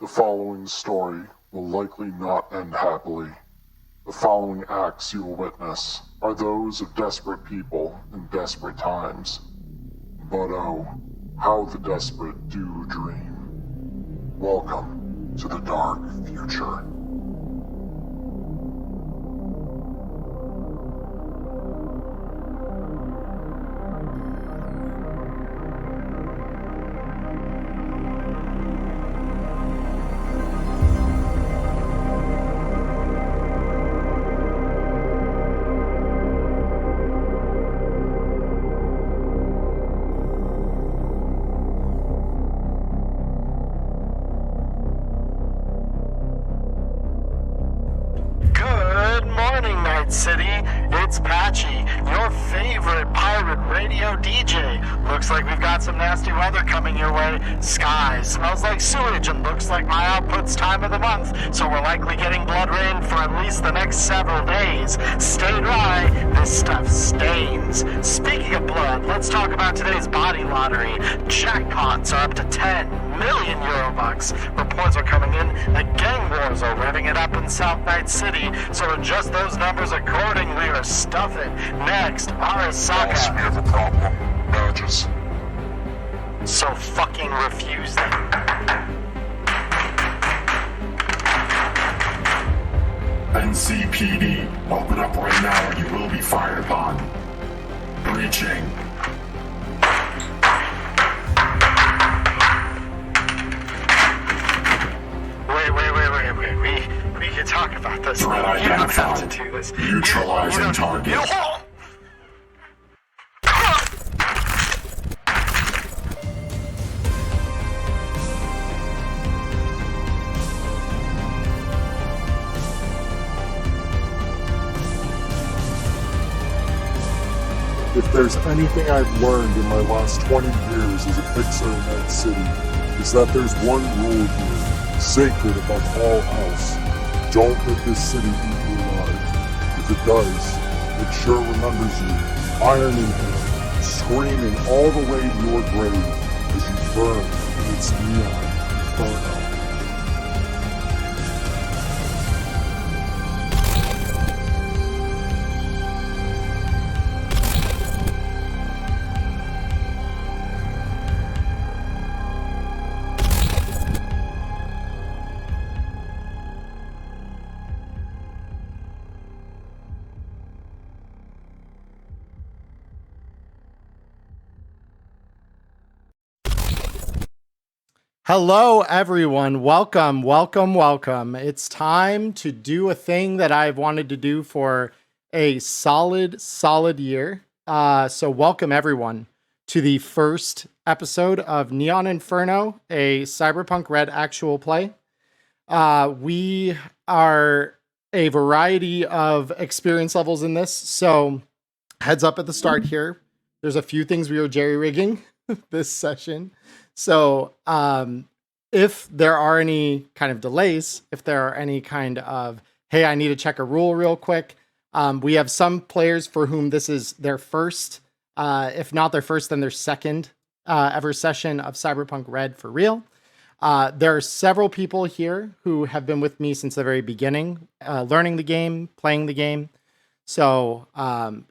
The following story will likely not end happily. The following acts you will witness are those of desperate people in desperate times. But oh, how the desperate do dream. Welcome to the dark future. City, it's Patchy, your favorite pirate radio DJ. Looks like we've got some nasty weather coming your way. Sky smells like sewage and looks like my output's time of the month, so we're likely getting blood rain for at least the next several days. Stay dry, this stuff stains. Speaking of blood, let's talk about today's body lottery. Jackpots are up to 10 million Eurobucks. Reports are coming in that gang wars are revving it up in South Night City, so adjust those numbers accordingly or stuff it. Next, Arasaka. Boss, we have a problem. Badges. So fucking refuse them. NCPD, open up right now or you will be fired upon. Breaching. Wait. We can talk about this. Threat identified. To do this. Neutralizing target. If there's anything I've learned in my last 20 years as a fixer in Night City, is that there's one rule here, sacred above all else. Don't let this city eat you alive. If it does, it sure remembers you, iron in hand, screaming all the way to your grave as you burn in its neon inferno. Hello, everyone. Welcome. It's time to do a thing that I've wanted to do for a solid year. So welcome, everyone, to the first episode of Neon Inferno, a Cyberpunk Red actual play. We are a variety of experience levels in this. So heads up at the start here. There's a few things we are jerry-rigging this session. So, if there are any kind of delays, if there are any kind of, hey, I need to check a rule real quick. We have some players for whom this is their first, if not their first, then their second ever session of Cyberpunk Red for real. There are several people here who have been with me since the very beginning, learning the game, playing the game. So,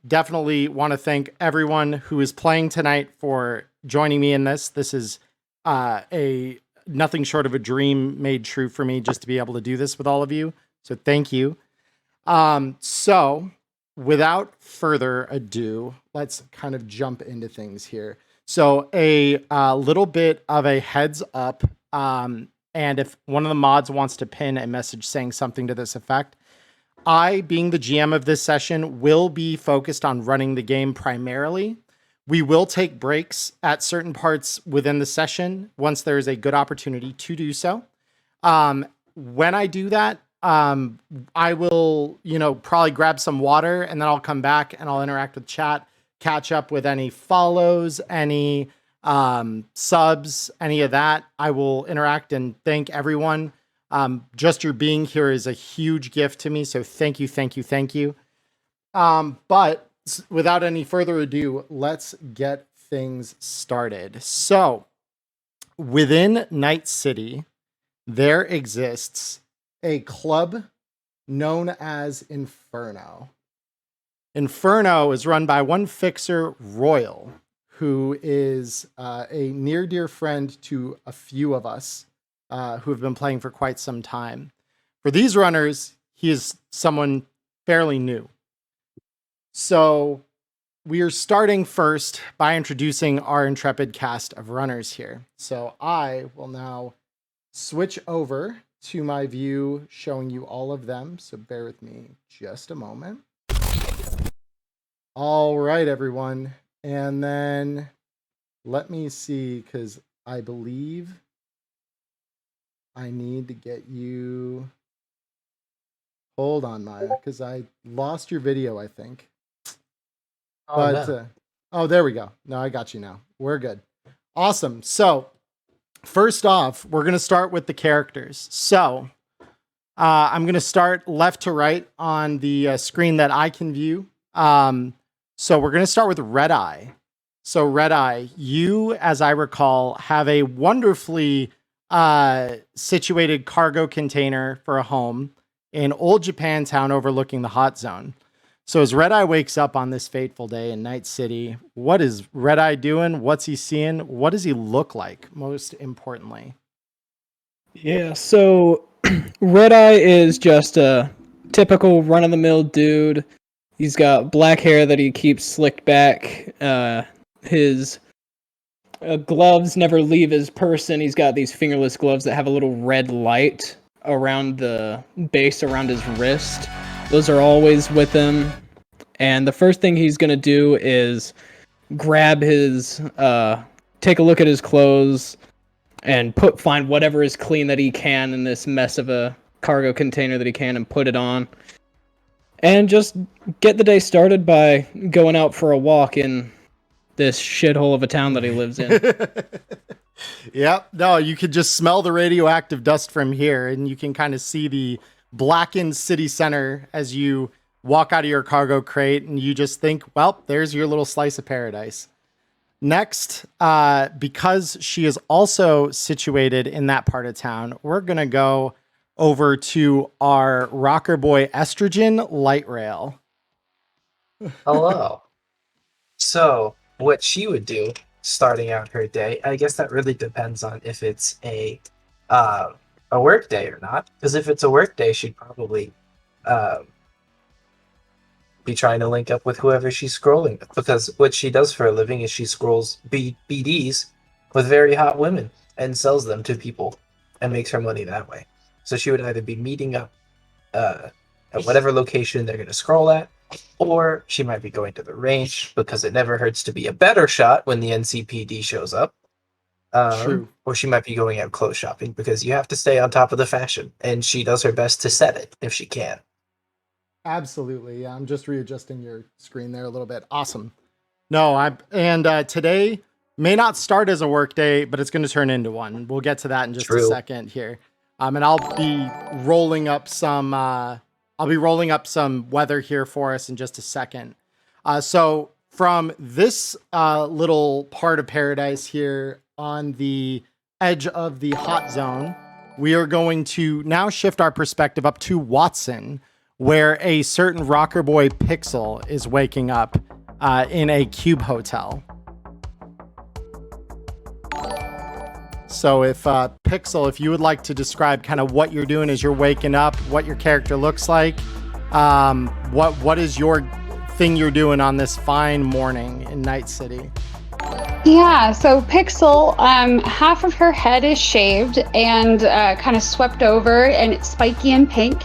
definitely want to thank everyone who is playing tonight for joining me in this. This is a nothing short of a dream made true for me just to be able to do this with all of you. So thank you. So without further ado, let's kind of jump into things here. So a little bit of a heads up. And if one of the mods wants to pin a message saying something to this effect, I, being the GM of this session, will be focused on running the game primarily. We will take breaks at certain parts within the session once there is a good opportunity to do so. When I do that, I will, probably grab some water and then I'll come back and I'll interact with chat, catch up with any follows, any subs, any of that. I will interact and thank everyone. Just your being here is a huge gift to me. So thank you. But without any further ado, let's get things started. So within Night City, there exists a club known as Inferno. Inferno is run by one fixer, Royal, who is a near dear friend to a few of us who have been playing for quite some time. For these runners, he is someone fairly new. So we are starting first by introducing our intrepid cast of runners here. So I will now switch over to my view showing you all of them. So bear with me just a moment. All right, everyone. And then let me see, because I believe I need to get you. Hold on, Maya, because I lost your video, I think. Oh, there we go. No, I got you now. We're good. Awesome. So first off, we're going to start with the characters. So I'm going to start left to right on the screen that I can view. So we're going to start with Red Eye. So Red Eye, you, as I recall, have a wonderfully situated cargo container for a home in Old Japantown overlooking the hot zone. So as Red Eye wakes up on this fateful day in Night City, what is Red Eye doing? What's he seeing? What does he look like, most importantly? Yeah, so Red Eye is just a typical run-of-the-mill dude. He's got black hair that he keeps slicked back. His gloves never leave his person. He's got these fingerless gloves that have a little red light around the base around his wrist. Those are always with him. And the first thing he's going to do is grab his, take a look at his clothes and find whatever is clean that he can in this mess of a cargo container that he can and put it on. And just get the day started by going out for a walk in this shithole of a town that he lives in. Yep. No, you could just smell the radioactive dust from here, and you can kind of see the blackened city center as you walk out of your cargo crate, and you just think, well, there's your little slice of paradise. Next, because she is also situated in that part of town, we're going to go over to our rocker boy Estrogen Light Rail. Hello. So, what she would do starting out her day, I guess that really depends on if it's a work day or not. Because if it's a work day, she'd probably be trying to link up with whoever she's scrolling with. Because what she does for a living is she scrolls BDs with very hot women and sells them to people and makes her money that way. So she would either be meeting up at whatever location they're going to scroll at, or she might be going to the range because it never hurts to be a better shot when the NCPD shows up. True. Or she might be going out clothes shopping because you have to stay on top of the fashion, and she does her best to set it if she can. Absolutely. Yeah, I'm just readjusting your screen there a little bit. Awesome. No, today may not start as a work day, but it's going to turn into one. We'll get to that in just a second here. And I'll be rolling up some weather here for us in just a second. So from this little part of paradise here on the edge of the hot zone, we are going to now shift our perspective up to Watson, where a certain rocker boy Pixel is waking up in a cube hotel. So if Pixel, if you would like to describe kind of what you're doing as you're waking up, what your character looks like, what is your thing you're doing on this fine morning in Night City? Yeah, so Pixel, half of her head is shaved and kind of swept over, and it's spiky and pink.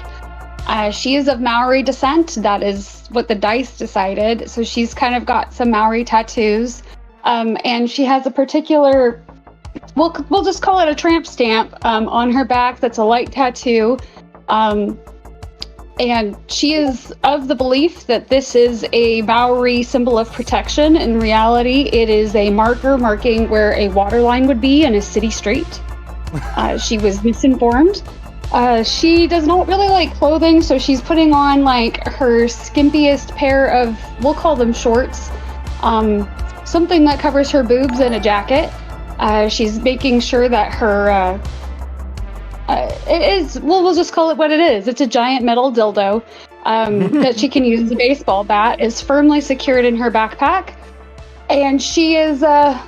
She is of Maori descent. That is what the dice decided. So she's kind of got some Maori tattoos, and she has a particular, we'll just call it a tramp stamp on her back. That's a light tattoo. And she is of the belief that this is a Maori symbol of protection. In reality, it is a marker marking where a water line would be in a city street. She was misinformed. She does not really like clothing, so she's putting on like her skimpiest pair of, we'll call them shorts, something that covers her boobs and a jacket. She's making sure that her it is. Well, we'll just call it what it is. It's a giant metal dildo that she can use as a baseball bat. Is firmly secured in her backpack, and she is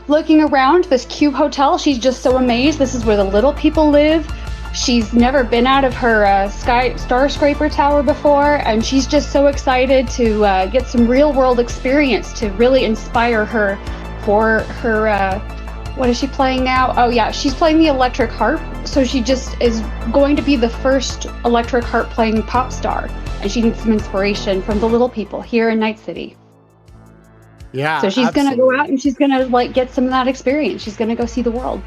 looking around this cube hotel. She's just so amazed. This is where the little people live. She's never been out of her skyscraper tower before, and she's just so excited to get some real world experience to really inspire her for her. What is she playing now? Oh yeah, she's playing the electric harp. So she just is going to be the first electric harp playing pop star, and she needs some inspiration from the little people here in Night City. Yeah. So she's gonna go out and she's gonna like get some of that experience. She's gonna go see the world.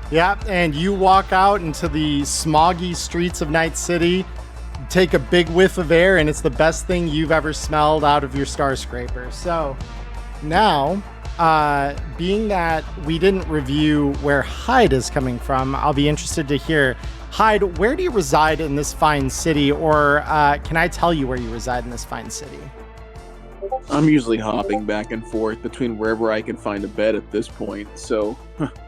Yeah, and you walk out into the smoggy streets of Night City, take a big whiff of air, and it's the best thing you've ever smelled out of your skyscraper. So now, being that we didn't review where Hyde is coming from, I'll be interested to hear. Hyde, where do you reside in this fine city, or can I tell you where you reside in this fine city? I'm usually hopping back and forth between wherever I can find a bed at this point. So,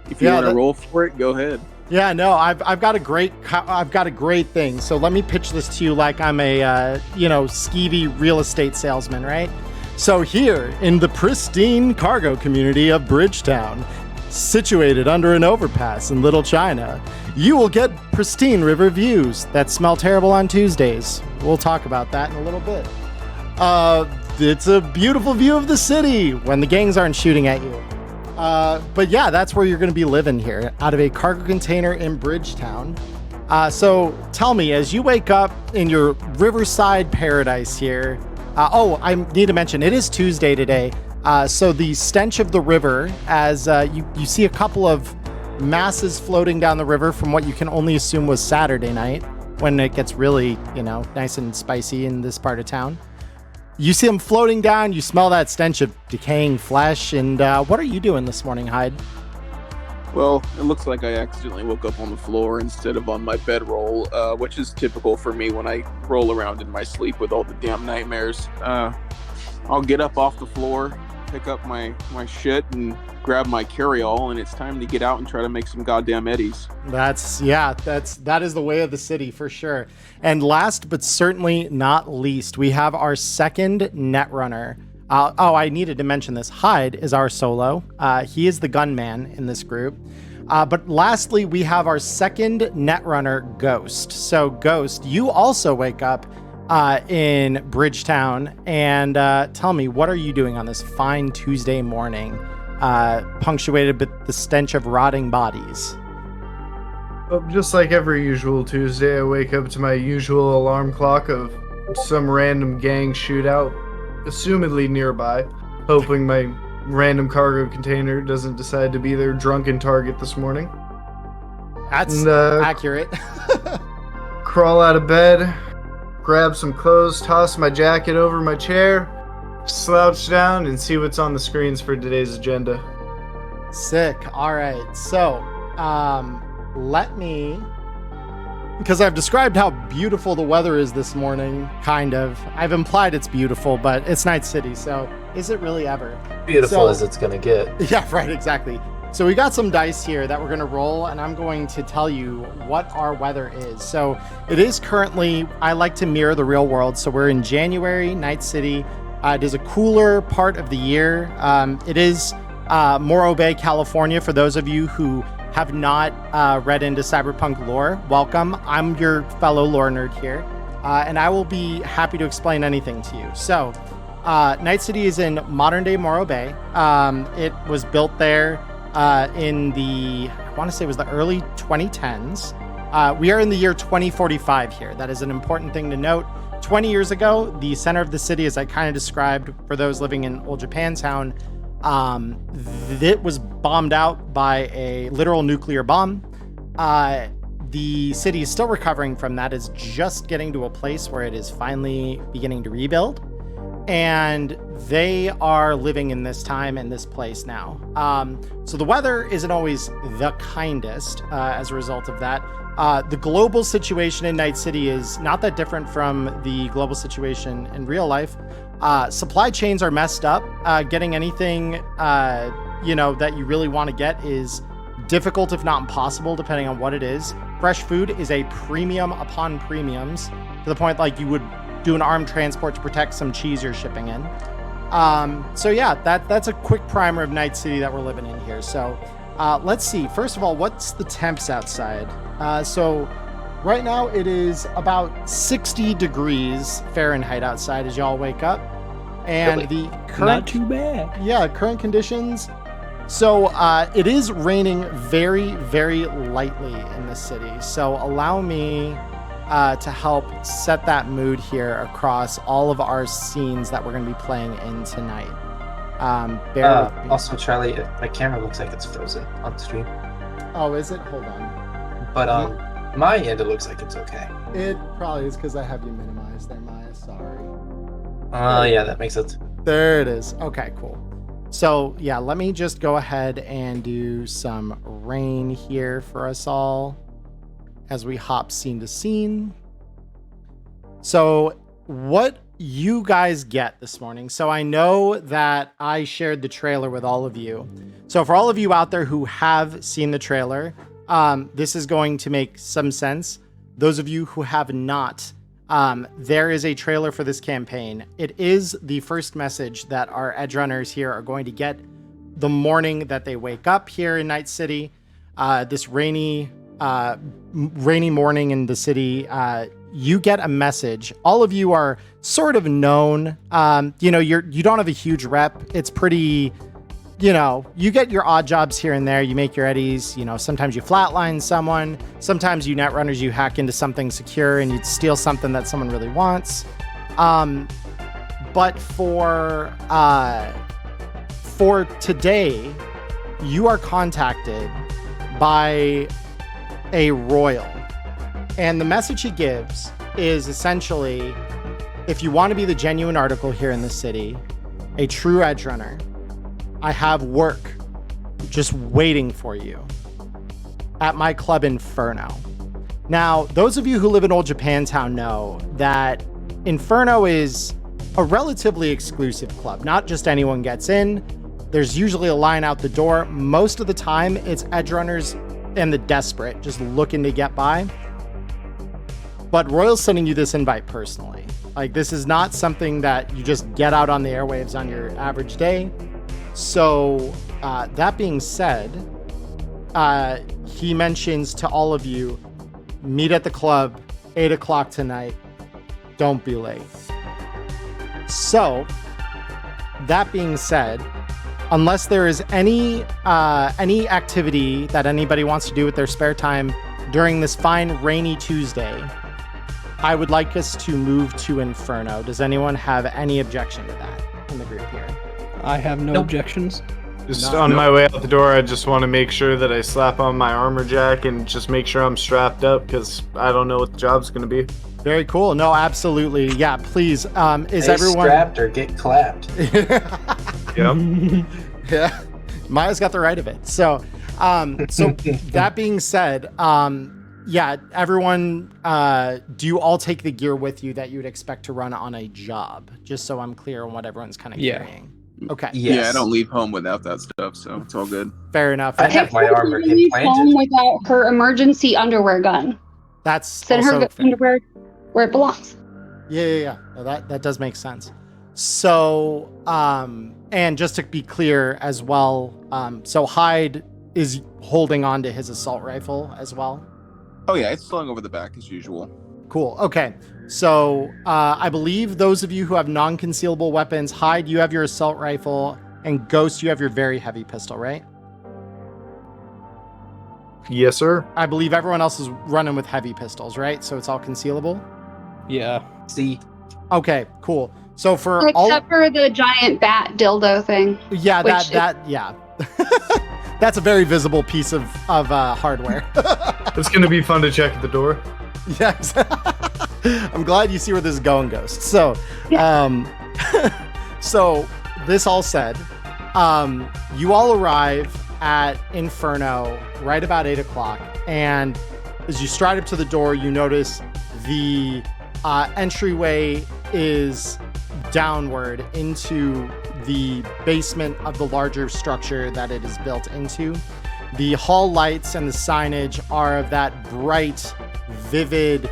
if you want to roll for it, go ahead. Yeah, no, I've got a great thing. So let me pitch this to you like I'm a skeevy real estate salesman, right? So here in the pristine cargo community of Bridgetown, situated under an overpass in Little China, you will get pristine river views that smell terrible on Tuesdays. We'll talk about that in a little bit. It's a beautiful view of the city when the gangs aren't shooting at you. But yeah, that's where you're going to be living here, out of a cargo container in Bridgetown. So tell me, as you wake up in your riverside paradise here, I need to mention, it is Tuesday today. So the stench of the river, as you see a couple of masses floating down the river from what you can only assume was Saturday night, when it gets really, nice and spicy in this part of town. You see them floating down, you smell that stench of decaying flesh, and what are you doing this morning, Hyde? Well, it looks like I accidentally woke up on the floor instead of on my bedroll, which is typical for me when I roll around in my sleep with all the damn nightmares. I'll get up off the floor, pick up my shit, and grab my carry-all, and it's time to get out and try to make some goddamn eddies. That is the way of the city for sure. And last but certainly not least, we have our second netrunner. I needed to mention this. Hyde is our solo. He is the gunman in this group. But lastly, we have our second netrunner, Ghost. So Ghost, you also wake up in Bridgetown, and tell me, what are you doing on this fine Tuesday morning, punctuated with the stench of rotting bodies? Well, just like every usual Tuesday, I wake up to my usual alarm clock of some random gang shootout, assumedly nearby, hoping my random cargo container doesn't decide to be their drunken target this morning. That's accurate. Crawl out of bed, grab some clothes, toss my jacket over my chair, slouch down, and see what's on the screens for today's agenda. Sick. All right. So, let me, because I've described how beautiful the weather is this morning, kind of. I've implied it's beautiful, but it's Night City, so is it really ever? Beautiful as it's gonna get. Yeah, right, exactly. So we got some dice here that we're going to roll, and I'm going to tell you what our weather is. So it is currently, I like to mirror the real world, so we're in January, Night City. It is a cooler part of the year. It is Morro Bay, California. For those of you who have not read into Cyberpunk lore, welcome. I'm your fellow lore nerd here, and I will be happy to explain anything to you. So Night City is in modern-day Morro Bay. It was built there in the, I want to say it was the early 2010s. We are in the year 2045 here. That is an important thing to note. 20 years ago, the center of the city, as I kind of described for those living in Old Japantown, it was bombed out by a literal nuclear bomb. The city is still recovering from that. It's just getting to a place where it is finally beginning to rebuild. And they are living in this time and this place now. So the weather isn't always the kindest as a result of that. The global situation in Night City is not that different from the global situation in real life. Supply chains are messed up. Getting anything, that you really want to get is difficult, if not impossible, depending on what it is. Fresh food is a premium upon premiums, to the point like you would do an armed transport to protect some cheese you're shipping in. So yeah, that's a quick primer of Night City that we're living in here. So let's see. First of all, what's the temps outside? So right now it is about 60 degrees Fahrenheit outside as y'all wake up. And Really? the current, Not too bad. yeah, current conditions. So it is raining very, very lightly in the city. So allow me to help set that mood here across all of our scenes that we're going to be playing in tonight. Bear with me. Also, Charlie, my camera looks like it's frozen on the stream, Oh, is it? Hold on. but on my end, it looks like it's okay. It probably is because I have you minimized there, Maya. Sorry. Yeah, that makes sense. There it is. Okay, cool. So yeah, let me just go ahead and do some rain here for us all as we hop scene to scene. So what you guys get this morning. So I know that I shared the trailer with all of you. So for all of you out there who have seen the trailer, this is going to make some sense. Those of you who have not, there is a trailer for this campaign. It is the first message that our edgerunners here are going to get the morning that they wake up here in Night City. This rainy morning in the city, you get a message. All of you are sort of known. You don't have a huge rep. It's pretty, you get your odd jobs here and there. You make your eddies. Sometimes you flatline someone. Sometimes you netrunners, you hack into something secure and you steal something that someone really wants. But for today, you are contacted by a royal. And the message he gives is essentially, if you want to be the genuine article here in the city, a true edge runner, I have work just waiting for you at my club Inferno. Now, those of you who live in Old Japantown know that Inferno is a relatively exclusive club. Not just anyone gets in. There's usually a line out the door. Most of the time, it's edge runners and the desperate just looking to get by. But Royal's sending you this invite personally. Like, this is not something that you just get out on the airwaves on your average day. So that being said, he mentions to all of you, meet at the club, 8 o'clock tonight. Don't be late. So that being said, unless there is any activity that anybody wants to do with their spare time during this fine rainy Tuesday, I would like us to move to Inferno. Does anyone have any objection to that in the group here? I have no objections. Just on my way out the door, I just want to make sure that I slap on my armor jack and just make sure I'm strapped up because I don't know what the job's going to be. Very cool. No, absolutely. Yeah, please. Is Stay everyone strapped or get clapped? Yep. Yeah, Maya's got the right of it. So that being said, yeah, everyone, do you all take the gear with you that you would expect to run on a job? Just so I'm clear on what everyone's kind of carrying. Okay. Yes. Yeah, I don't leave home without that stuff, so it's all good. Fair enough. I have my armor Leave home implanted. without her emergency underwear gun. That's Send also her fair. underwear where it belongs. Yeah. No, that does make sense. So, and just to be clear as well, so Hyde is holding on to his assault rifle as well. Oh yeah, it's slung over the back as usual. Cool. Okay. So, I believe those of you who have non-concealable weapons, Hyde, you have your assault rifle, and Ghost, you have your very heavy pistol, right? Yes, sir. I believe everyone else is running with heavy pistols, right? So it's all concealable? Yeah. See, Okay, cool. So for Except for the giant bat dildo thing. yeah, which yeah. That's a very visible piece of hardware. It's going to be fun to check at the door. Yes. I'm glad you see where this is going, Ghost. So, so this all said, you all arrive at Inferno right about 8 o'clock, and as you stride up to the door, you notice the entryway is downward into the basement of the larger structure that it is built into. The hall lights and the signage are of that bright, vivid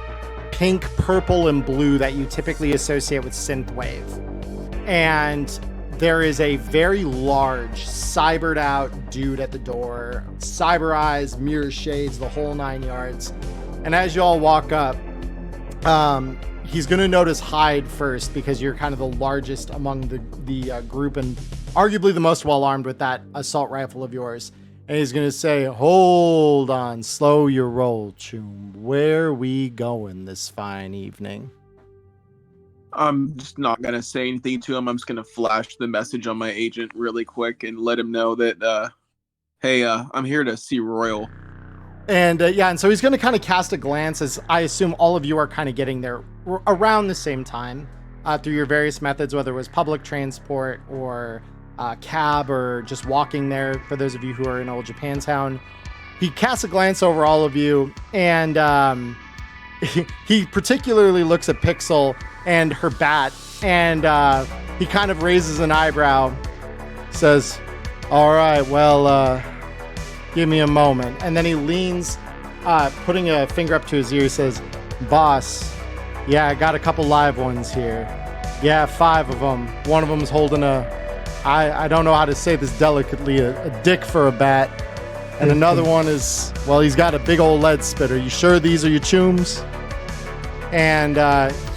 pink, purple, and blue that you typically associate with synthwave. And there is a very large, cybered out dude at the door, cyber eyes, mirror shades, the whole 9 yards. And as you all walk up, he's going to notice Hyde first because you're kind of the largest among the group and arguably the most well armed with that assault rifle of yours. And he's going to say, "Hold on, slow your roll, Choom. Where we going this fine evening?" I'm just not going to say anything to him. I'm just going to flash the message on my agent really quick and let him know that, hey, I'm here to see Royal. And and so he's going to kind of cast a glance as I assume all of you are kind of getting there around the same time through your various methods, whether it was public transport or cab or just walking there for those of you who are in Old Japantown. He casts a glance over all of you, and he particularly looks at Pixel and her bat, and he kind of raises an eyebrow, says, "All right, well, give me a moment." And then he leans, putting a finger up to his ear, he says, "Boss, yeah, I got a couple live ones here. Yeah, 5 of them. One of them's holding I don't know how to say this delicately, a dick for a bat. And another one is, well, he's got a big old lead spitter. You sure these are your chooms?" And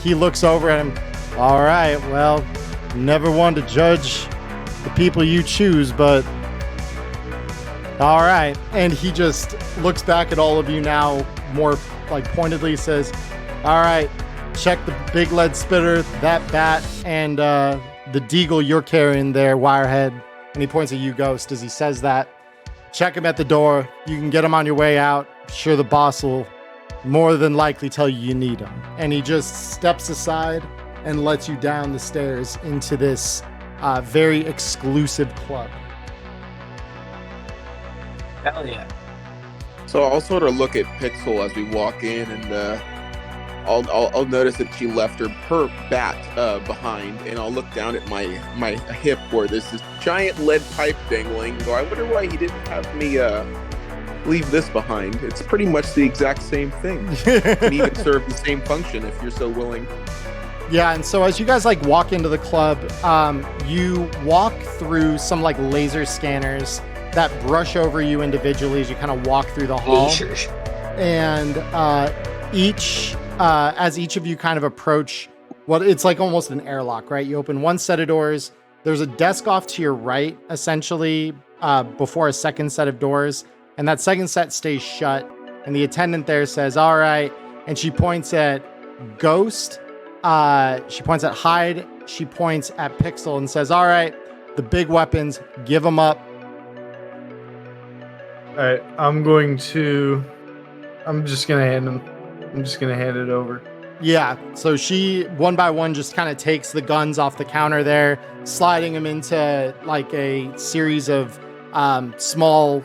he looks over at him. "All right, well, never one to judge the people you choose, but all right." And he just looks back at all of you now more like pointedly, says, "All right, check the big lead spitter, that bat, and the deagle you're carrying there, Wirehead." And he points at you, Ghost, as he says that. "Check him at the door. You can get him on your way out. Sure, the boss will more than likely tell you need him." And he just steps aside and lets you down the stairs into this very exclusive club. Hell yeah. So I'll sort of look at Pixel as we walk in, and I'll notice that she left her bat behind, and I'll look down at my hip where there's this giant lead pipe dangling. So I wonder why he didn't have me leave this behind. It's pretty much the exact same thing. It can even serve the same function if you're so willing. Yeah, and so as you guys like walk into the club, you walk through some like laser scanners that brush over you individually as you kind of walk through the hall. And as each of you kind of approach what it's like almost an airlock, right? You open one set of doors. There's a desk off to your right, essentially, before a second set of doors. And that second set stays shut. And the attendant there says, "All right." And she points at Ghost. She points at Hyde. She points at Pixel and says, "All right, the big weapons, give them up." All right, I'm just gonna hand it over. Yeah, so she, one by one, just kind of takes the guns off the counter there, sliding them into like a series of small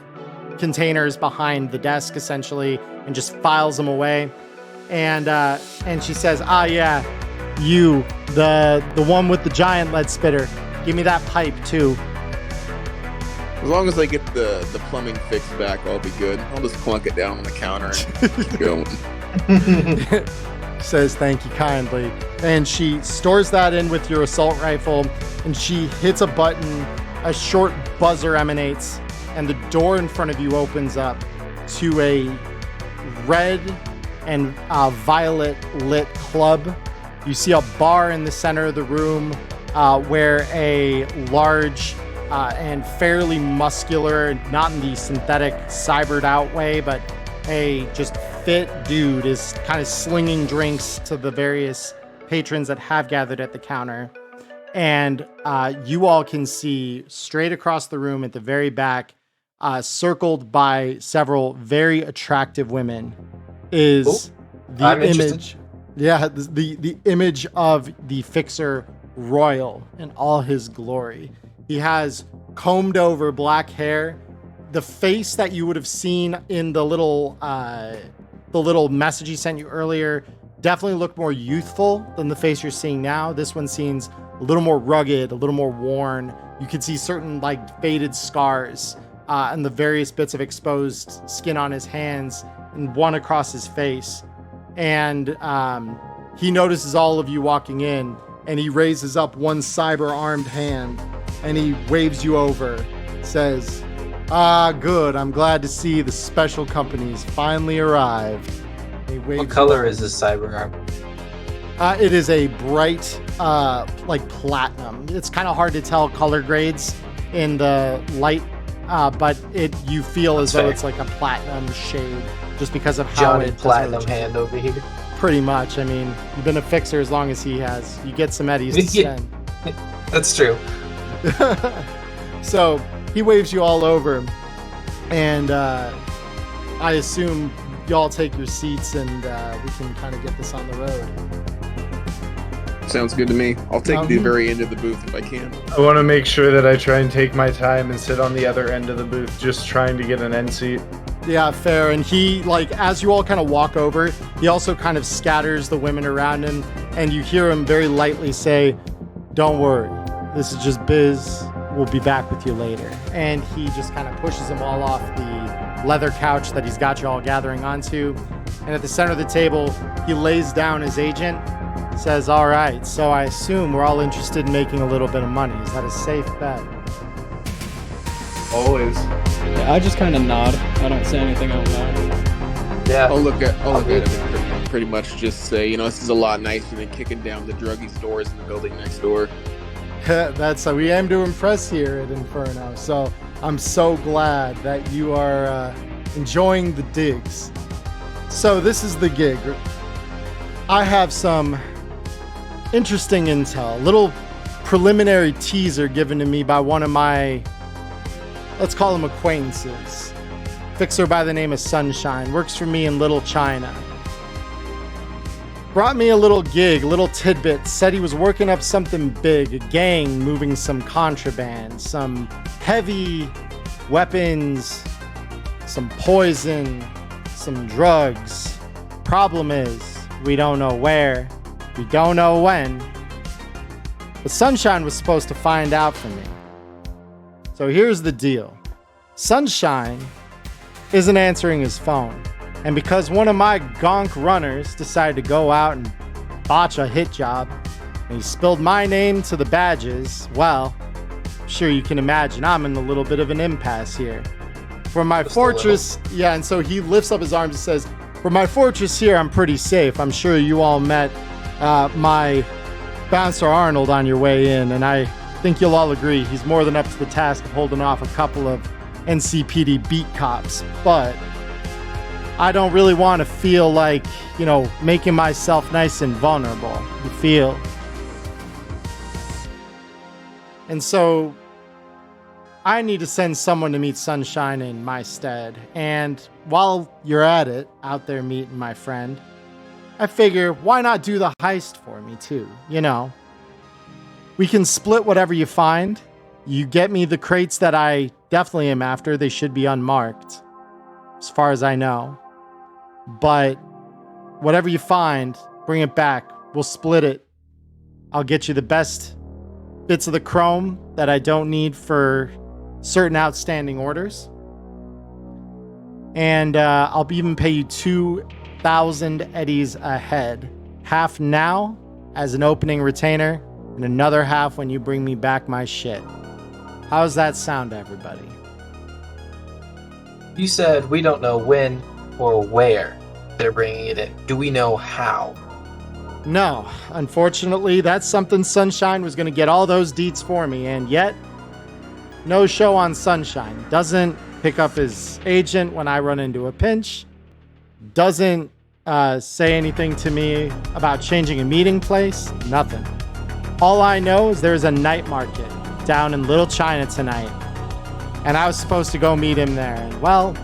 containers behind the desk, essentially, and just files them away. And she says, yeah, you, the one with the giant lead spitter, give me that pipe too." As long as I get the plumbing fixed back, I'll be good. I'll just clunk it down on the counter and keep going. Says, "Thank you kindly." And she stores that in with your assault rifle, and she hits a button. A short buzzer emanates, and the door in front of you opens up to a red and violet lit club. You see a bar in the center of the room where a large and fairly muscular, not in the synthetic cybered out way, but a just fit dude is kind of slinging drinks to the various patrons that have gathered at the counter. And you all can see straight across the room at the very back, circled by several very attractive women, is the image. Yeah, the image of the fixer Royal in all his glory. He has combed over black hair. The face that you would have seen in the little message he sent you earlier definitely looked more youthful than the face you're seeing now. This one seems a little more rugged, a little more worn. You can see certain like faded scars and the various bits of exposed skin on his hands and one across his face. And he notices all of you walking in, and he raises up one cyber-armed hand, and he waves you over, says, good. I'm glad to see the special company's finally arrived. What color is this cyber arm? It is a bright, like platinum. It's kind of hard to tell color grades in the light, but you feel as though it's like a platinum shade, just because of how Johnny it Platinum hand over here. Pretty much. I mean, you've been a fixer as long as he has. You get some eddies to spend. That's true. So he waves you all over, and I assume y'all take your seats, and we can kind of get this on the road. Sounds good to me. I'll take the very end of the booth if I can. I want to make sure that I try and take my time and sit on the other end of the booth, just trying to get an end seat. Yeah, fair. And he, like, as you all kind of walk over, he also kind of scatters the women around him, and you hear him very lightly say, "Don't worry, this is just biz. We'll be back with you later." And he just kind of pushes them all off the leather couch that he's got you all gathering onto. And at the center of the table, he lays down his agent, says, "All right, so I assume we're all interested in making a little bit of money. Is that a safe bet?" Always. Yeah, I just kind of nod. I don't say anything out loud. Yeah. I'll look at it and pretty much just say, this is a lot nicer than kicking down the druggie stores in the building next door. That's how we aim to impress here at Inferno. So I'm so glad that you are enjoying the digs. So this is the gig. I have some interesting intel, a little preliminary teaser given to me by one of my, let's call him acquaintances. Fixer by the name of Sunshine, works for me in Little China. Brought me a little gig, a little tidbit, said he was working up something big, a gang moving some contraband, some heavy weapons, some poison, some drugs. Problem is, we don't know where, we don't know when, but Sunshine was supposed to find out for me. So here's the deal. Sunshine isn't answering his phone. And because one of my gonk runners decided to go out and botch a hit job, and he spilled my name to the badges, well, I'm sure you can imagine I'm in a little bit of an impasse here. For my fortress, yeah, and so he lifts up his arms and says, "For my fortress here, I'm pretty safe. I'm sure you all met my Bouncer Arnold on your way in, and I think you'll all agree he's more than up to the task of holding off a couple of NCPD beat cops, but I don't really want to feel like, making myself nice and vulnerable, you feel? And so I need to send someone to meet Sunshine in my stead. And while you're at it, out there meeting my friend, I figure, why not do the heist for me too, We can split whatever you find. You get me the crates that I definitely am after. They should be unmarked, as far as I know. But whatever you find, bring it back. We'll split it. I'll get you the best bits of the chrome that I don't need for certain outstanding orders. And I'll even pay you 2,000 eddies ahead. Half now as an opening retainer, and another half when you bring me back my shit. How's that sound, everybody? You said we don't know when or where they're bringing it in. Do we know how? No, unfortunately, that's something Sunshine was going to get all those deets for me, and yet, no show on Sunshine. Doesn't pick up his agent when I run into a pinch. Doesn't say anything to me about changing a meeting place. Nothing. All I know is there's a night market down in Little China tonight, and I was supposed to go meet him there. And well,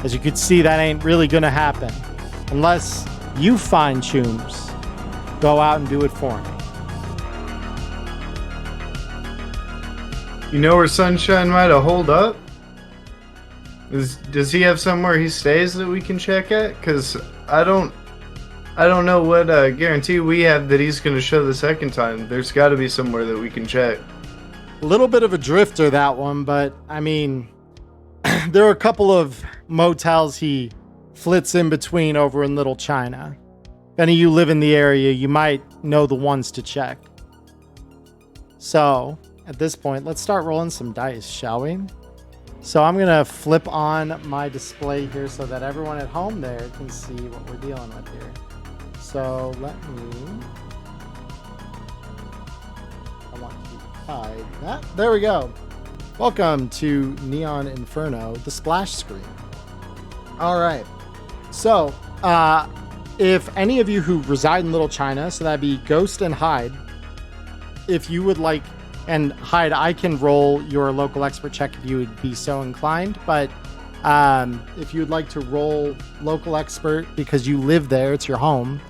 as you could see, that ain't really gonna happen unless you fine chooms go out and do it for me. You know where Sunshine might have holed up? Does he have somewhere he stays that we can check at? Because I don't know what guarantee we have that he's going to show the second time. There's got to be somewhere that we can check. A little bit of a drifter, that one, but I mean, there are a couple of motels he flits in between over in Little China. If any of you live in the area, you might know the ones to check. So, at this point, let's start rolling some dice, shall we? So I'm going to flip on my display here so that everyone at home there can see what we're dealing with here. So let me... I want to hide that. There we go. Welcome to Neon Inferno, the splash screen. All right. So, if any of you who reside in Little China, so that'd be Ghost and Hyde, if you would like, and Hyde, I can roll your local expert check if you would be so inclined, but if you would like to roll local expert because you live there, it's your home,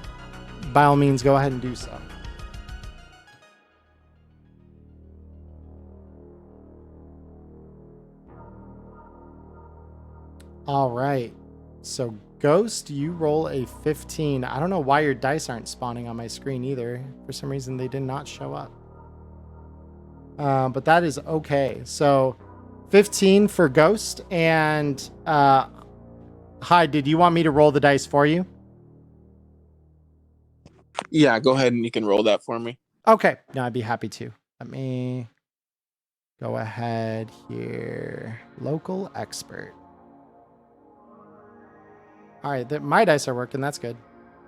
by all means, go ahead and do so. All right. So Ghost, you roll a 15. I don't know why your dice aren't spawning on my screen either. For some reason, they did not show up. But that is okay. So 15 for Ghost. And Hyde, did you want me to roll the dice for you? Yeah, go ahead and you can roll that for me. Okay. No, I'd be happy to. Let me go ahead here. Local expert. All right, my dice are working. That's good.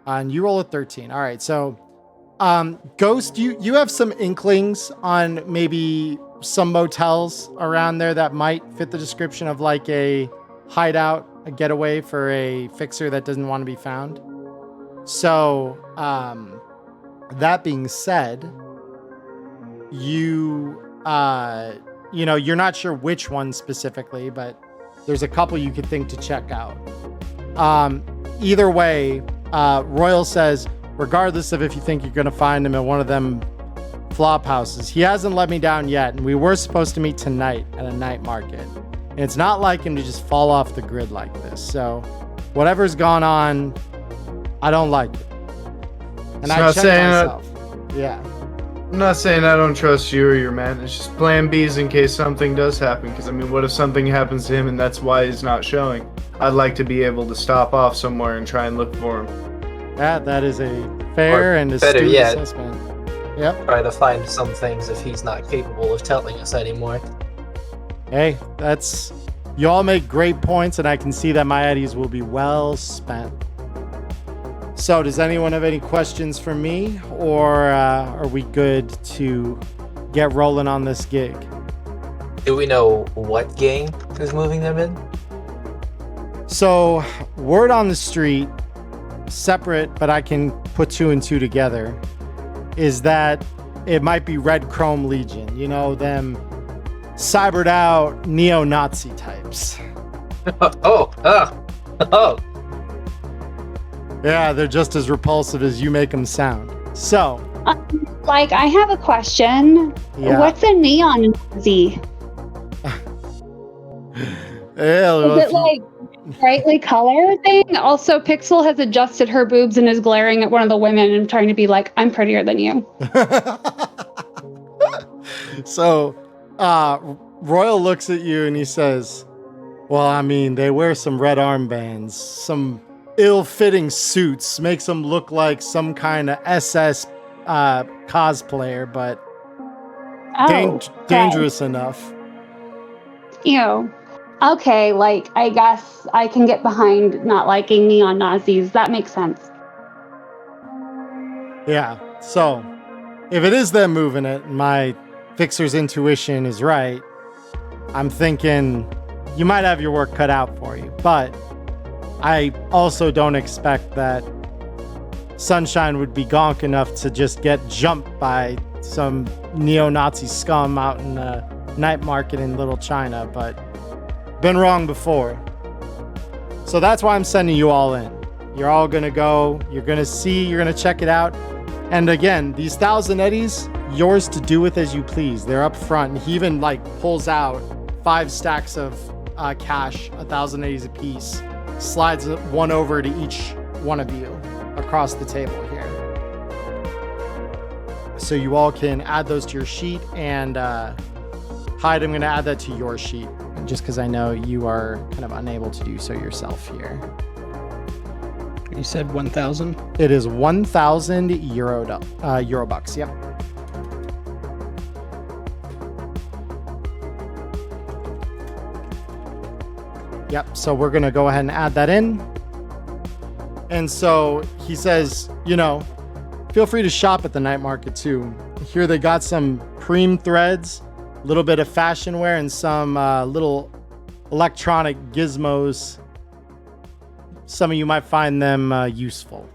And you roll a 13. All right, so Ghost, you have some inklings on maybe some motels around there that might fit the description of like a hideout, a getaway for a fixer that doesn't want to be found. So that being said, you're not sure which one specifically, but there's a couple you could think to check out. Either way, Royal says, regardless of if you think you're going to find him at one of them flop houses, he hasn't let me down yet, and we were supposed to meet tonight at a night market. And it's not like him to just fall off the grid like this. So whatever's gone on, I don't like it. And I checked myself. Yeah. I'm not saying I don't trust you or your man. It's just plan B's in case something does happen. Because, I mean, what if something happens to him and that's why he's not showing? I'd like to be able to stop off somewhere and try and look for him. That is a fair and better astute yet, assessment. Yep. Try to find some things if he's not capable of telling us anymore. Hey, you all make great points, and I can see that my eddies will be well spent. So, does anyone have any questions for me, or are we good to get rolling on this gig? Do we know what gang is moving them in? So, word on the street, separate, but I can put two and two together, is that it might be Red Chrome Legion. You know, them cybered out neo-Nazi types. Oh. Yeah, they're just as repulsive as you make them sound. So, I have a question. Yeah. What's a neon Nazi? Yeah, Is it like brightly colored thing? Also, Pixel has adjusted her boobs and is glaring at one of the women and trying to be like, I'm prettier than you. So, Royal looks at you and he says, well, I mean, they wear some red armbands, some ill-fitting suits, makes them look like some kind of SS cosplayer, but dangerous enough. Ew. Okay, I guess I can get behind not liking neon Nazis. That makes sense. Yeah, so if it is them moving it, my fixer's intuition is right, I'm thinking you might have your work cut out for you, but I also don't expect that Sunshine would be gonk enough to just get jumped by some neo-Nazi scum out in the night market in Little China, but been wrong before. So that's why I'm sending you all in. You're all gonna go, you're gonna check it out. And again, these 1,000 eddies, yours to do with as you please. They're up front, and he even pulls out 5 stacks of cash, 1,000 eddies a piece, slides one over to each one of you across the table here. So you all can add those to your sheet. And Hyde, I'm going to add that to your sheet, just because I know you are kind of unable to do so yourself here. You said 1,000? It is 1,000 euro bucks. Yep. Yep. So we're going to go ahead and add that in. And so he says, feel free to shop at the night market too. Here they got some preem threads, a little bit of fashion wear, and some little electronic gizmos. Some of you might find them useful.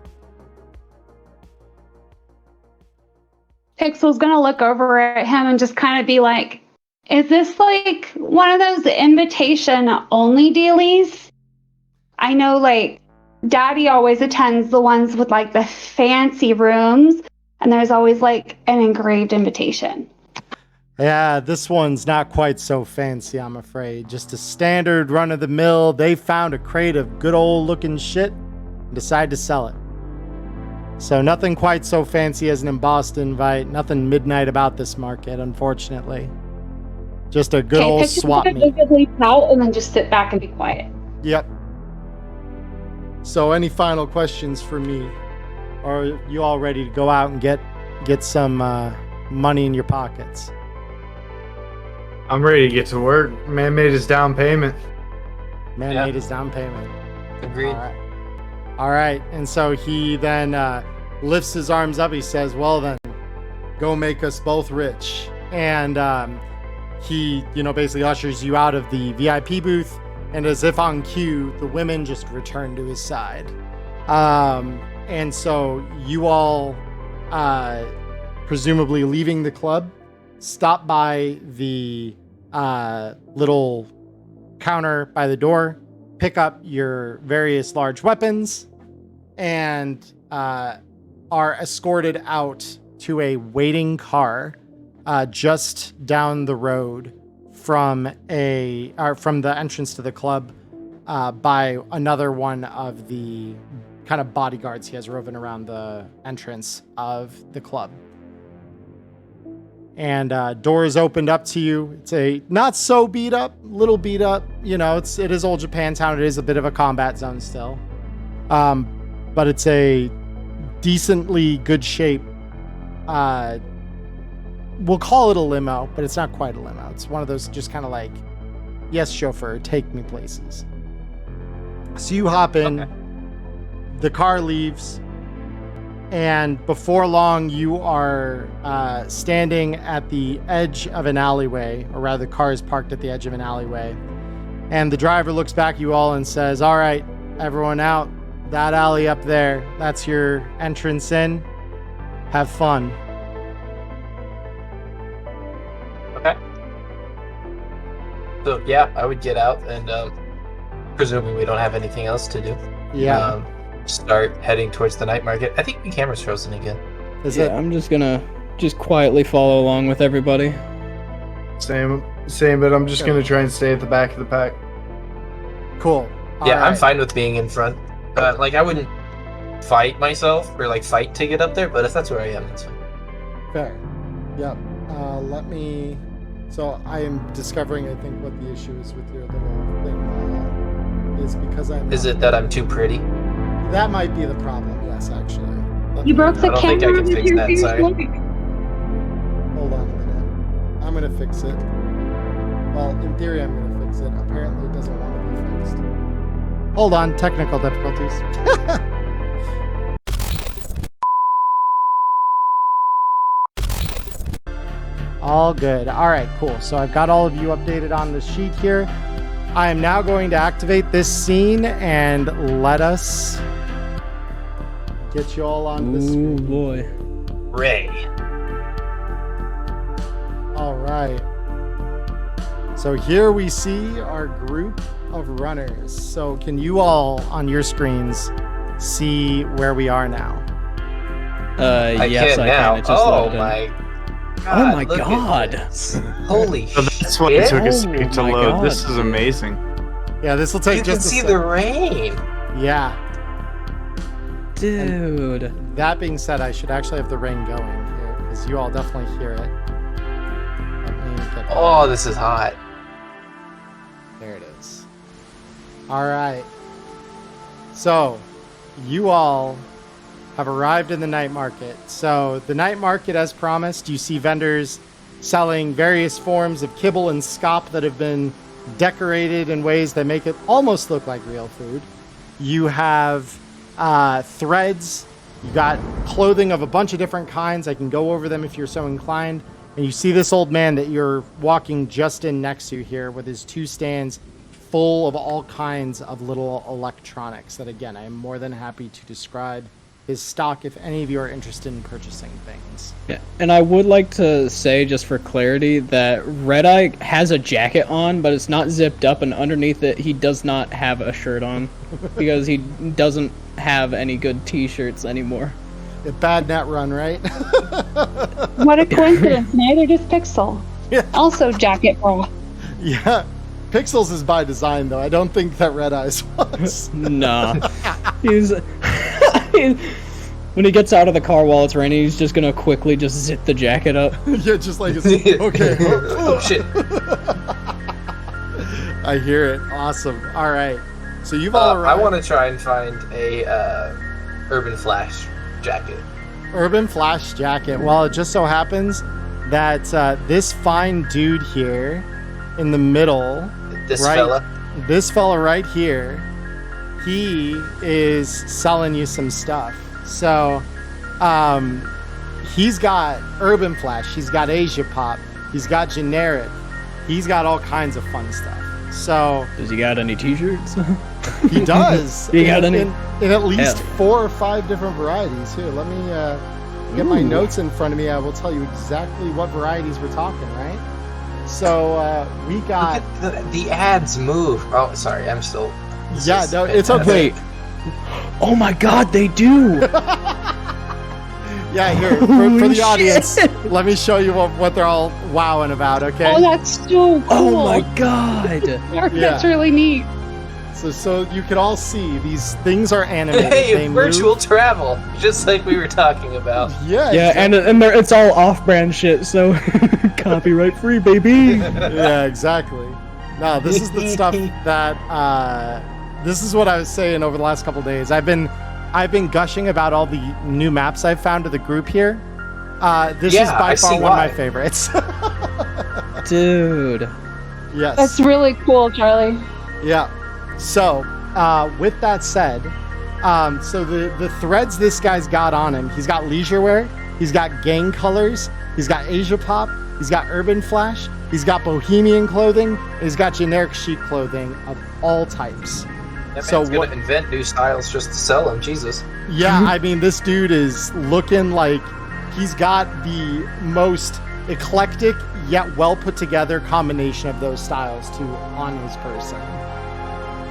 Pixel's gonna look over at him and just kind of be like, is this like one of those invitation only dealies? I know like Daddy always attends the ones with like the fancy rooms, and there's always like an engraved invitation. Yeah, this one's not quite so fancy, I'm afraid. Just a standard run-of-the-mill. They found a crate of good old-looking shit and decided to sell it. So nothing quite so fancy as an embossed invite. Nothing midnight about this market, unfortunately. Just a good old swap meet. Out and then just sit back and be quiet. Yep. So any final questions for me? Or are you all ready to go out and get some money in your pockets? I'm ready to get to work. Man made his down payment. Made his down payment. Agreed. All right. And so he then lifts his arms up. He says, well then, go make us both rich. And he, basically ushers you out of the VIP booth. And as if on cue, the women just return to his side. And so you all, presumably leaving the club, stop by the little counter by the door, pick up your various large weapons, and are escorted out to a waiting car just down the road from the entrance to the club by another one of the kind of bodyguards he has roving around the entrance of the club. And doors opened up to you. It's a not so beat up, little beat up. It is Old Japantown. It is a bit of a combat zone still, but it's a decently good shape. We'll call it a limo, but it's not quite a limo. It's one of those just kind of like, yes, chauffeur, take me places. So you hop in. Okay. The car leaves. And before long, you are standing at the edge of an alleyway, or rather, the car is parked at the edge of an alleyway. And the driver looks back at you all and says, all right, everyone out. That alley up there, that's your entrance in. Have fun. Okay. So, yeah, I would get out and, presuming we don't have anything else to do. Yeah. Start heading towards the night market. I think my camera's frozen again. I'm just gonna quietly follow along with everybody. Same, but I'm just gonna try and stay at the back of the pack. Cool. I'm fine with being in front. I wouldn't fight myself or fight to get up there, but if that's where I am, that's fine. Fair. Yep. So I am discovering, I think, what the issue is with your little thing is because I'm. Is it that I'm too pretty? That might be the problem, yes, actually. You broke the camera. I don't think I can fix that, sorry. Hold on a minute. I'm going to fix it. Well, in theory, I'm going to fix it. Apparently, it doesn't want to be fixed. Hold on, technical difficulties. All good. All right, cool. So I've got all of you updated on the sheet here. I am now going to activate this scene and let us get you all on the screen. Oh boy. Ray. All right. So here we see our group of runners. So can you all on your screens see where we are now? Yes, I now. can. It just Oh loaded in. my God. Oh my look at God. this. Holy So that's why it took a second to my load. God. This is amazing. Yeah, this will take You just can a see sec. the rain. Yeah. Dude. That being said, I should actually have the rain going here because you all definitely hear it. Let me get Oh, this is hot. There it is. All right. So, you all have arrived in the night market. So, the night market, as promised, you see vendors selling various forms of kibble and scop that have been decorated in ways that make it almost look like real food. You have threads. You got clothing of a bunch of different kinds. I can go over them if you're so inclined. And you see this old man that you're walking just in next to here with his 2 stands full of all kinds of little electronics that, again, I am more than happy to describe his stock if any of you are interested in purchasing things. Yeah, and I would like to say, just for clarity, that Red Eye has a jacket on, but it's not zipped up, and underneath it, he does not have a shirt on because he doesn't have any good t-shirts anymore. A bad net run, right? What a coincidence. Neither does Pixel. Yeah. Also jacket bra. Yeah. Pixels is by design, though. I don't think that Red Eyes was. Nah. He's when he gets out of the car while it's raining, he's just gonna quickly just zip the jacket up. Yeah, just like it's okay. Oh shit. I hear it. Awesome. All right. So you've all arrived. I want to try and find a Urban Flash jacket. Urban Flash jacket. Well, it just so happens that this fine dude here in the middle, This fella. This fella right here, he is selling you some stuff. So, he's got Urban Flash, he's got Asia Pop, he's got generic, he's got all kinds of fun stuff. So, Does he got any t-shirts? he does. He got any? In at least 4 or 5 different varieties. Here, let me get my notes in front of me. I will tell you exactly what varieties we're talking, right? So, we got... Look at the ads move. Oh, sorry, I'm still... Yeah, no, it's okay. Wait. Oh my god, they do! Yeah, here, for the audience, let me show you what they're all wowing about, okay? Oh, that's so cool. Oh my god! That's really neat. So you can all see, these things are animated. Hey, They virtual move. travel, just like we were talking about. Yeah, Yeah, and it's all off-brand shit, so copyright free, baby! yeah, exactly. No, this is the stuff that this is what I was saying over the last couple days. I've been gushing about all the new maps I've found to the group here. This is by far one of my favorites. Dude. Yes. That's really cool, Charlie. Yeah. So, with that said, so the threads this guy's got on him, he's got leisure wear, he's got gang colors, he's got Asia Pop, he's got Urban Flash, he's got bohemian clothing, and he's got generic chic clothing of all types. That So man's gonna invent new styles just to sell them. Jesus. Yeah, I mean, this dude is looking like he's got the most eclectic yet well put together combination of those styles on his person.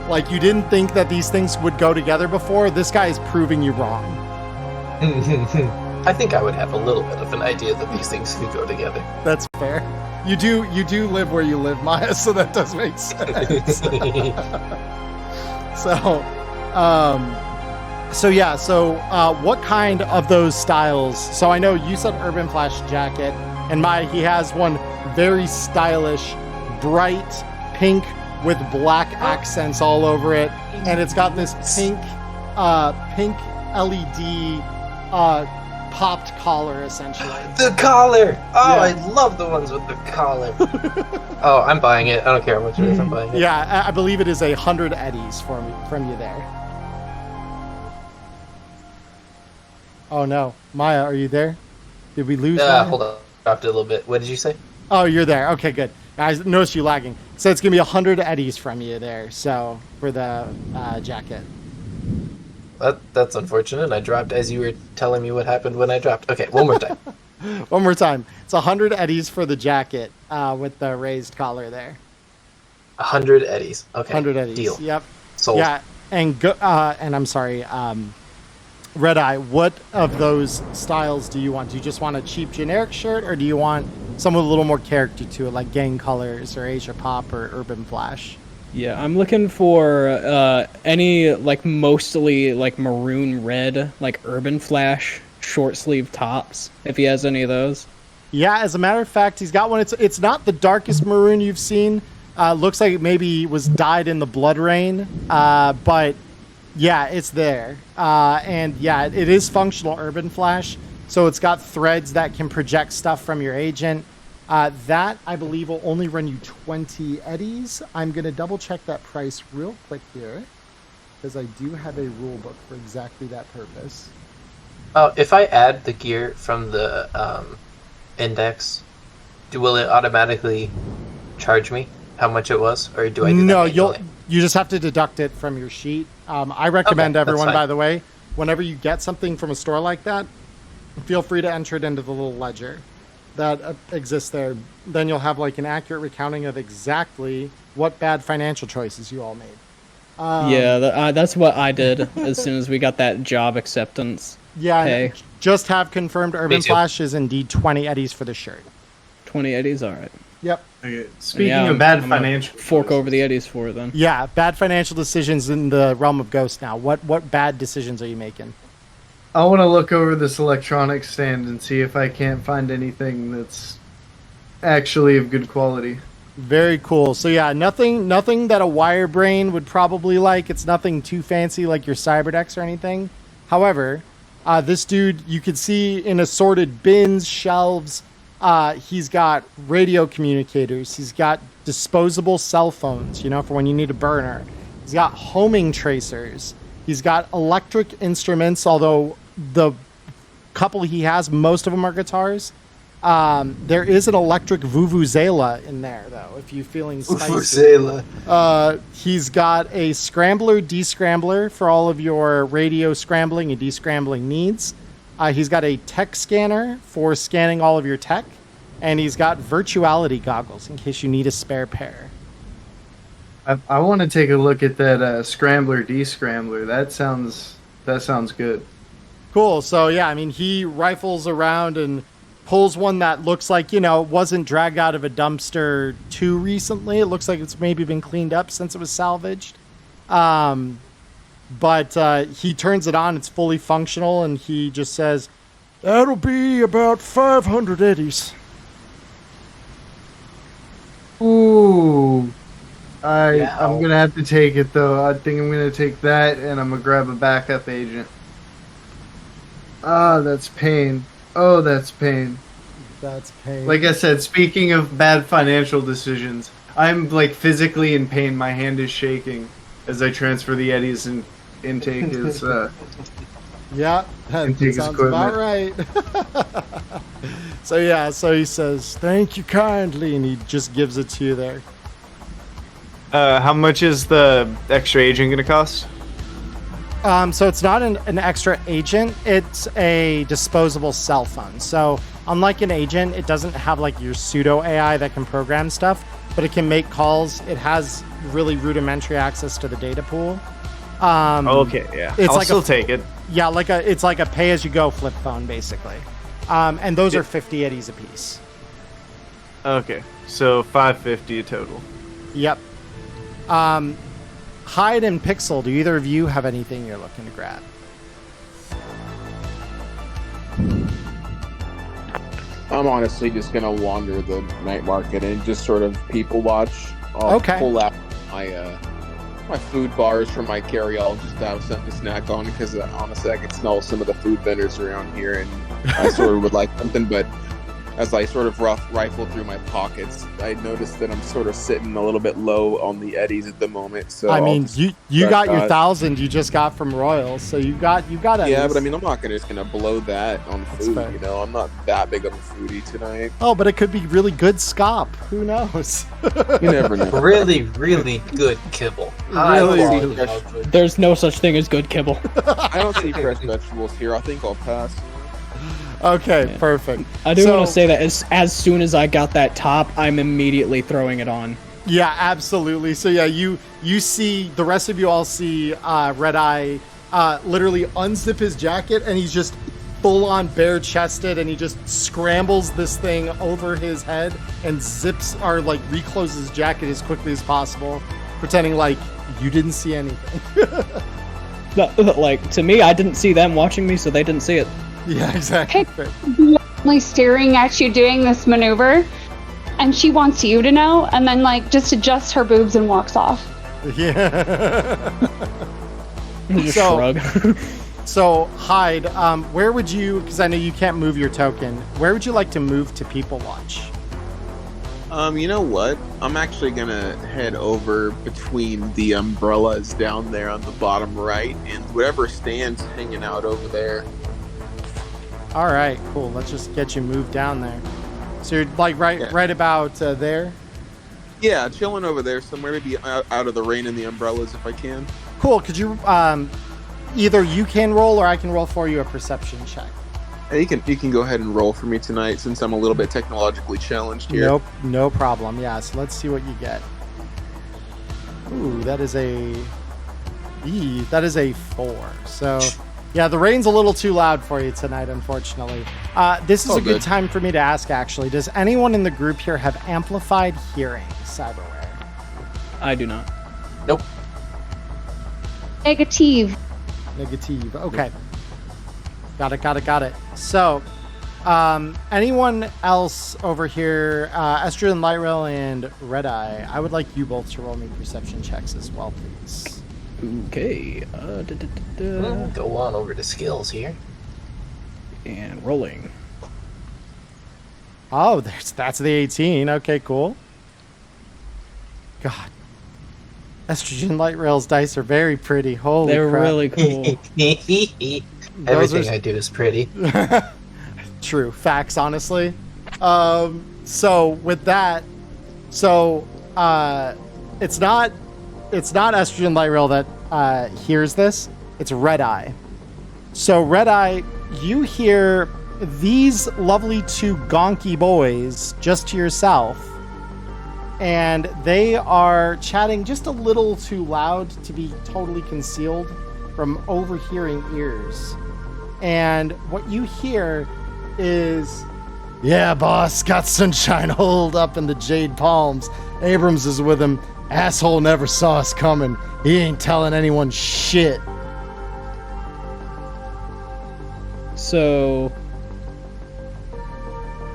Like, you didn't think that these things would go together before. This guy is proving you wrong. I think I would have a little bit of an idea that these things could go together. That's fair. You do live where you live, Maya, so that does make sense. So what kind of those styles? So I know you said Urban Flash jacket, and he has one very stylish, bright pink with black accents all over it, and it's got this pink LED popped collar, essentially. The collar! Oh, Yeah. I love the ones with the collar. Oh, I'm buying it. I don't care how much it is. I'm buying it. Yeah, I believe it is 100 eddies from you there. Oh no, Maya, are you there? Did we lose? Maya? Hold on. Dropped it a little bit. What did you say? Oh, you're there. Okay, good. I noticed you lagging. So it's gonna be 100 eddies from you there. So for the jacket. That's unfortunate. I dropped as you were telling me what happened when I dropped. Okay, one more time. One more time. It's 100 eddies for the jacket with the raised collar there. 100 eddies. Okay. 100 eddies. Deal. Yep. Sold. Yeah, and I'm sorry, Red Eye, what of those styles do you want? Do you just want a cheap generic shirt, or do you want some with a little more character to it, like gang colors or Asia Pop or Urban Flash? Yeah, I'm looking for any mostly maroon red, Urban Flash short sleeve tops, if he has any of those. Yeah, as a matter of fact, he's got one. It's not the darkest maroon you've seen. Looks like it maybe was dyed in the blood rain, but yeah, it's there. And yeah, it is functional urban flash, so it's got threads that can project stuff from your agent. That, I believe, will only run you 20 eddies. I'm going to double check that price real quick here, because I do have a rule book for exactly that purpose. If I add the gear from the index, will it automatically charge me how much it was, or do I? No, you just have to deduct it from your sheet. I recommend everyone, by the way, whenever you get something from a store like that, feel free to enter it into the little ledger that exists there. Then you'll have like an accurate recounting of exactly what bad financial choices you all made. That's what I did as soon as we got that job acceptance. Yeah, Hey. just have confirmed Urban too. Flash is indeed 20 eddies for the shirt. 20 eddies, all right. Yep. Okay. Speaking Yeah, of bad I'm gonna financial, fork over the eddies for it then. Yeah, bad financial decisions in the realm of Ghost now. What bad decisions are you making? I want to look over this electronics stand and see if I can't find anything that's actually of good quality. Very cool. So yeah, nothing that a wire brain would probably like. It's nothing too fancy like your Cyberdex or anything. However, this dude, you could see in assorted bins, shelves, he's got radio communicators. He's got disposable cell phones, for when you need a burner. He's got homing tracers. He's got electric instruments, although the couple he has, most of them are guitars. There is an electric vuvuzela in there, though, if you're feeling spicy. Vuvuzela. He's got a scrambler, descrambler for all of your radio scrambling and descrambling needs. He's got a tech scanner for scanning all of your tech. And he's got virtuality goggles in case you need a spare pair. I want to take a look at that scrambler, descrambler. That sounds good. Cool. So, yeah, I mean, he rifles around and pulls one that looks like, wasn't dragged out of a dumpster too recently. It looks like it's maybe been cleaned up since it was salvaged. But he turns it on. It's fully functional. And he just says, that'll be about 500 eddies. Ooh. I'm Yeah. going to have to take it, though. I think I'm going to take that, and I'm going to grab a backup agent. Ah, that's pain. Oh, that's pain. That's pain. Like I said, speaking of bad financial decisions, I'm, physically in pain. My hand is shaking as I transfer the eddies and intake his, yeah, that Intake sounds equipment. about right. So he says, thank you kindly, and he just gives it to you there. How much is the extra agent gonna cost? So it's not an extra agent, it's a disposable cell phone. So unlike an agent, it doesn't have your pseudo AI that can program stuff, but it can make calls. It has really rudimentary access to the data pool. Okay, yeah. I'll still take it. Yeah, it's like a pay-as-you-go flip phone, basically. And those are 50 eddies a piece. Okay, so 550 total. Yep. Hyde and Pixel, do either of you have anything you're looking to grab? I'm honestly just gonna wander the night market and just sort of people watch. I'll pull out my food bars from my carry-all just to have something to snack on, because honestly I can smell some of the food vendors around here and I sort of would like something, but as I sort of rifle through my pockets, I noticed that I'm sort of sitting a little bit low on the eddies at the moment. So I mean, you got your 1,000 you just got from Royals, so you got eddies. Yeah, but I mean, I'm not just gonna blow that on food. fair. I'm not that big of a foodie tonight. Oh, but it could be really good scop. Who knows? You never know. Really, really good kibble. Really High-quality. There's no such thing as good kibble. I don't see fresh vegetables here. I think I'll pass. Okay, Yeah. perfect. I do So- want to say that as soon as I got that top, I'm immediately throwing it on. Yeah, absolutely. So yeah, you see, the rest of you all see Red Eye literally unzip his jacket, and he's just full on bare chested, and he just scrambles this thing over his head and recloses his jacket as quickly as possible, pretending like you didn't see anything. To me, I didn't see them watching me, so they didn't see it. Yeah, exactly. staring at you doing this maneuver, and she wants you to know, and then like just adjusts her boobs and walks off. Yeah. Just So- shrug. So, Hyde, where would you, because I know you can't move your token, where would you like to move to People Watch? You know what? I'm actually gonna head over between the umbrellas down there on the bottom right and whatever stand's hanging out over there. All right, cool. Let's just get you moved down there. So you're like right about there? Yeah, chilling over there somewhere, maybe out of the rain and the umbrellas if I can. Cool. Could you, either you can roll or I can roll for you a perception check. Hey, you can go ahead and roll for me tonight since I'm a little bit technologically challenged here. Nope, no problem. Yeah, so let's see what you get. Ooh, that is a 4. So, yeah, the rain's a little too loud for you tonight, unfortunately. This is a good time for me to ask, actually. Does anyone in the group here have amplified hearing cyberware? I do not. Nope. Negative. Negative. Okay. Got it. So, anyone else over here, Estrogen, Light Rail, and Red Eye, I would like you both to roll me perception checks as well, please. Okay. We'll go on over to skills here. And rolling. Oh, that's the 18. Okay, cool. God. Estrogen Light Rail's dice are very pretty. Holy They're crap. really cool. Everything I do is pretty. True. Facts, honestly. So with that, it's not Estrogen Light Rail that hears this. It's Red Eye. So Red Eye, you hear these lovely two gonky boys just to yourself, and they are chatting just a little too loud to be totally concealed from overhearing ears. And what you hear is, "Yeah, boss, got Sunshine holed up in the Jade Palms. Abrams is with him. Asshole never saw us coming. He ain't telling anyone shit." So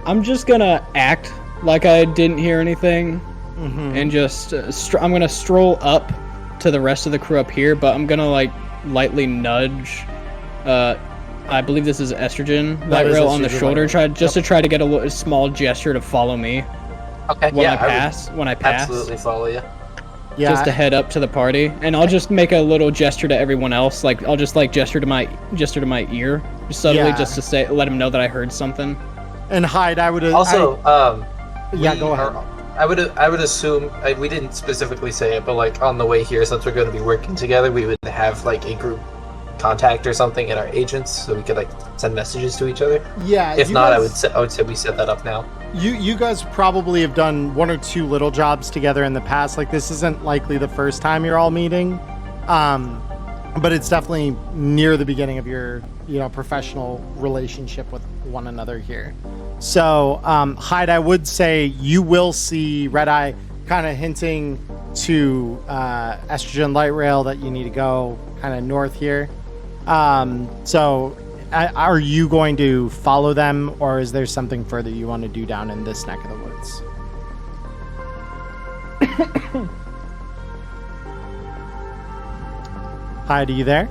I'm just gonna act like I didn't hear anything, and just I'm gonna stroll up to the rest of the crew up here, but I'm gonna like lightly nudge. I believe this is Estrogen Light Rail on the shoulder, to try to get a small gesture to follow me. Okay. When yeah, I pass, absolutely follow you. Yeah. just to head up to the party, and I'll just make a little gesture to everyone else. Like I'll just like gesture to my ear, just subtly, Yeah. just to let them know that I heard something. And Hyde, I would Also, yeah, go ahead. I would assume we didn't specifically say it, but like on the way here, since we're going to be working together, we would have like a group contact or something in our agents, so we could like send messages to each other. Yeah. If not, I would say we set that up now. You guys probably have done one or two little jobs together in the past. Like, this isn't likely the first time you're all meeting, but it's definitely near the beginning of your professional relationship with one another here. So Hyde, I would say you will see Red Eye kind of hinting to Estrogen Light Rail that you need to go kind of north here. So are you going to follow them, or is there something further you want to do down in this neck of the woods? Hyde, are you there?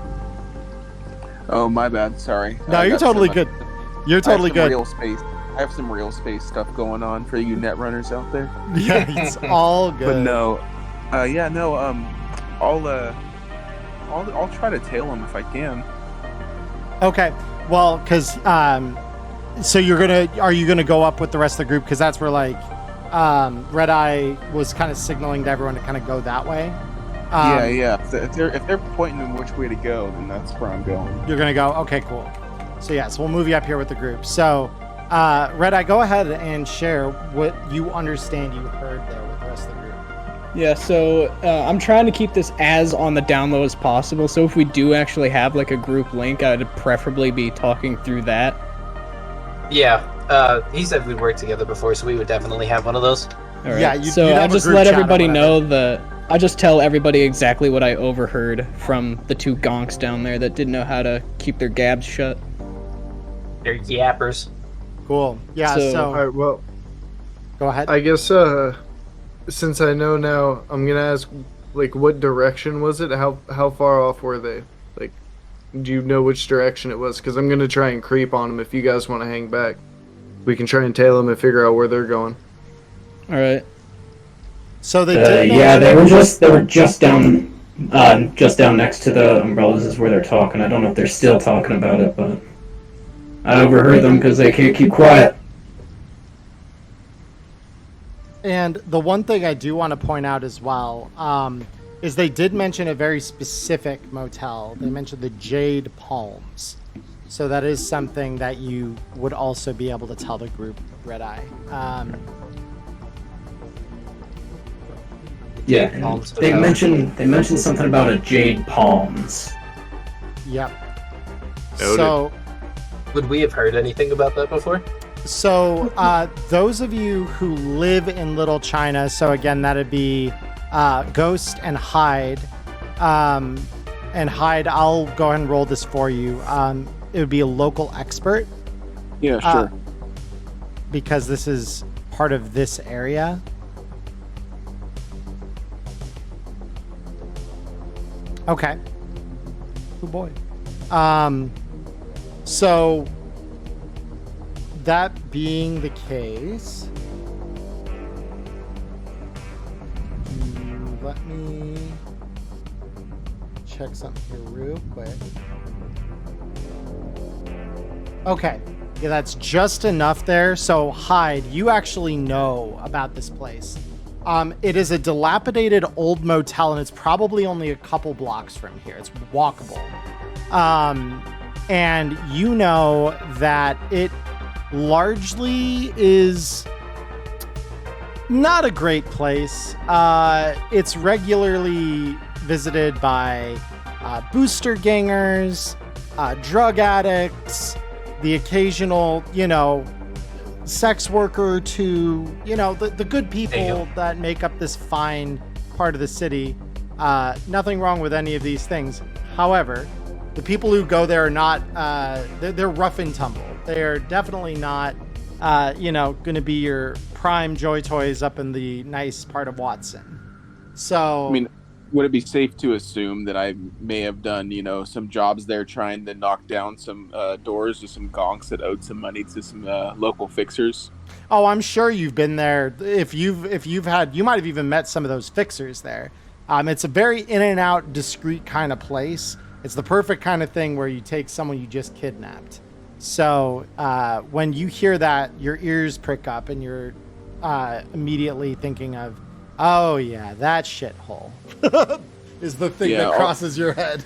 Oh, my bad. Sorry. No, you're totally good. You're totally good. I have some real space stuff going on for you net runners out there. Yeah, it's all good. But no, I'll try to tail him if I can. Okay, well, because so are you gonna go up with the rest of the group? Because that's where like Red Eye was kind of signaling to everyone to kind of go that way. Yeah. If they're pointing them which way to go, then that's where I'm going. You're gonna go. Okay, cool. So yes, we'll move you up here with the group. So Red Eye, go ahead and share what you understand you heard there with the rest of the group. Yeah, so I'm trying to keep this as on the down low as possible. So if we do actually have like a group link, I'd preferably be talking through that. Yeah, he said we'd worked together before, so we would definitely have one of those. All right. Yeah, so you'd I'll have a just group let chat or everybody whatever. know I'll just tell everybody exactly what I overheard from the two gonks down there that didn't know how to keep their gabs shut. They're yappers. Cool. Yeah. So- So, All right. Well, go ahead. I guess since I know now, I'm gonna ask, like, what direction was it? How far off were they? Like, do you know which direction it was? Because I'm gonna try and creep on them. If you guys want to hang back, we can try and tail them and figure out where they're going. All right. So they did. Yeah, they were just down next to the umbrellas is where they're talking. I don't know if they're still talking about it, but I overheard them because they can't keep quiet. And the one thing I do want to point out as well is they did mention a very specific motel. They mentioned the Jade Palms. So that is something that you would also be able to tell the group, Red Eye. Yeah, and they mentioned something about a Jade Palms. Yep. Noted. So, Would we have heard anything about that before? those of you who live in Little China, so again, that'd be Ghost and Hyde. And Hyde, I'll go ahead and roll this for you. It would be a local expert Yeah, sure. because this is part of this area. Okay. Oh boy. So that being the case, let me check something here real quick. Okay. Yeah, that's just enough there. So Hyde, you actually know about this place. It is a dilapidated old motel, and it's probably only a couple blocks from here. It's walkable. And you know that it largely is not a great place. It's regularly visited by booster gangers, drug addicts, the occasional, sex worker to, the good people that make up this fine part of the city. Nothing wrong with any of these things. However, the people who go there are not, they're rough and tumble. They're definitely not, going to be your prime Joy Toys up in the nice part of Watson. So, I mean, would it be safe to assume that I may have done, some jobs there trying to knock down some doors or some gonks that owed some money to some local fixers? Oh, I'm sure you've been there. If you've had, you might have even met some of those fixers there. It's a very in and out, discreet kind of place. It's the perfect kind of thing where you take someone you just kidnapped. So when you hear that, your ears prick up and you're immediately thinking of, oh yeah, that shithole is the thing that crosses your head.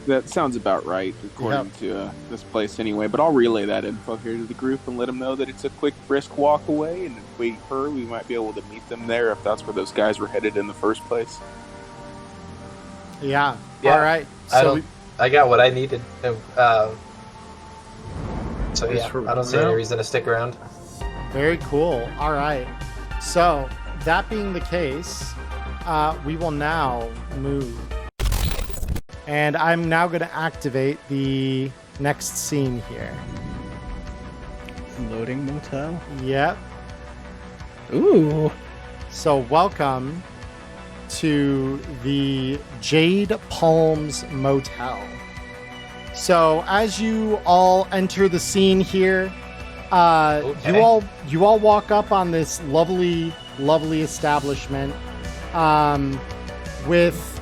That sounds about right, according to this place anyway. But I'll relay that info here to the group and let them know that it's a quick, brisk walk away. And if we hurry, we might be able to meet them there if that's where those guys were headed in the first place. Yeah. Yeah. All right. I got what I needed. So yeah, for I don't see now. any reason to stick around. Very cool. All right. So that being the case, we will now move. And I'm now going to activate the next scene here. Loading motel. Yep. Ooh. So welcome to the Jade Palms Motel. So as you all enter the scene here, Okay. you all walk up on this lovely establishment with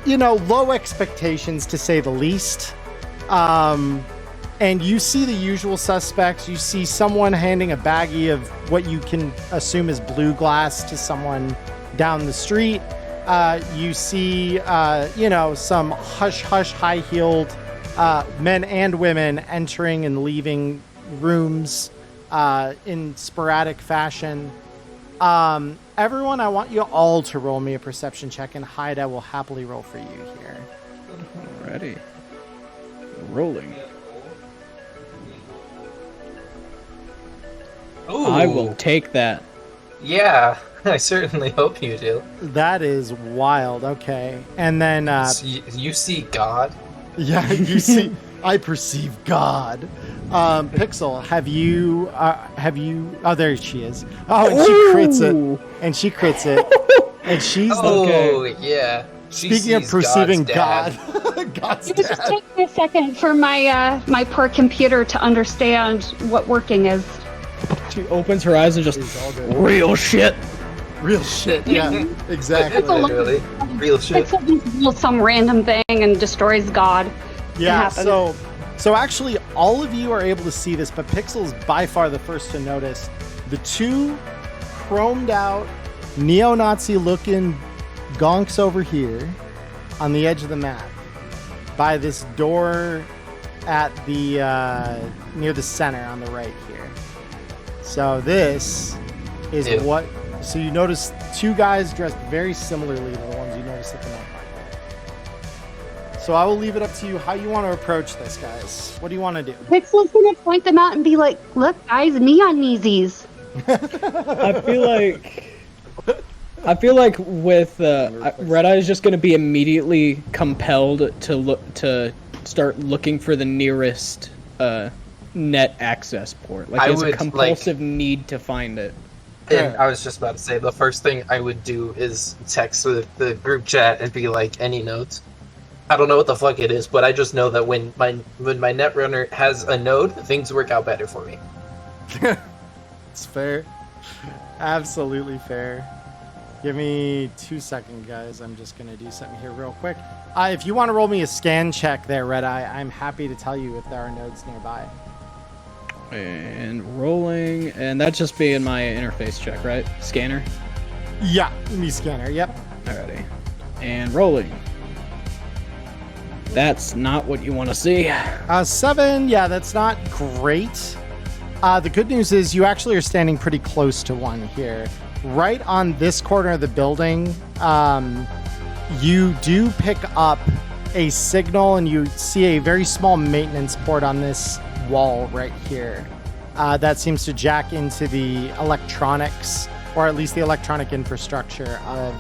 low expectations, to say the least. And you see the usual suspects. You see someone handing a baggie of what you can assume is blue glass to someone down the street. You see, some hush-hush, high-heeled men and women entering and leaving rooms in sporadic fashion. Everyone, I want you all to roll me a perception check, and Hyde, I will happily roll for you here. Alrighty. Rolling. Ooh. I will take that. Yeah, I certainly hope you do. That is wild. Okay. And then You see God? yeah, I perceive God. Pixel, have you? Oh, there she is. Oh, and she crits it. And she crits it. And she's yeah. Speaking of perceiving God, God's It was just dad. taking a second for my poor computer to understand what working is. She opens her eyes and just It's all good. real shit. Real shit. Yeah, exactly. Literally, real shit. Pixel some random thing and destroys God. Yeah, happens. so actually all of you are able to see this, but Pixel's by far the first to notice the two chromed out neo-Nazi looking gonks over here on the edge of the map by this door at the near the center on the right here. So this is what, so you notice two guys dressed very similarly to the ones you noticed at the night market. So I will leave it up to you how you want to approach this, guys. What do you want to do? Pixel's gonna point them out and be like, "Look, guys, neon Yeezys." I feel like with Red Eye is just going to be immediately compelled to start looking for the nearest net access port. Like there's a compulsive need to find it. And I was just about to say the first thing I would do is text the group chat and be like, "Any notes?" I don't know what the fuck it is, but I just know that when my netrunner has a node, things work out better for me. It's fair. Absolutely fair. Give me 2 seconds, guys. I'm just going to do something here real quick. If you want to roll me a scan check there, Red Eye, I'm happy to tell you if there are nodes nearby. And rolling, and that's just being my interface check, right? Scanner? Yeah, me scanner, yep. Alrighty. And rolling. That's not what you want to see. 7, yeah, that's not great. The good news is you actually are standing pretty close to one here. Right on this corner of the building, you do pick up a signal and you see a very small maintenance port on this wall right here. That seems to jack into the electronics, or at least the electronic infrastructure of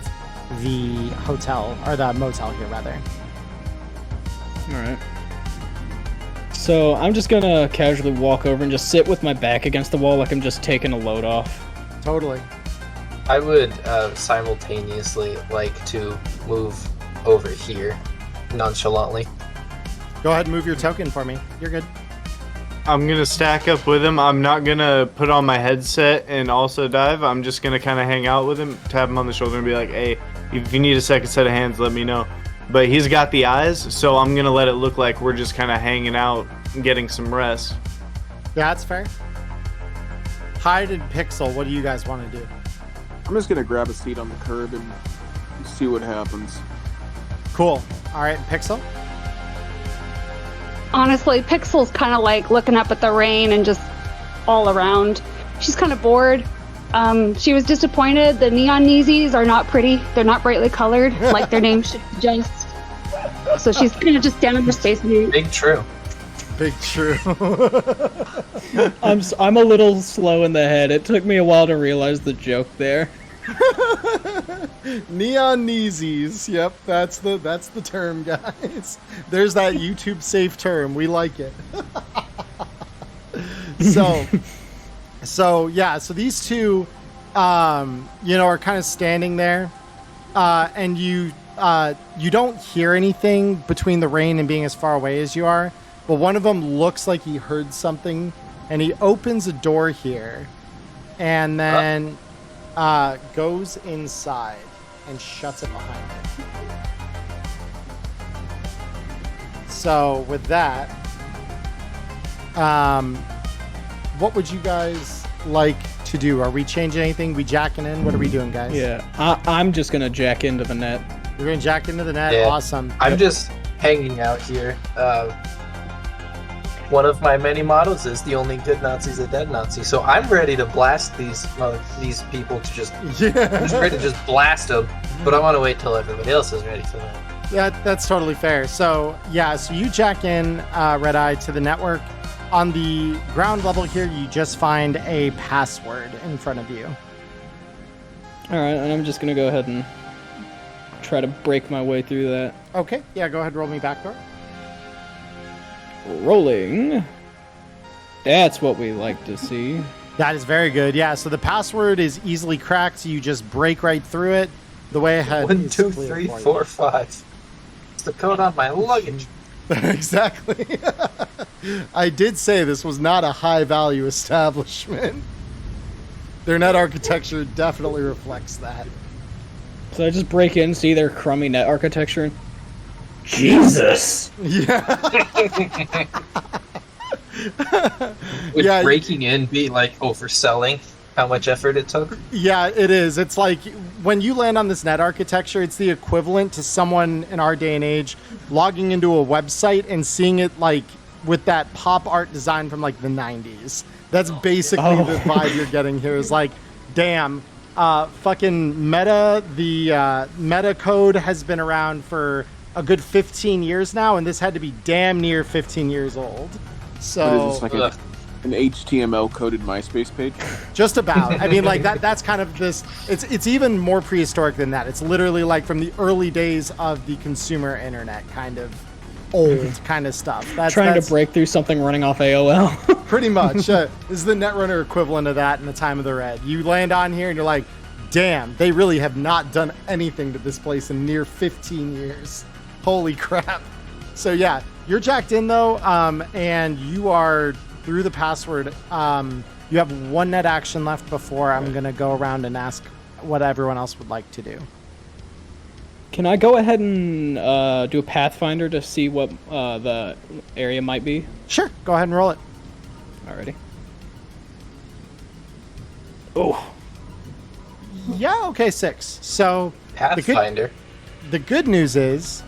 the hotel, or the motel here, rather. Alright. So I'm just gonna casually walk over and just sit with my back against the wall like I'm just taking a load off. Totally. I would simultaneously like to move over here nonchalantly. Go ahead and move your token for me. You're good. I'm gonna stack up with him. I'm not gonna put on my headset and also dive. I'm just gonna kind of hang out with him, tap him on the shoulder and be like, "Hey, if you need a second set of hands, let me know." But he's got the eyes, so I'm gonna let it look like we're just kind of hanging out and getting some rest. Yeah, that's fair. Hyde and Pixel, what do you guys want to do? I'm just gonna grab a seat on the curb and see what happens. Cool. All right, Pixel? Honestly, Pixel's kind of like looking up at the rain and just all around. She's kind of bored. She was disappointed. The neon Yeezys are not pretty. They're not brightly colored, like their name should suggest. So she's kind of just down in her space. Big true. Big true. I'm a little slow in the head. It took me a while to realize the joke there. Neon Yeezys. Yep, that's the term, guys. There's that YouTube safe term. We like it. So these two, are kind of standing there, and you don't hear anything between the rain and being as far away as you are. But one of them looks like he heard something, and he opens a door here, and then goes inside and shuts it behind him. So with that, what would you guys like to do? Are we changing anything? We jacking in? What are we doing, guys? Yeah, I'm just gonna jack into the net. You're gonna jack into the net? Yeah. Awesome. I'm just hanging out here. One of my many mottos is the only good Nazi's a dead Nazi. So I'm ready to blast these people to just. I'm just ready to just blast them. But I want to wait till everybody else is ready for that. Yeah, that's totally fair. So you jack in, Red Eye, to the network. On the ground level here, you just find a password in front of you. All right, and I'm just gonna go ahead and try to break my way through that. Okay, yeah, go ahead, roll me backdoor. Rolling. That's what we like to see. That is very good. Yeah, so the password is easily cracked. So you just break right through it. The way ahead 1, is 2, clear 3, for you. 4, 5. It's the code on my luggage. Exactly. I did say this was not a high-value establishment. Their net architecture definitely reflects that. So I just break in, see their crummy net architecture. Jesus. Yeah. Would Yeah. breaking in be like overselling how much effort it took? Yeah, it is. It's like when you land on this net architecture, it's the equivalent to someone in our day and age logging into a website and seeing it like with that pop art design from like the 90s. That's basically the vibe you're getting here is like, damn, fucking Meta, the Meta code has been around for a good 15 years now, and this had to be damn near 15 years old. So What is this, like an HTML coded MySpace page? just about. I mean, like that's kind of this. It's even more prehistoric than that. It's literally like from the early days of the consumer internet, kind of old kind of stuff. That's Trying to break through something running off AOL. pretty much. This is the Netrunner equivalent of that in the time of the Red. You land on here and you're like, damn, they really have not done anything to this place in near 15 years. Holy crap. So yeah, you're jacked in though, and you are through the password. You have one net action left before I'm going to go around and ask what everyone else would like to do. Can I go ahead and do a Pathfinder to see what the area might be? Sure, go ahead and roll it. Alrighty. Oh. Yeah, okay, 6. So Pathfinder. the good news is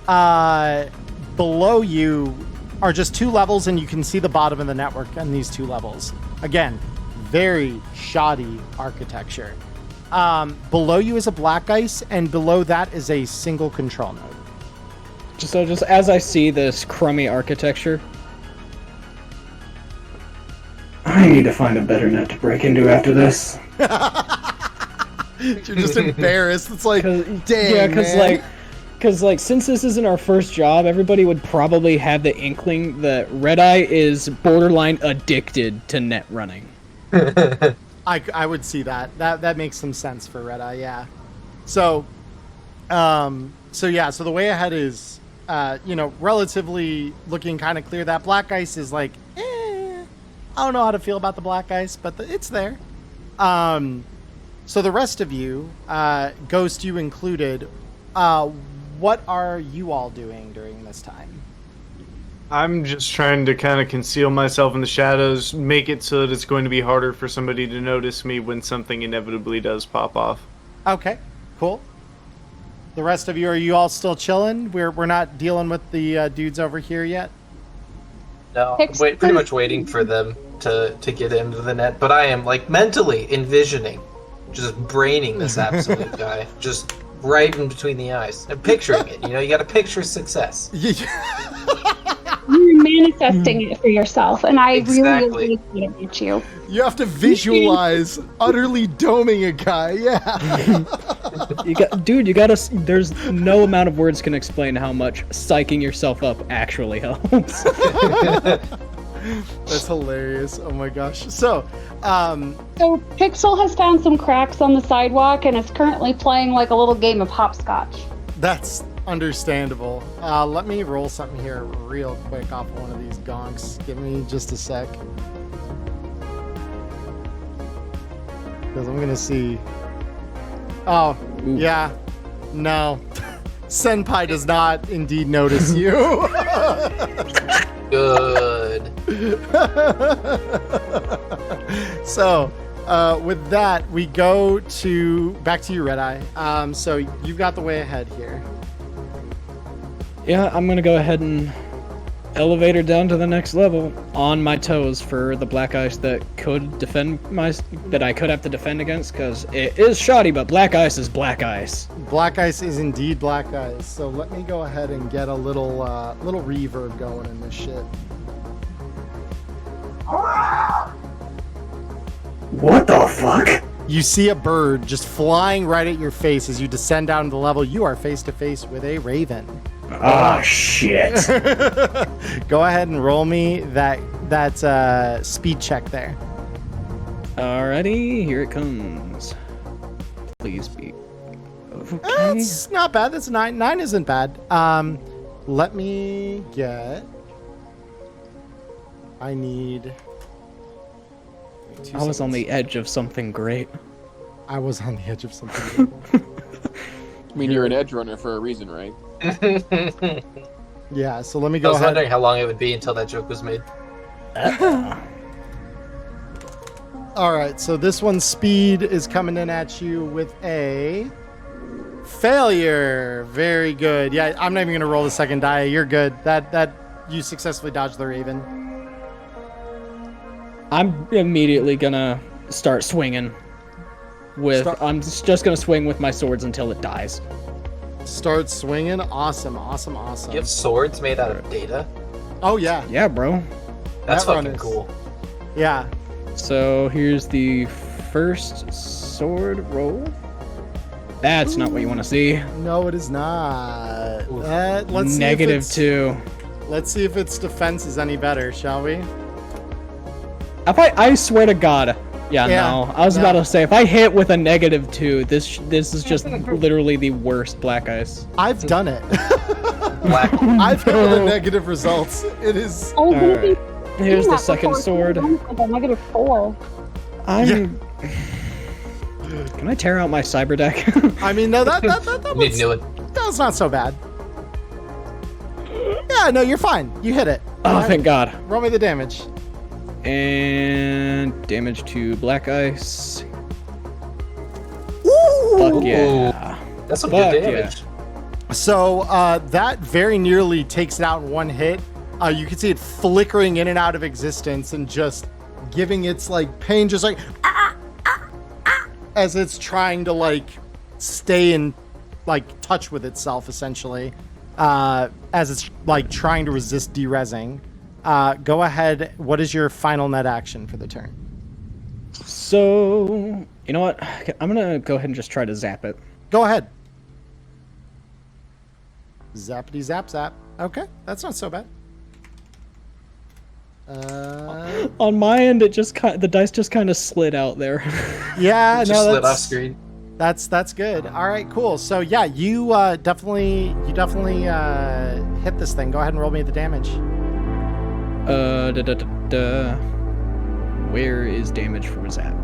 below you are just 2 levels, and you can see the bottom of the network on these 2 levels. Again, very shoddy architecture. Below you is a black ice, and below that is a single control node. Just as I see this crummy architecture, I need to find a better net to break into after this. You're just embarrassed. It's like, dang, yeah, because man. since this isn't our first job, everybody would probably have the inkling that Red Eye is borderline addicted to net running. I would see that. That makes some sense for Red Eye, yeah. So the way ahead is, relatively looking kind of clear. That black ice is like, I don't know how to feel about the black ice, but it's there. So the rest of you, Ghost you included, what are you all doing during this time? I'm just trying to kind of conceal myself in the shadows, make it so that it's going to be harder for somebody to notice me when something inevitably does pop off. Okay, cool. The rest of you, are you all still chilling? We're not dealing with the dudes over here yet? No, I'm pretty much waiting for them to get into the net, but I am like mentally envisioning, just braining this absolute guy, just right in between the eyes, and picturing it. You got to picture success. You're manifesting it for yourself, and I Exactly. really appreciate you. You have to visualize utterly doming a guy, yeah. You gotta. There's no amount of words can explain how much psyching yourself up actually helps. That's hilarious. Oh my gosh. So Pixel has found some cracks on the sidewalk and is currently playing like a little game of hopscotch. that's understandable. Let me roll something here real quick off one of these gonks. Give me just a sec. Because I'm gonna see. Oh, yeah. No. Senpai does not indeed notice you. Good. So, with that, we go back to you, Red Eye. So you've got the way ahead here. Yeah, I'm gonna go ahead and elevator down to the next level on my toes for the black ice that I could have to defend against, because it is shoddy, but black ice is black ice. Black ice is indeed black ice. So let me go ahead and get a little reverb going in this shit. What the fuck? You see a bird just flying right at your face as you descend down the level. You are face to face with a raven. Ah, shit. Go ahead and roll me that speed check there. Alrighty, here it comes. Please be. Okay. That's not bad. That's a 9. 9 isn't bad. Let me get. I need. I was on the edge of something great. I was on the edge of something. I mean, you're an edge runner for a reason, right? Yeah, so let me I go was ahead. wondering how long it would be until that joke was made. All right, so this one's speed is coming in at you with a failure. Very good. Yeah, I'm not even gonna roll the second die. You're good. That you successfully dodged the raven. I'm immediately gonna start swinging. I'm just gonna swing with my swords until it dies. Start swinging. Awesome. You have swords made out of data? Oh yeah. Yeah, bro. That's That one fucking is- cool. Yeah. So here's the first sword roll. That's not what you want to see. No, it is not. Let's see Negative if it's- 2. Let's see if its defense is any better, shall we? I swear to God. Yeah, Yeah, no. I was no. about to say, if I hit with a negative 2, this is just literally the worst black ice. I've done it. Black. I've hit with a negative results. It is. Oh, Alright. Here's the second sword. -4. I'm. Can I tear out my cyber deck? I mean, no, that Need new one. was not so bad. Yeah, no, you're fine. You hit it. Oh, thank God. Roll me the damage. And damage to black ice. Ooh. Fuck yeah. That's some Fuck good yeah. damage. So that very nearly takes it out in one hit. You can see it flickering in and out of existence and just giving its like pain, just like as it's trying to like stay in like touch with itself, essentially, as it's like trying to resist derezzing. Go ahead. What is your final net action for the turn? So, you know what? I'm gonna go ahead and just try to zap it. Go ahead. Zappity zap zap. Okay, that's not so bad. On my end, the dice just kind of slid out there. Yeah, Just slid off screen. That's good. All right, cool. So yeah, you definitely hit this thing. Go ahead and roll me the damage. Where is damage for zap?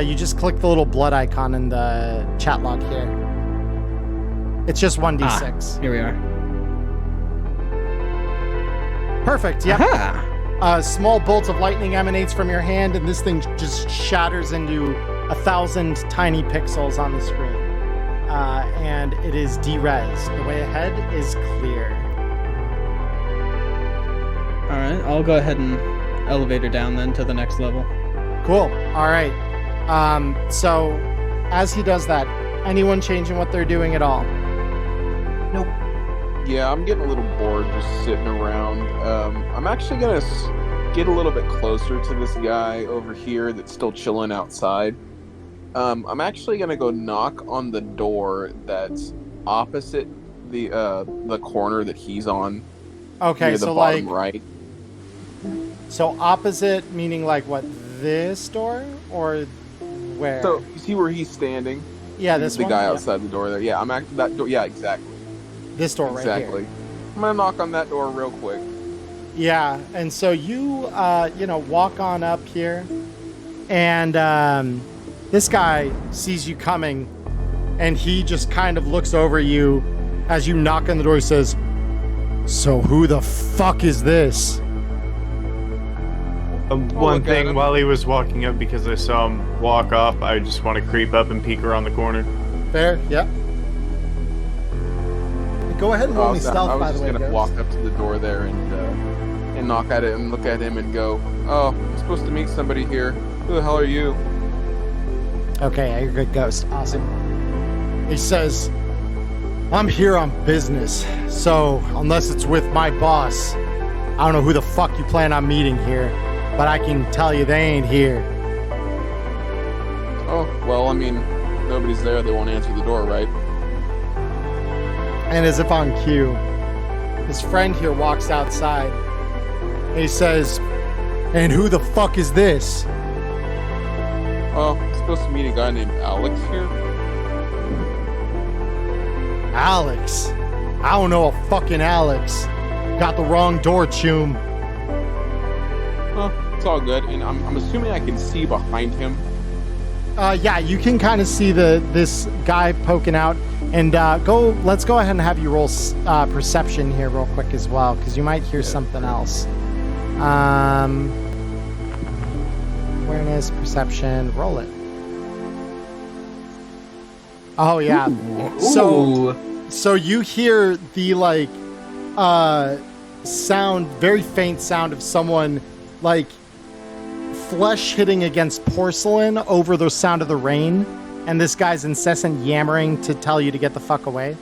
You just click the little blood icon in the chat log here. It's just 1d6. Here we are. Perfect. Yep. Aha! A small bolt of lightning emanates from your hand, and this thing just shatters into 1,000 tiny pixels on the screen. And it is derez. The way ahead is clear. All right, I'll go ahead and elevate her down then to the next level. Cool. All right. So as he does that, anyone changing what they're doing at all? Nope. Yeah, I'm getting a little bored just sitting around. I'm actually gonna get a little bit closer to this guy over here that's still chilling outside. I'm actually gonna go knock on the door that's opposite the corner that he's on. Okay, near the so bottom like, right. so opposite meaning like what? This door or where? So you see where he's standing? yeah, this the one. guy Yeah. outside the door there. Yeah, I'm at that door. Yeah, exactly. This door right Exactly. here. I'm gonna knock on that door real quick. Yeah, and so you walk on up here, and this guy sees you coming, and he just kind of looks over you as you knock on the door. He says, "So who the fuck is this?" One look at thing him. while he was walking up, because I saw him walk off, I just want to creep up and peek around the corner. Fair, yep. Go ahead and roll me I stealth, was by the just way, gonna Ghost. walk up to the door there and knock at it and look at him and go, "Oh, I'm supposed to meet somebody here. Who the hell are you?" Okay, yeah, you're good, Ghost. Awesome. He says, "I'm here on business, so unless it's with my boss, I don't know who the fuck you plan on meeting here, but I can tell you they ain't here." Oh, well, I mean, nobody's there. They won't answer the door, right? And as if on cue, his friend here walks outside. And he says, "And who the fuck is this?" Oh, I'm supposed to meet a guy named Alex here. Alex? I don't know a fucking Alex. Got the wrong door, Choom. It's all good, and I'm assuming I can see behind him. Yeah, you can kind of see this guy poking out. And let's go ahead and have you roll perception here real quick as well, because you might hear something else. Awareness, perception, roll it. Oh yeah. Ooh. So you hear the like sound, very faint sound of someone like flesh hitting against porcelain over the sound of the rain, and this guy's incessant yammering to tell you to get the fuck away.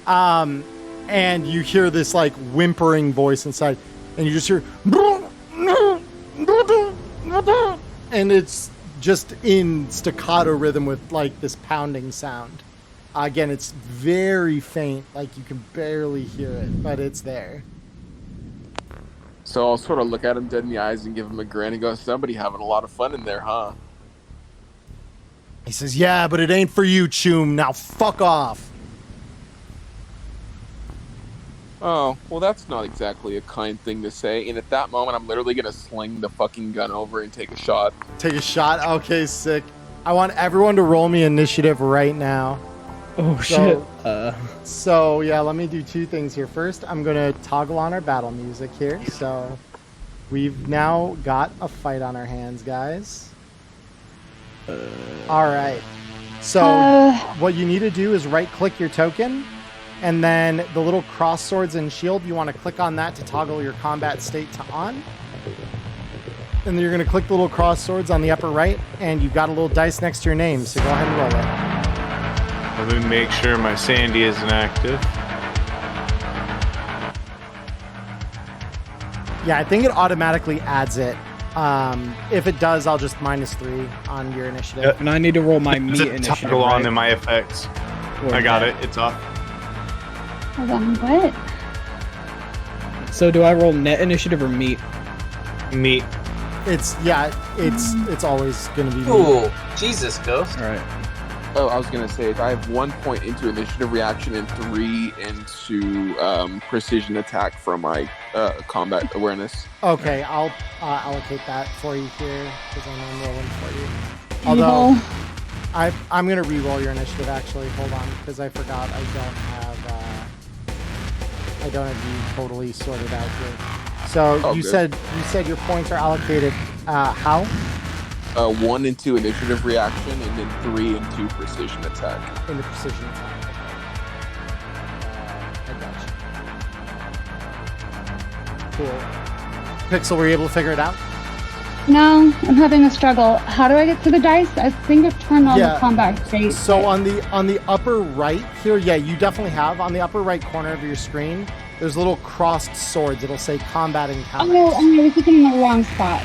And you hear this like whimpering voice inside, and you just hear, and it's just in staccato rhythm with like this pounding sound. Again, it's very faint, like you can barely hear it, but it's there. So I'll sort of look at him dead in the eyes and give him a grin and go, "Somebody having a lot of fun in there, huh?" He says, "Yeah, but it ain't for you, Choom. Now fuck off." Oh, well, that's not exactly a kind thing to say. And at that moment, I'm literally going to sling the fucking gun over and take a shot. Take a shot? Okay, sick. I want everyone to roll me initiative right now. Oh, shit. So, yeah, let me do two things here. First, I'm going to toggle on our battle music here. So, we've now got a fight on our hands, guys. All right. So, what you need to do is right-click your token, and then the little cross swords and shield, you want to click on that to toggle your combat state to on. And then you're going to click the little cross swords on the upper right, and you've got a little dice next to your name, so go ahead and roll it. Let me make sure my Sandy isn't active. Yeah, I think it automatically adds it. If it does, I'll just -3 on your initiative. And I need to roll my meat It's a initiative. toggle on right? in my effects. Or I got that. it. It's off. Hold on, what? So do I roll net initiative or meat? Meat. It's always gonna be me. Ooh, Jesus, Ghost. All right. Oh, I was going to say, I have 1 point into initiative reaction and 3 into precision attack from my combat awareness. Okay, I'll allocate that for you here because I know I'm rolling for you. Although I'm gonna re-roll your initiative actually. Hold on, because I forgot I don't have you totally sorted out here. So you said your points are allocated how? 1 into initiative reaction and then 3 into precision attack. Into precision attack. I got you. Cool. Pixel, were you able to figure it out? No, I'm having a struggle. How do I get to the dice? I think I've turned on the combat state. So on the upper right here, yeah, you definitely have. On the upper right corner of your screen, there's little crossed swords. It'll say combat encounters. Oh, I was looking in the wrong spot.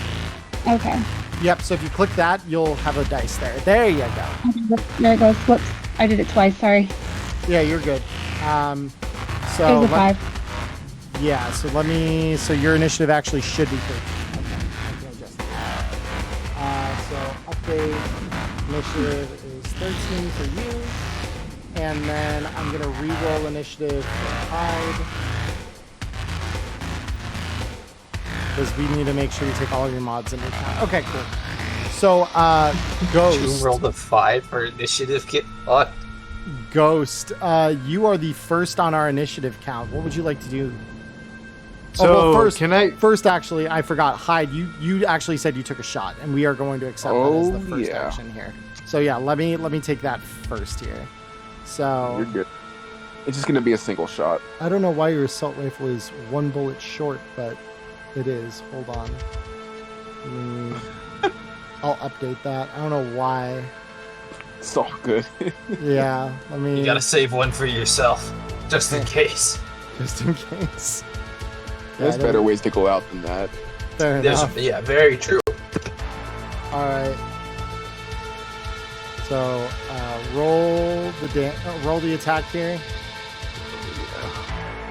Okay. Yep, so if you click that, you'll have a dice there. There you go. There it goes. Whoops. I did it twice, sorry. Yeah, you're good. So It was a 5. Yeah, so your initiative actually should be 13. Okay, I can adjust that. So update initiative is 13 for you. And then I'm gonna re-roll initiative for Hyde. Because we need to make sure you take all of your mods into account. Okay, cool. So, Ghost. You rolled a 5 for initiative. Get fucked. Ghost, you are the first on our initiative count. What would you like to do? So, First, actually, I forgot. Hyde, you actually said you took a shot, and we are going to accept that as the first action here. So yeah, let me take that first here. So You're good. It's just going to be a single shot. I don't know why your assault rifle is 1 bullet short, but it is. Hold on. I'll update that. I don't know why. It's all good. Yeah, let me... You gotta save one for yourself, just in case. Just in case. There's better ways to go out than that. Fair enough. Yeah, very true. Alright. So, roll the attack here.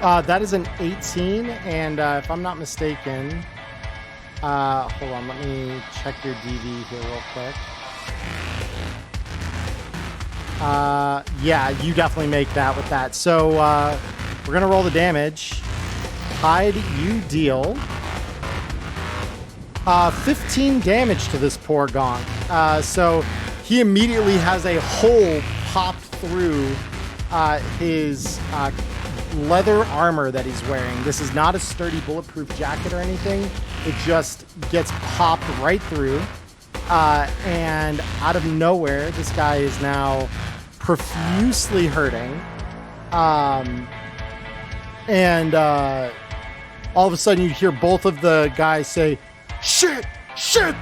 That is an 18, and if I'm not mistaken, hold on, let me check your DV here real quick. Yeah, you definitely make that with that. So we're gonna roll the damage. Hyde, you deal 15 damage to this poor Gonk. So he immediately has a hole popped through his leather armor that he's wearing. This is not a sturdy bulletproof jacket or anything. It just gets popped right through. And out of nowhere, this guy is now profusely hurting. And all of a sudden you hear both of the guys say, shit,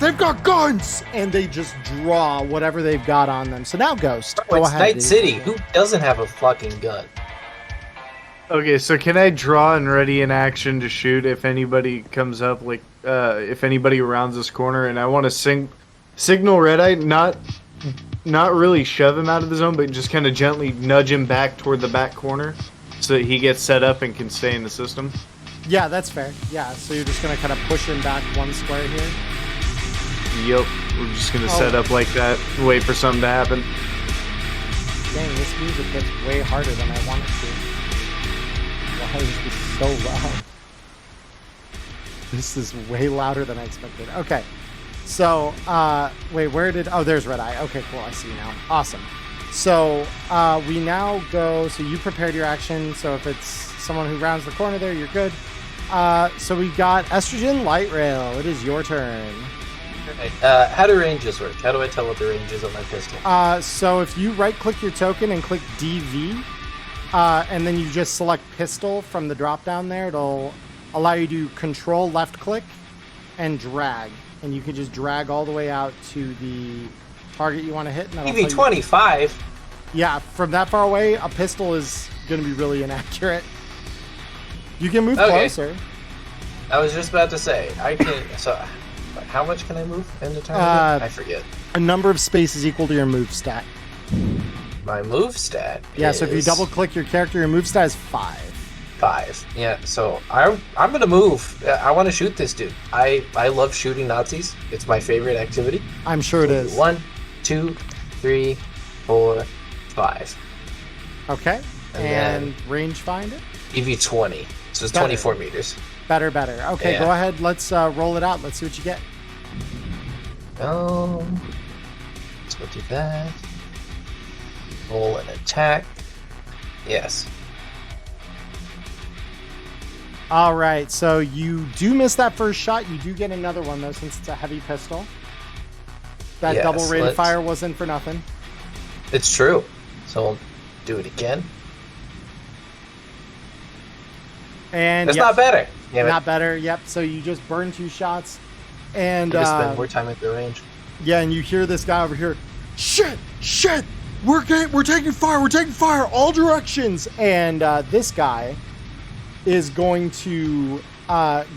they've got guns! And they just draw whatever they've got on them. So now Ghost, Oh, go it's ahead. Night dude. City. Who doesn't have a fucking gun? Okay, so can I draw and ready an action to shoot if anybody comes up, like, if anybody rounds this corner, and I want to signal Red Eye, not really shove him out of the zone, but just kind of gently nudge him back toward the back corner so that he gets set up and can stay in the system? Yeah, that's fair. Yeah, so you're just going to kind of push him back one square here. Yep, we're just going to set up like that, wait for something to happen. Dang, this music gets way harder than I want it to. Why is this so loud? This is way louder than I expected. Okay, so, wait, where did... Oh, there's Red Eye. Okay, cool, I see now. Awesome. So, we now go... So you prepared your action, so if it's someone who rounds the corner there, you're good. So we got Estrogen Light Rail. It is your turn. Alright, how do ranges work? How do I tell what the range is on my pistol? So if you right-click your token and click DV, and then you just select pistol from the drop-down there, it'll allow you to control left-click and drag. And you can just drag all the way out to the target you want to hit. And that'll tell you- EV-25? Yeah, from that far away, a pistol is going to be really inaccurate. You can move closer. I was just about to say, I can... So, how much can I move in the tournament? I forget. A number of spaces equal to your move stat. My move stat Yeah, so if you is double-click your character, your move stat is 5. 5. Yeah, so I'm gonna move. I want to shoot this dude. I love shooting Nazis. It's my favorite activity. I'm sure it is. 1, 2, 3, 4, 5. Okay, And and range find it? EV-20. So it's Better. 24 meters. Better. Okay, Yeah. go ahead. Let's roll it out. Let's see what you get. Let's go do that. Roll an attack. Yes. All right, so you do miss that first shot. You do get another one, though, since it's a heavy pistol. That Yes, double rate of let's- fire wasn't for nothing. It's true. So we'll do it again. And That's yep, not better. Damn it. Not better. Yep. So you just burn 2 shots, and Just spend more time at the range. yeah, and you hear this guy over here. Shit! We're taking fire! All directions! And this guy is going to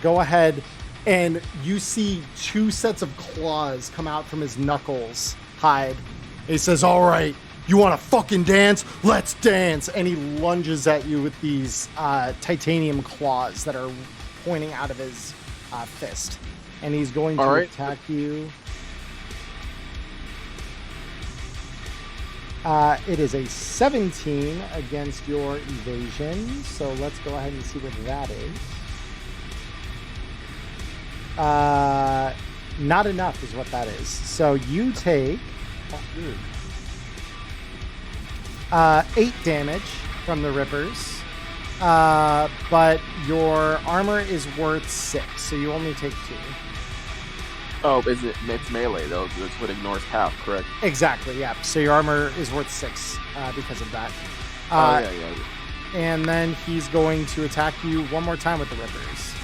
go ahead, and you see 2 sets of claws come out from his knuckles. Hyde. He says, "All right, you want to fucking dance? Let's dance!" And he lunges at you with these titanium claws that are pointing out of his fist. And he's going to All right. attack you. It is a 17 against your evasion. So let's go ahead and see what that is. Not enough is what that is. So you take 8 damage from the Rippers, but your armor is worth 6, so you only take 2. Oh, it's melee though, so that's what ignores half, correct? Exactly, yeah. So your armor is worth 6 because of that. Yeah. And then he's going to attack you one more time with the Rippers.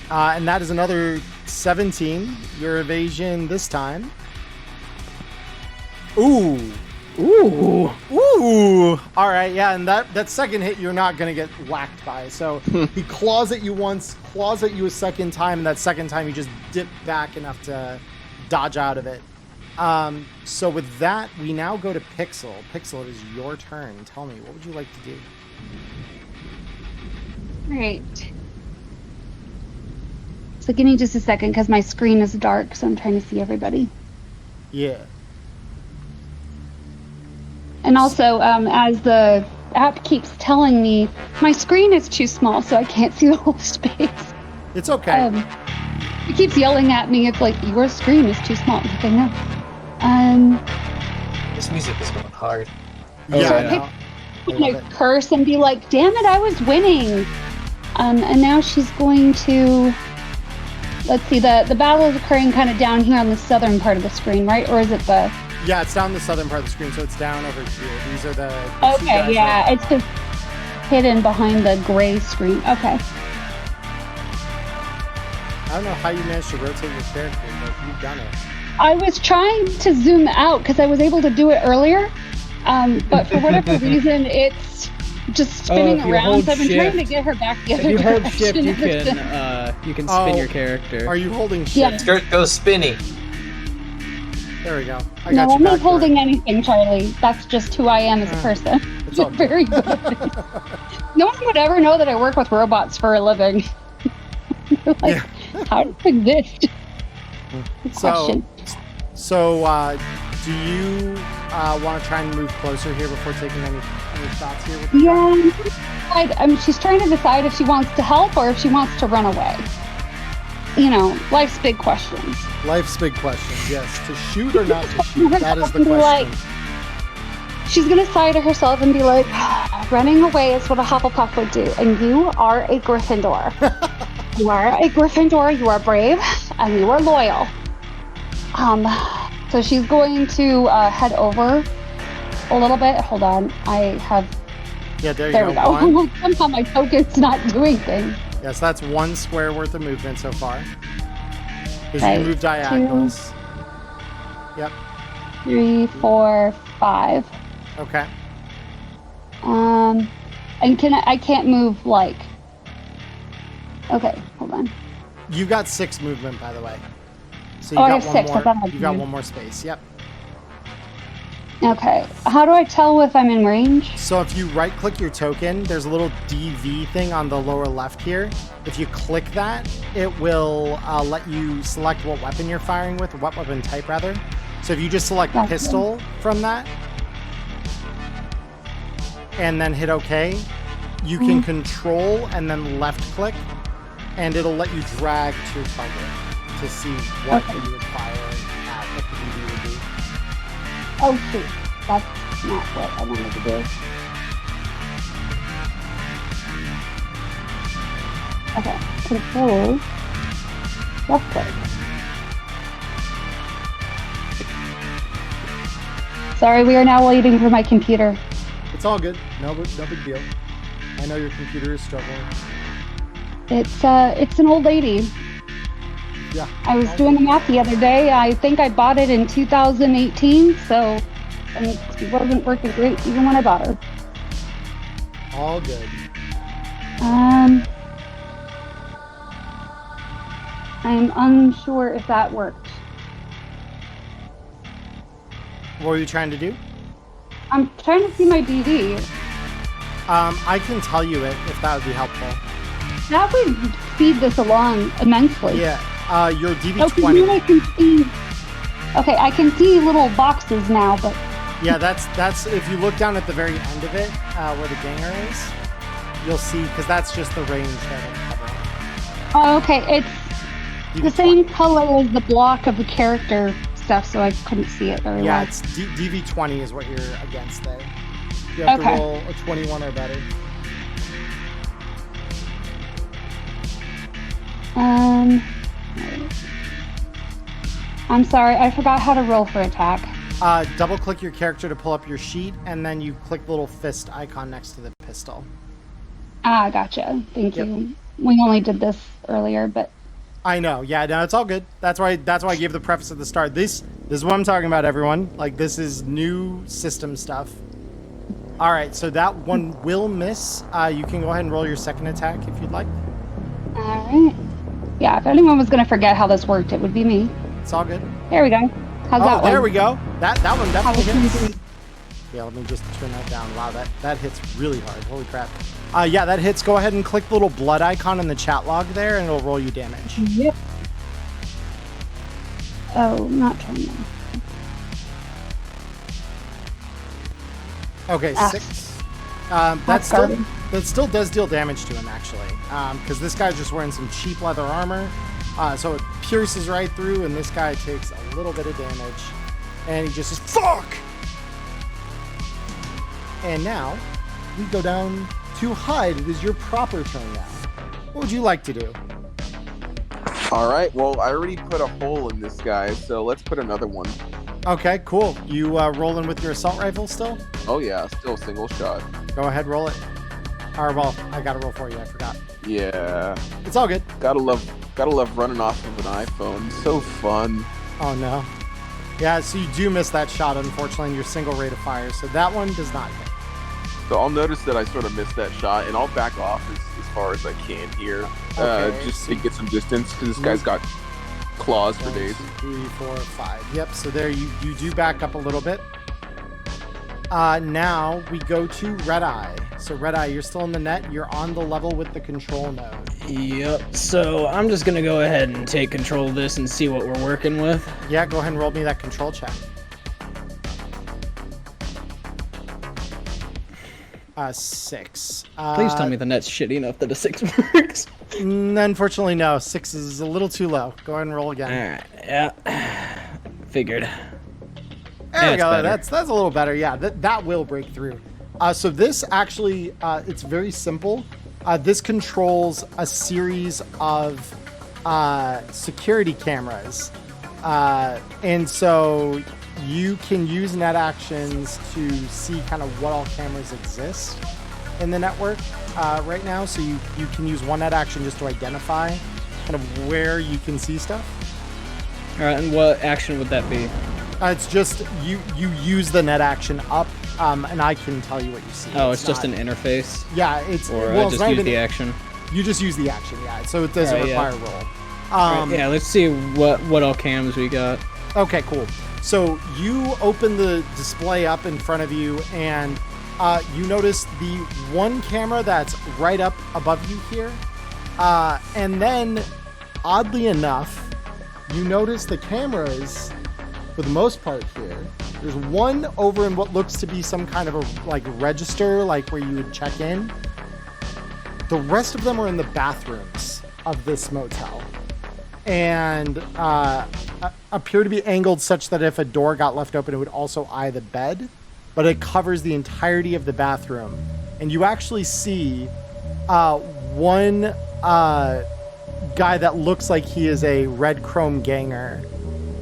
And that is another 17. Your evasion this time. Ooh. All right, yeah, and that second hit you're not going to get whacked by. So he claws at you once, claws at you a second time, and that second time you just dip back enough to dodge out of it. So with that, we now go to Pixel. Pixel, it is your turn. Tell me, what would you like to do? Great. So give me just a second because my screen is dark, so I'm trying to see everybody. Yeah. And also, as the app keeps telling me, my screen is too small, so I can't see the whole space. It's okay. It keeps yelling at me. It's like, your screen is too small. Okay, no. This music is going hard. Yeah. So I curse and be like, damn it, I was winning. And now she's going to... Let's see, the battle is occurring kind of down here on the southern part of the screen, right? Or is it the... Yeah, it's down the southern part of the screen, so it's down over here. These are the okay, yeah, it's just hidden behind the gray screen. Okay. I don't know how you managed to rotate your character, but you've done it. I was trying to zoom out because I was able to do it earlier, but for whatever reason, it's just spinning around. So I've been trying to get her back the other direction. If you hold shift, you can spin your character. Are you holding shift? Yeah. Skirt goes spinning. There we go. No, I'm not holding anything, Charlie. That's just who I am as a person. It's all very good. No one would ever know that I work with robots for a living. Like, how does it exist? So, do you want to try and move closer here before taking any shots here? With Yeah, she's trying to decide if she wants to help or if she wants to run away. You know, life's big questions. Life's big questions, yes. To shoot or not to shoot, that is the question. She's going to sigh to herself and be like, running away is what a Hufflepuff would do, and you are a Gryffindor. You are a Gryffindor, you are brave, and you are loyal. So she's going to head over a little bit. Hold on, I have... Yeah, there we go. Somehow my token's not doing things. Yes, that's 1 square worth of movement so far. Because Okay, you move diagonals. 2, Yep. 3, 4, 5. Okay. And I can't move like... Okay, hold on. You got 6 movement, by the way. So I have 6. I thought I had you got 1 more space. Yep. Okay. How do I tell if I'm in range? So if you right-click your token, there's a little DV thing on the lower left here. If you click that, it will let you select what weapon you're firing with, what weapon type rather. So if you just select pistol from that, and then hit OK, you can control and then left-click, and it'll let you drag to your target to see what you would fire at, what the DV would be. Oh, shoot. That's not what I wanted to do. Okay. Control. Left click. Sorry, we are now waiting for my computer. It's all good. No big deal. I know your computer is struggling. It's an old lady. Yeah. I was doing the math the other day. I think I bought it in 2018, so it wasn't working great even when I bought her. All good. I'm unsure if that worked. What were you trying to do? I'm trying to see my DV. I can tell you it if that would be helpful. That would speed this along immensely. Yeah. Your DV20. Now I can see. Okay, I can see little boxes now, but. Yeah, that's if you look down at the very end of it, where the ganger is, you'll see because that's just the range that it's covering. Oh, okay. It's DV20. the same color as the block of the character stuff, so I couldn't see it very well. Yeah, it's DV20 is what you're against there. You have to roll a 21 or better. I'm sorry, I forgot how to roll for attack. Double click your character to pull up your sheet, and then you click the little fist icon next to the pistol. Ah, gotcha. Thank you. We only did this earlier, but I know. Yeah, no, it's all good. That's why I gave the preface at the start. This is what I'm talking about, everyone. Like, this is new system stuff. All right, so that one will miss. You can go ahead and roll your second attack if you'd like. All right. Yeah, if anyone was going to forget how this worked, it would be me. It's all good. There we go. How's that one? There we go. That one How definitely was hits. Yeah, let me just turn that down. Wow, that hits really hard. Holy crap. Yeah, that hits. Go ahead and click the little blood icon in the chat log there, and it'll roll you damage. Yep. Oh, not turning on. Okay, Ah. 6. That's That still does deal damage to him, actually, because this guy's just wearing some cheap leather armor, so it pierces right through, and this guy takes a little bit of damage, and he just says, "Fuck!" And now we go down to Hyde. It is your proper turn now. What would you like to do? All right. Well, I already put a hole in this guy, so let's put another one. Okay, cool. You rolling with your assault rifle still? Oh yeah, still single shot. Go ahead, roll it. Or well, I gotta roll for you. I forgot. Yeah. It's all good. Gotta love running off of an iPhone. So fun. Oh no. Yeah, so you do miss that shot, unfortunately, in your single rate of fire. So that one does not hit. So I'll notice that I sort of missed that shot, and I'll back off as far as I can here, Okay. just to get some distance, because this guy's got claws for 1, 2, days. 3, 4, 5. Yep, so there you do back up a little bit. Now we go to Red Eye. So Red Eye, you're still in the net. You're on the level with the control node. Yep. So I'm just gonna go ahead and take control of this and see what we're working with. Yeah, go ahead and roll me that control check. 6. Please tell me the net's shitty enough that a 6 works. Unfortunately, no. 6 is a little too low. Go ahead and roll again. Alright, yeah. Figured. There we That's go. better. That's a little better. Yeah, that will break through. So this actually, it's very simple. This controls a series of security cameras. And so you can use net actions to see kind of what all cameras exist in the network right now. So you can use one net action just to identify kind of where you can see stuff. Alright, and what action would that be? It's just you use the net action up, and I can tell you what you see. Oh, it's just an interface? Yeah, it's Or well, I it's just not use even, the action? You just use the action, yeah. So it doesn't Alright, yeah. require roll. Alright, yeah, let's see what all cams we got. Okay, cool. So you open the display up in front of you, and you notice the one camera that's right up above you here, and then oddly enough, you notice the cameras, for the most part here, there's one over in what looks to be some kind of a like register, like where you would check in. The rest of them are in the bathrooms of this motel, and appear to be angled such that if a door got left open, it would also eye the bed, but it covers the entirety of the bathroom. And you actually see one guy that looks like he is a red chrome ganger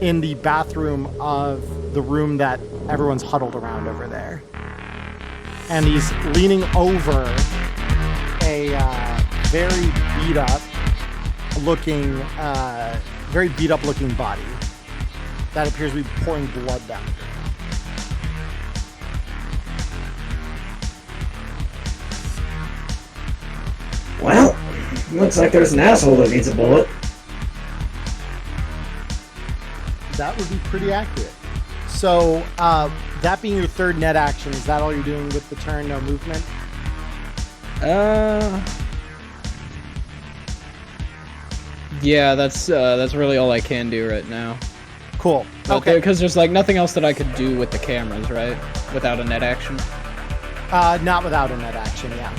in the bathroom of the room that everyone's huddled around over there. And he's leaning over a very beat up looking body that appears to be pouring blood down. Well, looks like there's an asshole that needs a bullet. That would be pretty accurate. So, that being your third net action, is that all you're doing with the turn, no movement? Yeah, that's really all I can do right now. Cool. Okay. Because there's like nothing else that I could do with the cameras, right? Without a net action. Not without a net action, yeah.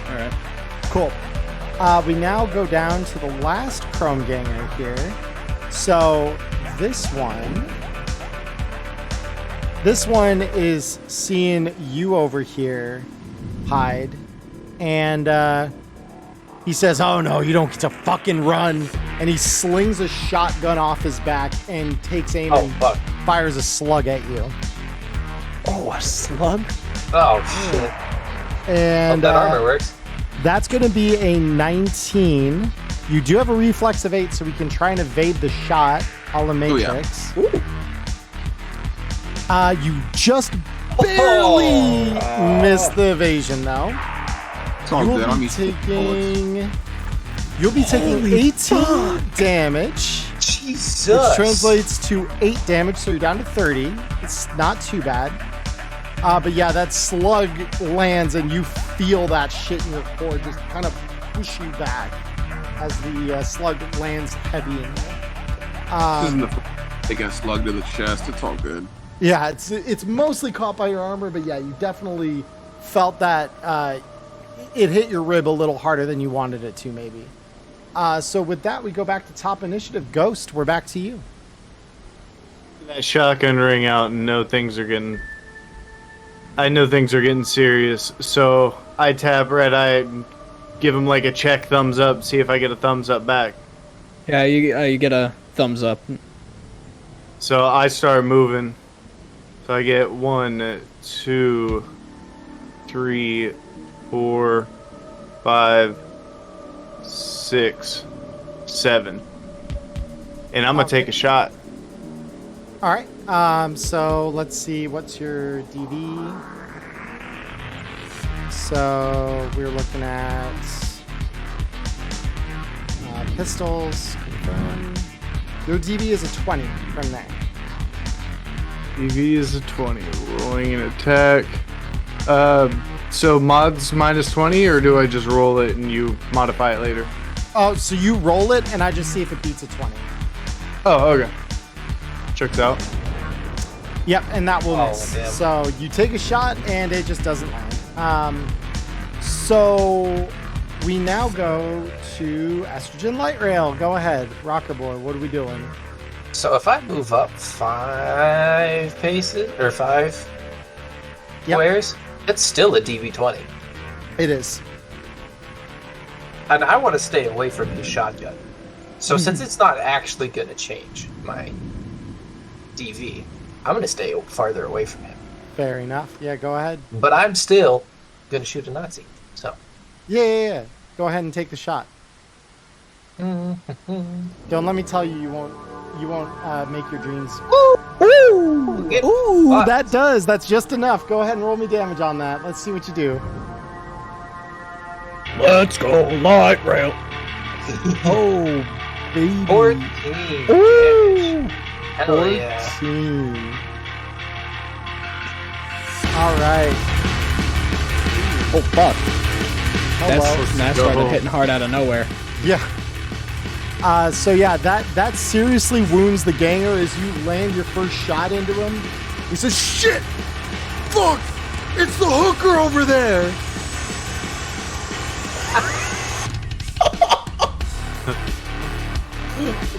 All right. Cool. We now go down to the last Chrome Ganger here. So this one is seeing you over here, Hyde, and he says, "Oh no, you don't get to fucking run!" And he slings a shotgun off his back and takes aim and fires a slug at you. Oh, a slug? Oh shit! And that armor works. That's going to be a 19. You do have a reflex of 8, so we can try and evade the shot. A la Matrix. Oh, yeah. You just barely missed the evasion, though. It's all good. I'm used to bullets. You'll be taking 18 damage. Jesus. which translates to 8 damage, so you're down to 30. It's not too bad. But yeah, that slug lands and you feel that shit in your core just kind of push you back as the slug lands heavy in you. This isn't the first they got slugged to the chest. It's all good. Yeah, it's mostly caught by your armor, but yeah, you definitely felt that it hit your rib a little harder than you wanted it to, maybe. So with that, we go back to top initiative. Ghost, we're back to you. That shotgun ring out and I know things are getting serious, so I tap Red Eye, give him like a check thumbs up, see if I get a thumbs up back. Yeah, you get a thumbs up. So I start moving. So I get 1, 2, 3, 4, 5, 6, 7. And I'm gonna take a shot. All right. So let's see. What's your DV? So we're looking at pistols. Confirm. Your DV is a 20 from there. DV is a 20. Rolling an attack. So mods minus 20, or do I just roll it and you modify it later? Oh, so you roll it and I just see if it beats a 20. Oh, okay. Checks out. Yep, and that will miss. Damn. So you take a shot and it just doesn't land. So we now go to Estrogen Light Rail. Go ahead, Rocker Boy. What are we doing? So if I move up 5 paces or 5 squares, it's still a DV20. It is. And I want to stay away from his shotgun. So since it's not actually going to change my DV, I'm going to stay farther away from him. Fair enough. Yeah, go ahead. But I'm still going to shoot a Nazi. So. Yeah. Go ahead and take the shot. Don't let me tell you, you won't make your dreams. Ooh, that does. That's just enough. Go ahead and roll me damage on that. Let's see what you do. Let's go light rail. Oh, baby. 14. Ooh. Hell yeah. 14. All right. Oh fuck! Hello. That started hitting hard out of nowhere. Yeah. So yeah, that seriously wounds the ganger as you land your first shot into him. He says, "Shit! Fuck! It's the hooker over there!"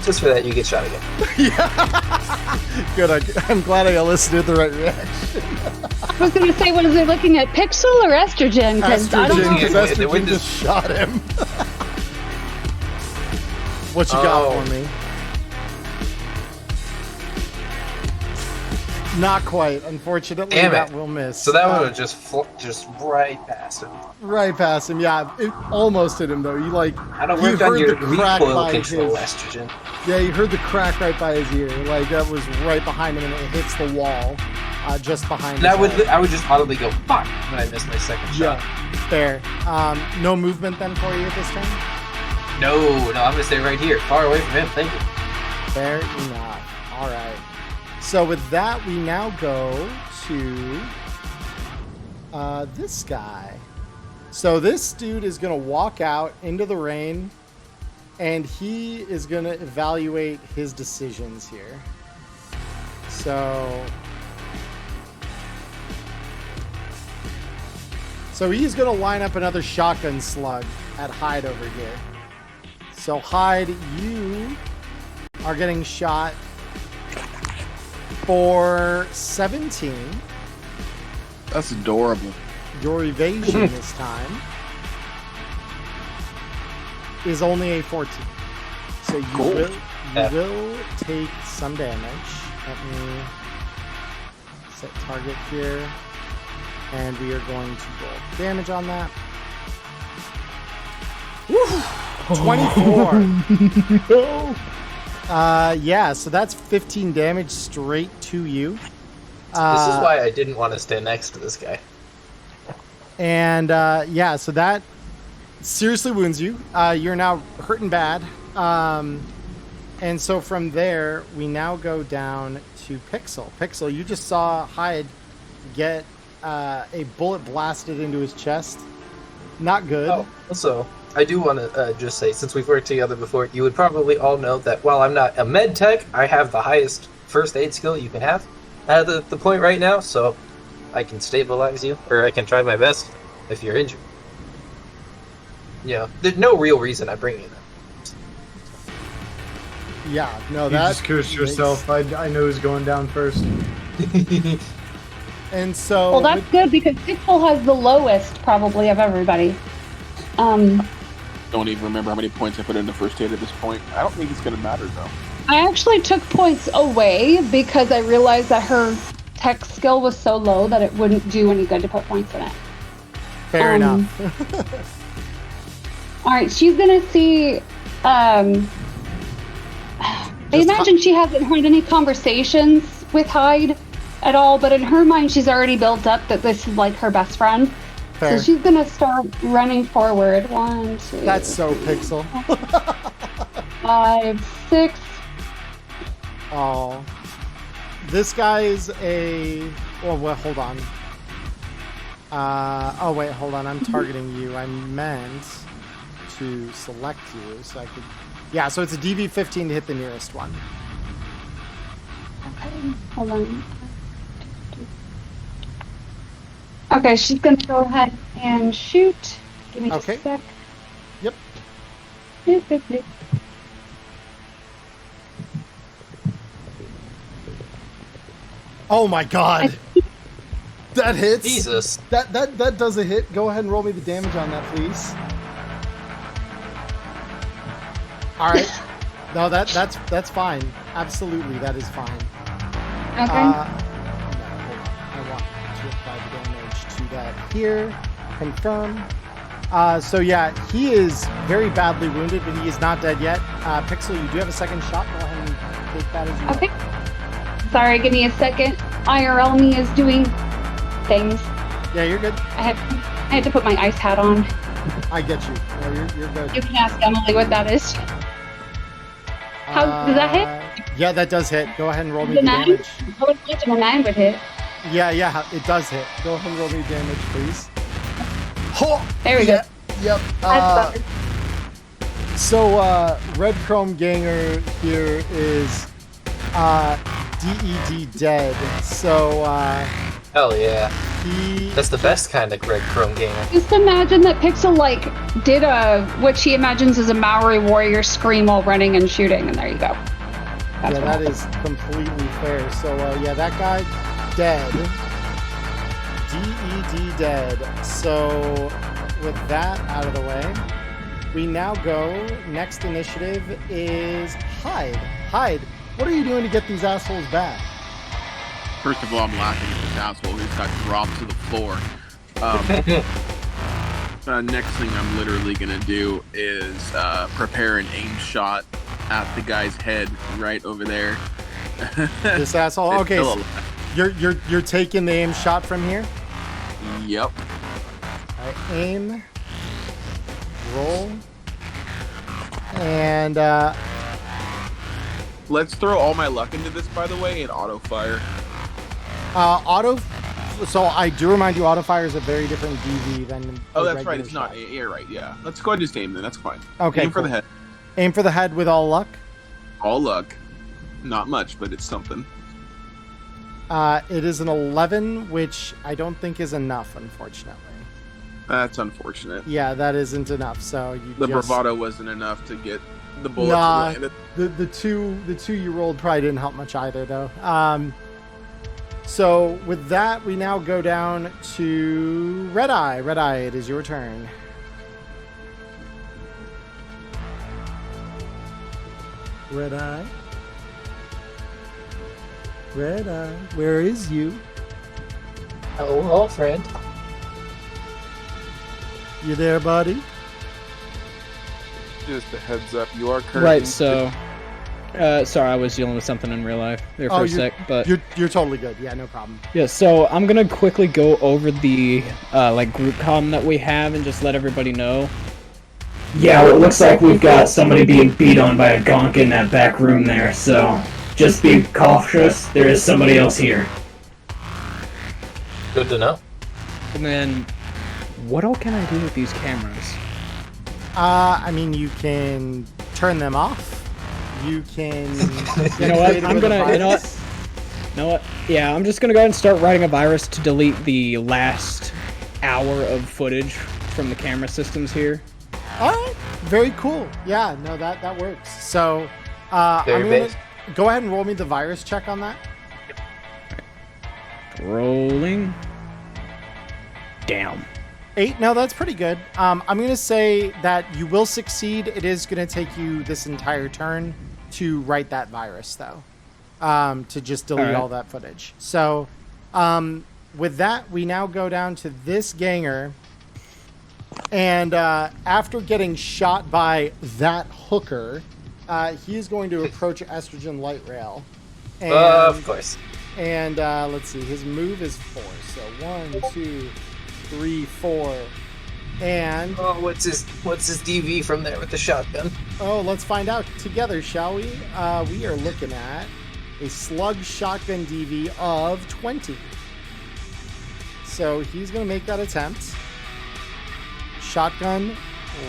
Just for that, you get shot again. Yeah. Good. I'm glad I elicited the right reaction. I was going to say, what is it looking at, Pixel or Estrogen? Because I don't know. Because Estrogen just shot him. What you got for me? Not quite. Unfortunately, that will miss. So that would have just right past him. Right past him, yeah. It almost hit him, though. You I don't work on your recoil control, Estrogen. Yeah, you heard the crack right by his ear. Like, that was right behind him, and it hits the wall just behind him. I would just audibly go, fuck, when I missed my second shot. Yeah, fair. No movement then for you at this time? No, I'm going to stay right here, far away from him. Thank you. Fair enough. All right. So with that, we now go to this guy. So this dude is going to walk out into the rain, and he is going to evaluate his decisions here. So he's going to line up another shotgun slug at Hyde over here. So Hyde, you are getting shot for 17. That's adorable. Your evasion this time is only a 14. So you will take some damage. Let me set target here. And we are going to roll damage on that. Woo! 24. No. Yeah, so that's 15 damage straight to you. This is why I didn't want to stand next to this guy. And yeah, so that seriously wounds you. You're now hurting bad. And so from there, we now go down to Pixel. Pixel, you just saw Hyde get a bullet blasted into his chest. Not good. Oh, also, I do want to just say, since we've worked together before, you would probably all know that while I'm not a med tech, I have the highest first aid skill you can have at the point right now, so I can stabilize you, or I can try my best if you're injured. Yeah, there's no real reason I bring you that. Yeah, no, You that just cursed yourself. I know who's going down first. And so Well, that's good because Pixel has the lowest probably of everybody. Don't even remember how many points I put in the first aid at this point. I don't think it's going to matter, though. I actually took points away because I realized that her tech skill was so low that it wouldn't do any good to put points in it. fair enough. All right, she's gonna see. I imagine she hasn't heard any conversations with Hyde at all, but in her mind, she's already built up that this is like her best friend. Fair. So she's gonna start running forward. 1, 2. That's so Pixel. 5, 6. Oh, this guy's a. Oh, well, hold on. Oh wait, hold on. I'm targeting you. I meant to select you so I could. Yeah, so it's a DV-15 to hit the nearest one. Okay, hold on. Okay, she's gonna go ahead and shoot. Give me just Okay. a sec. Yep. Yep, yep, yep. Oh my god. That hits. Jesus. That does a hit. Go ahead and roll me the damage on that, please. All right. No, that's fine. Absolutely, that is fine. Okay. No, hold on. I want to apply the damage to that here. Confirm. So yeah, he is very badly wounded, but he is not dead yet. Pixel, you do have a second shot. Go ahead and take that as you Okay. Sorry, give me a second. IRL me is doing things. Yeah, you're good. I had to put my ice hat on. I get you. No, you're good. You can ask Emily what that is. How does that hit? Yeah, that does hit. Go ahead and roll me The the 9? damage. I would imagine a 9 would hit. Yeah, it does hit. Go ahead and roll me damage, please. Oh, There we go. Yep. That's better. So, Red Chrome Ganger here is DED dead. So, Hell yeah. he. That's the best kind of Greg Chrome gamer. Just imagine that Pixel did what she imagines is a Maori warrior scream while running and shooting, and there you go. That's Yeah, what that happened. is completely fair. So, yeah, that guy dead. DED dead. So, with that out of the way, we now go. Next initiative is Hyde. Hyde, what are you doing to get these assholes back? First of all, I'm laughing at this asshole who's got dropped to the floor. Next thing I'm literally gonna do is prepare an aim shot at the guy's head right over there. This asshole. It's Okay, still so alive. you're taking the aim shot from here. Yep. All right, aim, roll, and Let's throw all my luck into this, by the way, and auto fire. auto. So I do remind you, auto fire is a very different DV than. Oh, the that's right. regular It's not. shot. You're right. Yeah. Let's go ahead and just aim then. That's fine. Okay, Aim for cool. the head. Aim for the head with all luck. All luck. Not much, but it's something. It is an 11, which I don't think is enough, unfortunately. That's unfortunate. Yeah, that isn't enough. So you The just, bravado wasn't enough to get the bullet Nah, to land. the two you rolled probably didn't help much either, though. So with that, we now go down to Red Eye. Red Eye, it is your turn. Red Eye. Red Eye, where is you? Hello, friend. You there, buddy? Just a heads up, you are currently Right, so... sorry, I was dealing with something in real life there for a sec, but... You're totally good. Yeah, no problem. Yeah, so I'm gonna quickly go over the, group comm that we have and just let everybody know. Yeah, well, it looks like we've got somebody being beat on by a gonk in that back room there, so just be cautious. There is somebody else here. Good to know. And then, what all can I do with these cameras? I mean, you can turn them off. You can. You know what? I'm gonna. You know what? You know what? Yeah, I'm just gonna go ahead and start writing a virus to delete the last hour of footage from the camera systems here. All right, very cool. Yeah, no, that works. So, I'm gonna based. go ahead and roll me the virus check on that. Rolling. Damn. 8. No, that's pretty good. I'm gonna say that you will succeed. It is gonna take you this entire turn to write that virus, though, to just delete all that footage. So, with that, we now go down to this ganger. And after getting shot by that hooker, he is going to approach Estrogen Light Rail. And, Of course. And let's see, his move is 4. So 1, 2, 3, 4. And Oh, what's his DV from there with the shotgun? let's find out together, shall we? We are looking at a slug shotgun DV of 20. So he's going to make that attempt. Shotgun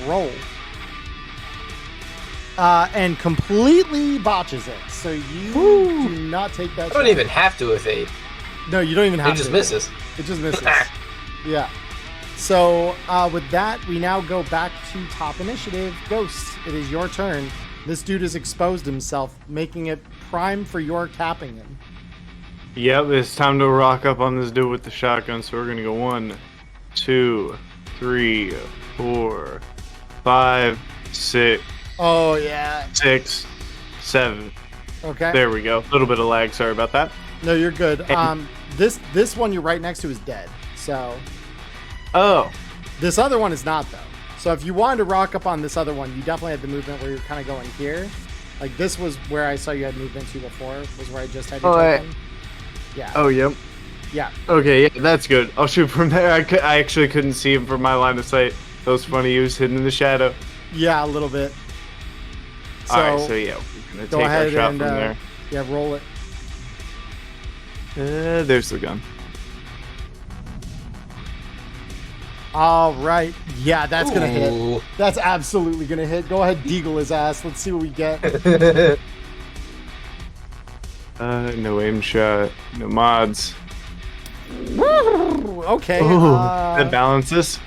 roll. And completely botches it. So you do not take that. I don't even have to evade. No, you don't even have It to. just misses. It just misses. Yeah. So with that, we now go back to top initiative. Ghost, it is your turn. This dude has exposed himself, making it prime for your capping him. Yep, it's time to rock up on this dude with the shotgun. So we're gonna go 1, 2, 3, 4, 5, 6. Oh yeah. 6, 7. Okay. There we go. A little bit of lag. Sorry about that. No, you're good. This one you're right next to is dead. So. Oh. This other one is not though. So if you wanted to rock up on this other one, you definitely had the movement where you're kind of going here. Like this was where I saw you had movement to before. Was where I just had you taken. Yeah. Oh, yep. Yeah. Okay, yeah, that's good. I'll shoot from there. I actually couldn't see him from my line of sight. That was funny. He was hidden in the shadow. Yeah, a little bit. So, Alright, so yeah, we're gonna go take our ahead shot and from there. yeah, roll it. There's the gun. All right. Yeah, that's gonna Ooh. hit. That's absolutely gonna hit. Go ahead, deagle his ass. Let's see what we get. No aim shot, no mods. Woo! Okay. Ooh, that balances.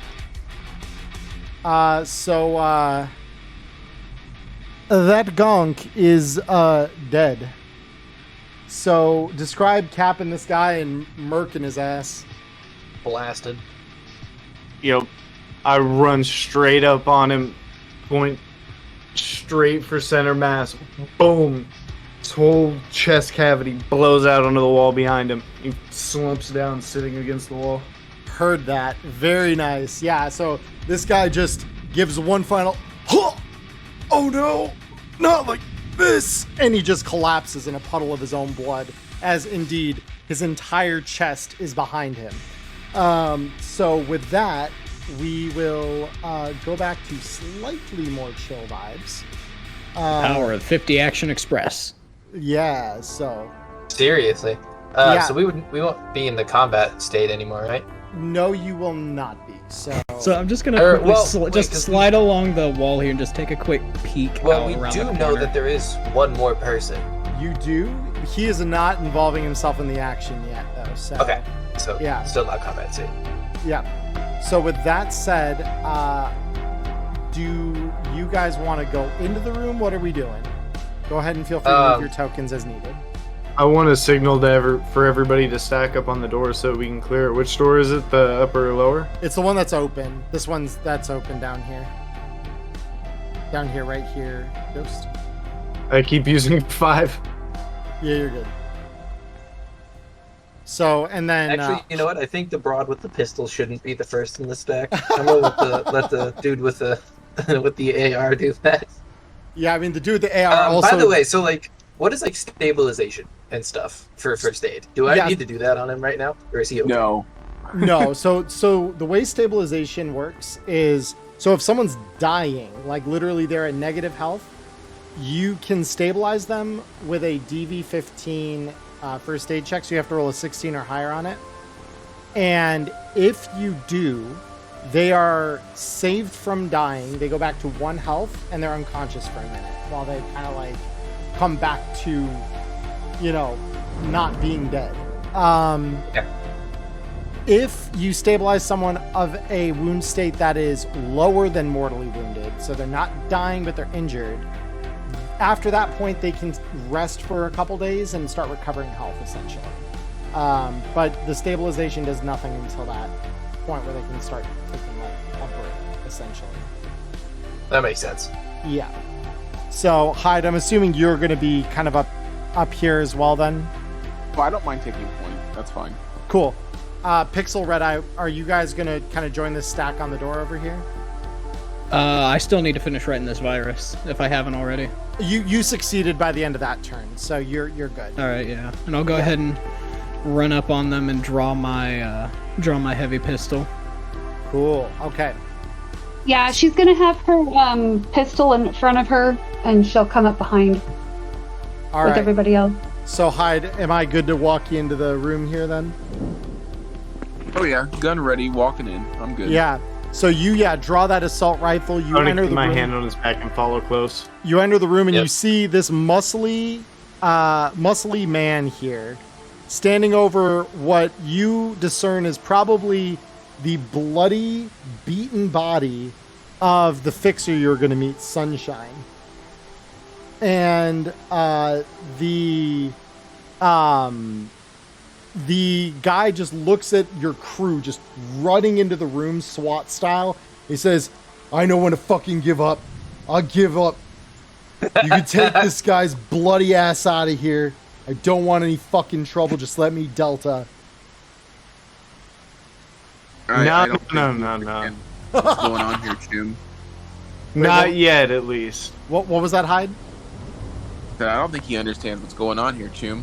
So that gonk is dead. So describe capping this guy and murking his ass. Blasted. Yep. I run straight up on him, point Straight for center mass. Boom. His whole chest cavity blows out onto the wall behind him. he slumps down, sitting against the wall. Heard that. Very nice. Yeah, so this guy just gives one final, huh! Oh no, not like this. And he just collapses in a puddle of his own blood, as indeed his entire chest is behind him. So with that, we will go back to slightly more chill vibes. Power of 50 Action Express. Yeah, so Seriously. Yeah. So we won't be in the combat state anymore, right? no, you will not be. So I'm just gonna Or, quickly well, wait, just 'cause slide along the wall here and just take a quick peek. Well, out we around do the know corner. that there is one more person. you do. He is not involving himself in the action yet, though. So Okay. So Yeah. still not combat state. yeah. So with that said, do you guys want to go into the room? What are we doing? Go ahead and feel free to move your tokens as needed. I want to signal to for everybody to stack up on the door so we can clear it. Which door is it? The upper or lower? It's the one that's open. This one's that's open down here. Down here, right here, Ghost. I keep using 5. Yeah, you're good. So, and then Actually, you know what? I think the broad with the pistol shouldn't be the first in the stack. I'm gonna let the dude with the with the AR do that. yeah, I mean the dude with the AR also. By the way, so like, what is like stabilization and stuff for first aid? Do I Yeah. need to do that on him right now, or is he okay? No. No, so the way stabilization works is So if someone's dying, like literally they're at negative health, you can stabilize them with a DV15 first aid check. So you have to roll a 16 or higher on it. And if you do, they are saved from dying. They go back to 1 health and they're unconscious for a minute while they kind of like come back to, you know, not being dead. If you stabilize someone of a wound state that is lower than mortally wounded, so they're not dying but they're injured, after that point they can rest for a couple days and start recovering health essentially. But the stabilization does nothing until that point where they can start taking like a break essentially. That makes sense. Yeah. So Hyde, I'm assuming you're going to be kind of up here as well then? Well, I don't mind taking a point. That's fine. Cool. Pixel, Red Eye, are you guys going to kind of join this stack on the door over here? I still need to finish writing this virus, if I haven't already. You succeeded by the end of that turn, so you're good. All right, yeah. And I'll go ahead and run up on them and draw my heavy pistol. Cool. Okay. Yeah, she's gonna have her pistol in front of her, and she'll come up behind All with right. everybody else. So Hyde, am I good to walk you into the room here then? Oh yeah, gun ready, walking in. I'm good. Yeah. So you draw that assault rifle. You I'm gonna enter keep the my room. hand on his back and follow close. You enter the room and Yep. you see this muscly man here, standing over what you discern is probably the bloody, beaten body of the fixer you're going to meet, Sunshine. And the guy just looks at your crew just running into the room SWAT style. He says, I know when to fucking give up. I'll give up. You can take this guy's bloody ass out of here. I don't want any fucking trouble. Just let me Delta. I No. don't think you understand what's going on here, Jim? Not yet, at least. What was that, Hyde? I don't think he understands what's going on here, Chum.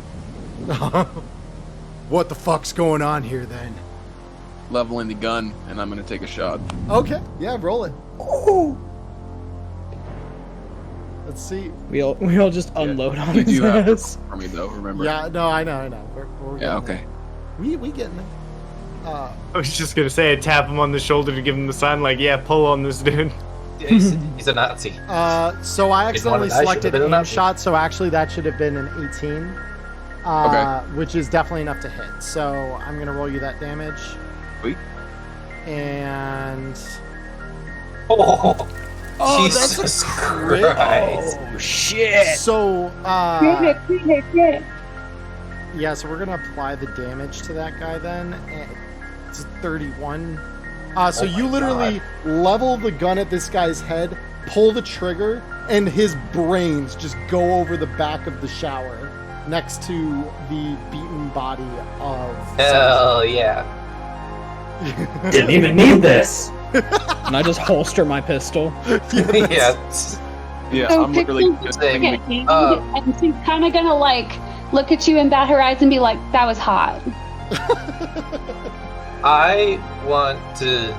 What the fuck's going on here then? Leveling the gun, and I'm gonna take a shot. Okay, yeah, roll it. Oh. Let's see. We all just unload on You his do have to ass. for me though. Remember? Yeah, no, I know. We're Yeah. getting Okay. there. We getting there. I was just gonna say, I tap him on the shoulder to give him the sign, like, yeah, pull on this dude. He's a Nazi. So I accidentally I should've selected been a aim Nazi. shot, so actually that should have been an 18. Which is definitely enough to hit. So I'm gonna roll you that damage. Sweet. And Oh, that's Jesus a crit. Christ. Oh shit! So Crit. yeah, so we're gonna apply the damage to that guy then. And it's 31. So you literally level the gun at this guy's head, pull the trigger, and his brains just go over the back of the shower next to the beaten body of. Hell yeah. Didn't even need this. And I just holster my pistol. Yeah. Yeah, So I'm literally Pixel's just looking thinking. at you, and she's kind of gonna like look at you and bat her eyes and be like, "That was hot." I want to,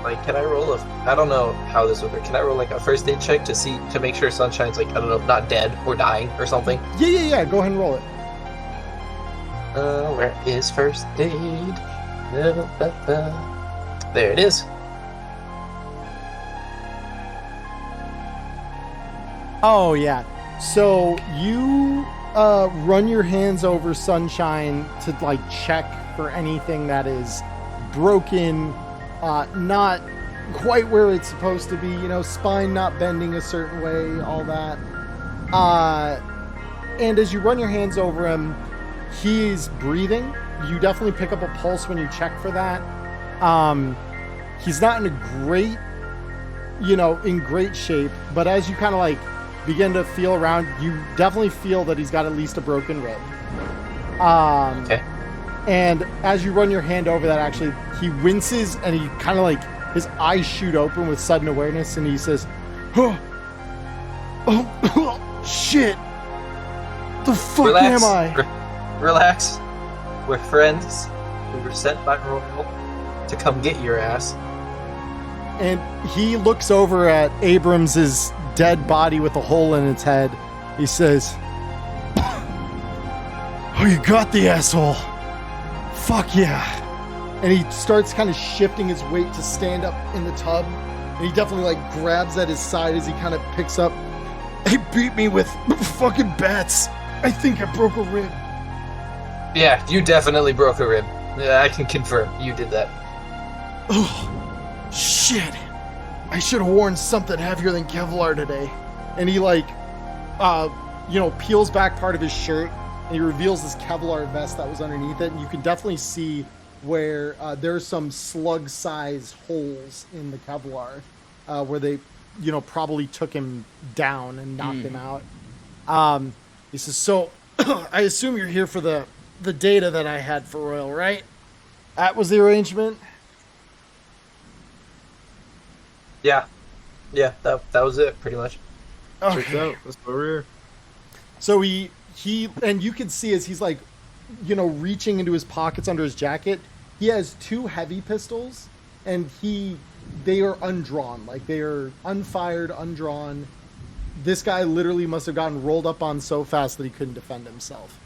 like, can I roll I don't know how this would work. Can I roll, like, a first aid check to make sure Sunshine's, like, I don't know, not dead or dying or something? Yeah. Go ahead and roll it. Where is first aid? There it is. Oh yeah. So you run your hands over Sunshine to like check for anything that is broken, not quite where it's supposed to be, you know, spine not bending a certain way, all that. And as you run your hands over him, he's breathing. You definitely pick up a pulse when you check for that. He's not in great shape, but as you kind of like begin to feel around, you definitely feel that he's got at least a broken rib. Okay. And as you run your hand over that, actually, he winces and he kind of like, his eyes shoot open with sudden awareness and he says, oh shit, the fuck Relax. am I? Relax. We're friends. We were sent by Royal to come get your ass. And he looks over at Abrams's dead body with a hole in its head. He says, "Oh, you got the asshole. Fuck yeah." And he starts kind of shifting his weight to stand up in the tub. And he definitely like grabs at his side as he kind of picks up. "They beat me with fucking bats. I think I broke a rib." Yeah, you definitely broke a rib. Yeah, I can confirm you did that. "Oh, shit. I should have worn something heavier than Kevlar today." And he like, peels back part of his shirt and he reveals this Kevlar vest that was underneath it. And you can definitely see where there's some slug-sized holes in the Kevlar where they, probably took him down and knocked him out. He says, "So, I assume you're here for the data that I had for Royal, right? That was the arrangement?" Yeah, that was it, pretty much. Okay. That's why we're here. So he and you can see as he's like, reaching into his pockets under his jacket, he has 2 heavy pistols, and they are undrawn, like they are unfired, undrawn. This guy literally must have gotten rolled up on so fast that he couldn't defend himself.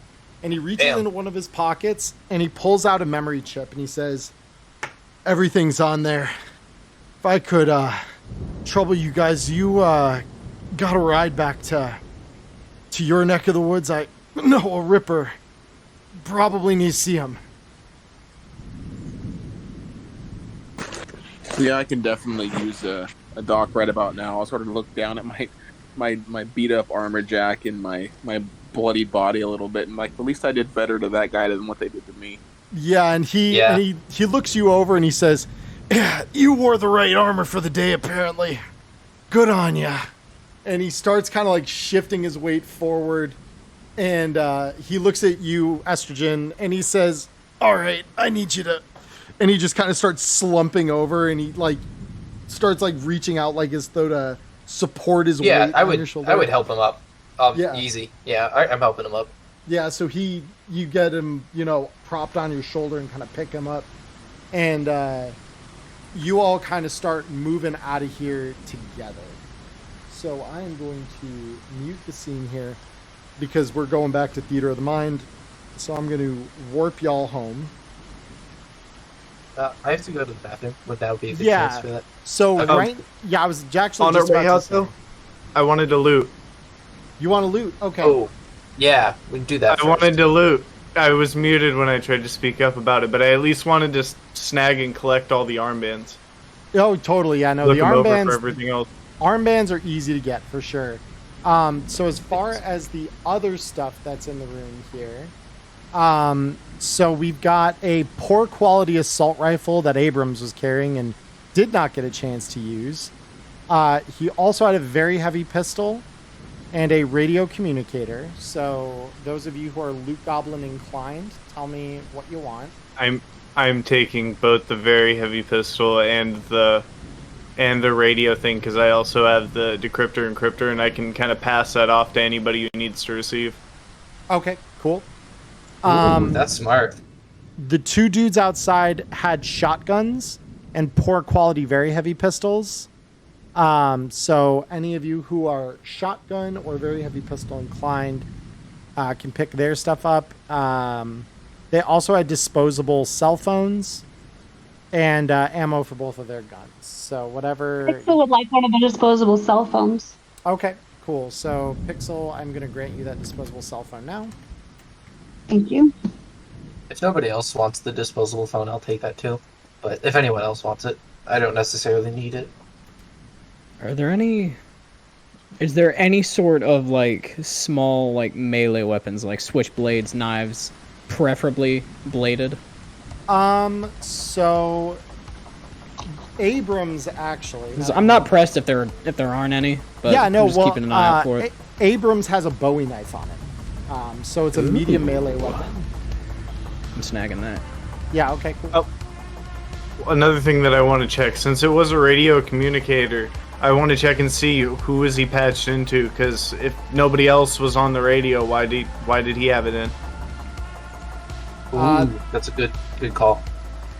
And he reaches into one of his pockets and he pulls out a memory chip and he says, "Everything's on there. If I could trouble you guys, you got a ride back to your neck of the woods. I know a Ripper. Probably need to see him." Yeah, I can definitely use a doc right about now. I'll sort of look down at my beat up armor jack and my bloodied body a little bit, and like, at least I did better to that guy than what they did to me. Yeah, and he looks you over and he says, "Yeah, you wore the right armor for the day, apparently. Good on ya." And he starts kind of like shifting his weight forward, and he looks at you, Estrogen, and he says, "All right, I need you to," and he just kind of starts slumping over, and he like starts like reaching out like as though to support his weight on your shoulder. I would help him up. Yeah. Easy. Yeah, I'm helping him up. Yeah, so you get him, propped on your shoulder and kind of pick him up, and you all kind of start moving out of here together. So I am going to mute the scene here because we're going back to Theater of the Mind. So I'm going to warp y'all home. I have to go to the bathroom. Would that be a good chance for that? So I was actually on our way out though. I wanted to loot. You want to loot? Okay. Oh, yeah, we can do that. I wanted to loot. I was muted when I tried to speak up about it, but I at least wanted to snag and collect all the armbands. Oh, totally. Yeah, no, Look the them over armbands. for everything else. Armbands are easy to get for sure. So as far as the other stuff that's in the room here, so we've got a poor quality assault rifle that Abrams was carrying and did not get a chance to use. He also had a very heavy pistol and a radio communicator. So those of you who are Loot Goblin inclined, tell me what you want. I'm taking both the very heavy pistol and the radio thing, because I also have the decryptor encryptor, and I can kind of pass that off to anybody who needs to receive. Okay, cool. That's smart. The 2 dudes outside had shotguns and poor quality very heavy pistols. So any of you who are shotgun or very heavy pistol inclined can pick their stuff up. They also had disposable cell phones and ammo for both of their guns. So whatever. Pixel would like one of the disposable cell phones. Okay, cool. So Pixel, I'm going to grant you that disposable cell phone now. Thank you. If nobody else wants the disposable phone, I'll take that too. But if anyone else wants it, I don't necessarily need it. Is there any sort of like small like melee weapons like switchblades, knives, preferably bladed? So Abrams actually. I'm not pressed if there aren't any, but yeah, no, I'm just keeping an eye out for it. Abrams has a Bowie knife on it. So it's a medium melee weapon. I'm snagging that. Yeah, okay, cool. Oh. Another thing that I want to check, since it was a radio communicator, I want to check and see who is he patched into, because if nobody else was on the radio, why did he have it in? Ooh, that's a good call.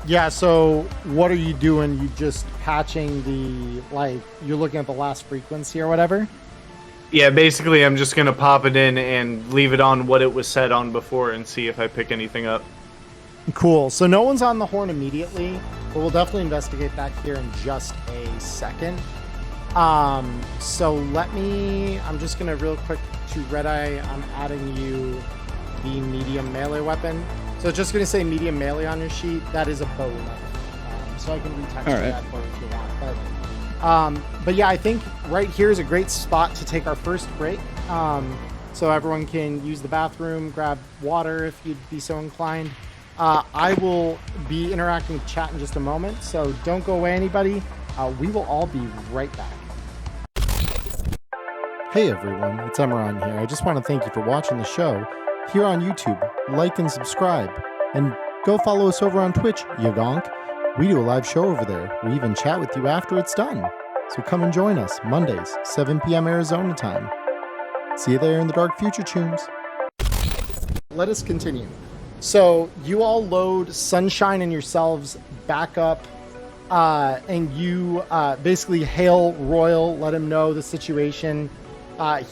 Yeah, so what are you doing? You just patching the, like, you're looking at the last frequency or whatever? Yeah, basically I'm just gonna pop it in and leave it on what it was set on before and see if I pick anything up. Cool. So no one's on the horn immediately, but we'll definitely investigate that here in just a second. So I'm just gonna real quick to Red Eye, I'm adding you the medium melee weapon. So it's just gonna say medium melee on your sheet. That is a bow knife. So I can retext that for if you want. But yeah, I think right here is a great spot to take our first break. So everyone can use the bathroom, grab water if you'd be so inclined. I will be interacting with chat in just a moment, so don't go away, anybody. We will all be right back. Hey everyone, it's Emmerron here. I just want to thank you for watching the show here on YouTube. Like and subscribe, and go follow us over on Twitch, you gonk. We do a live show over there. We even chat with you after it's done. So come and join us Mondays, 7 p.m. Arizona time. See you there in the dark future tunes. Let us continue. So you all load Sunshine and yourselves back up, and you basically hail Royal, let him know the situation.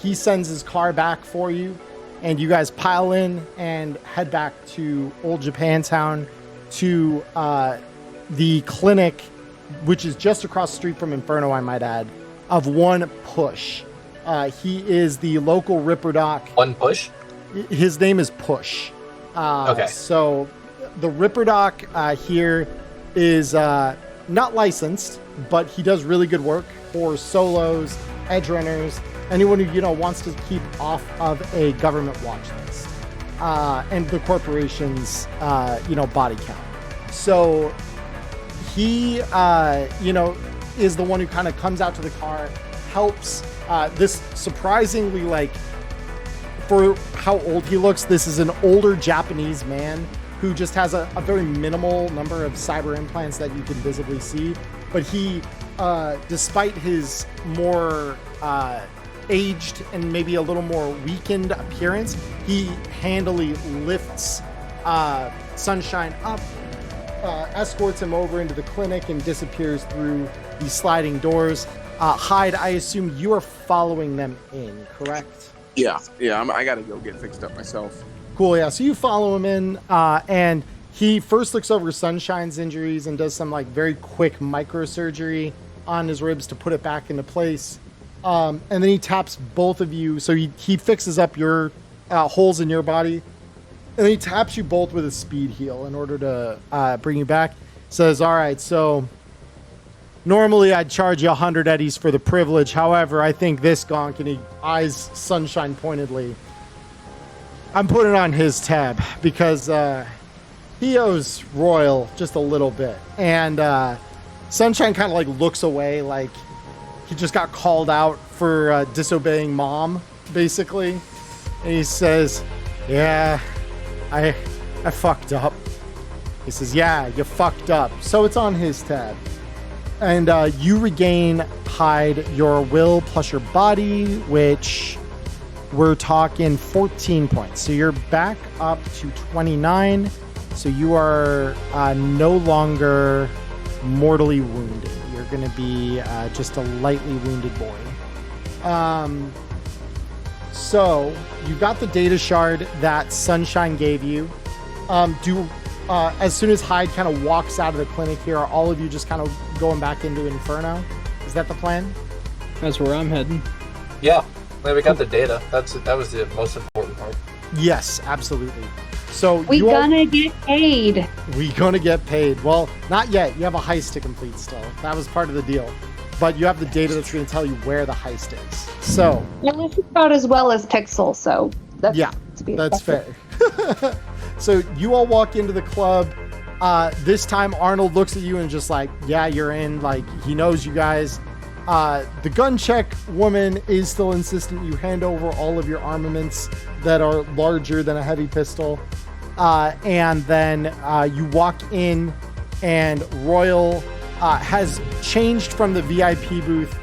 He sends his car back for you, and you guys pile in and head back to Old Japantown to the clinic, which is just across the street from Inferno, I might add, of One Push. He is the local Ripper Doc. One Push? His name is Push. Okay. So the Ripper Doc here is not licensed, but he does really good work for solos, edgerunners, anyone who wants to keep off of a government watch list, and the corporation's body count. So he is the one who kind of comes out to the car, helps this surprisingly, like, for how old he looks, this is an older Japanese man who just has a very minimal number of cyber implants that you can visibly see. But he, despite his more aged and maybe a little more weakened appearance, he handily lifts Sunshine up, escorts him over into the clinic, and disappears through the sliding doors. Hyde, I assume you are following them in, correct? Yeah, I gotta go get fixed up myself. Cool, yeah. So you follow him in, and he first looks over Sunshine's injuries and does some, like, very quick microsurgery on his ribs to put it back into place. And then he taps both of you. So he fixes up your holes in your body, and then he taps you both with a speed heal in order to bring you back. Says, all right, so normally I'd charge you 100 eddies for the privilege. However, I think this gonk, and he eyes Sunshine pointedly, I'm putting it on his tab because he owes Royal just a little bit. And Sunshine kind of like looks away, like he just got called out for disobeying mom, basically. And he says, yeah, I fucked up. He says, yeah, you fucked up. So it's on his tab. And you regain, Hyde, your will plus your body, which we're talking 14 points. So you're back up to 29. So you are no longer mortally wounded. You're going to be just a lightly wounded boy. So you got the data shard that Sunshine gave you. As soon as Hyde kind of walks out of the clinic here, are all of you just kind of going back into Inferno? Is that the plan? That's where I'm heading. Yeah, we got the data. That was the most important part. Yes, absolutely. So We gonna get paid. We gonna get paid. Well, not yet. You have a heist to complete still. That was part of the deal. But you have the data that's going to tell you where the heist is. So. Well, it's about as well as Pixel, so that's fair. So you all walk into the club. This time Arnold looks at you and just like, yeah, you're in. Like, he knows you guys. The gun check woman is still insistent you hand over all of your armaments that are larger than a heavy pistol. And then you walk in, and Royal has changed from the VIP booth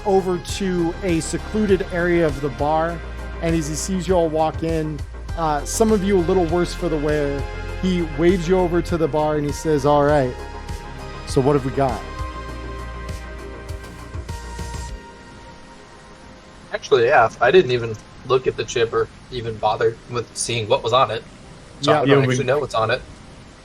over to a secluded area of the bar. And as he sees you all walk in, some of you a little worse for the wear, he waves you over to the bar and he says, all right, so what have we got? Actually, yeah, I didn't even look at the chip or even bother with seeing what was on it. So Yeah. I don't Yeah, actually know what's on it.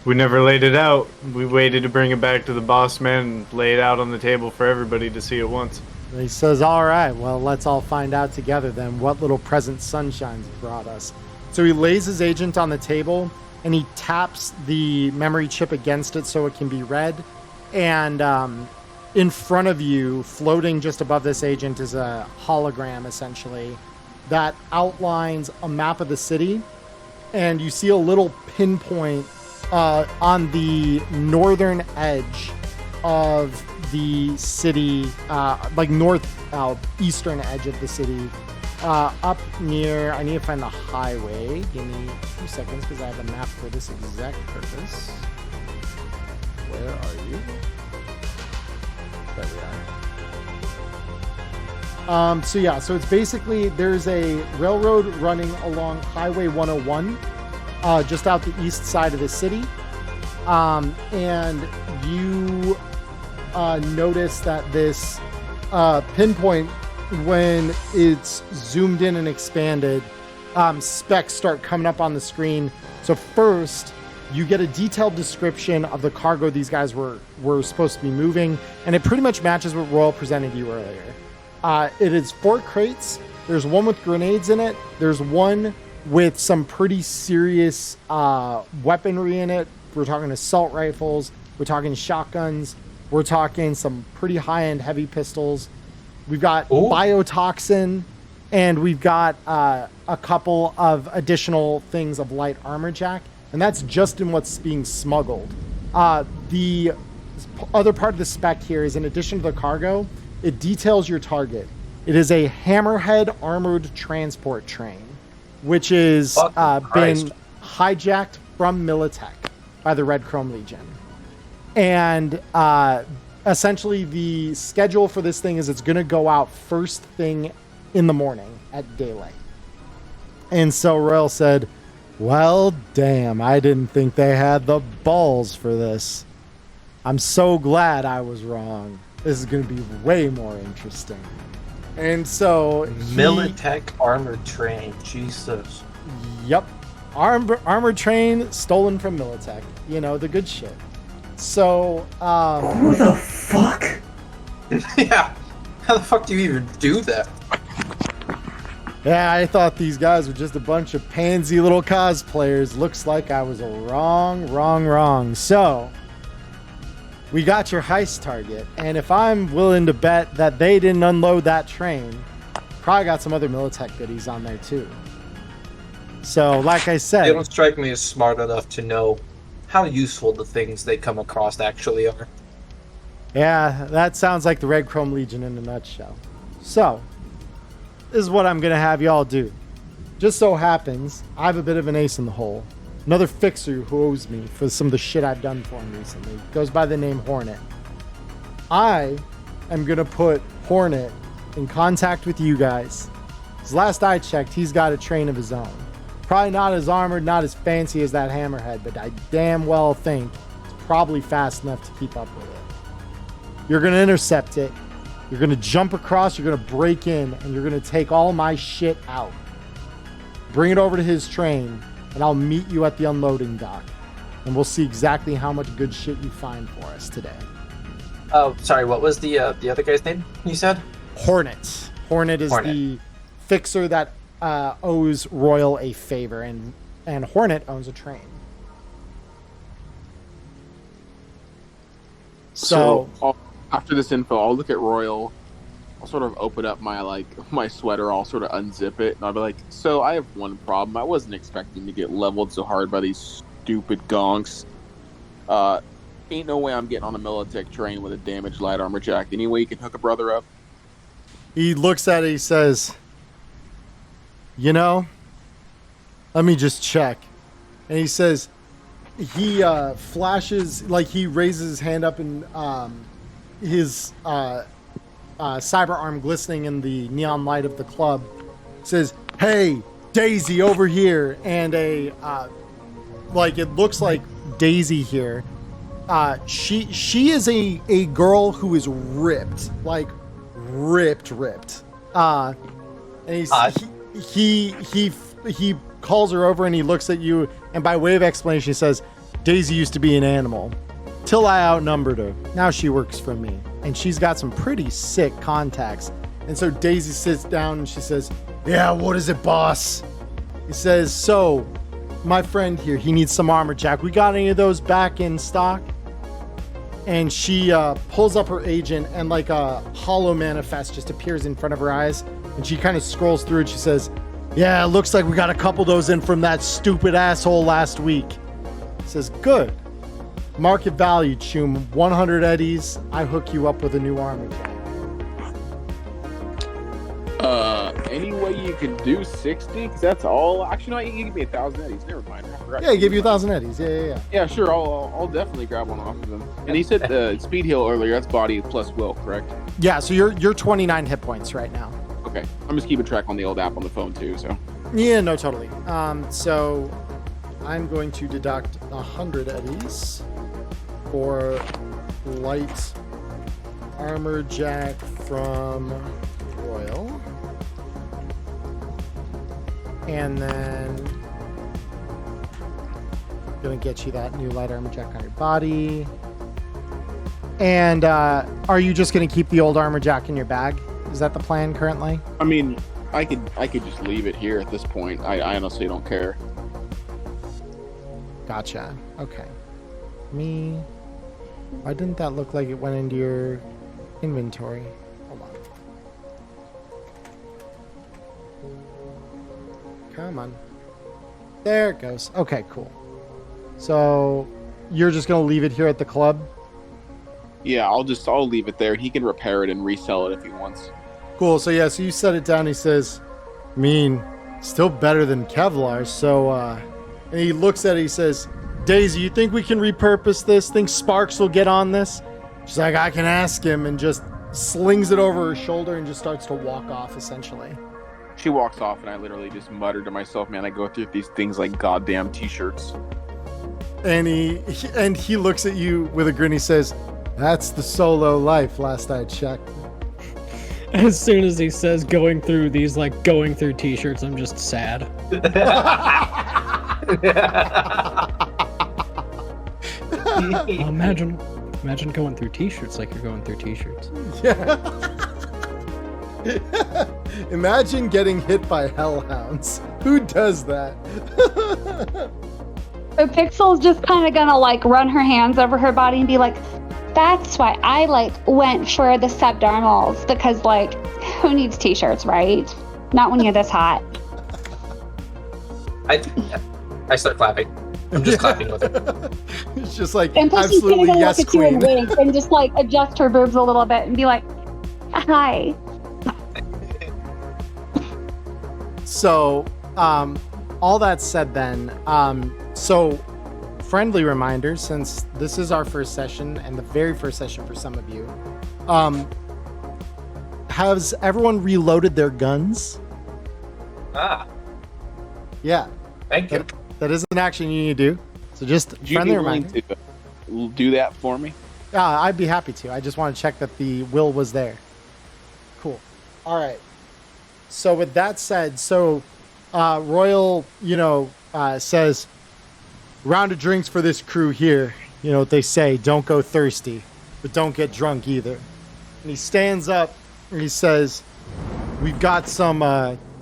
We never laid it out. We waited to bring it back to the boss man and lay it out on the table for everybody to see at once. And he says, all right, well, let's all find out together then what little present Sunshine's brought us. So he lays his agent on the table and he taps the memory chip against it so it can be read. And in front of you, floating just above this agent, is a hologram, essentially, that outlines a map of the city. And you see a little pinpoint on the northern edge of the city, like eastern edge of the city, up near, I need to find the highway. Give me 2 seconds because I have a map for this exact purpose. Where are you? There we are. So it's basically, there's a railroad running along Highway 101, just out the east side of the city. And you notice that this pinpoint, when it's zoomed in and expanded, specs start coming up on the screen. So first, you get a detailed description of the cargo these guys were supposed to be moving, and it pretty much matches what Royal presented you earlier. It is 4 crates. There's one with grenades in it. There's one with some pretty serious weaponry in it. We're talking assault rifles. We're talking shotguns. We're talking some pretty high-end heavy pistols. We've got biotoxin, and we've got a couple of additional things of light armor jack, and that's just in what's being smuggled. The other part of the spec here is, in addition to the cargo, it details your target. It is a Hammerhead armored transport train, which is been hijacked from Militech by the Red Chrome Legion. And essentially the schedule for this thing is it's going to go out first thing in the morning at daylight. And so Royal said, well, damn, I didn't think they had the balls for this. I'm so glad I was wrong. This is going to be way more interesting. And so Militech armored train, Jesus. Yep. Armored train stolen from Militech. You know, the good shit. So, Who the fuck? Yeah. How the fuck do you even do that? Yeah, I thought these guys were just a bunch of pansy little cosplayers. Looks like I was wrong. So, we got your heist target, and if I'm willing to bet that they didn't unload that train, probably got some other Militech goodies on there too. So, like I said, They don't strike me as smart enough to know how useful the things they come across actually are. yeah, that sounds like the Red Chrome Legion in a nutshell. So, this is what I'm going to have y'all do. Just so happens, I have a bit of an ace in the hole. Another fixer who owes me for some of the shit I've done for him recently. Goes by the name Hornet. I am going to put Hornet in contact with you guys. Because last I checked, he's got a train of his own. Probably not as armored, not as fancy as that Hammerhead, but I damn well think it's probably fast enough to keep up with it. You're going to intercept it. You're going to jump across, you're going to break in, and you're going to take all my shit out. Bring it over to his train, and I'll meet you at the unloading dock. And we'll see exactly how much good shit you find for us today. Oh, sorry, what was the other guy's name you said? Hornet. Hornet is the fixer that owes Royal a favor, and Hornet owns a train. So after this info, I'll look at Royal. I'll sort of open up my sweater. I'll sort of unzip it, and I'll be like, "So I have one problem. I wasn't expecting to get leveled so hard by these stupid gonks. Ain't no way I'm getting on a Militech train with a damaged light armor jack. Any way you can hook a brother up?" he looks at it, he says, you know, let me just check. And he says, he flashes, like he raises his hand up, and his cyber arm glistening in the neon light of the club says, hey, Daisy, over here. And a like it looks like Daisy here. She is a girl who is ripped, like ripped. And he calls her over and he looks at you, and by way of explanation, he says, Daisy used to be an animal till I outnumbered her. Now she works for me, and she's got some pretty sick contacts. And so Daisy sits down and she says, yeah, what is it, boss? He says, so my friend here, he needs some armor jack. We got any of those back in stock? And she pulls up her agent, and like a hollow manifest just appears in front of her eyes. And she kind of scrolls through and she says, yeah, it looks like we got a couple of those in from that stupid asshole last week. He says, good. Market value, Chum, 100 eddies. I hook you up with a new armor jack. Any way you could do 60? Because that's all. Actually, no, you can give me 1,000 eddies. Never mind. Yeah, he gave you 1,000 eddies. Yeah. Yeah, sure. I'll definitely grab one off of him. And he said speed heal earlier. That's body plus will, correct? Yeah. So you're 29 hit points right now. Okay. I'm just keeping track on the old app on the phone too. So. Yeah. No. Totally. So I'm going to deduct 100 eddies for light armor jack from Royal. And then gonna get you that new light armor jack on your body. And are you just gonna keep the old armor jack in your bag? Is that the plan currently? I mean, I could just leave it here at this point. I honestly don't care. Gotcha. Okay. Why didn't that look like it went into your inventory? Hold on. Come on. There it goes. Okay, cool. So you're just gonna leave it here at the club? Yeah, I'll leave it there. He can repair it and resell it if he wants. Cool. So yeah, so you set it down. He says, still better than Kevlar. So and he looks at it. He says, Daisy, you think we can repurpose this? Think Sparks will get on this? She's like, I can ask him, and just slings it over her shoulder and just starts to walk off essentially. She walks off, and I literally just mutter to myself, man, I go through these things like goddamn t-shirts. And he looks at you with a grin. He says, that's the solo life, last I checked. As soon as he says going through t-shirts, I'm just sad. Imagine going through t-shirts like you're going through t-shirts. Yeah. Imagine getting hit by hellhounds. Who does that? So Pixel's just kind of gonna like run her hands over her body and be like, that's why I went for the subdermals, because who needs t-shirts, right? Not when you're this hot. I start clapping. I'm just clapping with her. It's just like, and absolutely yes, look at queen. you and wink and just adjust her boobs a little bit and be like, hi. So, all that said then, so friendly reminder, since this is our first session and the very first session for some of you, has everyone reloaded their guns? Yeah. Thank you. That is an action you need to do. So just friendly reminder. To do that for me? Yeah, I'd be happy to. I just want to check that the will was there. Cool. All right. So with that said, Royal, says, round of drinks for this crew here. You know what they say, don't go thirsty, but don't get drunk either. And he stands up and he says, we've got some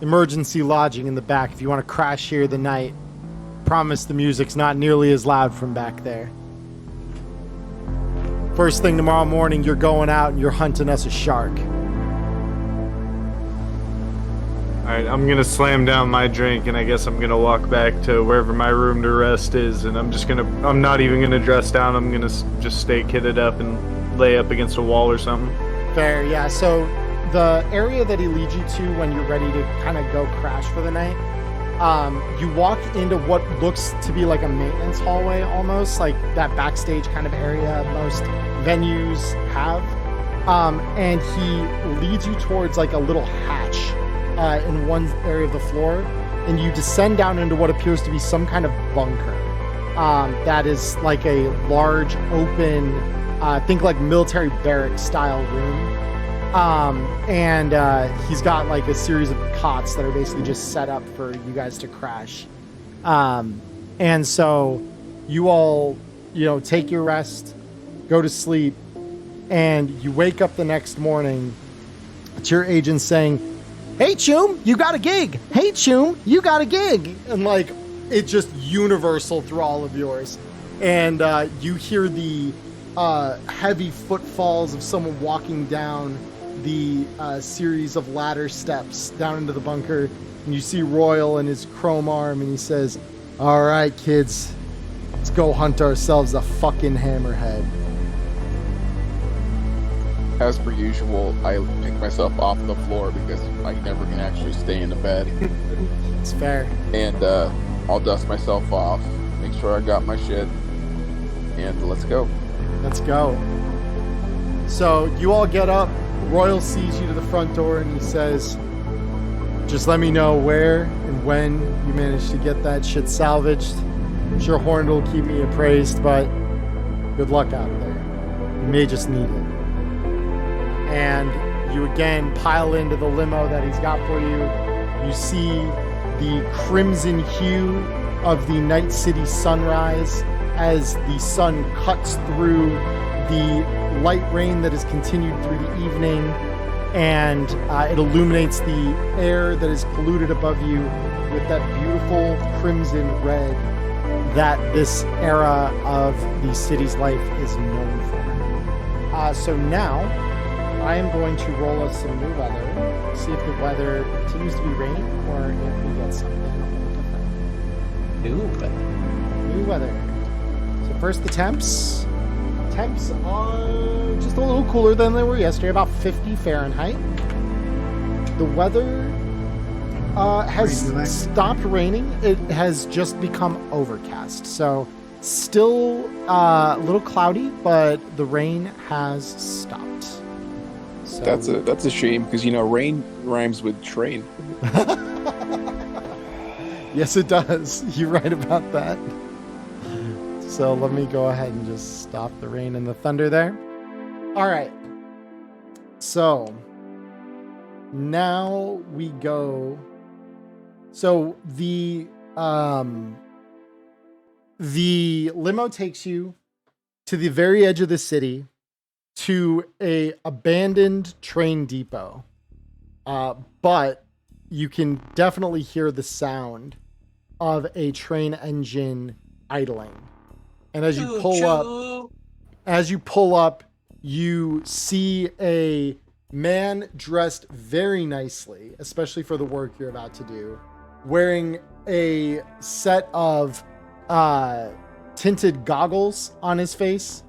emergency lodging in the back if you want to crash here the night. Promise the music's not nearly as loud from back there. First thing tomorrow morning, you're going out and you're hunting us a shark. Alright, I'm gonna slam down my drink and I guess I'm gonna walk back to wherever my room to rest is, and I'm not even gonna dress down, I'm gonna just stay kitted up and lay up against a wall or something. Fair, yeah. So the area that he leads you to when you're ready to kind of go crash for the night, you walk into what looks to be like a maintenance hallway almost, like that backstage kind of area most venues have. And he leads you towards like a little hatch in one area of the floor, and you descend down into what appears to be some kind of bunker. that is like a large open, think like military barrack style room. And he's got like a series of cots that are basically just set up for you guys to crash. And so you all, take your rest, go to sleep, and you wake up the next morning to your agent saying, "Hey, Choom, you got a gig. Hey, Choom, you got a gig." And like, it's just universal through all of yours. And you hear the heavy footfalls of someone walking down the series of ladder steps down into the bunker. And you see Royal and his chrome arm, and he says, "All right, kids, let's go hunt ourselves a fucking hammerhead." As per usual, I pick myself off the floor because I never can actually stay in the bed. It's fair. And I'll dust myself off, make sure I got my shit, and let's go. Let's go. So you all get up. Royal sees you to the front door, and he says, "Just let me know where and when you manage to get that shit salvaged. I'm sure Horn will keep me appraised, but good luck out there. You may just need it." And you again pile into the limo that he's got for you. You see the crimson hue of the Night City sunrise as the sun cuts through the light rain that has continued through the evening, and it illuminates the air that is polluted above you with that beautiful crimson red that this era of the city's life is known for. So now I am going to roll us some new weather, see if the weather continues to be raining or if we get something a little different. New weather. So first the temps. Temps are just a little cooler than they were yesterday, about 50 Fahrenheit. The weather has stopped raining. It has just become overcast. So still a little cloudy, but the rain has stopped. So That's a shame because rain rhymes with train. Yes, it does. You're right about that. So let me go ahead and just stop the rain and the thunder there. All right. So now we go. So the limo takes you to the very edge of the city to a abandoned train depot. But you can definitely hear the sound of a train engine idling. And as you pull up, you see a man dressed very nicely, especially for the work you're about to do, wearing a set of tinted goggles on his face.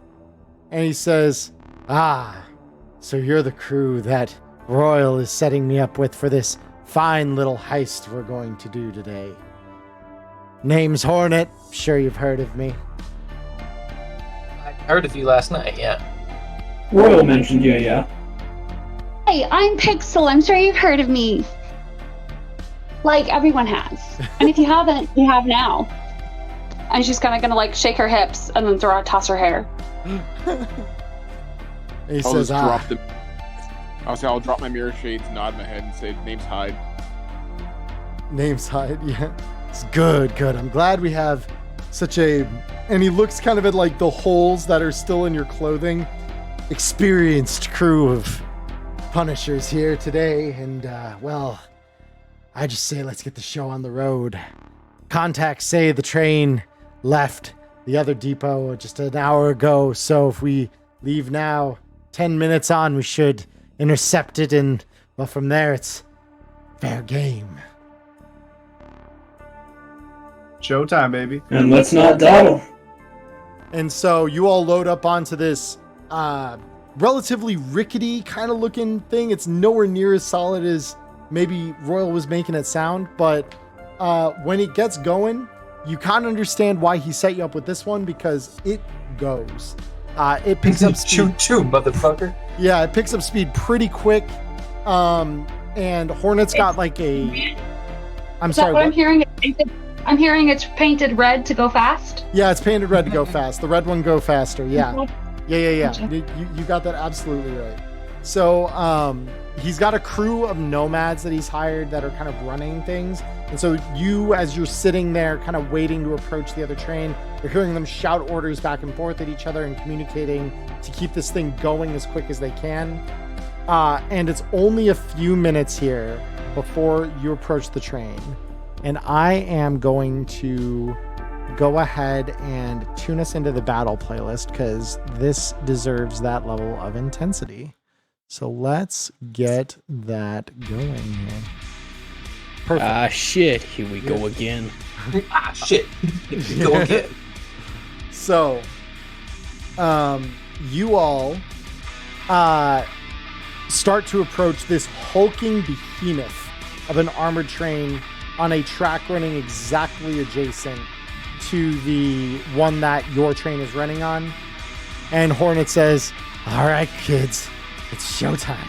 And he says, "Ah, so you're the crew that Royal is setting me up with for this fine little heist we're going to do today. Name's Hornet. Sure you've heard of me." I heard of you last night, yeah. Royal mentioned you, yeah. Hey, I'm Pixel. I'm sure you've heard of me. Like everyone has. And if you haven't, you have now. And she's kind of gonna like shake her hips and then toss her hair. He says, "Ah." I'll drop my mirror shades, nod my head, and say, "Name's Hyde." Name's Hyde, yeah. It's good. I'm glad we have such a... And he looks kind of at like the holes that are still in your clothing. Experienced crew of Punishers here today. And, well, I just say let's get the show on the road. Contacts say the train left the other depot just an hour ago. So if we leave now, 10 minutes on, we should intercept it. And, well, from there, it's fair game. Showtime, baby. And let's not dawdle. And so you all load up onto this relatively rickety kind of looking thing. It's nowhere near as solid as maybe Royal was making it sound, but when it gets going, you kind of understand why he set you up with this one, because it goes. It picks up speed. Choo, motherfucker. Yeah, it picks up speed pretty quick. And Hornet's got like a... I'm sorry. What I'm hearing? I'm hearing it's painted red to go fast. Yeah, it's painted red to go fast. The red one go faster. Yeah. Okay. Yeah. Gotcha. You got that absolutely right. So he's got a crew of nomads that he's hired that are kind of running things. And so you, as you're sitting there kind of waiting to approach the other train, you're hearing them shout orders back and forth at each other and communicating to keep this thing going as quick as they can. And it's only a few minutes here before you approach the train. And I am going to go ahead and tune us into the battle playlist because this deserves that level of intensity. So let's get that going here. Perfect. Ah, shit. Here we go again. Ah, shit. Go again. So, you all start to approach this hulking behemoth of an armored train on a track running exactly adjacent to the one that your train is running on. And Hornet says, "All right, kids, it's showtime."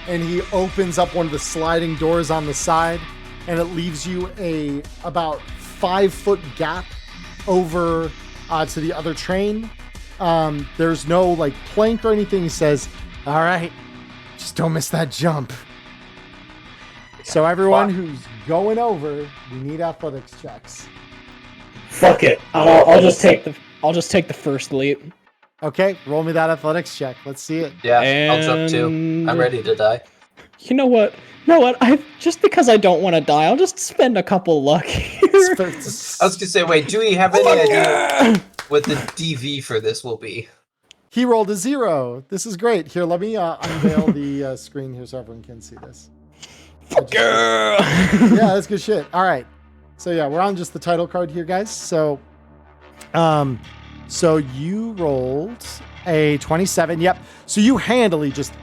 And he opens up one of the sliding doors on the side, and it leaves you a about 5-foot gap over to the other train. There's no like plank or anything. He says, "All right, just don't miss that jump." So everyone who's going over, we need athletics checks. Fuck it. I'll just take the first leap. Okay, roll me that athletics check. Let's see it. Yeah, I'll jump too. I'm ready to die. You know what? Just because I don't want to die, I'll just spend a couple luck here. I was gonna say, wait, do we have any idea what the DV for this will be? He rolled a 0. This is great. Here, let me unveil the screen here so everyone can see this. Girl. Yeah, that's good shit. All right. So yeah, we're on just the title card here, guys. So, so you rolled a 27. Yep. So you handily just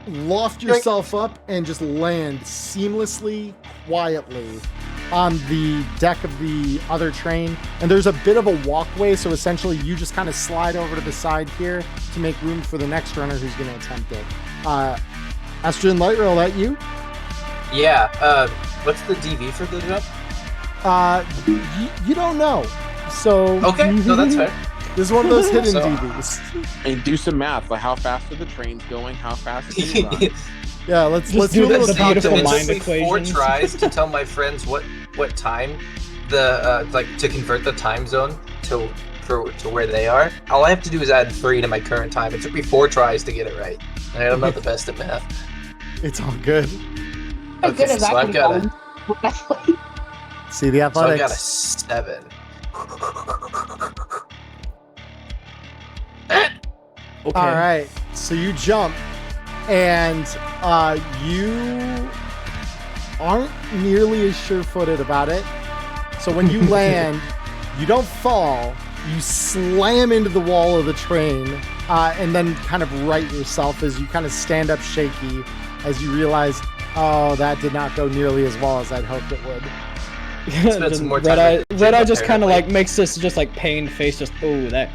loft yourself up and just land seamlessly, quietly on the deck of the other train. And there's a bit of a walkway, so essentially you just kind of slide over to the side here to make room for the next runner who's going to attempt it. Astrid and Light Rail, that you? Yeah. What's the DV for the jump? You don't know. So okay, no, that's fair. This is one of those hidden DVs. And do some math. Like how fast are the trains going? How fast can you run? Yeah, let's do a little the beautiful mind It took me 4 equation. tries to tell my friends what time the like to convert the time zone to where they are. All I have to do is add 3 to my current time. It took me 4 tries to get it right. And I'm not the best at math. It's all good. How good is that so I've got a, honestly. See the so I've athletics. got a 7. Okay. All right. So you jump, and you aren't nearly as sure-footed about it. So when you land, you don't fall. You slam into the wall of the train, and then kind of right yourself as you kind of stand up shaky as you realize, oh, that did not go nearly as well as I'd hoped it would. Spend some more time Red Eye just kind of like makes this just like pained face, just that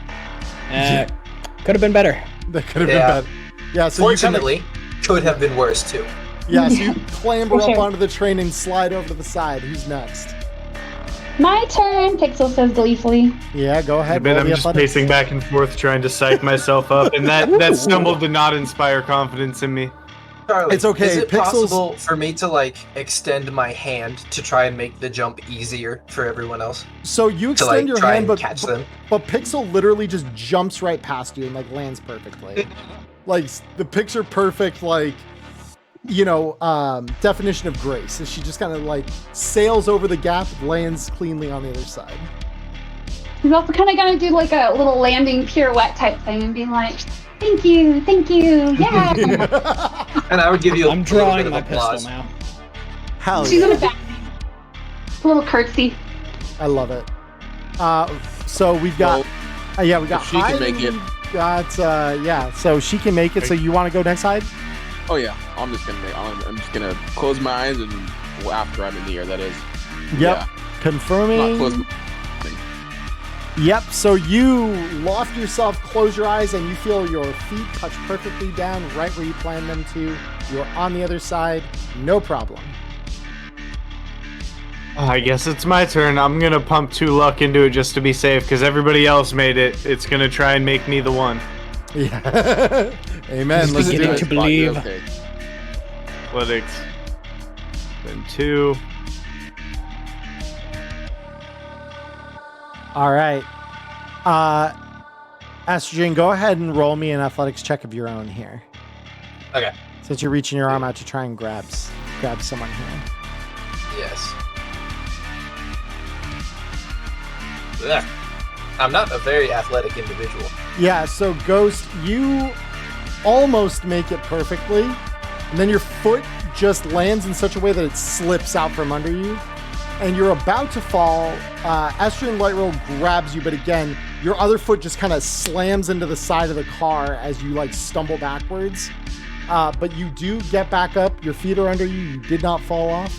could have been better. That could have been better. Yeah. So fortunately, could have been worse too. Yeah. So you clamber up onto the train and slide over to the side. Who's next? My turn, Pixel says gleefully. Yeah, go ahead. I'm just pacing back and forth trying to psych myself up, and that stumble did not inspire confidence in me. Charlie, it's okay. Is it Pixel's... possible for me to like extend my hand to try and make the jump easier for everyone else? So you extend to, like, your try hand, and catch them. But Pixel literally just jumps right past you and like lands perfectly. Like the picture perfect, like, you know, definition of grace. Is she just kind of like sails over the gap, lands cleanly on the other side. He's also kind of gonna do like a little landing pirouette type thing and be like, thank you, yeah. And I would give you I'm drawing my pistol now. Hell She's yeah. gonna back me. A little curtsy. I love it. So we've got, we got she can make it. Got so she can make it. So you want to go next side? Oh yeah, I'm just gonna close my eyes and after I'm in the air, that is. Yep. Yeah. Confirming. Not close. Yep, so you loft yourself, close your eyes, and you feel your feet touch perfectly down right where you plan them to. You're on the other side, no problem. I guess it's my turn. I'm gonna pump 2 luck into it just to be safe, because everybody else made it. It's gonna try and make me the one. Yeah. Amen. Let's do beginning it. to believe. Okay. Athletics. Then 2. All right. Estrogen, go ahead and roll me an athletics check of your own here. Okay. Since you're reaching your arm out to try and grab someone here. Yes. Ugh. I'm not a very athletic individual. Yeah, so Ghost, you almost make it perfectly, and then your foot just lands in such a way that it slips out from under you, and you're about to fall. Estrogen Light Roll grabs you, but again, your other foot just kind of slams into the side of the car as you like stumble backwards. But you do get back up. Your feet are under you. You did not fall off.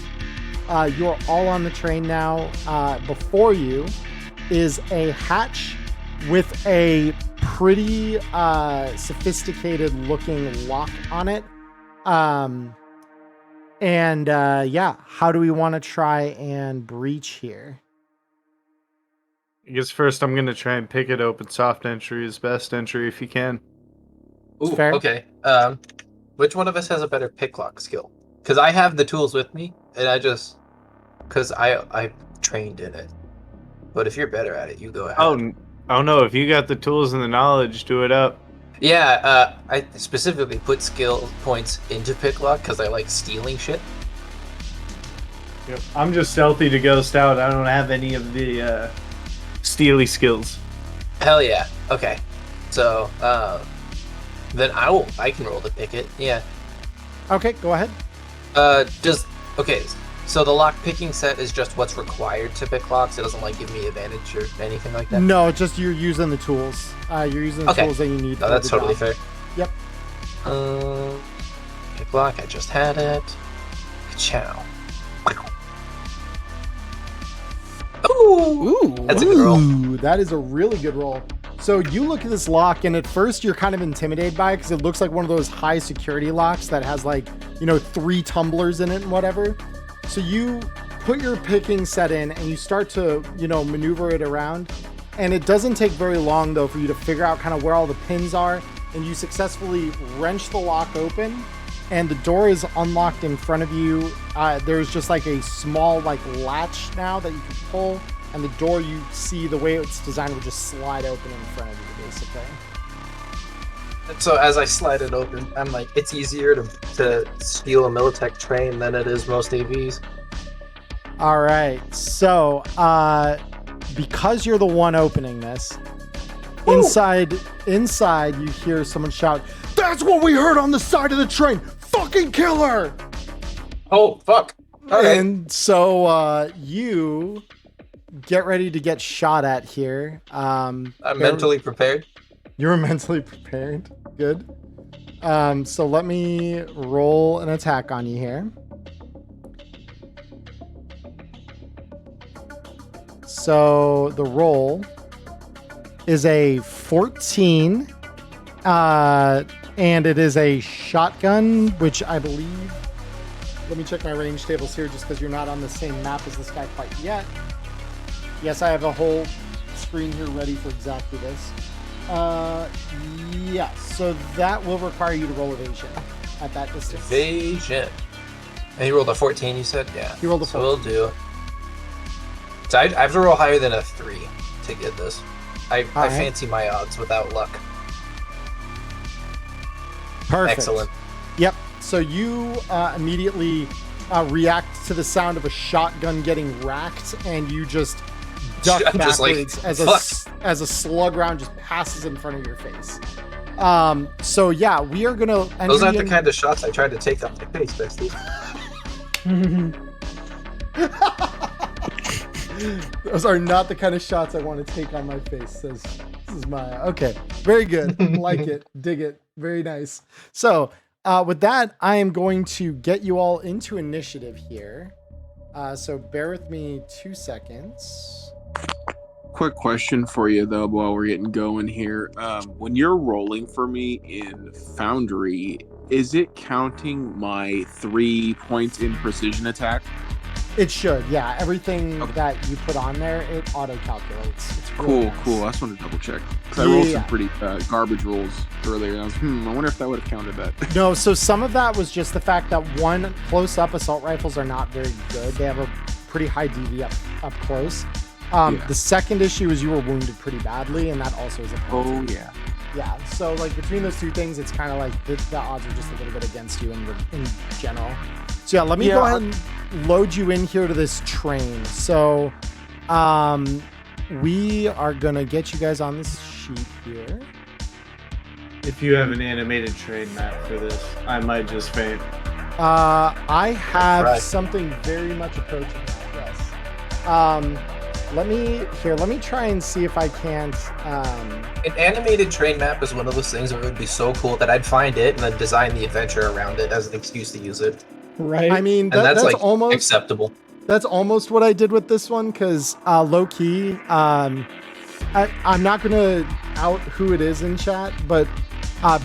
You're all on the train now. Before you is a hatch with a pretty sophisticated looking lock on it. Yeah, how do we want to try and breach here? I guess first I'm gonna try and pick it open. Soft entry is best entry if you can. Ooh, Fair. okay. Which one of us has a better picklock skill? Because I have the tools with me, and because I trained in it. But if you're better at it, you go ahead. Oh no! If you got the tools and the knowledge, do it up. Yeah, I specifically put skill points into picklock because I like stealing shit. Yep. I'm just stealthy to ghost out. I don't have any of the steely skills. Hell yeah. Okay. So, then I can roll to pick it. Yeah. Okay, go ahead. Okay. So the lock picking set is just what's required to pick locks. It doesn't like give me advantage or anything like that. No, just you're using the tools. You're using the tools that you need. No, that's totally fair. Yep. Pick lock. I just had it. Chow. Ooh, that's a good roll. Ooh, that is a really good roll. So you look at this lock, and at first you're kind of intimidated by it because it looks like one of those high security locks that has 3 tumblers in it and whatever. So you put your picking set in and you start to, maneuver it around. And it doesn't take very long though for you to figure out kind of where all the pins are, and you successfully wrench the lock open and the door is unlocked in front of you. There's just like a small latch now that you can pull, and the door, you see the way it's designed, would just slide open in front of you basically. So as I slide it open, I'm like, it's easier to steal a Militech train than it is most AVs. All right, so because you're the one opening this, inside you hear someone shout, "That's what we heard on the side of the train! Fucking kill her!" Oh, fuck. Okay. And so you get ready to get shot at here. I'm mentally prepared. You're mentally prepared. Good. So let me roll an attack on you here. So the roll is a 14, and it is a shotgun, which I believe, let me check my range tables here just because you're not on the same map as this guy quite yet. Yes, I have a whole screen here ready for exactly this. Yeah, so that will require you to roll evasion at that distance. Evasion. And he rolled a 14, you said? Yeah. He rolled a 14. So we'll do. So I have to roll higher than a 3 to get this. I fancy my odds without luck. Perfect. Excellent. Yep. So you immediately react to the sound of a shotgun getting racked, and you just duck backwards as a slug round just passes in front of your face. So yeah, we are gonna. Those aren't the kind of shots I tried to take off my face, bestie. Those are not the kind of shots I want to take on my face. Says this is my okay. Very good. Like it. Dig it. Very nice. So with that, I am going to get you all into initiative here. So bear with me 2 seconds. Quick question for you though, while we're getting going here. When you're rolling for me in Foundry, is it counting my 3 points in precision attack? It should, yeah. Everything Okay. that you put on there, it auto calculates. It's really Cool, nice. cool. I just wanted to double check because I rolled Yeah. some pretty garbage rolls earlier, and I was, I wonder if that would have counted that. No, so some of that was just the fact that one, close-up assault rifles are not very good. They have a pretty high DV up close. Yeah. The second issue is you were wounded pretty badly, and that also is a penalty. Oh yeah. Yeah, so like between those two things, it's kind of like the odds are just a little bit against you in general. So yeah, let me go ahead and load you in here to this train. So we are gonna get you guys on this sheet here. If you have an animated train map for this, I might just faint. I have Right. something very much approaching that, yes. Let me try and see if I can't An animated train map is one of those things that would be so cool that I'd find it and then design the adventure around it as an excuse to use it. Right. I mean, And that's like almost acceptable. That's almost what I did with this one, because low key, I'm not gonna out who it is in chat, but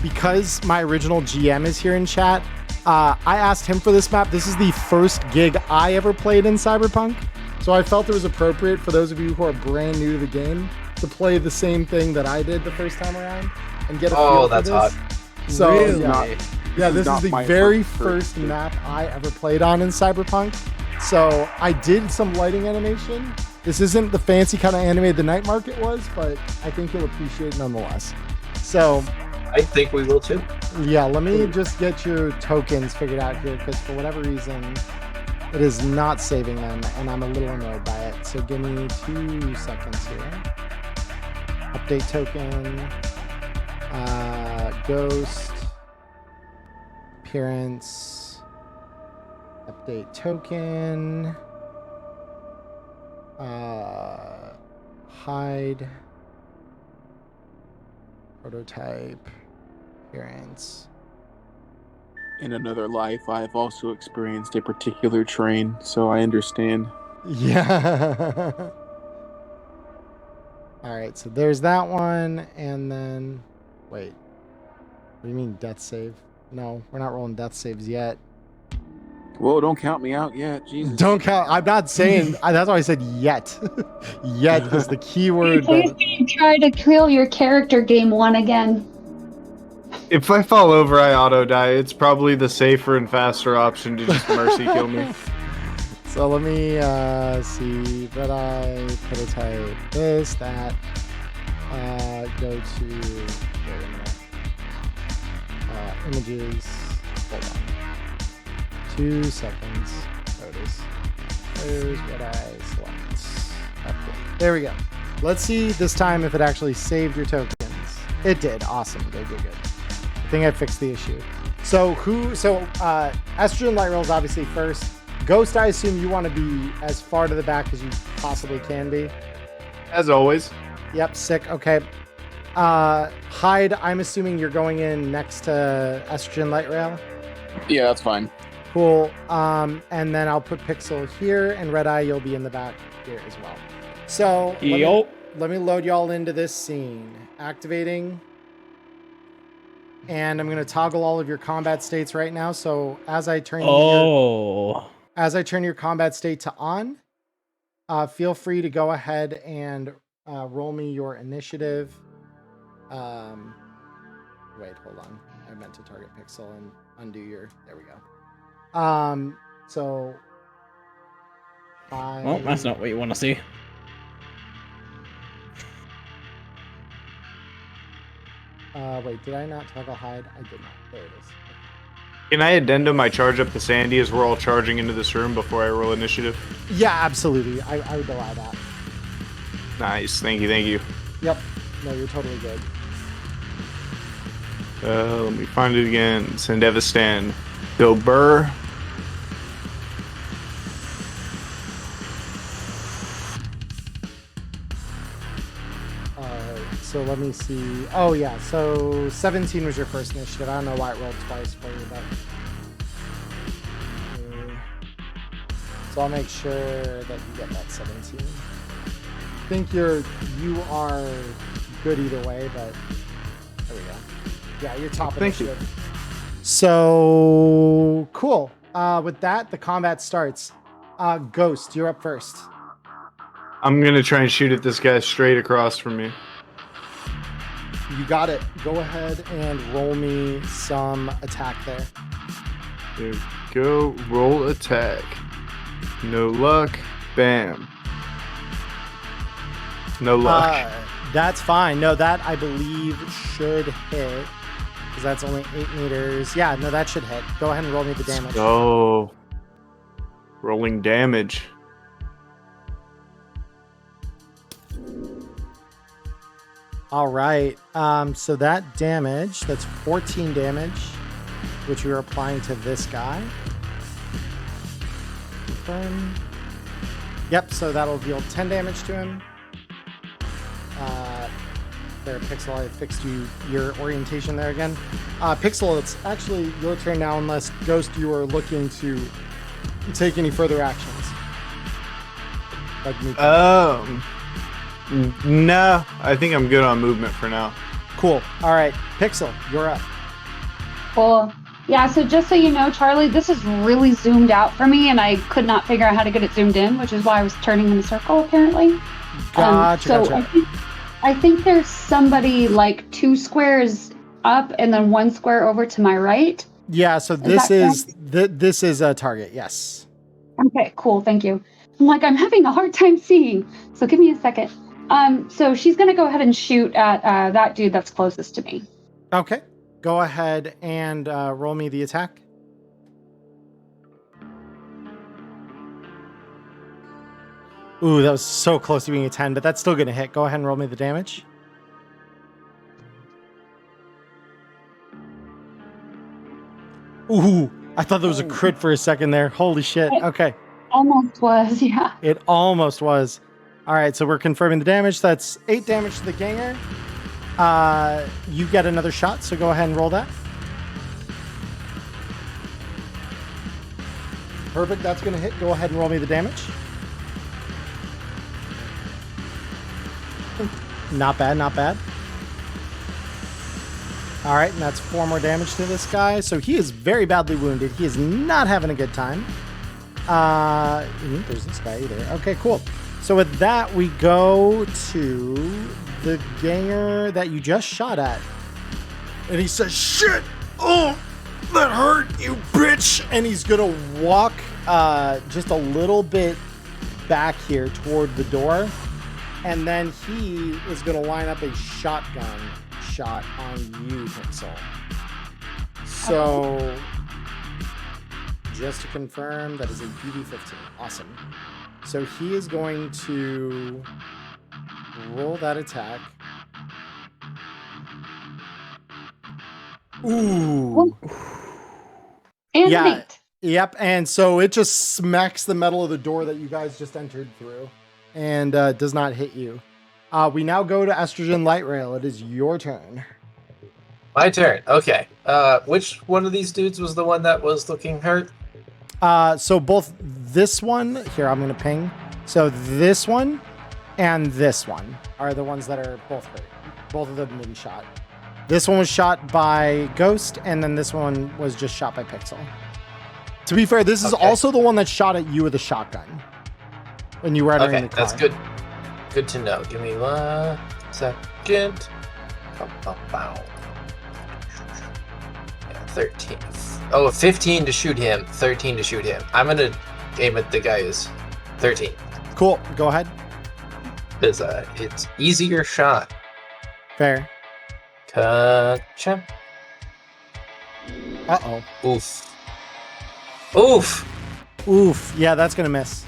because my original GM is here in chat, I asked him for this map. This is the first gig I ever played in Cyberpunk, so I felt it was appropriate for those of you who are brand new to the game to play the same thing that I did the first time around and get a feel for that's this. hot. So Really? yeah, this is not the my very first first map I ever played on in Cyberpunk. So I did some lighting animation. This isn't the fancy kind of animated the night market was, but I think you'll appreciate it nonetheless. So I think we will too. yeah, let me just get your tokens figured out here, because for whatever reason, it is not saving them, and I'm a little annoyed by it. So give me 2 seconds here. Update token, ghost, appearance, update token, hide, prototype, appearance. In another life, I have also experienced a particular train, so I understand. Yeah. All right, so there's that one, and then wait. What do you mean death save? No, we're not rolling death saves yet. Whoa, don't count me out yet, Jesus. Don't count. I'm not saying. That's why I said yet. Yet is the key word. Please don't try to kill your character game one again. If I fall over, I auto die. It's probably the safer and faster option to just mercy kill me. So let me see. Red eye, prototype, this, that. Go to wait a minute. Images. Hold on. 2 seconds. Notice. There's red eye selects. Update. There we go. Let's see this time if it actually saved your tokens. It did. Awesome. Good, good, good. I think I fixed the issue. So Estrogen Light Rail is obviously first. Ghost, I assume you want to be as far to the back as you possibly can be. As always. Yep, sick. Okay. Hide, I'm assuming you're going in next to Estrogen Light Rail. Yeah, that's fine. Cool. And then I'll put Pixel here, and Red Eye, you'll be in the back here as well. So let me load y'all into this scene. Activating. And I'm going to toggle all of your combat states right now. So as I turn your combat state to on, feel free to go ahead and roll me your initiative. Wait, hold on. I meant to target Pixel and undo your. There we go. So. Well, that's not what you want to see. Wait, did I not toggle hide? I did not. There it is. Can I addendum I charge up the Sandy as we're all charging into this room before I roll initiative? Yeah, absolutely. I would allow that. Nice. Thank you. Thank you. Yep. No, you're totally good. Let me find it again. Sandevistan. Go Burr. So let me see. Oh yeah, so 17 was your first initiative. I don't know why it rolled twice for you, but so I'll make sure that you get that 17. I think you are good either way, but there we go. Yeah, you're top initiative. So cool. With that, the combat starts. Ghost, you're up first. I'm gonna try and shoot at this guy straight across from me. You got it. Go ahead and roll me some attack there. There we go. Roll attack. No luck. Bam. No luck. That's fine. No, that I believe should hit. Because that's only 8 meters. Yeah, no, that should hit. Go ahead and roll me the damage. Oh. Rolling damage. All right. So that damage, that's 14 damage, which we are applying to this guy. Confirm. Yep, so that'll deal 10 damage to him. There, Pixel, I fixed your orientation there again. Pixel, it's actually your turn now, unless Ghost, you are looking to take any further actions. Like me. No, I think I'm good on movement for now. Cool. All right, Pixel, you're up. Cool. Yeah, so just so you know, Charlie, this is really zoomed out for me, and I could not figure out how to get it zoomed in, which is why I was turning in a circle, apparently. Gotcha. I think there's somebody like 2 squares up and then 1 square over to my right. Yeah, so this is a target, yes. Okay, cool, thank you. I'm like, I'm having a hard time seeing, so give me a second. So she's gonna go ahead and shoot at that dude that's closest to me. Okay, go ahead and roll me the attack. Ooh, that was so close to being a 10, but that's still gonna hit. Go ahead and roll me the damage. Ooh, I thought there was a crit for a second there. Holy shit. Okay. Almost was, yeah. It almost was. All right, so we're confirming the damage. That's 8 damage to the ganger. You get another shot, so go ahead and roll that. Perfect, that's going to hit. Go ahead and roll me the damage. Not bad, not bad. All right, and that's 4 more damage to this guy. So he is very badly wounded. He is not having a good time. There's this guy either. Okay, cool. So with that, we go to the ganger that you just shot at. And he says, shit! Oh, that hurt, you bitch! And he's gonna walk just a little bit back here toward the door. And then he is gonna line up a shotgun shot on you, Pixel. So, just to confirm, that is a BD-15. Awesome. So he is going to roll that attack. Ooh. And yeah. an 8. Yep. And so it just smacks the metal of the door that you guys just entered through and does not hit you. We now go to Estrogen Light Rail. It is your turn. My turn. Okay. Which one of these dudes was the one that was looking hurt? So both this one here, I'm going to ping. So this one and this one are the ones that are both hurt. Both of them have been shot. This one was shot by Ghost, and then this one was just shot by Pixel. To be fair, this is also the one that shot at you with a shotgun when you were entering the car. That's good. Good to know. Give me 1 second. 13. Oh, 15 to shoot him. 13 to shoot him. I'm gonna aim at the guy who's 13. Cool. Go ahead. Because it's easier shot. Fair. Gotcha. Uh-oh. Oof. Oof. Oof. Yeah, that's gonna miss.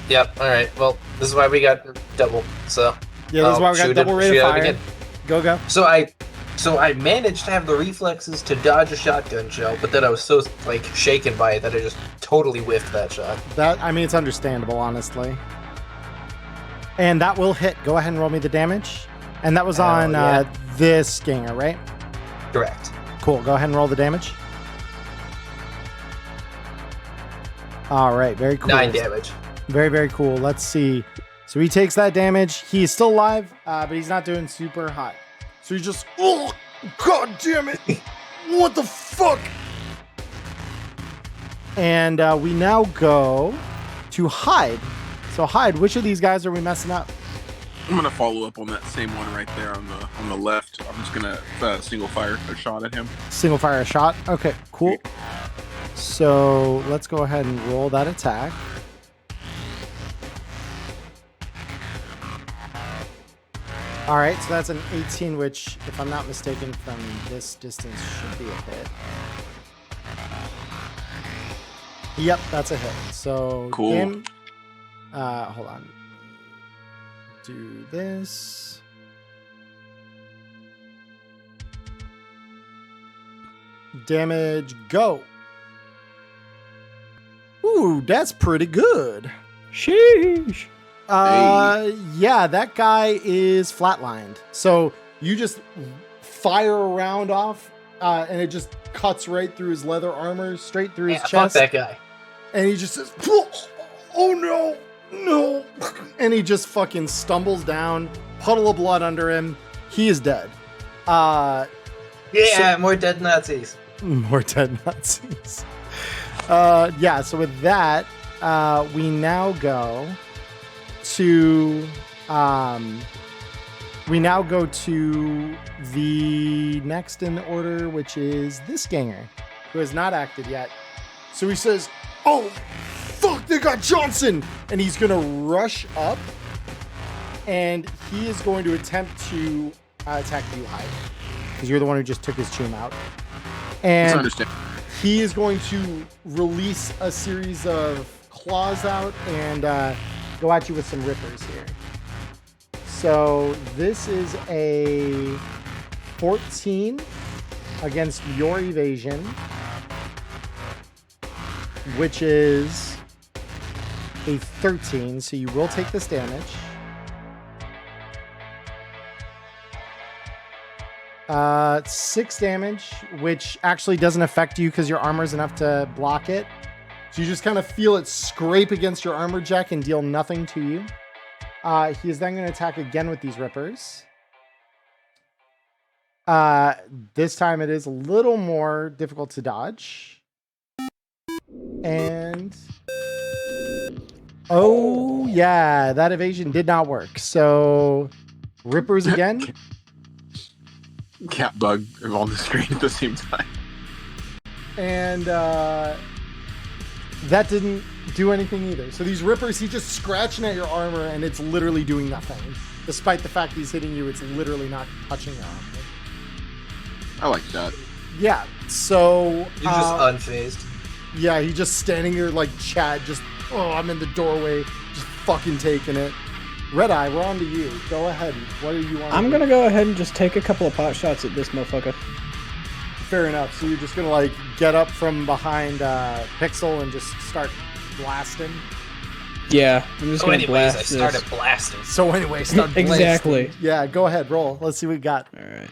Yep. All right. Well, this is why we got double. So yeah, this is why we got double rate of fire. Go. So I managed to have the reflexes to dodge a shotgun shell, but then I was so shaken by it that I just totally whiffed that shot. It's understandable, honestly. And that will hit. Go ahead and roll me the damage. And that was on this ganger, right? Correct. Cool. Go ahead and roll the damage. All right. Very cool. 9 damage. Very, very cool. Let's see. So he takes that damage. He's still alive, but he's not doing super hot. So he's just, oh, god damn it. What the fuck? And we now go to Hyde. So Hyde, which of these guys are we messing up? I'm gonna follow up on that same one right there on the left. I'm just gonna single fire a shot at him. Single fire a shot. Okay, cool. So let's go ahead and roll that attack. All right, so that's an 18, which, if I'm not mistaken, from this distance should be a hit. Yep, that's a hit. So cool. Hold on. Do this. Damage, go. Ooh, that's pretty good. Sheesh. Yeah, that guy is flatlined. So you just fire a round off, and it just cuts right through his leather armor, straight through his chest. Fuck that guy. And he just says, "Oh no, no!" And he just fucking stumbles down, puddle of blood under him. He is dead. More dead Nazis. More dead Nazis. Yeah. So with that, we now go to the next in order, which is this ganger, who has not acted yet. So he says, "Oh, fuck, they got Johnson!" And he's going to rush up, and he is going to attempt to attack you, Hyde, because you're the one who just took his tomb out. And he is going to release a series of claws out and go at you with some rippers here. So this is a 14 against your evasion, which is a 13, so you will take this damage. 6 damage, which actually doesn't affect you because your armor is enough to block it. So you just kind of feel it scrape against your armor jack and deal nothing to you. He is then going to attack again with these rippers. This time it is a little more difficult to dodge. And oh yeah, that evasion did not work. So rippers again. Cat bug on the screen at the same time. And that didn't do anything either. So these rippers, he's just scratching at your armor and it's literally doing nothing. Despite the fact he's hitting you, it's literally not touching your armor. I like that. Yeah, so You're just unfazed. Yeah, he's just standing here like Chad, just, oh, I'm in the doorway, just fucking taking it. Red Eye, we're on to you. Go ahead. What do you want? I'm gonna go ahead and just take a couple of pot shots at this motherfucker. Fair enough. So you're just gonna like get up from behind Pixel and just start blasting? Yeah, I'm just gonna blast I this. started blasting. So anyway, start blasting. Exactly. Yeah, go ahead, roll. Let's see what we got. All right.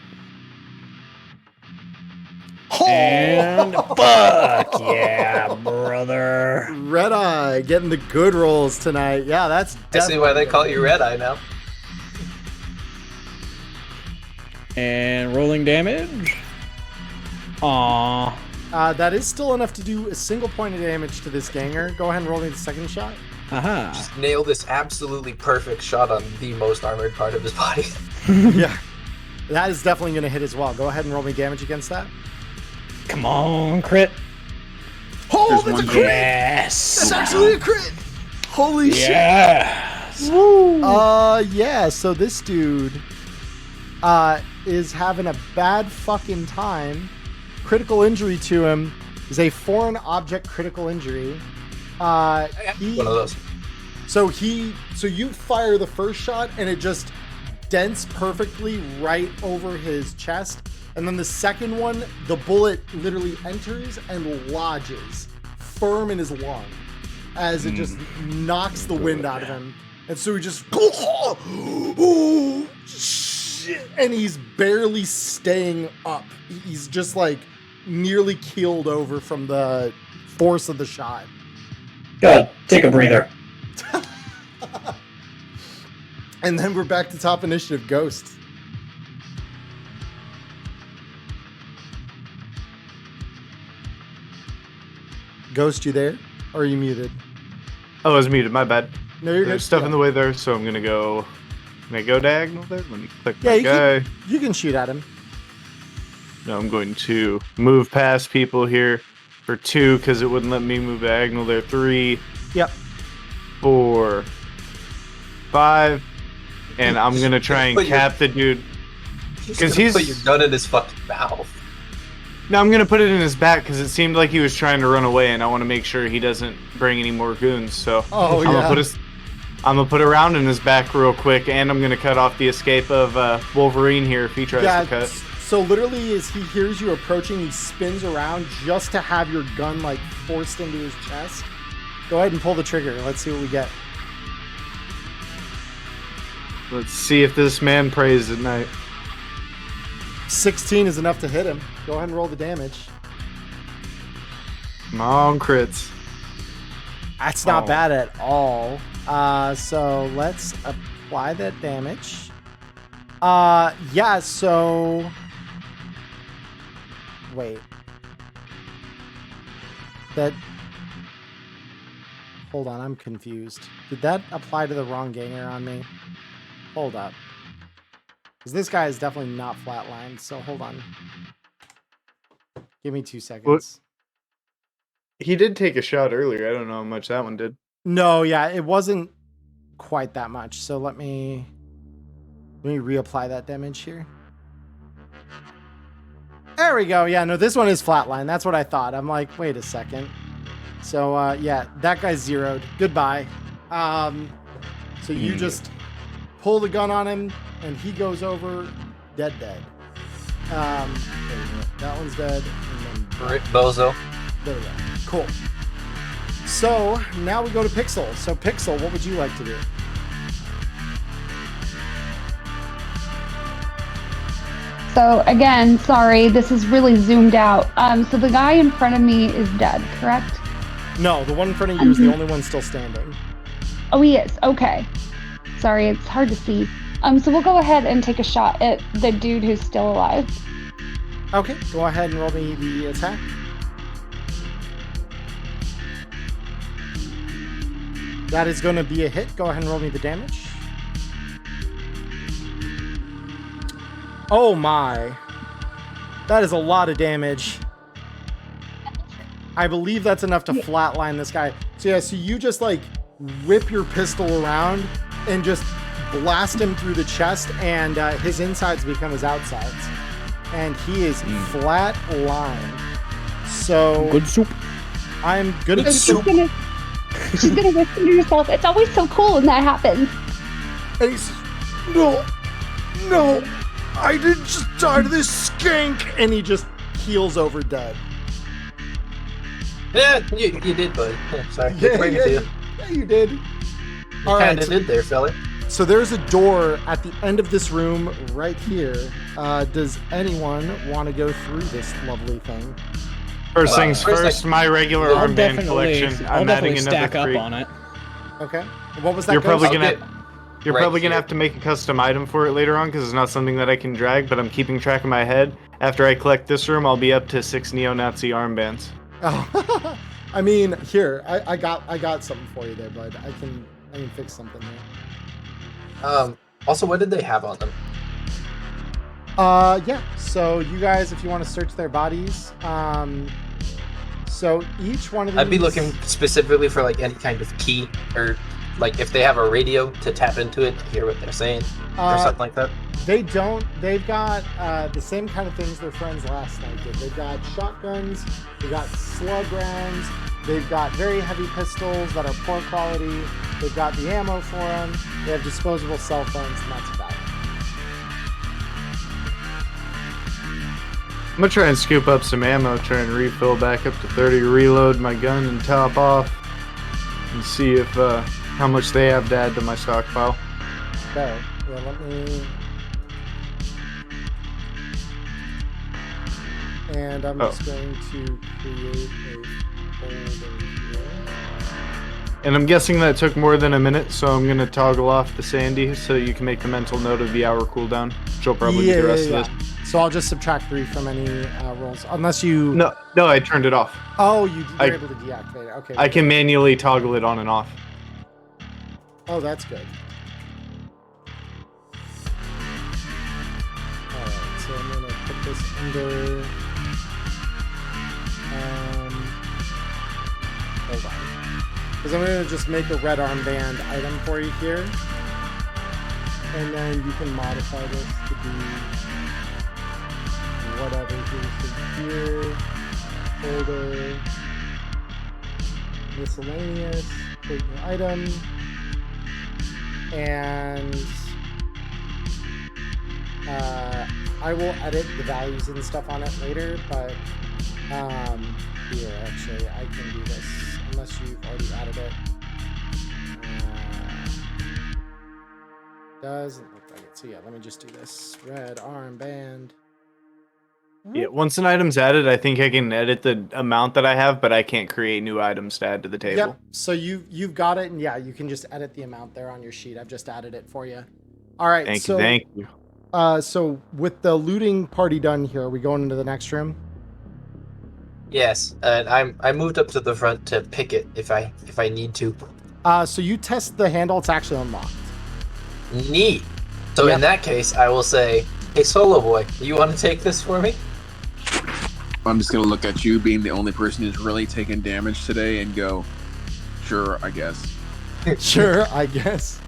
And fuck yeah, brother. Red Eye getting the good rolls tonight. Yeah, that's I see why they call you Red Eye now. And rolling damage. Aww. That is still enough to do a single point of damage to this ganger. Go ahead and roll me the second shot. Aha. Just nail this absolutely perfect shot on the most armored part of his body. Yeah. That is definitely going to hit as well. Go ahead and roll me damage against that. Come on, crit. Oh, that's a crit! Yes! That's actually a crit! Holy yes. shit! Woo! Yeah, so this dude is having a bad fucking time. Critical injury to him is a foreign object critical injury. One of those. So you fire the first shot and it just dents perfectly right over his chest. And then the second one, the bullet literally enters and lodges firm in his lung as it just knocks the wind out of him. And so he just, oh, shit. And he's barely staying up. He's just like nearly keeled over from the force of the shot. God, take a breather. And then we're back to top initiative, Ghost. Ghost, you there? Or are you muted? Oh, I was muted. My bad. No, you're There's good. stuff Yeah. in the way there, so I'm gonna go. Can I go diagonal there? Let me click Yeah, my you guy. you can shoot at him. No, I'm going to move past people here for 2 because it wouldn't let me move diagonal there. 3, Yep. 4, 5, and I'm gonna try and cap the dude. Because he's put your gun in his fucking mouth. No, I'm gonna put it in his back because it seemed like he was trying to run away, and I want to make sure he doesn't bring any more goons. So Oh, I'm yeah. gonna put a round in his back real quick, and I'm gonna cut off the escape of Wolverine here if he tries to cut. So literally, as he hears you approaching, he spins around just to have your gun like forced into his chest. Go ahead and pull the trigger. Let's see what we get. Let's see if this man prays at night. 16 is enough to hit him. Go ahead and roll the damage. Come on, crits. That's not bad at all. So let's apply that damage. Yeah, so... Wait. That... Hold on, I'm confused. Did that apply to the wrong ganger on me? Hold up. Because this guy is definitely not flatlined, so hold on. Give me 2 seconds. He did take a shot earlier. I don't know how much that one did. No, yeah, it wasn't quite that much. So let me reapply that damage here. There we go. Yeah, no, this one is flatline. That's what I thought. I'm like, wait a second. So yeah, that guy's zeroed. Goodbye. So you just pull the gun on him, and he goes over dead. There we go. That one's dead. And then Rip Bozo. there we go. Cool. So now we go to Pixel. So Pixel, what would you like to do? So again, sorry, this is really zoomed out. So the guy in front of me is dead, correct? No, the one in front of you is the only one still standing. Oh, he is. Okay. Sorry, it's hard to see. So we'll go ahead and take a shot at the dude who's still alive. Okay, go ahead and roll me the attack. That is going to be a hit. Go ahead and roll me the damage. Oh my. That is a lot of damage. I believe that's enough to flatline this guy. So yeah, so you just like whip your pistol around and just blast him through the chest, and his insides become his outsides. And he is flat lined. So Good soup. I'm gonna get She's gonna whisper to herself. It's always so cool when that happens. And he says, no, I didn't just die to this skank. And he just keels over dead. Yeah, you did, bud. Yeah, sorry. Yeah, Bring it to you. Yeah, you did. You All kind right, of did there, fella. so there's a door at the end of this room right here. Does anyone want to go through this lovely thing? First things first, first, my regular I'll armband collection. I'll I'm adding definitely another stack up 3. on it. Okay. What was that? You're probably Ghost? gonna Right probably gonna here. have to make a custom item for it later on because it's not something that I can drag. But I'm keeping track in my head. After I collect this room, I'll be up to 6 neo-Nazi armbands. Oh. I mean, here I got something for you there, bud. I can fix something here. Also, what did they have on them? Yeah. So you guys, if you want to search their bodies, so each one of these... I'd be looking specifically for like any kind of key, or like if they have a radio to tap into it to hear what they're saying, or something like that. They don't. They've got the same kind of things their friends last night did. They've got shotguns, they've got slug rounds, they've got very heavy pistols that are poor quality, they've got the ammo for them, they have disposable cell phones, and that's about it. I'm gonna try and scoop up some ammo, try and refill back up to 30, reload my gun and top off, and see if how much they have to add to my stockpile. Okay. Yeah, let me... And I'm just going to create a folder here. And I'm guessing that took more than a minute, so I'm gonna toggle off the Sandy so you can make the mental note of the hour cooldown. She'll probably do the rest of this. So I'll just subtract 3 from any rolls, unless you... No, I turned it off. Oh, you're able to deactivate it. Okay. I can manually toggle it on and off. Oh, that's good. Alright, so I'm gonna put this under hold on. Because I'm gonna just make a red armband item for you here. And then you can modify this to be whatever here. Folder. Miscellaneous. Create new item. And I will edit the values and stuff on it later, but here actually I can do this unless you've already added it. Doesn't look like it. So yeah, let me just do this. Red armband. Yeah, once an item's added, I think I can edit the amount that I have, but I can't create new items to add to the table. Yep. So you've got it, and yeah, you can just edit the amount there on your sheet. I've just added it for you. All right. Thank you. So with the looting party done here, are we going into the next room? Yes, and I moved up to the front to pick it if I need to. So you test the handle; it's actually unlocked. Neat. So in that case, I will say, "Hey, Solo Boy, you want to take this for me?" I'm just gonna look at you, being the only person who's really taken damage today, and go, "Sure, I guess." Sure, I guess.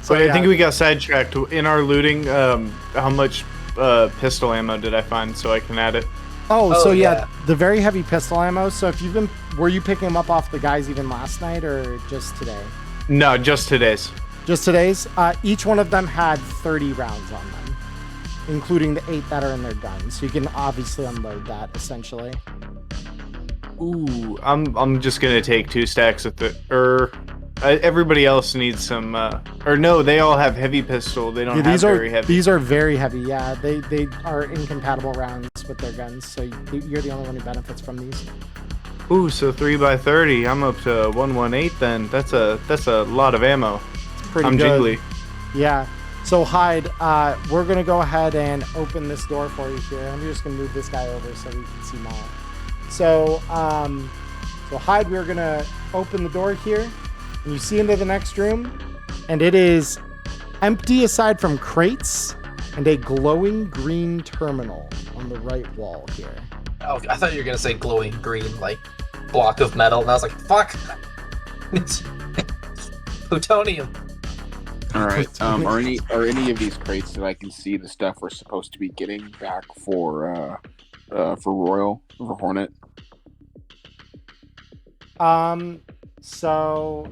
So Wait, I think we got sidetracked in our looting. How much pistol ammo did I find so I can add it? So yeah, the very heavy pistol ammo. So if were you picking them up off the guys even last night or just today? No, just today's. Just today's. Each one of them had 30 rounds on them, including the 8 that are in their guns. So you can obviously unload that essentially. Ooh, I'm just gonna take 2 stacks of everybody else needs some. Or no, they all have heavy pistol. They don't have very heavy. These are very heavy. Yeah, they are incompatible rounds with their guns. So you're the only one who benefits from these. Ooh, so 3x30. I'm up to 118 then. That's a lot of ammo. It's pretty I'm good. jiggly. Yeah. So Hyde, we're gonna go ahead and open this door for you here. I'm just gonna move this guy over so we can see Maul. So Hyde, we're gonna open the door here, and you see into the next room, and it is empty aside from crates and a glowing green terminal on the right wall here. Oh, I thought you were gonna say glowing green, like block of metal, and I was like, "Fuck, it's plutonium." All right. Are any of these crates that I can see the stuff we're supposed to be getting back for Royal, for Hornet? So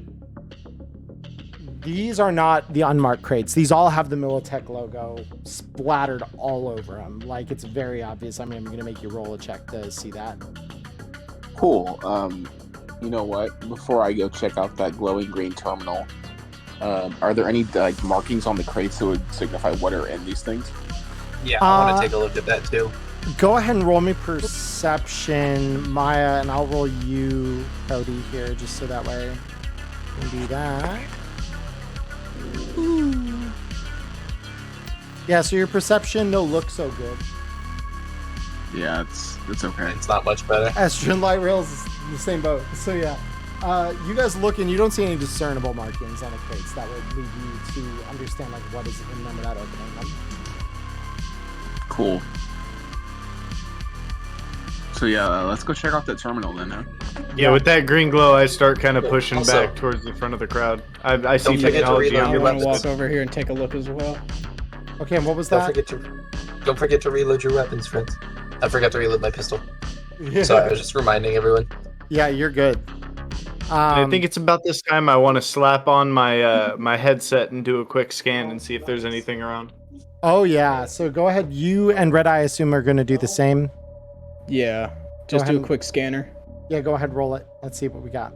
these are not the unmarked crates. These all have the Militech logo splattered all over them. Like, it's very obvious. I mean, I'm going to make you roll a check to see that. Cool. You know what? Before I go check out that glowing green terminal, are there any like markings on the crates that would signify what are in these things? Yeah, I want to take a look at that too. Go ahead and roll me perception, Maya, and I'll roll you, Cody, here, just so that way we can do that. Ooh. Yeah, so your perception, no look so good. Yeah, it's okay. It's not much better. Astro and Light Rail's is the same boat. So yeah, you guys look and you don't see any discernible markings on the crates that would lead you to understand like what is in them without opening them. Cool. So yeah, let's go check out that terminal then, huh? Yeah, with that green glow, I start kind of pushing back towards the front of the crowd. I see technology on I your want to left. walk over here and take a look as well. Okay, and what was that? Don't forget to reload your weapons, friends. I forgot to reload my pistol. Yeah. So I was just reminding everyone. Yeah, you're good. I think it's about this time I want to slap on my my headset and do a quick scan and see if there's anything around. Oh yeah, so go ahead. You and Red Eye, I assume, are going to do the same. Yeah, just do a quick scanner. Yeah, go ahead, roll it. Let's see what we got.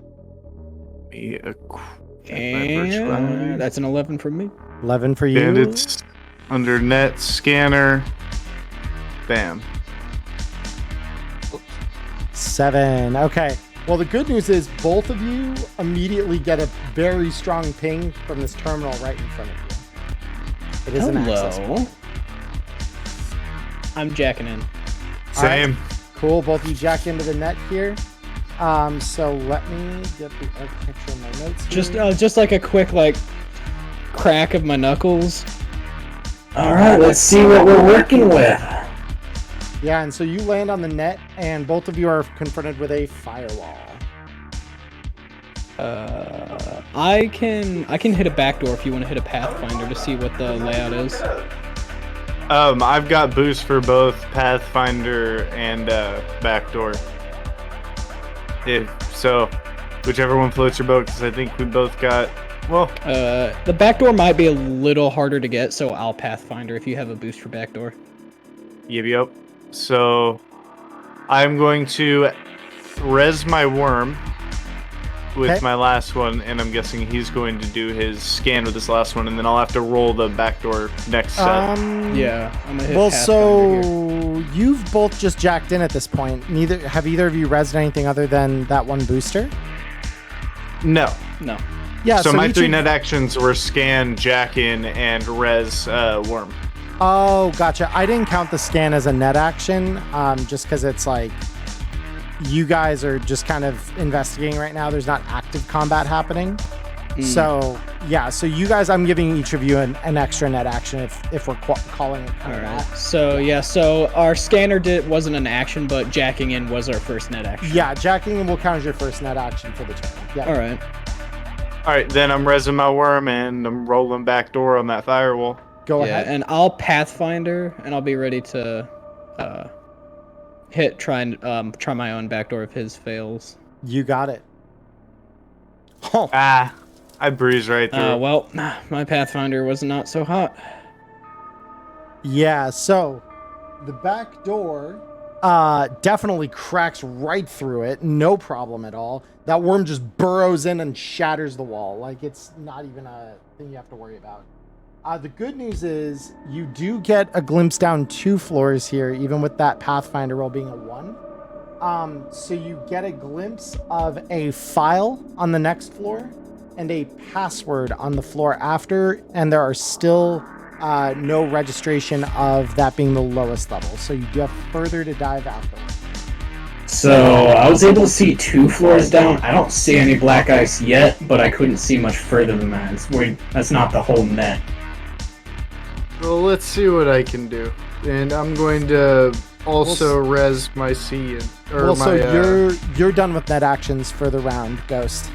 And that's an 11 from me. 11 for you. And it's under net scanner. Bam. 7. Okay. Well, the good news is both of you immediately get a very strong ping from this terminal right in front of you. It is an access point. I'm jacking in. Same. Right. Cool. Both of you jack into the net here. So let me get the architecture in my notes here. Just like a quick crack of my knuckles. All right, let's see what we're working with. Yeah, and so you land on the net, and both of you are confronted with a firewall. I can hit a backdoor if you want to hit a Pathfinder to see what the layout is. I've got boost for both Pathfinder and backdoor. So, whichever one floats your boat, because I think we both got. Well, the backdoor might be a little harder to get, so I'll Pathfinder if you have a boost for backdoor. Yep. So, I'm going to res my worm with my last one, and I'm guessing he's going to do his scan with this last one, and then I'll have to roll the backdoor next set. Yeah, I'm gonna hit Well, Pathfinder so you've both just jacked in at this point. Have either of you resed anything other than that one booster? No. Yeah. So my each three of- net actions were scan, jack in, and res worm. Oh, gotcha. I didn't count the scan as a net action, just because it's like you guys are just kind of investigating right now. There's not active combat happening. So yeah, so you guys, I'm giving each of you an extra net action if we're calling it kind of that. So our scanner wasn't an action, but jacking in was our first net action. Yeah, jacking in will count as your first net action for the turn. Yeah. All right, then I'm resing my worm, and I'm rolling backdoor on that firewall. Go ahead. And I'll Pathfinder, and I'll be ready to try my own backdoor if his fails. You got it. Oh. I breezed right through. Well, my Pathfinder was not so hot. Yeah, so the back door definitely cracks right through it. No problem at all. That worm just burrows in and shatters the wall. Like, it's not even a thing you have to worry about. The good news is you do get a glimpse down 2 floors here, even with that Pathfinder roll being a 1. So you get a glimpse of a file on the next floor and a password on the floor after, and there are still no registration of that being the lowest level. So you do have further to dive after. So I was able to see 2 floors down. I don't see any black ice yet, but I couldn't see much further than that. That's not the whole net. Well, let's see what I can do. And I'm going to also res my C. You're done with net actions for the round, Ghost.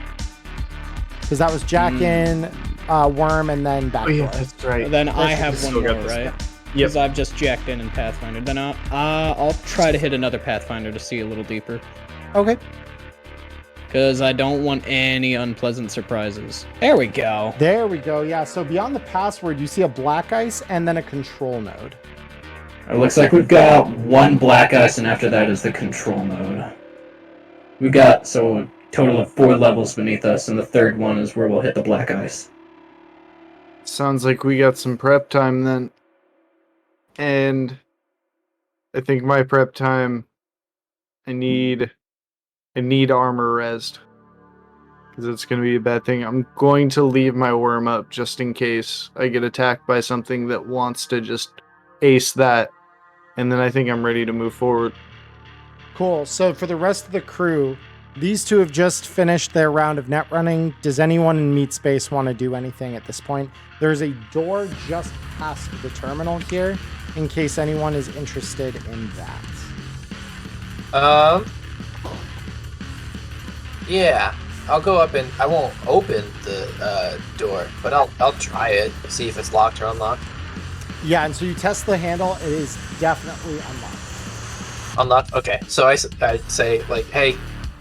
Because that was jack in, worm, and then backdoor. Oh, yeah, that's right. Then I have one more, got this right? Yep. Because I've just jacked in and Pathfinder. Then I'll try to hit another Pathfinder to see a little deeper. Okay. Because I don't want any unpleasant surprises. There we go. There we go. Yeah, so beyond the password, you see a black ice and then a control node. It looks like we've got 1 black ice, and after that is the control node. We've got a total of 4 levels beneath us, and the 3rd one is where we'll hit the black ice. Sounds like we got some prep time then. And I think my prep time, I need armor resed. Because it's going to be a bad thing. I'm going to leave my worm up just in case I get attacked by something that wants to just ace that. And then I think I'm ready to move forward. Cool. So for the rest of the crew, these 2 have just finished their round of net running. Does anyone in meat space want to do anything at this point? There's a door just past the terminal here, in case anyone is interested in that. Yeah, I'll go up and I won't open the door, but I'll try it, see if it's locked or unlocked. Yeah, and so you test the handle. It is definitely unlocked. Unlocked? Okay, so I say, like, hey,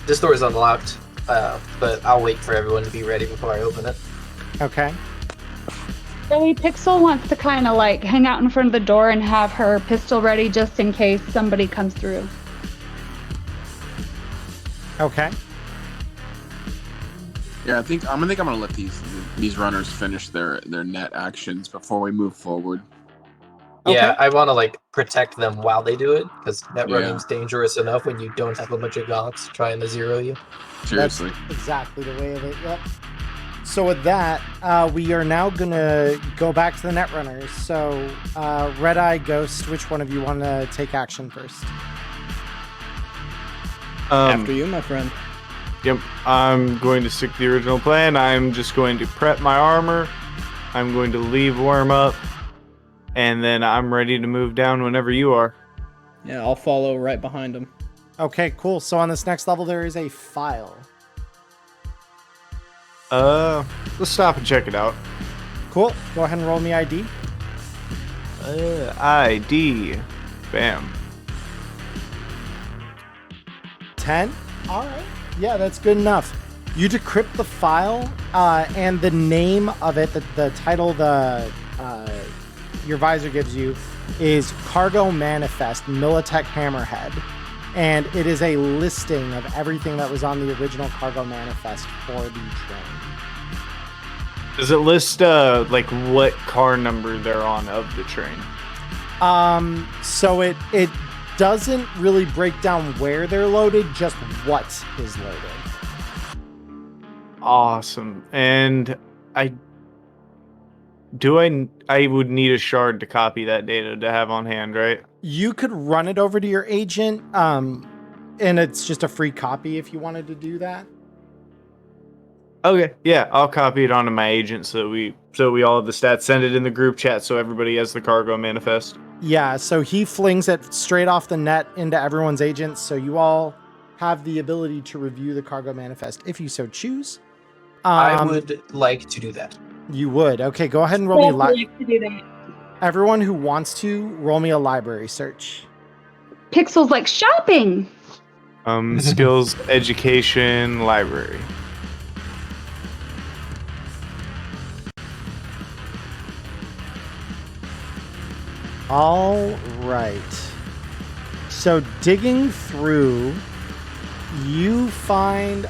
this door is unlocked, but I'll wait for everyone to be ready before I open it. Okay. Billy Pixel wants to kind of like hang out in front of the door and have her pistol ready just in case somebody comes through. Okay. Yeah, I think I'm gonna let these runners finish their net actions before we move forward. Yeah, Okay. I want to like protect them while they do it, because net running's dangerous enough when you don't have a bunch of gonks trying to zero you. Seriously. That's exactly the way of it. Yep. So with that, we are now gonna go back to the net runners. So Red Eye, Ghost, which one of you want to take action first? After you, my friend. Yep, I'm going to stick to the original plan. I'm just going to prep my armor. I'm going to leave Worm up. And then I'm ready to move down whenever you are. Yeah, I'll follow right behind him. Okay, cool. So on this next level, there is a file. Let's stop and check it out. Cool. Go ahead and roll me ID. ID. Bam. 10. All right. Yeah, that's good enough. You decrypt the file, and the name of it, the title your visor gives you, is Cargo Manifest Militech Hammerhead. And it is a listing of everything that was on the original Cargo Manifest for the train. Does it list like what car number they're on of the train? So it doesn't really break down where they're loaded, just what is loaded. Awesome. And I would need a shard to copy that data to have on hand, right? You could run it over to your agent, and it's just a free copy if you wanted to do that. Okay, yeah, I'll copy it onto my agent so we all have the stats. Send it in the group chat so everybody has the cargo manifest. Yeah, so he flings it straight off the net into everyone's agents, so you all have the ability to review the cargo manifest if you so choose. I would like to do that. You would. Okay, go ahead and roll me Like to do that. everyone who wants to, roll me a library search. Pixel's like shopping. Skills, education, library. All right. So digging through, you find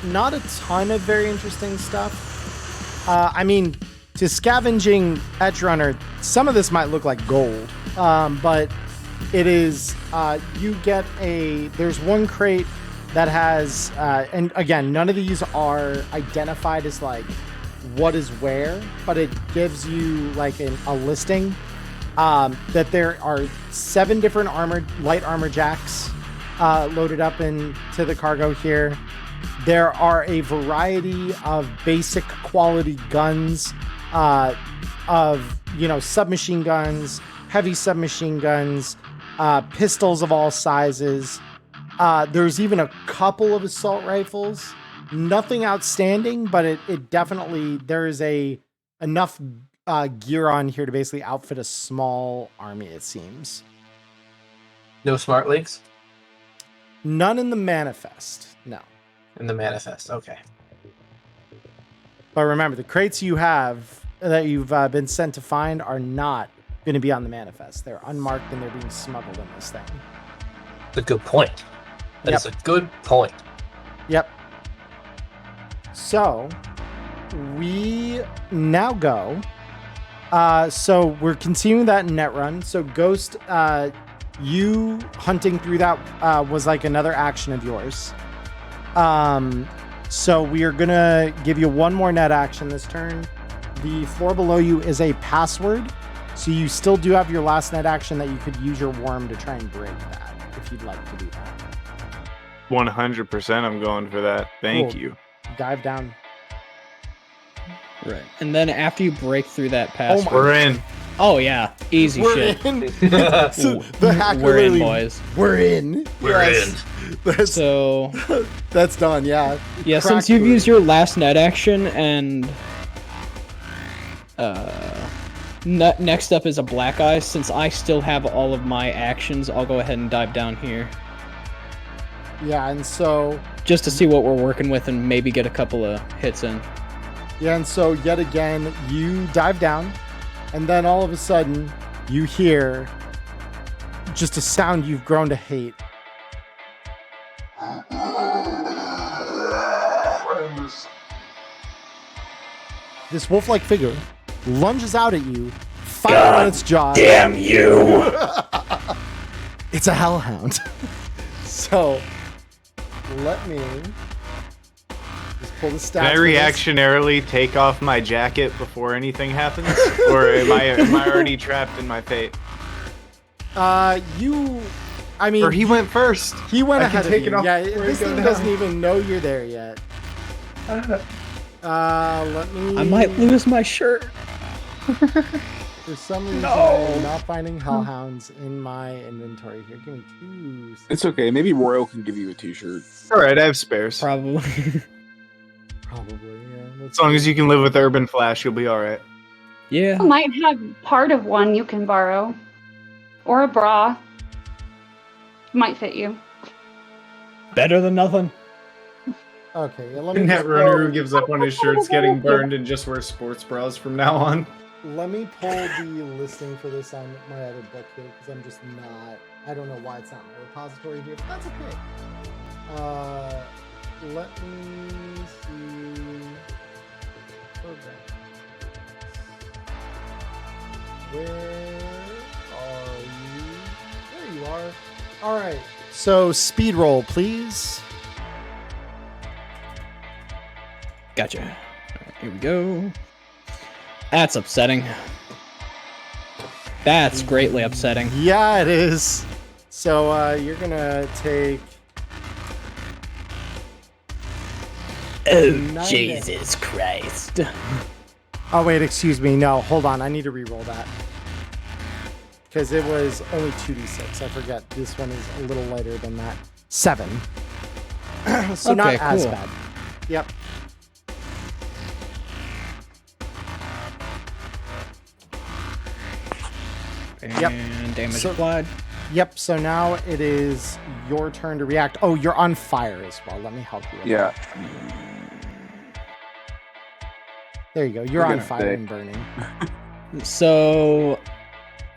not a ton of very interesting stuff. I mean, to scavenging edgerunner, some of this might look like gold, but it is, there's one crate that has, and again, none of these are identified as like what is where, but it gives you like a listing. That there are 7 different light armor jacks loaded up into the cargo here. There are a variety of basic quality guns, submachine guns, heavy submachine guns, pistols of all sizes. There's even a couple of assault rifles. Nothing outstanding, but it definitely, there is enough gear on here to basically outfit a small army, it seems. No smart links? None in the manifest, no. In the manifest, okay. But remember, the crates you have that you've been sent to find are not going to be on the manifest. They're unmarked and they're being smuggled in this thing. That's a good point. That is a good point. Yep. So, we now go. So we're continuing that net run. So Ghost, you hunting through that was like another action of yours. So we are gonna give you one more net action this turn. The floor below you is a password, so you still do have your last net action that you could use your worm to try and break that if you'd like to do that. 100% I'm going for that. Thank you. Dive down. Right. And then after you break through that password... We're in. Oh, yeah. Easy shit. In. So the hacker We're in, literally- boys. We're in. We're in. So... That's done, yeah. Yeah, Crack since you've through. used your last net action and... next up is a black eye. Since I still have all of my actions, I'll go ahead and dive down here. Yeah, and so... Just to see what we're working with and maybe get a couple of hits in. Yeah, and so yet again, you dive down, and then all of a sudden, you hear just a sound you've grown to hate. This wolf-like figure lunges out at you, firing on its jaws. Damn you! It's a hellhound. So, let me just pull the stats. Can I for this. reactionarily take off my jacket before anything happens? Or am I already trapped in my fate? You I mean, Or he went first. he went I can ahead of take you. it off Yeah, before this you go thing down. doesn't even know you're there yet. Let me. I might lose my shirt. For some reason, I'm not finding hellhounds in my inventory here. Give me 2 seconds. It's okay. Maybe Royal can give you a T-shirt. All right, I have spares. Probably. Probably, yeah. As long as you can live with Urban Flash, you'll be all right. Yeah. I might have part of one you can borrow. Or a bra. Might fit you. Better than nothing. Okay, yeah, let me Net just runner who pull, gives up on his shirts getting burned and just wears sports bras from now on. let me pull the listing for this on my other book here because I'm just not. I don't know why it's not in my repository here, but that's okay. Let me see. Program. Where are you? There you are. All right. So speed roll, please. Gotcha. All right, here we go. That's upsetting. That's greatly upsetting. Yeah, it is. So you're gonna take. Oh, 9 Jesus Christ. Oh wait, excuse me. No, hold on. I need to re-roll that because it was only 2d6. I forget. This one is a little lighter than that. 7. So not Okay, as cool. bad. Yep. And damage So- applied. Yep. So now it is your turn to react. Oh, you're on fire as well. Let me help you. With Yeah. that. There you go. You're We're on gonna fire say- and burning. So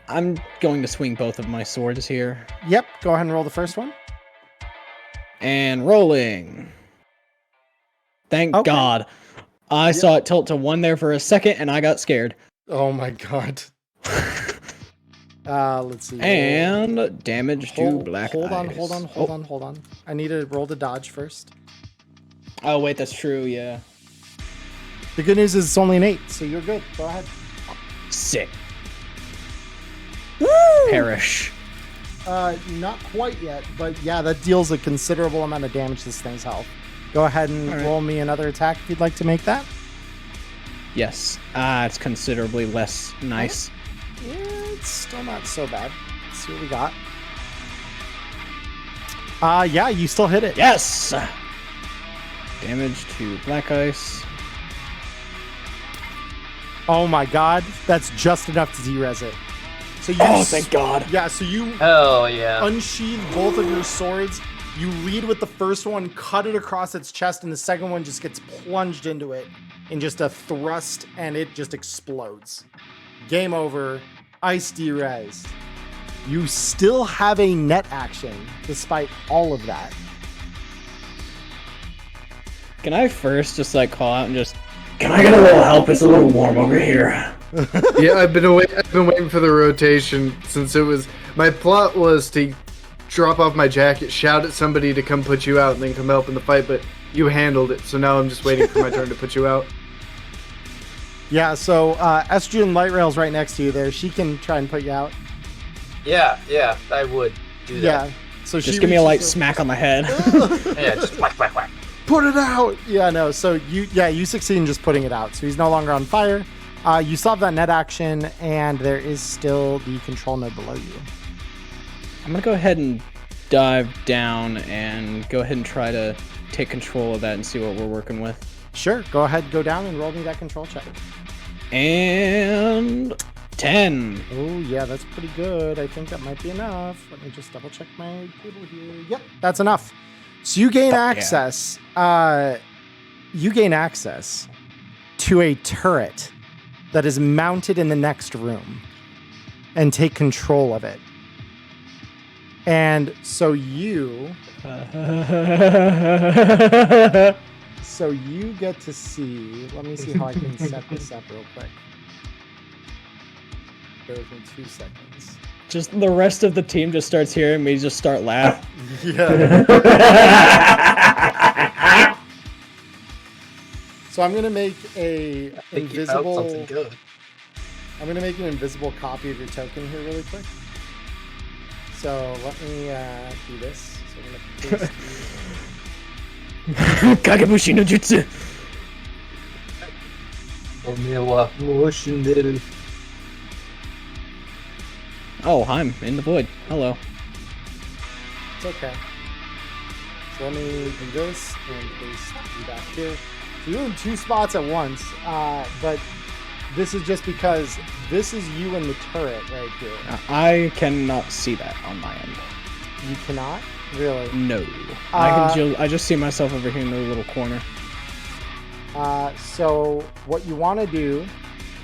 I'm going to swing both of my swords here. Yep. Go ahead and roll the first one. And rolling. Thank Okay. God. I saw it tilt to 1 there for a second and I got scared. Oh my god. Let's see. And damage to black hold on, eyes. hold on. I need to roll the dodge first. Oh, wait, that's true, yeah. The good news is it's only an 8, so you're good. Go ahead. Sick. Perish. Not quite yet, but yeah, that deals a considerable amount of damage to this thing's health. Go ahead and All right. roll me another attack if you'd like to make that. Yes. It's considerably less nice. Yeah, it's still not so bad. Let's see what we got. Yeah, you still hit it. Yes! Damage to black ice. Oh my god, that's just enough to de-res it. So you Thank God. Yeah, so you Oh yeah. unsheathe both of your swords. You lead with the first one, cut it across its chest, and the second one just gets plunged into it in just a thrust, and it just explodes. Game over. Ice de-res. You still have a net action despite all of that. Can I first just like call out and just Can I get a little help? It's a little warm over here. Yeah, I've been waiting for the rotation since it was my plot was to drop off my jacket, shout at somebody to come put you out, and then come help in the fight. But you handled it, so now I'm just waiting for my turn to put you out. Yeah, so Estrogen Light Rail's right next to you there. She can try and put you out. Yeah, I would do that. Yeah. So just she give me a light reaches smack on the head? Yeah, just whack, whack, whack. Put it out. Yeah, no. So you succeed in just putting it out. So he's no longer on fire. You still have that net action, and there is still the control node below you. I'm gonna go ahead and dive down and go ahead and try to take control of that and see what we're working with. Sure. Go ahead, go down, and roll me that control check. And 10. Oh yeah, that's pretty good. I think that might be enough. Let me just double check my table here. Yep, that's enough. So you gain access. You gain access to a turret that is mounted in the next room, and take control of it. And so you get to see. Let me see how I can set this up real quick. Bear with me 2 seconds. Just the rest of the team just starts hearing me just start laughing. Yeah. So I'm gonna make a Think you found something invisible. good. I'm gonna make an invisible copy of your token here really quick. So let me do this. So I'm gonna paste Kagebushi no jutsu. Oh, I'm in the void. Hello. It's okay. So let me do this and paste you back here. So you're in 2 spots at once, but this is just because this is you in the turret right here. I cannot see that on my end. You cannot? Really? No. I just see myself over here in the little corner. So what you want to do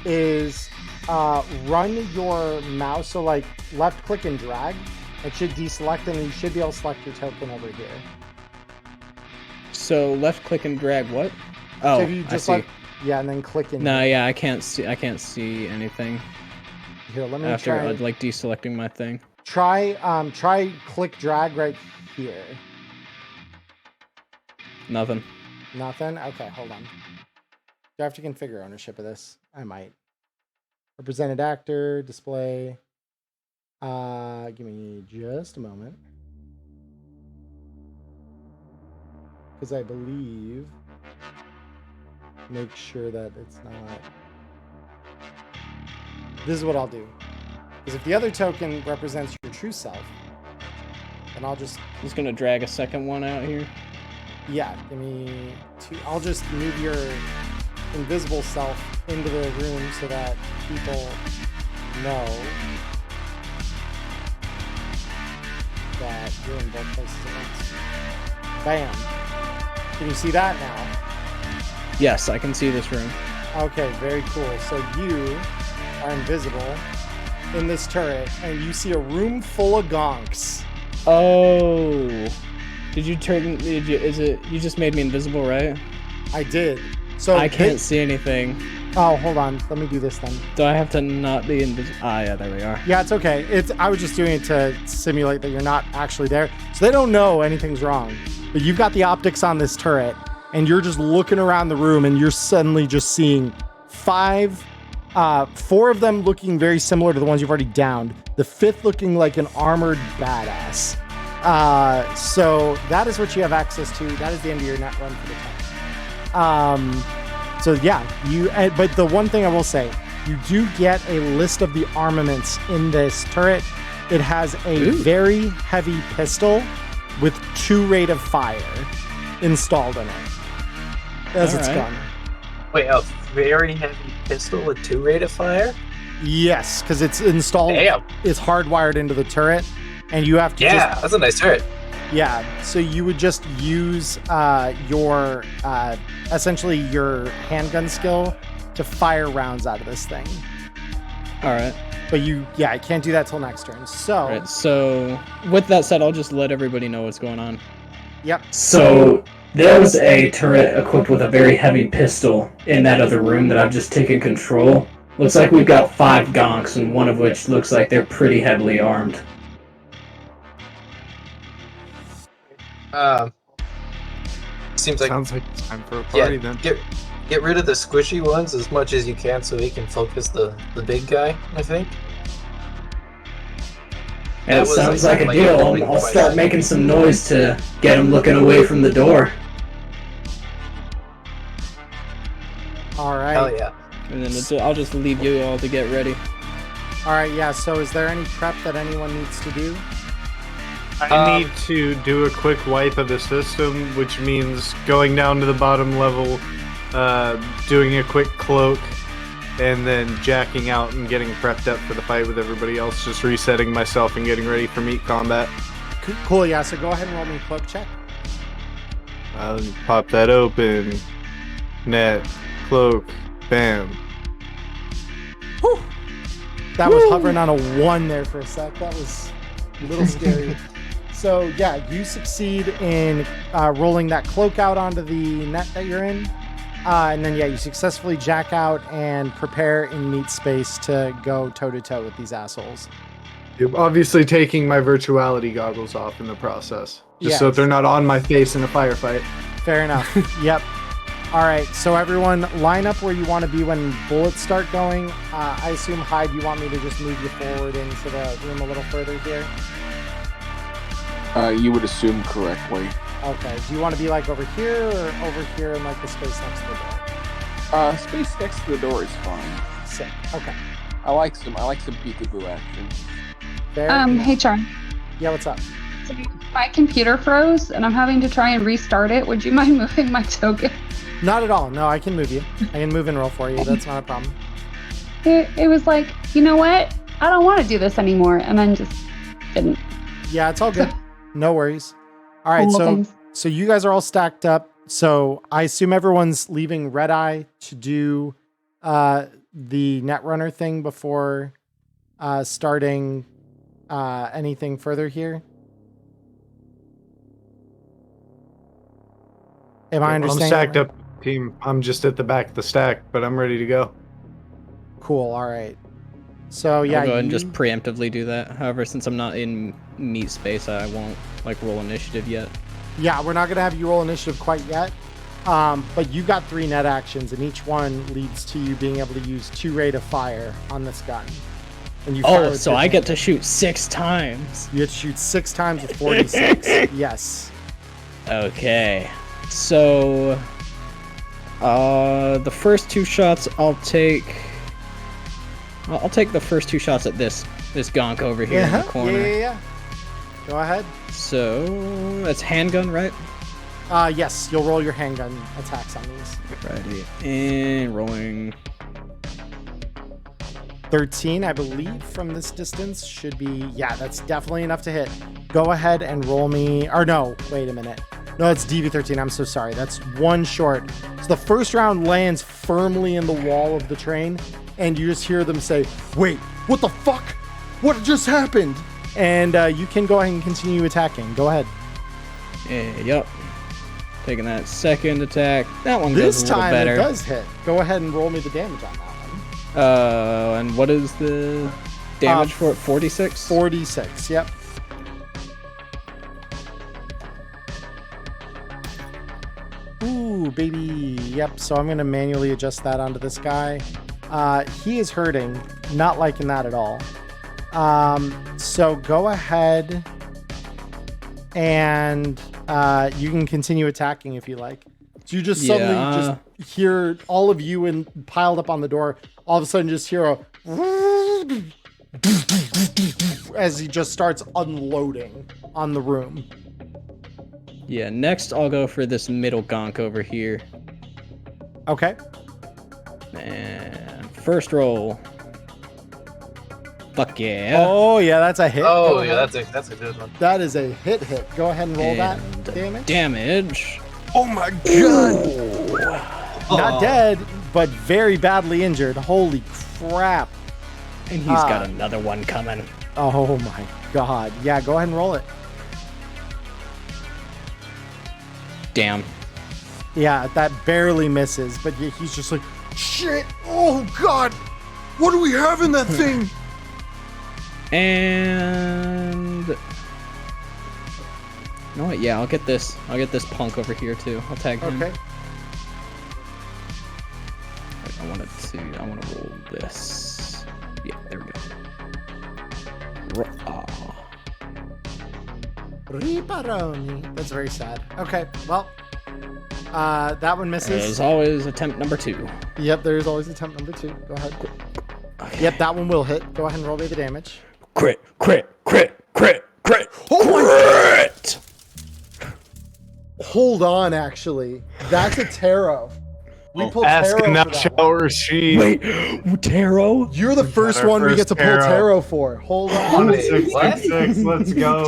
is run your mouse, so like left click and drag. It should deselect and you should be able to select your token over here. So left click and drag what? Oh, so if you just I see. Yeah, and then click in. No, yeah, I can't see anything. Here, let me after try. like deselecting my thing. Try click drag right here. Nothing. Nothing? Okay, hold on. Do I have to configure ownership of this? I might. Represented actor, display. Give me just a moment. Because I believe, make sure that it's not. This is what I'll do. Because if the other token represents your true self, then I'll just. I'm just gonna drag a second one out here. Yeah, give me 2. I'll just move your invisible self into the room so that people know that you're in both places at once. Bam. Can you see that now? Yes, I can see this room. Okay, very cool. So you are invisible in this turret, and you see a room full of gonks. Oh. Did you turn? You just made me invisible, right? I did. So I can't see anything. Oh, hold on. Let me do this then. Do I have to not be invisible? Ah, yeah, there we are. Yeah, it's okay. I was just doing it to simulate that you're not actually there. So they don't know anything's wrong. But you've got the optics on this turret, and you're just looking around the room, and you're suddenly just seeing 4 of them looking very similar to the ones you've already downed. The 5th looking like an armored badass. So that is what you have access to. That is the end of your net run for the time. So yeah, but the one thing I will say, you do get a list of the armaments in this turret. It has a very heavy pistol with 2 rate of fire installed in it as its gun. Wait, a very heavy pistol with 2 rate of fire? Yes, because it's installed. Damn. It's hardwired into the turret, and you have to. Yeah, that's a nice turret. Yeah, so you would just use your essentially your handgun skill to fire rounds out of this thing. All right. But I can't do that till next turn. So. All right, so with that said, I'll just let everybody know what's going on. Yep. So there was a turret equipped with a very heavy pistol in that other room that I've just taken control. Looks like we've got 5 gonks, and one of which looks like they're pretty heavily armed. Seems like Sounds like it's time for a party then. Get rid of the squishy ones as much as you can so we can focus the big guy, I think. It sounds like a deal. I'll start making some noise to get him looking away from the door. All right. Hell yeah. And then I'll just leave you all to get ready. All right. Yeah. So, is there any prep that anyone needs to do? I need to do a quick wipe of the system, which means going down to the bottom level, doing a quick cloak, and then jacking out and getting prepped up for the fight with everybody else, just resetting myself and getting ready for meat combat. Cool. Yeah. So go ahead and roll me a cloak check. I'll pop that open. Net, cloak, bam. Whew. That was hovering on a 1 there for a sec. That was a little scary. So yeah, you succeed in rolling that cloak out onto the net that you're in. And then you successfully jack out and prepare in meat space to go toe-to-toe with these assholes. You're obviously taking my virtuality goggles off in the process. Just so they're not on my face in a firefight. Fair enough. Yep. All right, so everyone line up where you want to be when bullets start going. I assume, Hyde, you want me to just move you forward into the room a little further here? You would assume correctly. Okay. Do you want to be like over here or over here in like the space next to the door? Space next to the door is fine. Sick. Okay. I like some peekaboo action. There. Hey, Charm. Yeah, what's up? My computer froze, and I'm having to try and restart it. Would you mind moving my token? Not at all. No, I can move you. I can move and roll for you. That's not a problem. It was like, you know what? I don't want to do this anymore, and then just didn't. Yeah, it's all good. No worries. All right, so you guys are all stacked up. So I assume everyone's leaving Red Eye to do the Netrunner thing before starting anything further here. Am I understanding? I'm stacked up, team. I'm just at the back of the stack, but I'm ready to go. Cool. All right. So yeah, I'll go ahead and just preemptively do that. However, since I'm not in meat space, I won't like roll initiative yet. Yeah, we're not gonna have you roll initiative quite yet. But you've got 3 net actions, and each one leads to you being able to use 2 rate of fire on this gun. And you fire with so I different- get to shoot 6 times. You get to shoot 6 times with 46. Yes. Okay. So, the first 2 shots I'll take the first 2 shots at this gonk over here in the corner. Yeah. Go ahead. So, that's handgun, right? Yes, you'll roll your handgun attacks on these. Righty. And rolling 13, I believe, from this distance should be, yeah, that's definitely enough to hit. Go ahead and roll me, or no, wait a minute. No, it's DV13, I'm so sorry. That's 1 short. So the first round lands firmly in the wall of the train, and you just hear them say, wait, what the fuck? What just happened? And you can go ahead and continue attacking. Go ahead. Yep. Taking that second attack. That one This goes a little time better. it does hit. Go ahead and roll me the damage on that one. And what is the damage for it? 46? 46, yep. Ooh, baby. Yep, so I'm going to manually adjust that onto this guy. He is hurting. Not liking that at all. So go ahead and you can continue attacking if you like. So you just suddenly just hear all of you piled up on the door. All of a sudden just hear a as he just starts unloading on the room. Yeah, next I'll go for this middle gonk over here. Okay. And first roll. Fuck yeah. Oh yeah, that's a hit. Oh yeah, that's a good one. That is a hit. Go ahead and roll that damage. Damage. Oh my god. Not dead, but very badly injured. Holy crap. And he's got another one coming. Oh my god. Yeah, go ahead and roll it. Damn. Yeah, that barely misses, but he's just like, shit. Oh god. What do we have in that thing? And you know what? Yeah, I'll get this punk over here too. I'll tag him. Okay. I want to roll this. Yeah, there we go. Riparoni. That's very sad. Okay, well, that one misses. There's always attempt number 2. Yep, there's always attempt number 2. Go ahead. Okay. Yep, that one will hit. Go ahead and roll me the damage. Crit. Oh my crit! Hold on, actually. That's a tarot. We pull Ask tarot not for that shall receive. Wait, tarot? You're the first our one we first get to pull tarot. tarot for. Hold on. Wait, 666, let's go.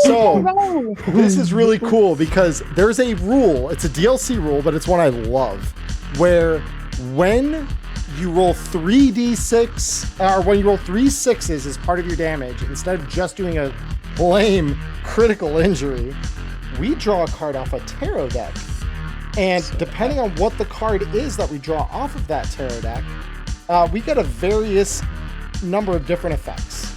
So this is really cool because there's a rule. It's a DLC rule, but it's one I love. Where when you roll 3d6, or when you roll 3 6s as part of your damage, instead of just doing a plain critical injury, we draw a card off a tarot deck. And depending on what the card is that we draw off of that tarot deck, we get a various number of different effects.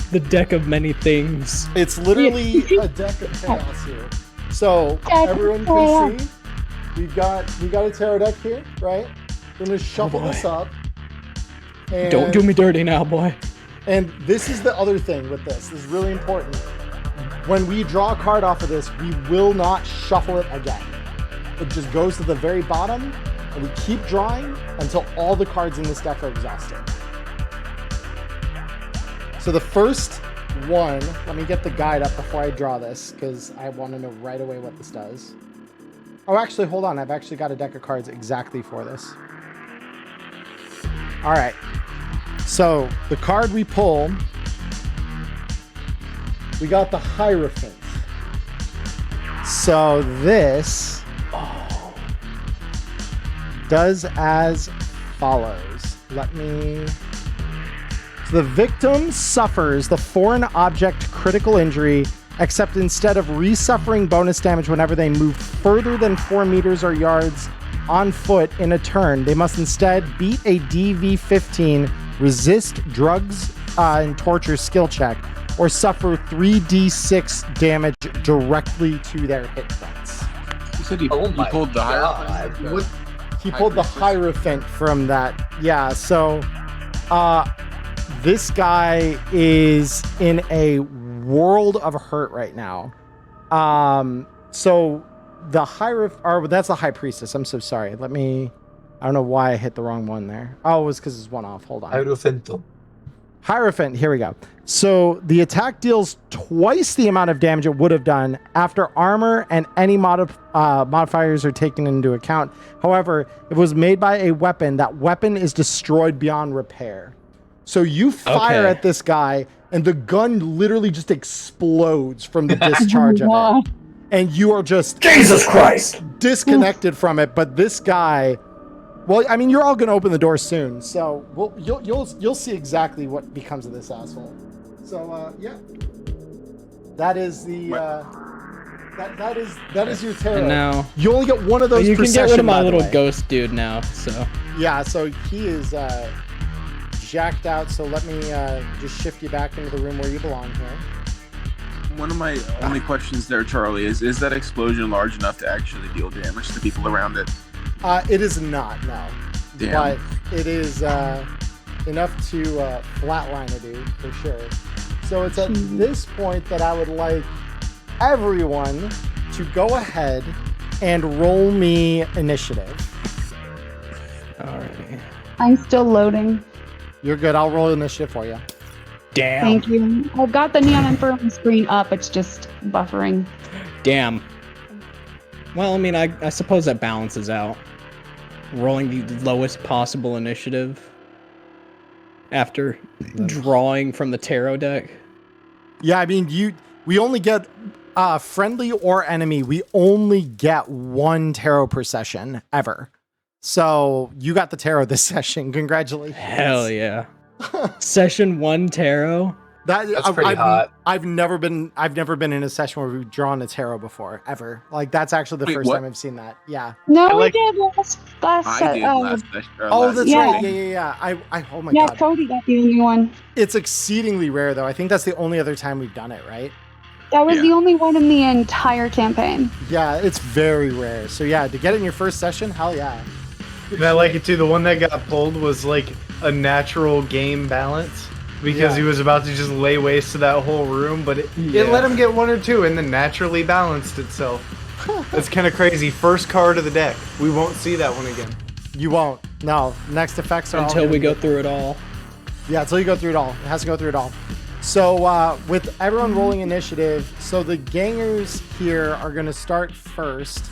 The deck of many things. It's literally a deck of chaos here. So everyone can see, we got a tarot deck here, right? We're gonna shuffle this up. And, Don't do me dirty now, boy. And this is the other thing with this. This is really important. when we draw a card off of this, we will not shuffle it again. It just goes to the very bottom, and we keep drawing until all the cards in this deck are exhausted. So the first one, let me get the guide up before I draw this, because I want to know right away what this does. Oh, actually, hold on. I've actually got a deck of cards exactly for this. All right. So the card we pull, we got the Hierophant. So this does as follows. So the victim suffers the foreign object critical injury, except instead of re-suffering bonus damage whenever they move further than 4 meters or yards on foot in a turn, they must instead beat a DV15 resist drugs and torture skill check, or suffer 3d6 damage directly to their hit points. You said he pulled the Hierophant? He pulled the Hierophant from that. Yeah, so this guy is in a world of hurt right now. So the that's the High Priestess. I'm so sorry. I don't know why I hit the wrong one there. Oh, it was because it's one off. Hold on. Hierophant, here we go. So the attack deals twice the amount of damage it would have done after armor and any modifiers are taken into account. However, if it was made by a weapon, that weapon is destroyed beyond repair. So you fire at this guy, and the gun literally just explodes from the discharge of it. And you are just Jesus Christ disconnected from it. But this guy, well, I mean, you're all gonna open the door soon, so you'll see exactly what becomes of this asshole. So yeah, that is the that is your tarot. And now you only get one of those. You can get rid of my little way. ghost dude now. So yeah, so he is jacked out. So let me just shift you back into the room where you belong here. One of my only questions there, Charlie, is that explosion large enough to actually deal damage to people around it? It is not, no. Damn. But it is enough to flatline a dude, for sure. So it's at this point that I would like everyone to go ahead and roll me initiative. alrighty. I'm still loading. You're good. I'll roll initiative for you. Damn. Thank you. I've got the Neon Inferno screen up. It's just buffering. Damn. Well, I mean, I suppose that balances out. Rolling the lowest possible initiative after drawing from the tarot deck. Yeah, I mean, we only get friendly or enemy. We only get one tarot per session ever. So you got the tarot this session. Congratulations. Hell yeah. Session 1 tarot. That's pretty hot. I've never been in a session where we've drawn a tarot before, ever. Like that's actually the first time I've seen that. Yeah. No, we did last I did last session. Oh, that's Yeah. right. Yeah. I oh my yeah, god. Cody got the only one. It's exceedingly rare though. I think that's the only other time we've done it, right? That was Yeah. the only one in the entire campaign. Yeah, it's very rare. So yeah, to get it in your first session, hell yeah. And I like it too. The one that got pulled was like a natural game balance because he was about to just lay waste to that whole room, but it let him get one or two and then naturally balanced itself. That's kind of crazy. First card of the deck. We won't see that one again. You won't. No. Next effects are Until all we go through it all. Yeah, until you go through it all. It has to go through it all. So with everyone rolling initiative, so the gangers here are going to start first.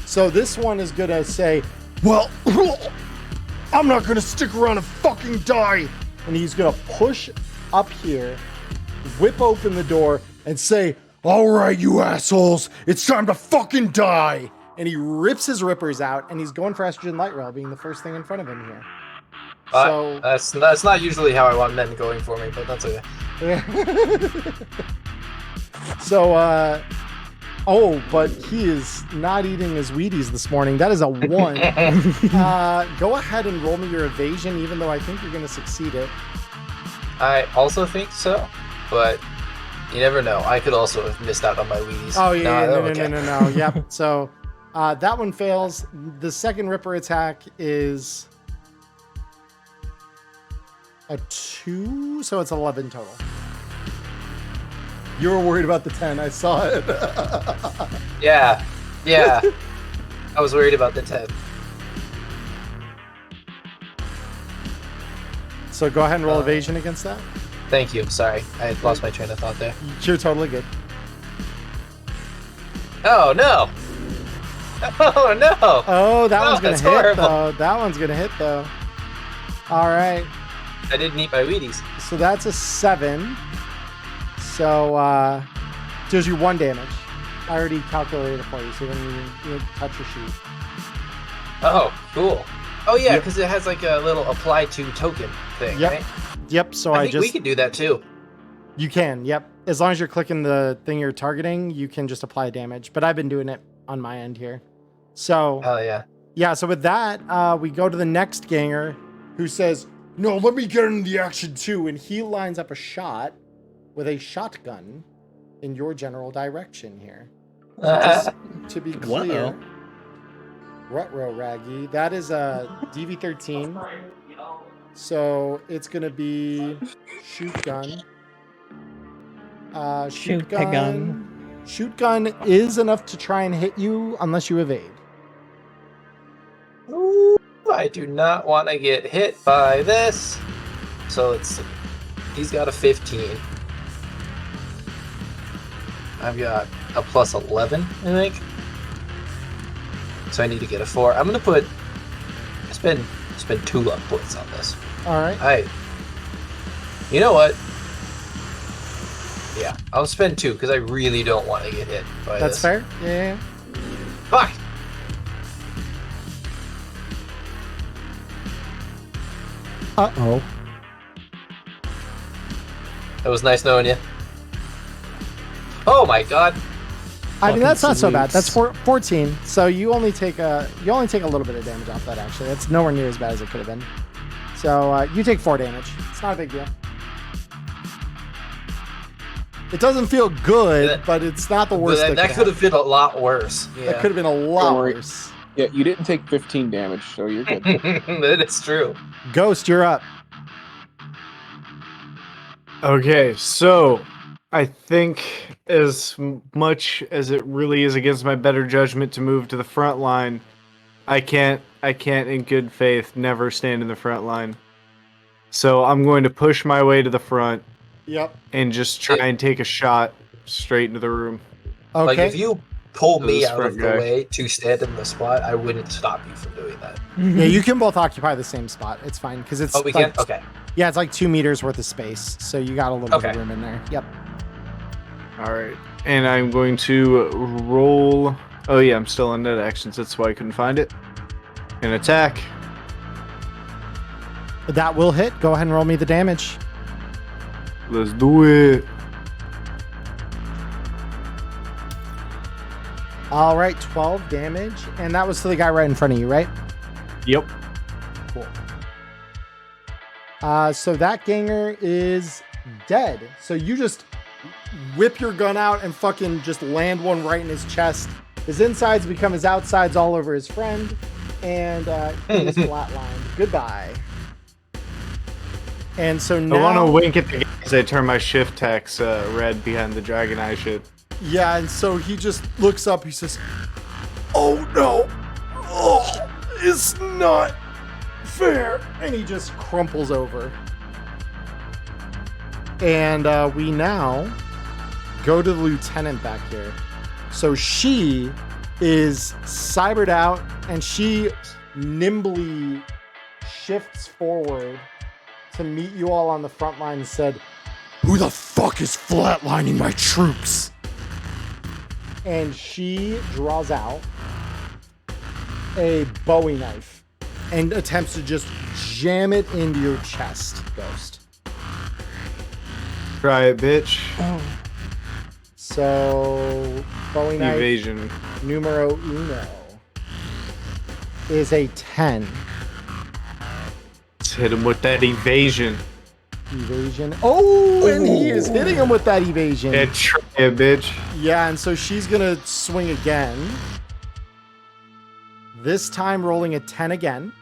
So this one is going to say, well, I'm not going to stick around and fucking die. And he's going to push up here, whip open the door, and say, all right, you assholes, it's time to fucking die. And he rips his rippers out, and he's going for Estrogen Light Rail, being the first thing in front of him here. So That's not usually how I want men going for me, but that's okay. So, oh, but he is not eating his Wheaties this morning. That is a 1. Go ahead and roll me your evasion, even though I think you're going to succeed it. I also think so, but you never know. I could also have missed out on my Wheaties. Oh, yeah, okay. no. Yep. So, that one fails. The second Ripper attack is a 2, so it's 11 total. You were worried about the 10. I saw it. Yeah. I was worried about the 10. So go ahead and roll evasion against that. Thank you. Sorry, I had lost my train of thought there. You're totally good. Oh no! Oh no! Oh, that one's gonna that's hit horrible. though. That one's gonna hit though. All right. I didn't eat my Wheaties. So that's a 7. So deals you 1 damage. I already calculated it for you, so then you touch your sheet. Oh, cool. Oh yeah, because it has like a little apply to token thing, Yep. right? Yep. So I think we could do that too. You can. Yep. As long as you're clicking the thing you're targeting, you can just apply damage. But I've been doing it on my end here. So. Oh yeah. Yeah. So with that, we go to the next ganger, who says, "No, let me get into the action too," and he lines up a shot with a shotgun in your general direction here. So just to be clear, Rutro Raggy, that is a DV13. So it's gonna be shoot gun. Shoot gun. Shoot gun is enough to try and hit you unless you evade. Ooh, I do not want to get hit by this. So he's got a 15. I've got a plus 11, I think. So I need to get a 4. I'm gonna spend 2 luck points on this. All right. You know what? Yeah, I'll spend 2 because I really don't want to get hit by That's this. fair. Yeah. Fuck. Uh-oh. It was nice knowing you. Oh my god. I mean, that's not so bad. salutes. That's 14. So you only take a little bit of damage off that. Actually, that's nowhere near as bad as it could have been. So you take 4 damage. It's not a big deal. It doesn't feel good, but it's not the worst. That could have been a lot worse. Yeah. That could have been a lot Don't worry. worse. Yeah, you didn't take 15 damage, so you're good. That is true. Ghost, you're up. Okay, so I think as much as it really is against my better judgment to move to the front line, I can't in good faith never stand in the front line. So I'm going to push my way to the front. Yep. And just try and take a shot straight into the room. Okay. Like if you pull me This out front of the guy. way to stand in the spot, I wouldn't stop you from doing that. Yeah, you can both occupy the same spot. It's fine because it's. Oh, we like, can? Okay. Yeah, it's like 2 meters worth of space, so you got a little bit of room in there. Yep. All right. And I'm going to roll. Oh, yeah, I'm still on net actions. That's why I couldn't find it. An attack. That will hit. Go ahead and roll me the damage. Let's do it. All right, 12 damage. And that was to the guy right in front of you, right? Yep. Cool. So that ganger is dead. So you just whip your gun out and fucking just land one right in his chest. His insides become his outsides all over his friend. And he is flatlined. Goodbye. And so now... I want to wink at the guy as I turn my shift text red behind the dragon eye shit. Yeah, and so he just looks up. He says, "Oh no! Oh, it's not fair!" And he just crumples over. And we now go to the lieutenant back here. So she is cybered out, and she nimbly shifts forward to meet you all on the front line and said, "Who the fuck is flatlining my troops?" And she draws out a Bowie knife and attempts to just jam it into your chest, Ghost. Try it, bitch. So, Bowie knife Evasion. numero uno is a 10. Let's hit him with that evasion. Evasion. Oh, and he is hitting him with that evasion. Yeah, try it, bitch. Yeah, and so she's gonna swing again. This time rolling a 10 again.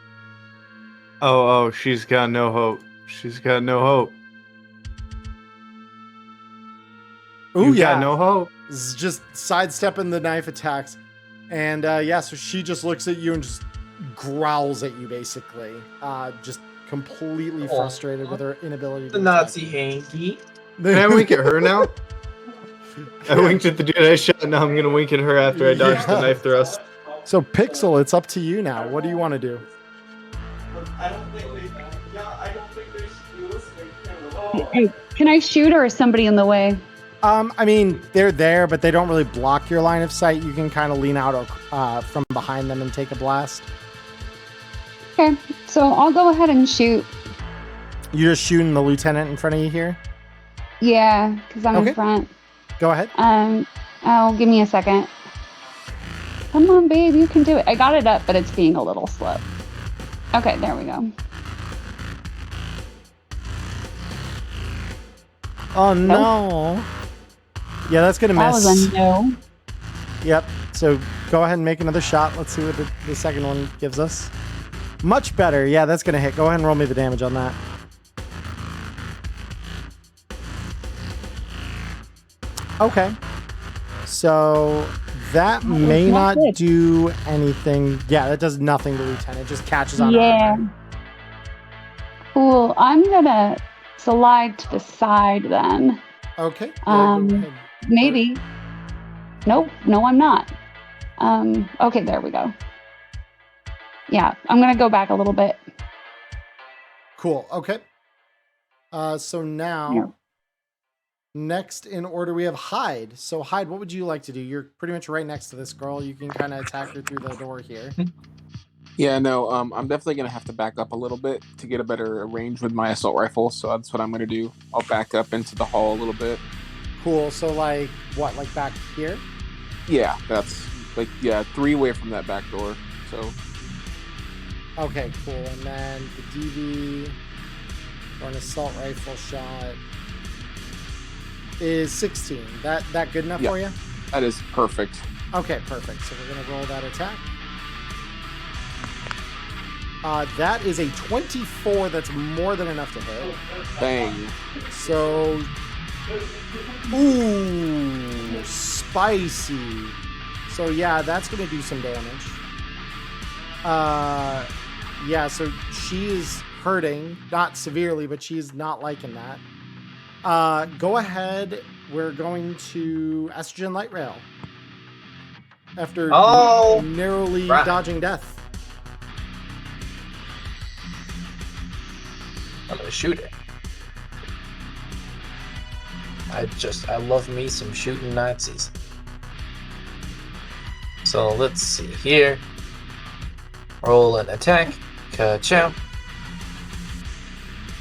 Oh, she's got no hope. She's got no hope. Oh You've yeah, got no hope. just sidestepping the knife attacks, and so she just looks at you and just growls at you, basically, just completely frustrated with her inability to The attack. Nazi hanky. Can I wink at her now? I winked at the dude I shot. Now I'm gonna wink at her after I dodge the knife thrust. So Pixel, it's up to you now. What do you want to do? Hey, can I shoot, or is somebody in the way? I mean, they're there, but they don't really block your line of sight. You can kind of lean out from behind them and take a blast. Okay, so I'll go ahead and shoot. You're just shooting the lieutenant in front of you here? Yeah, because I'm Okay. in front. Go ahead. Give me a second. Come on, babe, you can do it. I got it up, but it's being a little slow. Okay, there we go. Oh, no. Yeah, that's going to That miss. was a no. Yep. So go ahead and make another shot. Let's see what the second one gives us. Much better. Yeah, that's going to hit. Go ahead and roll me the damage on that. Okay. So that may not not good. do anything. Yeah, that does nothing to Lieutenant. It just catches on. Yeah. armor. Cool. I'm gonna slide to the side then. Okay. Yeah, go ahead. Maybe. Nope. No, I'm not. Okay, there we go. Yeah, I'm gonna go back a little bit. Cool. Okay. So now, Yeah. next in order, we have Hyde. So Hyde, what would you like to do? You're pretty much right next to this girl. You can kind of attack her through the door here. Yeah, no, I'm definitely gonna have to back up a little bit to get a better range with my assault rifle. So that's what I'm gonna do. I'll back up into the hall a little bit. Cool. So like what? Like back here? Yeah, that's 3 away from that back door. So Okay, cool. And then the DV or an assault rifle shot is 16. That good enough Yeah. for you? that is perfect. Okay, perfect. So we're gonna roll that attack. That is a 24. That's more than enough to hit. Bang. So, ooh, spicy. So yeah, that's gonna do some damage. Yeah, so she is hurting, not severely, but she's not liking that. Go ahead. We're going to Estrogen Light Rail. After narrowly right. dodging death. I'm gonna shoot it. I love me some shooting Nazis. So let's see here. Roll an attack. Ka-chow.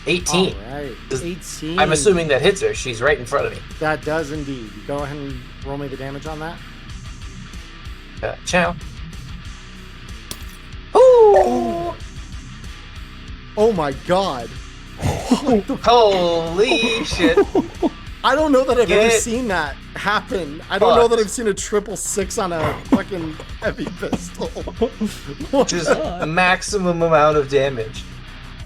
18. All right, Does- 18. I'm assuming that hits her. She's right in front of me. That does indeed. Go ahead and roll me the damage on that. Ka-chow. Ooh! Oh my god. Holy shit. I don't know that I've ever Get seen that happen. I don't know that fucked. I've seen a 666 on a fucking heavy pistol. What Just the- a maximum amount of damage.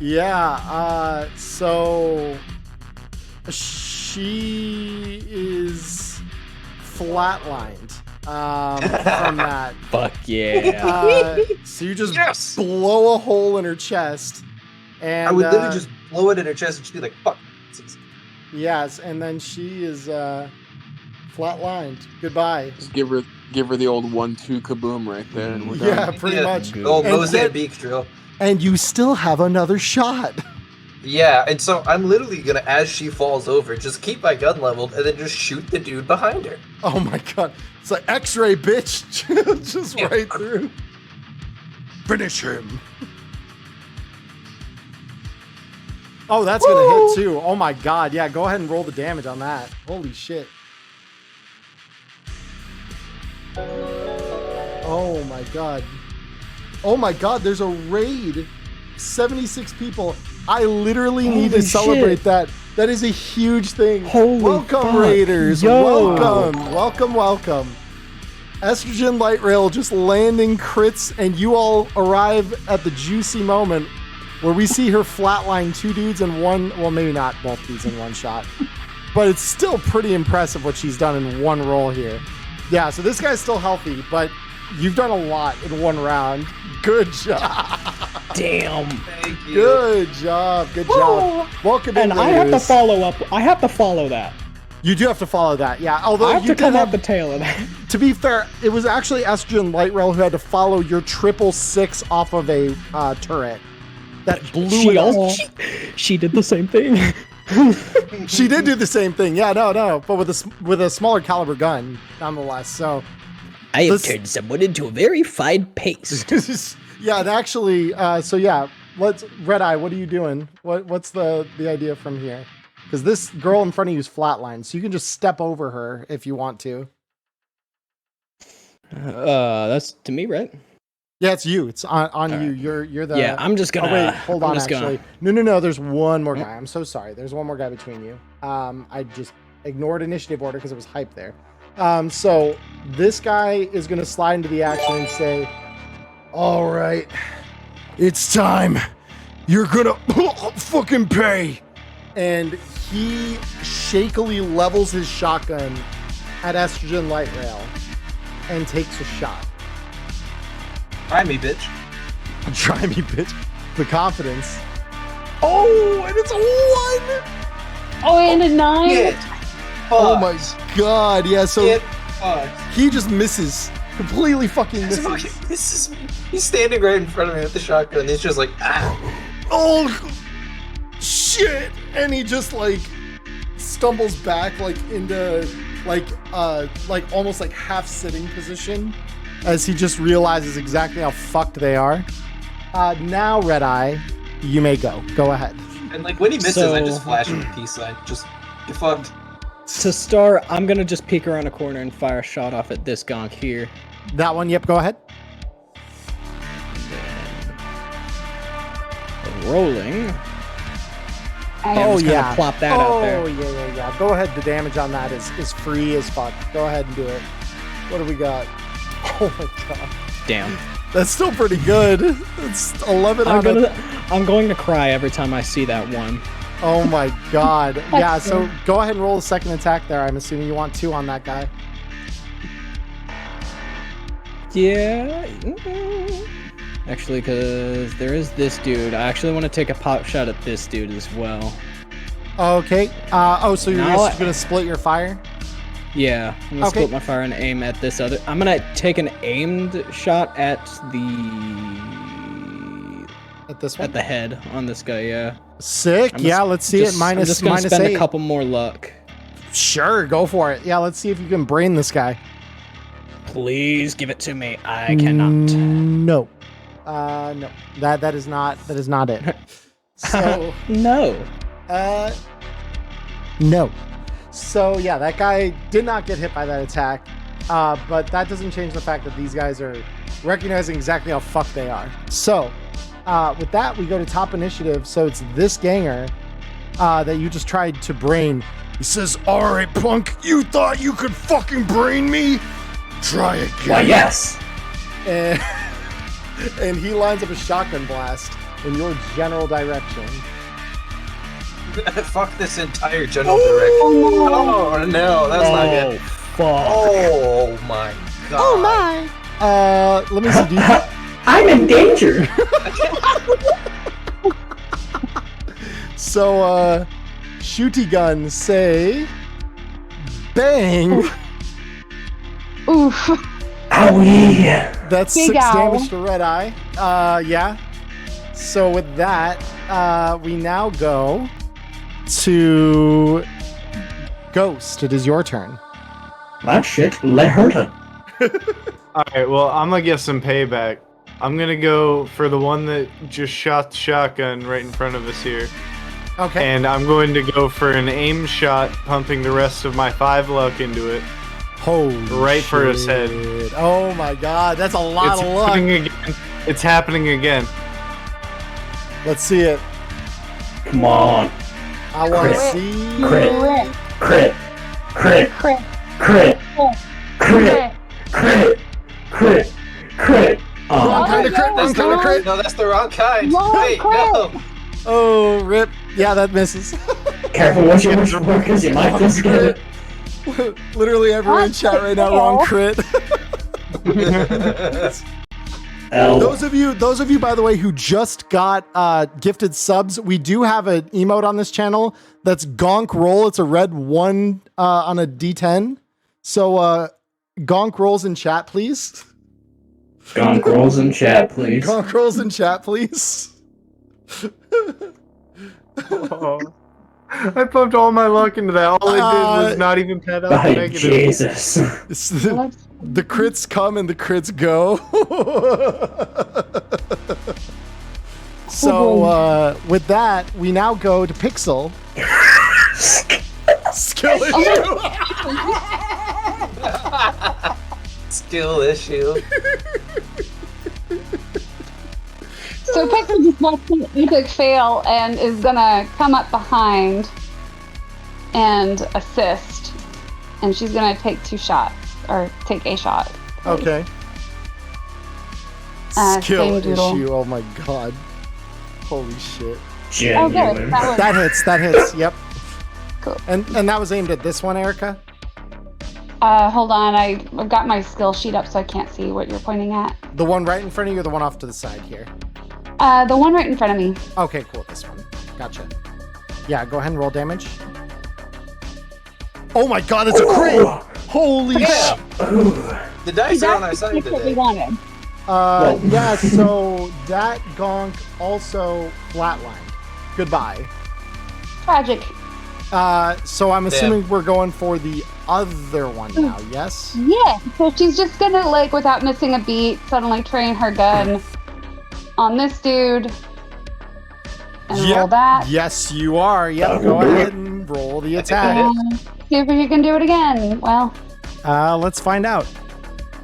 Yeah, so she is flatlined from that. Fuck yeah. So you just Yes! blow a hole in her chest. And I would literally just blow it in her chest and she'd be like, fuck. yes, and then she is flatlined. Goodbye. Just give her the old 1-2 kaboom right there, and we're done. Yeah, pretty Yeah. much. Oh, And Mozambique drill. And you still have another shot. Yeah, and so I'm literally gonna, as she falls over, just keep my gun leveled and then just shoot the dude behind her. Oh my god. It's like X-ray, bitch. Just Yeah. right through. Finish him. Oh, that's gonna hit too. Oh my god. Yeah, go ahead and roll the damage on that. Holy shit. Oh my god. Oh my god, there's a raid. 76 people. I literally need to Holy celebrate shit. that. That is a huge thing. Holy welcome, fuck. Raiders. Yo. Welcome. Estrogen Light Rail just landing crits, and you all arrive at the juicy moment where we see her flatline 2 dudes and one, well, maybe not both dudes in one shot. but it's still pretty impressive what she's done in one roll here. Yeah, so this guy's still healthy, but you've done a lot in one round. Good job. Damn. Thank you. Good job. Good job. Welcome in, And I have to ladies. follow up. I have to follow that. You do have to follow that, yeah. Although I have you to did come have, out the tail of that. to be fair, it was actually Estrogen Light Rail who had to follow your 666 off of a turret that blew it up. She did the same thing. She did do the same thing. Yeah, no, but with a smaller caliber gun, nonetheless. So I have turned someone into a very fine paste. yeah, and actually, so yeah, let's Red Eye. What are you doing? What's the idea from here? Because this girl in front of you is flatlined, so you can just step over her if you want to. That's to me, right? Yeah, it's you. It's on you. Right. You're the. Yeah, I'm just gonna. Oh, wait, hold on. Actually, gonna... no. There's one more guy. I'm so sorry. There's one more guy between you. I just ignored initiative order because it was hype there. So this guy is gonna slide into the action and say, "All right, it's time. You're gonna fucking pay." And he shakily levels his shotgun at Estrogen Light Rail and takes a shot. Try me, bitch. Try me, bitch. The confidence. Oh, and it's a 1! Oh, and a 9? Get Oh my god, yeah, so Get fucked. he just misses. Completely fucking misses. Fucking misses me. He's standing right in front of me with the shotgun. He's just like, ah. Oh, shit! And he just, like, stumbles back, like, into, like almost, like, half-sitting position as he just realizes exactly how fucked they are. Now, Red Eye, you may go. Go ahead. And, like, when he misses, I just flash him a peace sign. Just, get fucked. To start, I'm gonna just peek around a corner and fire a shot off at this gonk here. That one, yep, go ahead. Rolling. Oh, just yeah. Plop that out there. Oh, yeah. Go ahead. The damage on that is free as fuck. Go ahead and do it. What do we got? Oh, my God. Damn. That's still pretty good. It's 11 I'm going to cry every time I see that one. Oh, my God. Yeah, so go ahead and roll the second attack there. I'm assuming you want 2 on that guy. Yeah. Actually, because there is this dude. I actually want to take a pot shot at this dude as well. Okay. So you're just going to split your fire? Yeah. I'm going to split my fire and aim at this other. I'm going to take an aimed shot at this one? At the head on this guy, yeah. Sick. Let's see it. I'm just going to spend 8. a couple more luck. Sure, go for it. Yeah, let's see if you can brain this guy. Please give it to me. I cannot. No. No. That is not it. So no. No. So yeah, that guy did not get hit by that attack. But that doesn't change the fact that these guys are recognizing exactly how fucked they are. So with that, we go to top initiative. So it's this ganger that you just tried to brain. He says, "All right, punk, you thought you could fucking brain me? Try again." Why, yes. And he lines up a shotgun blast in your general direction. Fuck this entire general direction. Oh no, that's not good. Fuck. Oh my god. Oh my. Let me see. I'm in danger. So, shooty guns say, bang. Oof. Owie. That's Big 6 owl. damage to Red Eye. Yeah. So with that, we now go to Ghost. It is your turn. That shit let hurt him. Alright, well, I'm gonna get some payback. I'm gonna go for the one that just shot the shotgun right in front of us here. Okay. And I'm going to go for an aim shot, pumping the rest of my 5 luck into it. Holy right for his head. Oh my god, that's a lot of luck. It's happening again. Let's see it. Come on. I want to see Crit. Crit. Crit. Crit. Crit. Crit. Crit. Crit. Crit. Wrong kind of crit. Wrong kind of crit. No, that's the wrong kind. Wrong Wait, crit. no. Oh, rip. Yeah, that misses. Careful what you wish for, because you might just get it. Literally everyone in chat right now, wrong crit. L. Those of you, by the way, who just got gifted subs, we do have an emote on this channel that's gonk roll. It's a red 1 on a D10. So gonk rolls in chat, please. Gonk rolls in chat, please. Gonk rolls in chat, please. I pumped all my luck into that. All I did was not even pad out the By negative. Jesus. The crits come and the crits go. So with that, we now go to Pixel. Skill issue. Skill issue. So Pixel just watched an epic fail and is gonna come up behind and assist. And she's gonna take 2 shots, or take a shot. Okay. Skill same doodle. issue. Oh my god. Holy shit. Genuine. Okay, That hits. Yep. Cool. And that was aimed at this one, Erica? Hold on, I've got my skill sheet up so I can't see what you're pointing at. The one right in front of you or the one off to the side here? The one right in front of me. Okay, cool. This one. Gotcha. Yeah, go ahead and roll damage. Oh my god, it's a crit! Holy shit! The dice are on our side That's what we today. wanted. Yeah, so that gonk also flatlined. Goodbye. Tragic. So I'm assuming we're going for the other one now, yes? Yeah, so she's just gonna, like, without missing a beat, suddenly train her gun on this dude. And roll that. Yes, you are. Yep, go ahead and roll the attack. And see if you can do it again. Well, Let's find out.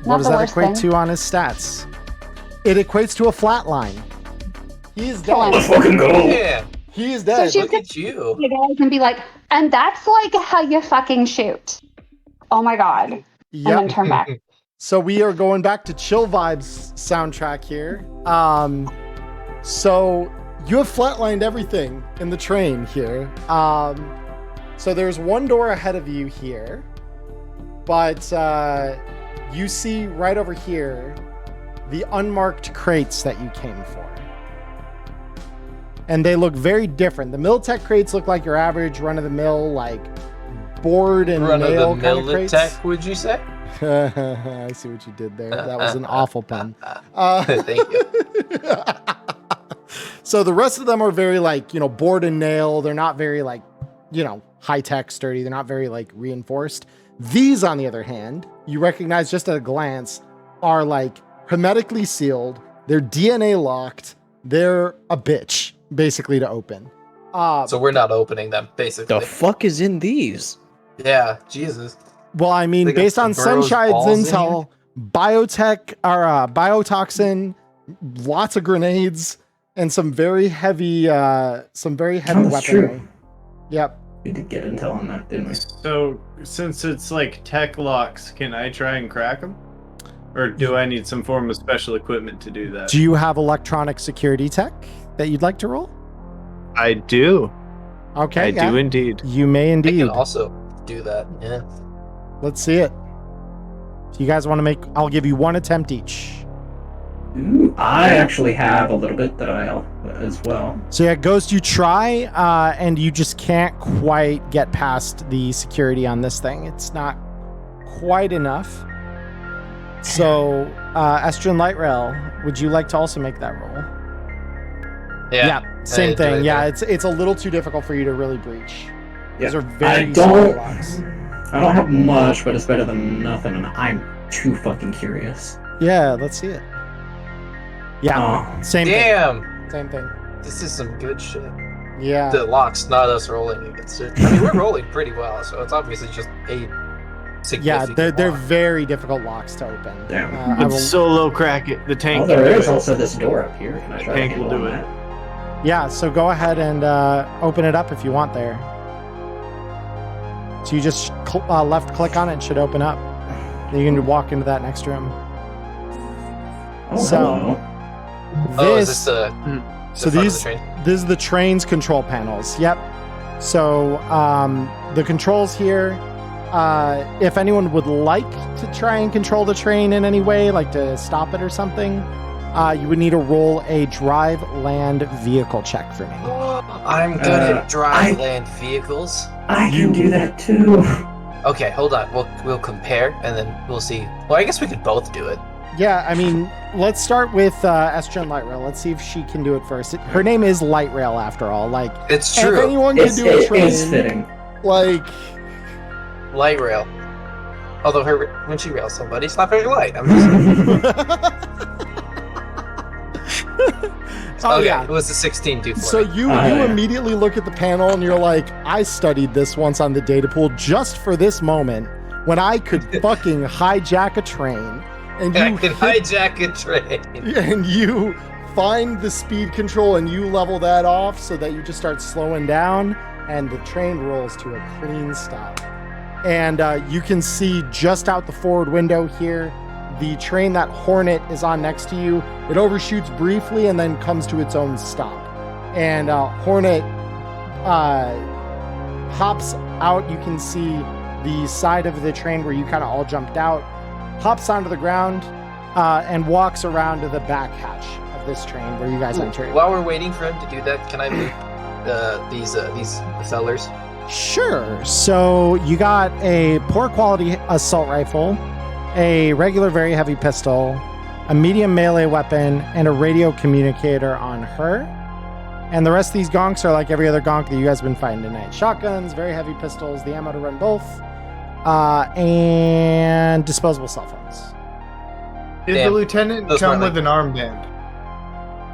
What Not does the that worst equate thing. to on his stats? It equates to a flat line. He is Kill him. dead. Fucking go. Yeah, He is dead. she's look at you. you guys and be like, and that's like how you fucking shoot. Oh my god. And then Yep. turn back. So we are going back to Chill Vibes soundtrack here. So you have flatlined everything in the train here. So there's one door ahead of you here, but you see right over here the unmarked crates that you came for. And they look very different. The Militech crates look like your average run-of-the-mill, like board and Run of nail the kind of crates. Militech, would you say? I see what you did there. That was an awful pun. Thank you. So the rest of them are very like, board and nail. They're not very like, high-tech, sturdy. They're not very like reinforced. These, on the other hand, you recognize just at a glance, are like hermetically sealed. They're DNA locked. They're a bitch, basically, to open. So we're not opening them, basically. The fuck is in these? Yeah, Jesus. Well, I mean, They got based on some Burroughs Sunshine's balls in intel, biotech or biotoxin, lots of grenades, and some very heavy That's weaponry. true. Yep. We did get intel on that, didn't we? So, since it's like tech locks, can I try and crack them? Or do I need some form of special equipment to do that? Do you have electronic security tech that you'd like to roll? I do. Okay. I do indeed. You may I indeed. can also do that, yeah. Let's see it. If you guys want to I'll give you one attempt each. Ooh, I actually have a little bit that I'll as well. So yeah, Ghost, you try, and you just can't quite get past the security on this thing. It's not quite enough. So, Estrin Light Rail, would you like to also make that roll? Yeah. Same I thing. enjoy Yeah, that. it's a little too difficult for you to really breach. Those are I very solid don't. blocks. I don't have much, but it's better than nothing, and I'm too fucking curious. Yeah, let's see it. Yeah, Oh, same Damn! thing. Same thing. This is some good shit. Yeah. The locks, not us rolling against it. I mean, we're rolling pretty well, so it's obviously just a Yeah, significant they're lock. very difficult locks to open. Damn. I It's will- solo crack it. The tank. oh, there can do is it. also this door up here. Can I try Tank to will handle do it. that? Yeah, so go ahead and open it up if you want there. So you just left click on it, it should open up. Then you can walk into that next room. Oh, So, hello. Oh, is this the... so the front of these the train? this is the train's control panels. Yep. So the controls here, if anyone would like to try and control the train in any way, like to stop it or something, you would need to roll a drive land vehicle check for me. I'm good at drive land vehicles. I can do that too. Okay, hold on. We'll compare and then we'll see. Well, I guess we could both do it. Yeah, I mean, let's start with Estrin Lightrail. Let's see if she can do it first. Her name is Lightrail, after all. Like, it's true. If anyone can do a train, it's fitting. Light rail. Although when she rails somebody, it's not very light. I'm just... Oh, okay, yeah. It was the 16 do for So me. you immediately look at the panel and you're like, I studied this once on the data pool just for this moment when I could fucking hijack a train. And I can hijack a train. And you find the speed control and you level that off so that you just start slowing down and the train rolls to a clean stop. And you can see just out the forward window here, the train that Hornet is on next to you. It overshoots briefly and then comes to its own stop. And Hornet hops out. You can see the side of the train where you kind of all jumped out, hops onto the ground, and walks around to the back hatch of this train where you guys entered. While we're waiting for him to do that, can I loot these sellers? Sure. So you got a poor quality assault rifle, a regular very heavy pistol, a medium melee weapon, and a radio communicator on her. And the rest of these gonks are like every other gonk that you guys have been fighting tonight. Shotguns, very heavy pistols, the ammo to run both, and disposable cell phones. Did the lieutenant come with an armband?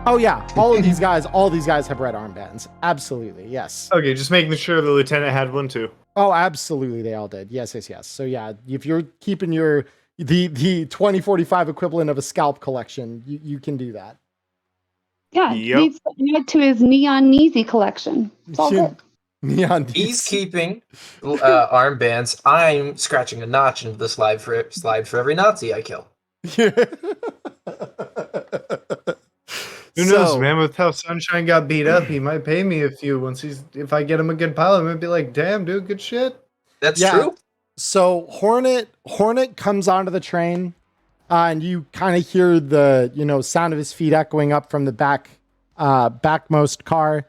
Oh yeah, all these guys have red armbands. Absolutely, yes. Okay, just making sure the lieutenant had one too. Oh, absolutely, they all did. Yes. So yeah, if you're keeping the 2045 equivalent of a scalp collection, you can do that. Yeah, he's add to his Neon Neezy collection. It's all good. Neon. He's keeping armbands. I'm scratching a notch into the slide for every Nazi I kill. Who knows, man? With how Sunshine got beat up, he might pay me a few if I get him a good pilot. I might be like, damn, dude, good shit. That's true. So Hornet comes onto the train, and you kind of hear the sound of his feet echoing up from the backmost car.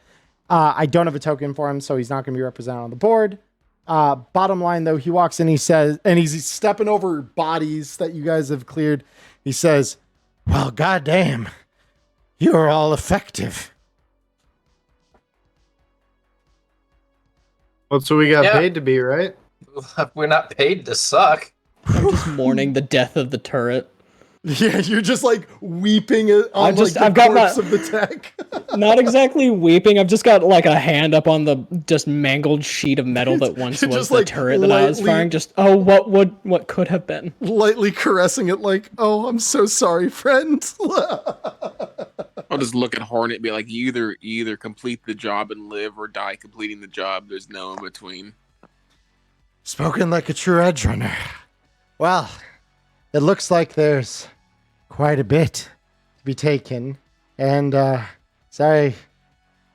I don't have a token for him, so he's not going to be represented on the board. Bottom line, though, he walks in, he says, and he's stepping over bodies that you guys have cleared. He says, "Well, goddamn, you're all effective." Well, so we got paid to be, right? We're not paid to suck. I'm just mourning the death of the turret. Yeah, you're just like weeping on I've the got corpse of the tech. Not exactly weeping. I've just got like a hand up on the just mangled sheet of metal that once was the turret that I was firing. Just what could have been? Lightly caressing it, like, "Oh, I'm so sorry, friend." I'll just look at Hornet and be like, you either complete the job and live or die completing the job. There's no in between. Spoken like a true edgerunner. Well, it looks like there's quite a bit to be taken. And as I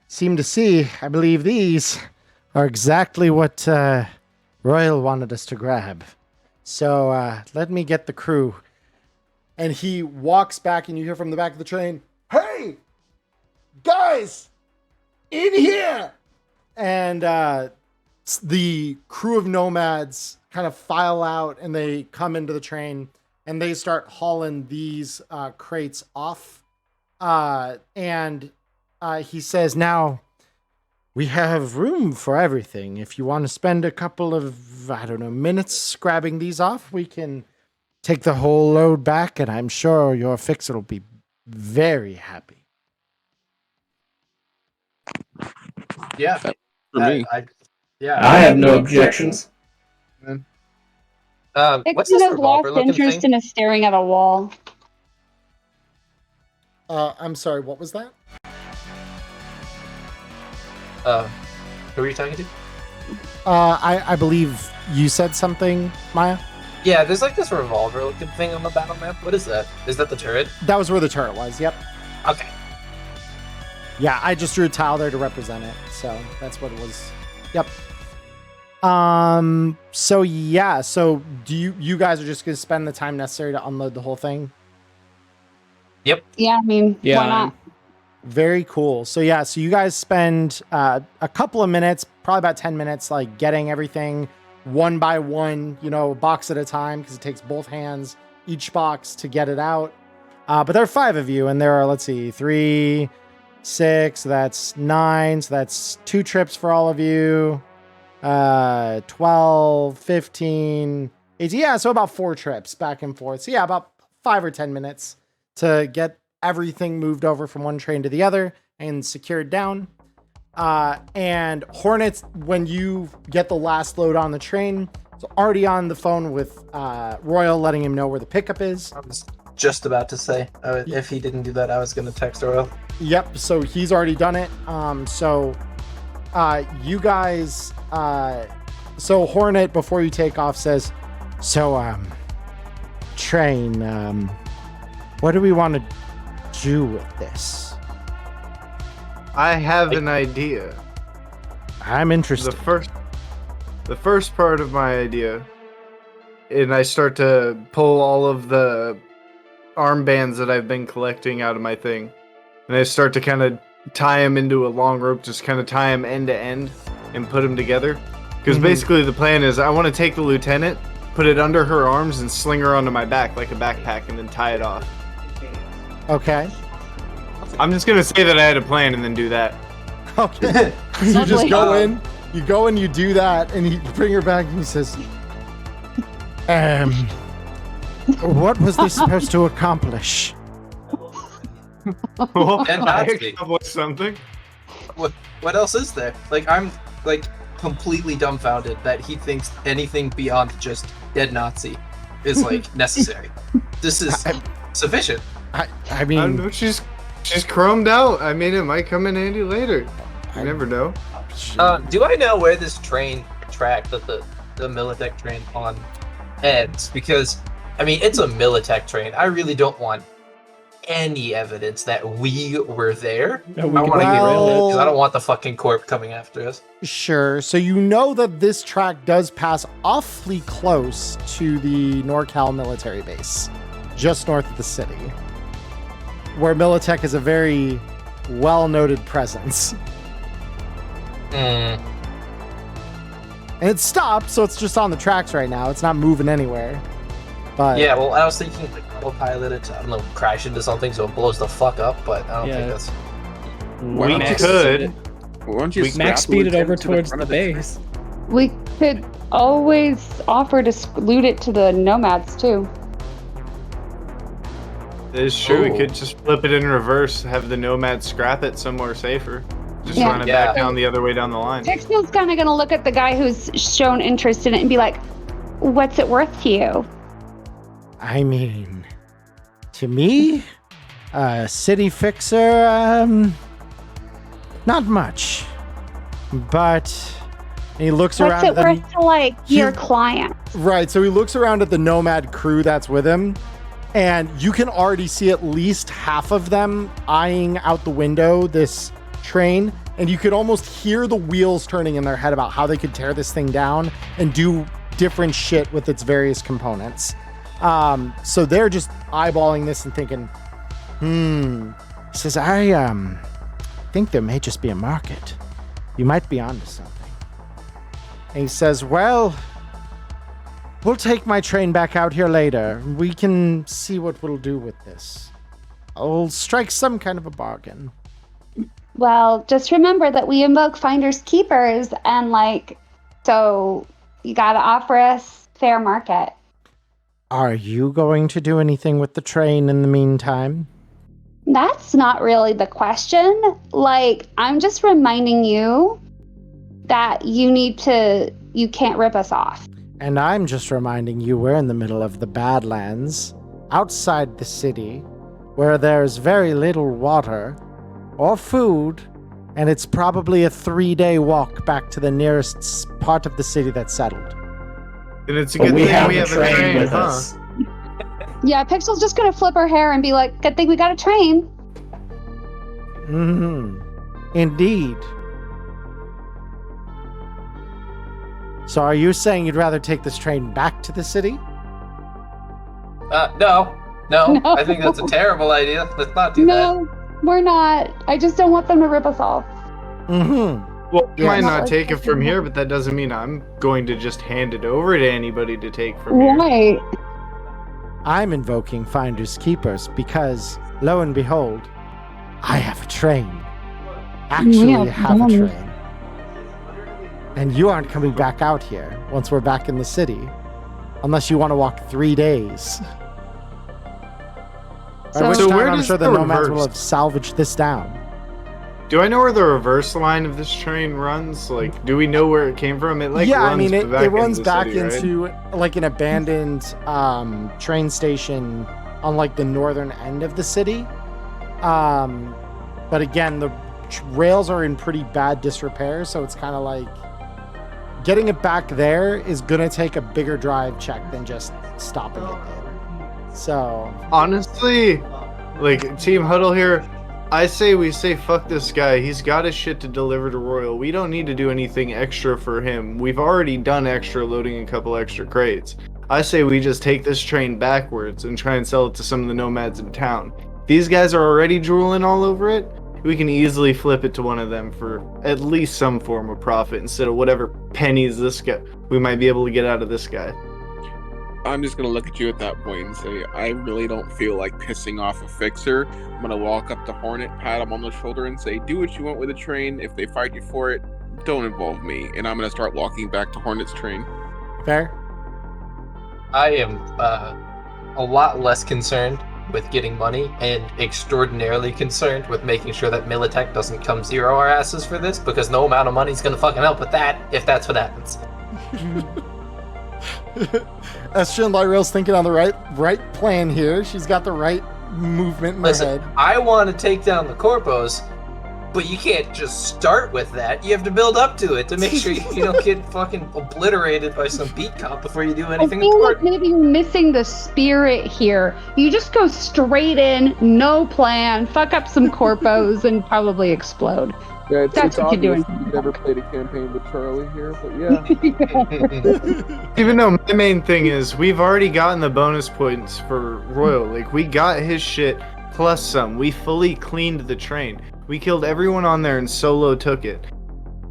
seem to see, I believe these are exactly what Royal wanted us to grab. So let me get the crew. And he walks back, and you hear from the back of the train, "Hey, guys, in here!" And the crew of nomads kind of file out, and they come into the train, and they start hauling these crates off. And he says, "Now, we have room for everything. If you want to spend a couple of, minutes grabbing these off, we can take the whole load back, and I'm sure your fixer will be very happy." Yeah. For me. I have no objections. What's Dixon this has lost revolver-looking interest thing? in staring at a wall. I'm sorry, what was that? Who are you talking to? I believe you said something, Maya? Yeah, there's like this revolver-looking thing on the battle map. What is that? Is that the turret? That was where the turret was, yep. Okay. Yeah, I just drew a tile there to represent it, so that's what it was Yep. So yeah. So do you guys are just gonna spend the time necessary to unload the whole thing? Yep. Yeah, I mean, Yeah, why not? Very cool. So yeah. So you guys spend a couple of minutes, probably about 10 minutes, like getting everything one by one, a box at a time, because it takes both hands, each box to get it out. But there are 5 of you, and there are, let's see, 3, 6, that's 9, so that's 2 trips for all of you. 12, 15, 18, yeah, so about 4 trips back and forth. So yeah, about 5 or 10 minutes to get everything moved over from one train to the other and secured down. And Hornets, when you get the last load on the train, it's already on the phone with Royal, letting him know where the pickup is. I was just about to say, if he didn't do that, I was going to text Royal. Yep, so he's already done it. You guys, so Hornet, before you take off, says, train, what do we want to do with this? I have an idea. I'm interested. The first part of my idea, and I start to pull all of the armbands that I've been collecting out of my thing, and I start to kind of tie them into a long rope, just kind of tie them end to end and put them together. Because basically the plan is I want to take the lieutenant, put it under her arms, and sling her onto my back like a backpack, and then tie it off. Okay. I'm just gonna say that I had a plan and then do that. Okay. You just go in, you do that, and you bring her back, and he says, what was this supposed to accomplish? Well, And I Nazi. accomplished something. What else is there? Like, I'm completely dumbfounded that he thinks anything beyond just dead Nazi is necessary. This is sufficient. I mean, I don't know, she's chromed out. I mean, it might come in handy later. You never know. Do I know where this train track that the Militech train on ends? Because I mean, it's a Militech train. I really don't want any evidence that we were there. I want to get rid of it because I don't want the fucking corp coming after us. Sure. So you know that this track does pass awfully close to the NorCal military base, just north of the city, where Militech is a very well-noted presence. And it stopped, so it's just on the tracks right now. It's not moving anywhere. But yeah, well, I was thinking autopilot it to, I don't know, crash into something so it blows the fuck up, but I don't think that's... We could. Max speed it over towards the base. We could always offer to loot it to the nomads too. It's true. We could just flip it in reverse, have the nomad scrap it somewhere safer. Just run it back down the other way down the line. Pixel's kind of going to look at the guy who's shown interest in it and be like, what's it worth to you? I mean, to me, city fixer, not much. But he looks around. What's it worth to your client? Right. So he looks around at the nomad crew that's with him, and you can already see at least half of them eyeing out the window this train, and you could almost hear the wheels turning in their head about how they could tear this thing down and do different shit with its various components. So they're just eyeballing this and thinking, He says, I think there may just be a market. You might be onto something. And he says, well, we'll take my train back out here later. We can see what we'll do with this. I'll strike some kind of a bargain. Well, just remember that we invoke finders keepers, and so you gotta offer us fair market. Are you going to do anything with the train in the meantime? That's not really the question. I'm just reminding you that you can't rip us off. And I'm just reminding you we're in the middle of the Badlands, outside the city, where there's very little water or food, and it's probably a 3-day walk back to the nearest part of the city that's settled. And it's a good thing we have a train with huh? us. Yeah, Pixel's just gonna flip her hair and be like, good thing we got a train. Indeed. So are you saying you'd rather take this train back to the city? No. I think that's a terrible idea. Let's not do that. No, we're not. I just don't want them to rip us off. Mm-hmm. Well, I might Yes. not take it from here, but that doesn't mean I'm going to just hand it over to anybody to take from here. Right. I'm invoking Finders Keepers because, lo and behold, I have a train. Actually Yeah, have a dumb. train. And you aren't coming back out here once we're back in the city. Unless you want to walk 3 days. By which So time where I'm does sure the the nomads will reverse- have salvaged this down. Do I know where the reverse line of this train runs? Like, do we know where it came from? It Yeah, I runs mean, it back runs into the back city, right? into like an abandoned train station on like the northern end of the city. But again, the rails are in pretty bad disrepair, so it's kind of like getting it back there is gonna take a bigger drive check than just stopping it there. So Honestly, like Team Huddle here, I say we say fuck this guy. He's got his shit to deliver to Royal. We don't need to do anything extra for him. We've already done extra loading a couple extra crates. I say we just take this train backwards and try and sell it to some of the nomads in town. These guys are already drooling all over it. We can easily flip it to one of them for at least some form of profit instead of whatever pennies this guy we might be able to get out of this guy. I'm just gonna look at you at that point and say, I really don't feel like pissing off a fixer. I'm gonna walk up to Hornet, pat him on the shoulder, and say, do what you want with the train. If they fight you for it, don't involve me. And I'm gonna start walking back to Hornet's train. fair. I am a lot less concerned with getting money and extraordinarily concerned with making sure that Militech doesn't come zero our asses for this, because no amount of money is going to fucking help with that if that's what happens. Esther and Lyrail's thinking on the right plan here. She's got the right movement in her Listen, head. I want to take down the Corpos, but you can't just start with that. You have to build up to it to make sure you don't get fucking obliterated by some beat cop before you do I anything feel like important. maybe you're missing the spirit here. You just go straight in, no plan, fuck up some corpos, and probably explode. Yeah, That's what you're doing. You've never played a campaign with Charlie here, but yeah. Even though my main thing is we've already gotten the bonus points for Royal. Like, we got his shit plus some. We fully cleaned the train. We killed everyone on there and Solo took it.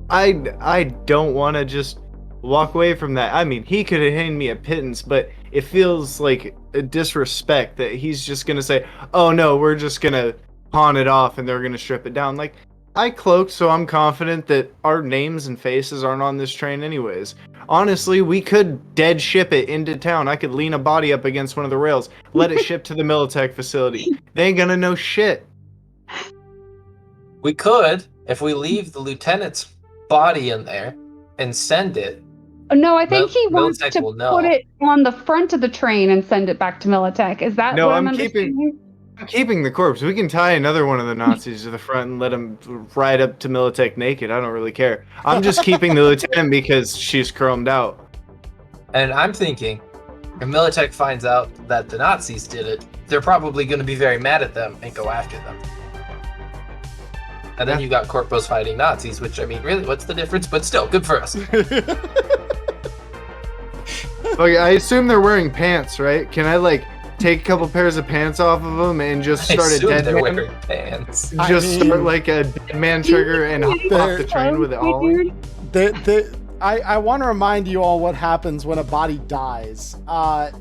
I don't want to just walk away from that. I mean, he could have handed me a pittance, but it feels like a disrespect that he's just going to say, oh no, we're just going to pawn it off and they're going to strip it down. Like, I cloaked, so I'm confident that our names and faces aren't on this train anyways. Honestly, we could dead ship it into town. I could lean a body up against one of the rails, let it ship to the Militech facility. They ain't gonna know shit. We could, if we leave the lieutenant's body in there and send it. No, I think he wants Militech to will know. put it on the front of the train and send it back to Militech. Is that No, what I'm understanding? keeping the corpse. We can tie another one of the Nazis to the front and let him ride up to Militech naked. I don't really care. I'm just keeping the lieutenant because she's chromed out. And I'm thinking, if Militech finds out that the Nazis did it, they're probably going to be very mad at them and go after them. And then you got Corpos fighting Nazis, which, I mean, really, what's the difference? But still, good for us. Okay, I assume they're wearing pants, right? Can I, like, take a couple pairs of pants off of them and just I start a assume dead they're man? wearing pants. Just start like a dead man trigger and hop off the train with it hauling? I want to remind you all what happens when a body dies.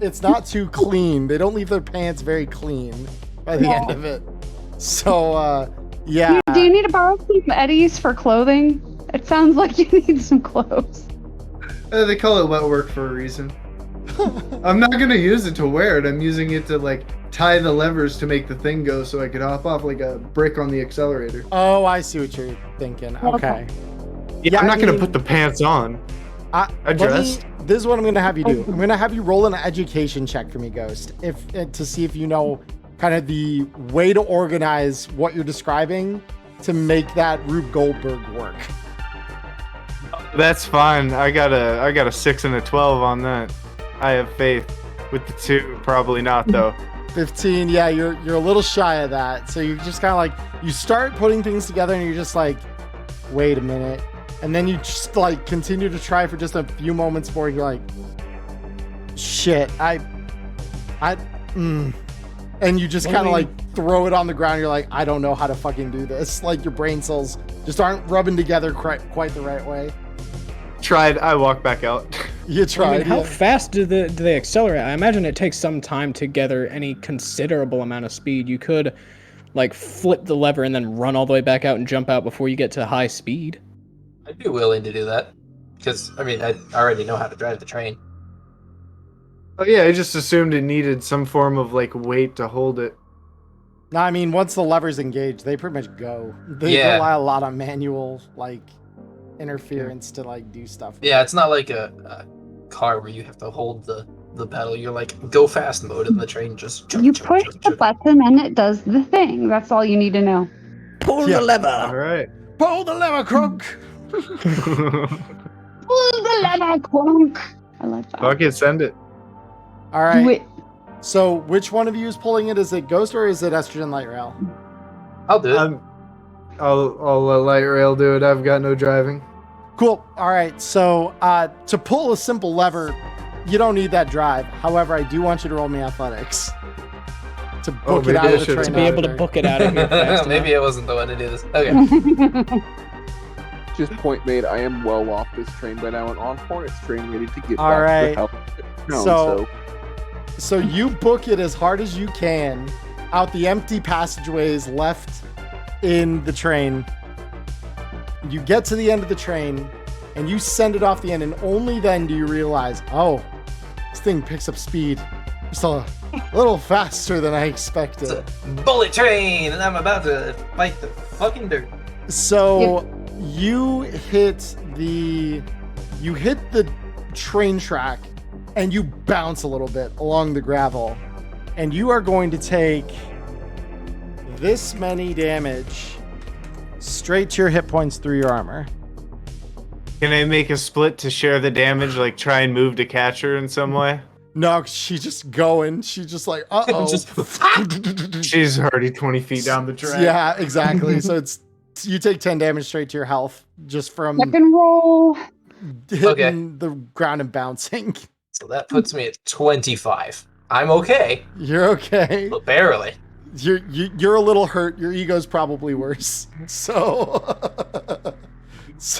It's not too clean. They don't leave their pants very clean by the end of it. So, yeah. Do you need to borrow some eddies for clothing? It sounds like you need some clothes. They call it wet work for a reason. I'm not gonna use it to wear it. I'm using it to like tie the levers to make the thing go so I could hop off like a brick on the accelerator. Oh, I see what you're thinking. Okay. Yeah, I'm not I gonna mean, put the pants on. Adjust. This is what I'm gonna have you do. I'm gonna have you roll an education check for me, Ghost, to see if you know kind of the way to organize what you're describing to make that Rube Goldberg work. That's fine. I got a 6 and a 12 on that. I have faith. With the 2, probably not though. 15, yeah, you're a little shy of that. So you're just kind of like, you start putting things together and you're just like, wait a minute. and then you just like continue to try for just a few moments before you're like, shit, and you just kind of like throw it on the ground. You're like, I don't know how to fucking do this. Like your brain cells just aren't rubbing together quite the right way. Tried. I walk back out. You tried. I mean, how fast do they accelerate? I imagine it takes some time to gather any considerable amount of speed. You could, like, flip the lever and then run all the way back out and jump out before you get to high speed. I'd be willing to do that. Because, I mean, I already know how to drive the train. Oh yeah, I just assumed it needed some form of like weight to hold it. No, I mean, once the lever's engaged, they pretty much go. They rely a lot on manual, like, interference to, like, do stuff. Yeah, it's not like a car where you have to hold the pedal. You're like, go fast mode, and the train just... You push the button and it does the thing. That's all you need to know. Pull the lever! All right. Pull the lever, Crunk! Pull the lever, Crunk! I like that. Fuck it, send it. All right. Do it. So, which one of you is pulling it? Is it Ghost or is it Estrogen Light Rail? I'll do it. I'll let Light Rail do it. I've got no driving. Cool. All right. So, to pull a simple lever, you don't need that drive. However, I do want you to roll me athletics to book it out of the train. To be able to book it out of here fast Maybe I wasn't the one to do this. Okay. Just point made, I am well off this train by now and on Hornet's train ready to get All back right. to the house. So you book it as hard as you can out the empty passageways left in the train. You get to the end of the train and you send it off the end, and only then do you realize, oh, this thing picks up speed just a little faster than I expected. It's a bullet train, and I'm about to fight the fucking dirt. So you hit the train track and you bounce a little bit along the gravel, and you are going to take this many damage straight to your hit points through your armor. Can I make a split to share the damage, like try and move to catch her in some way? No, she's just going. She's just like, uh-oh. She's already 20 feet down the track. Yeah, exactly. So you take 10 damage straight to your health just from Rock and roll. hitting the ground and bouncing. So that puts me at 25. I'm okay. You're okay. But barely. You're a little hurt. Your ego's probably worse. So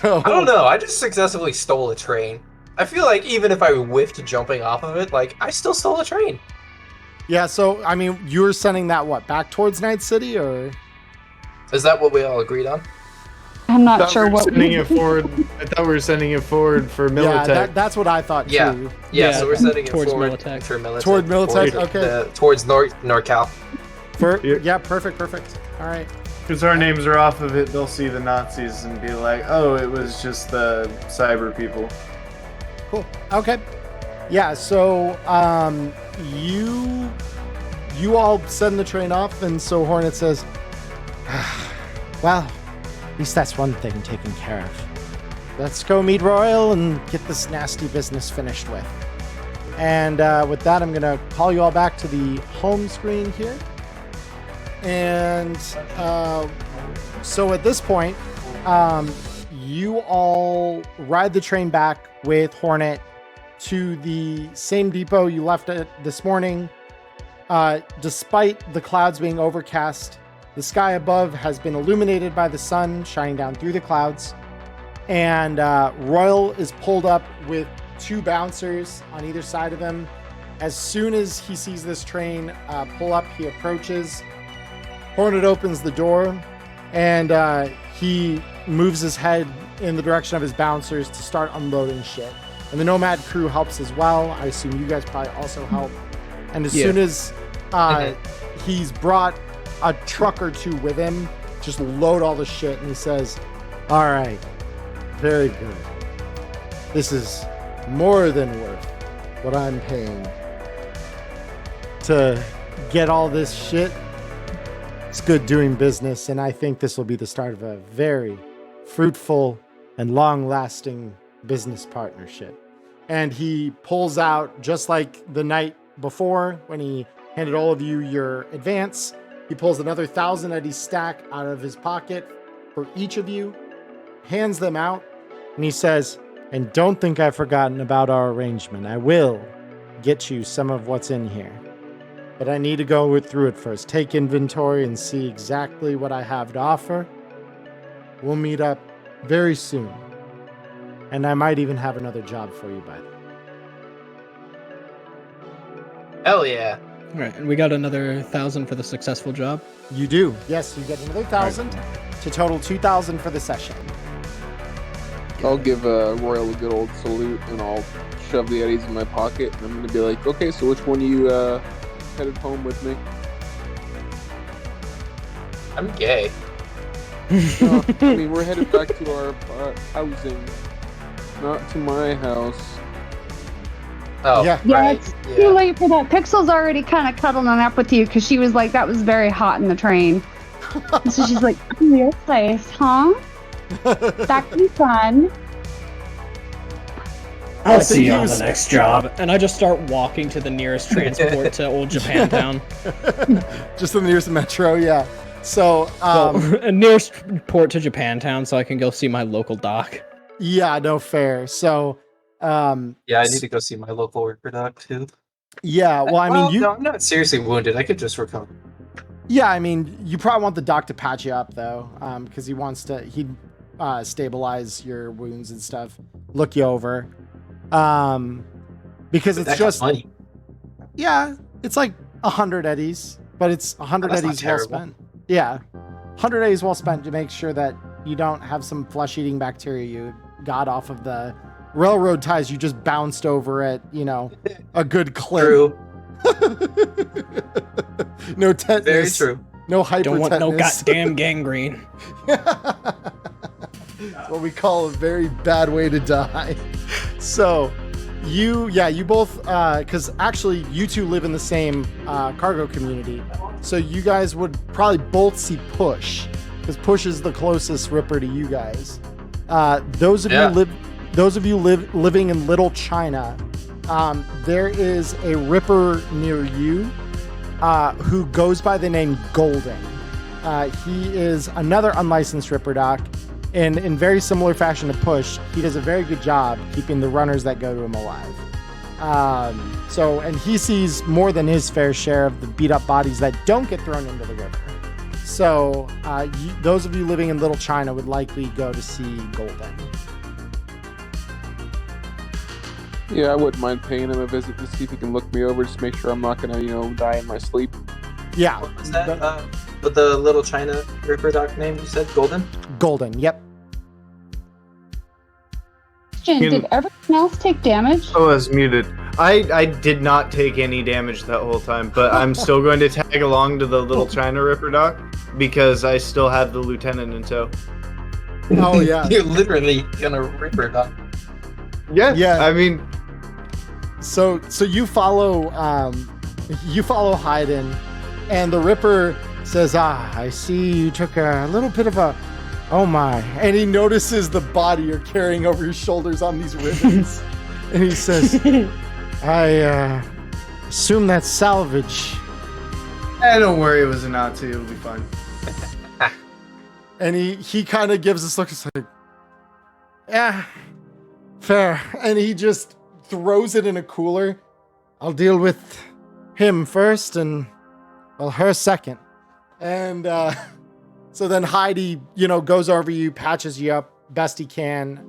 I don't know. I just successfully stole a train. I feel like even if I whiffed jumping off of it, like, I still stole a train. Yeah, so, I mean, you were sending that, back towards Night City, or? Is that what we all agreed on? I'm not sure what sending it forward. I thought we were sending it forward for Militech. Yeah, that's what I thought, Yeah. too. Yeah, so we're sending it towards forward Militech. for Militech. Toward Militech, okay. Towards NorCal. Yeah, perfect. All right. Because our names are off of it, they'll see the Nazis and be like, oh, it was just the cyber people. Cool. Okay. Yeah, so you all send the train off, and so Hornet says, well, at least that's one thing taken care of. Let's go meet Royal and get this nasty business finished with. And with that, I'm going to call you all back to the home screen here. And so at this point, you all ride the train back with Hornet to the same depot you left it this morning. Despite the clouds being overcast, the sky above has been illuminated by the sun shining down through the clouds. And Royal is pulled up with 2 bouncers on either side of him. As soon as he sees this train pull up, he approaches. Hornet opens the door, and he moves his head in the direction of his bouncers to start unloading shit. And the Nomad crew helps as well. I assume you guys probably also help. And as soon as he's brought a truck or 2 with him, just load all the shit, and he says, all right, very good. This is more than worth what I'm paying to get all this shit. It's good doing business, and I think this will be the start of a very fruitful and long-lasting business partnership. And he pulls out, just like the night before when he handed all of you your advance, he pulls another 1,000 Eddie stack out of his pocket for each of you, hands them out, And he says, and don't think I've forgotten about our arrangement. I will get you some of what's in here. But I need to go through it first. Take inventory and see exactly what I have to offer. We'll meet up very soon. And I might even have another job for you by then. Hell yeah. All right, and we got another 1,000 for the successful job. You do. Yes, you get another 1,000 to total 2,000 for the session. I'll give Royal a good old salute, and I'll shove the eddies in my pocket, and I'm going to be like, okay, so which one of you headed home with me? I'm gay. I mean, we're headed back to our housing, not to my house. Oh, Yeah. Yeah, right. it's too late for that. Pixel's already kind of cuddling up with you because she was like, that was very hot in the train. And so she's like, oh, your place, huh? That could be fun. I'll see you on the next job. And I just start walking to the nearest transport to Old Japantown. Just the nearest metro, yeah. So, Nearest port to Japantown so I can go see my local dock. yeah, no fair. So, Yeah, I need to go see my local worker doc too. yeah, well, I mean, No, I'm not seriously wounded. I could just recover. yeah, I mean, you probably want the doc to patch you up though, because he'd stabilize your wounds and stuff, look you over, because But it's that just, costs money. yeah, it's like 100 eddies, but it's 100 That's not eddies well terrible. spent. Yeah, 100 eddies well spent to make sure that you don't have some flesh-eating bacteria you got off of the railroad ties you just bounced over at, a good clip. True. No tetanus. Very true. No hypertetanus. Don't want no goddamn gangrene. That's what we call a very bad way to die. So, you both, because actually you two live in the same cargo community. So you guys would probably both see Push, because Push is the closest Ripper to you guys. Those of you living in Little China, there is a Ripper near you who goes by the name Golden. He is another unlicensed Ripper doc, and in very similar fashion to Push, he does a very good job keeping the runners that go to him alive. And he sees more than his fair share of the beat up bodies that don't get thrown into the river. So those of you living in Little China would likely go to see Golden. Yeah, I wouldn't mind paying him a visit to see if he can look me over, just make sure I'm not gonna, die in my sleep. Yeah. What was that? The little China Ripper doc name you said? Golden? Golden, yep. Did everyone else take damage? Oh, I was muted. I did not take any damage that whole time, but I'm still going to tag along to the little China Ripper doc because I still have the lieutenant in tow. Oh yeah. You're literally gonna Ripper doc. Yeah. I mean, So you follow Hayden, and the Ripper says, I see you took a little bit of a, oh my, and he notices the body you're carrying over your shoulders on these ribbons, and he says, I assume that's salvage. don't worry, it was a Nazi, it'll be fine. And he kind of gives this look, it's like, yeah, fair, and he just throws it in a cooler. I'll deal with him first and, well, her second. And so then Heidi, goes over you, patches you up best he can.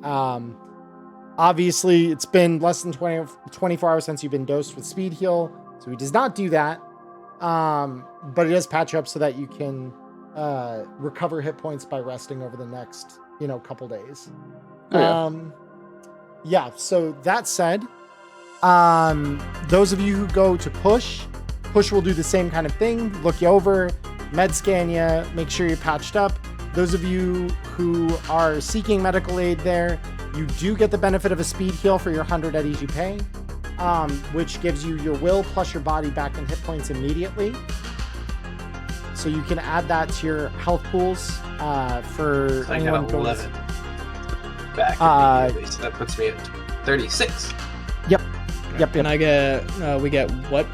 Obviously, it's been less than 24 hours since you've been dosed with speed heal, so he does not do that. But he does patch you up so that you can recover hit points by resting over the next, couple days. So that said, those of you who go to Push will do the same kind of thing, look you over, med scan you, make sure you're patched up. Those of you who are seeking medical aid there, you do get the benefit of a speed heal for your 100 eddies you pay, which gives you your will plus your body back in hit points immediately. So you can add that to your health pools for So I anyone got going 11 back immediately, so that puts me at 36. Yep. And I get, we get what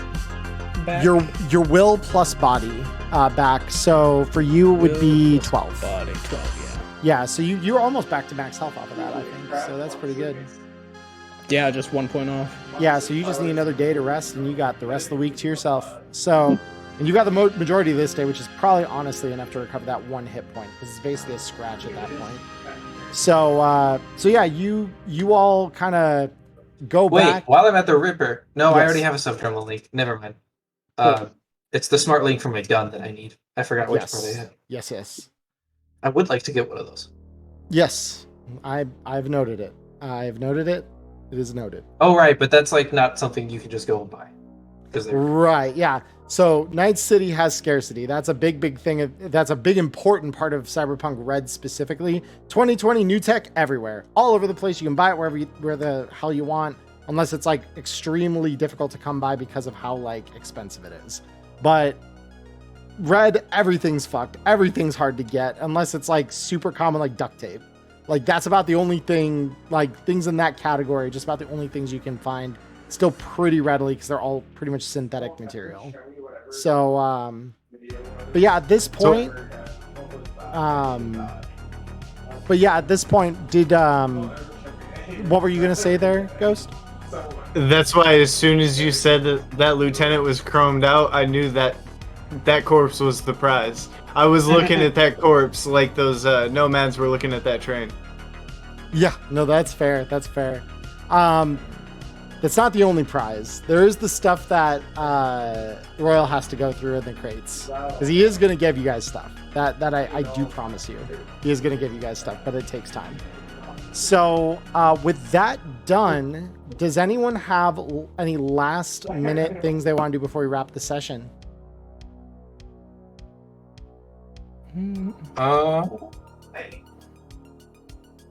back? Your will plus body back. So for you it would be 12. Body 12, Yeah, so you're almost back to max health off of that, I think. So that's pretty good. Yeah, just 1 point off. Yeah, so you just need another day to rest, and you got the rest of the week to yourself. So, and you got the majority of this day, which is probably honestly enough to recover that 1 hit point, because it's basically a scratch at that point. So, yeah, you all kind of go back. Wait, while I'm at the Ripper, no, I Yes. already have a subterminal link. Never mind. Cool. It's the smart link for my gun that I need. I forgot which part I had. Yes. I would like to get one of those. Yes, I've noted it. I've noted it. It is noted. Oh, right, but that's like not something you can just go and buy. Right, yeah. So Night City has scarcity. That's a big thing. That's a big important part of Cyberpunk Red specifically. 2020 new tech everywhere, all over the place. You can buy it where the hell you want, unless it's like extremely difficult to come by because of how like expensive it is. But Red, everything's fucked. Everything's hard to get unless it's like super common, like duct tape. Like that's about the only thing, like things in that category, just about the only things you can find still pretty readily because they're all pretty much synthetic material. So, but yeah, at this point, did, what were you going to say there, Ghost? That's why as soon as you said that lieutenant was chromed out, I knew that corpse was the prize. I was looking at that corpse like those nomads were looking at that train. Yeah, no, that's fair. That's fair. That's not the only prize. There is the stuff that Royal has to go through in the crates, because he is going to give you guys stuff. That I do promise you. He is going to give you guys stuff, but it takes time. So with that done, does anyone have any last minute things they want to do before we wrap the session?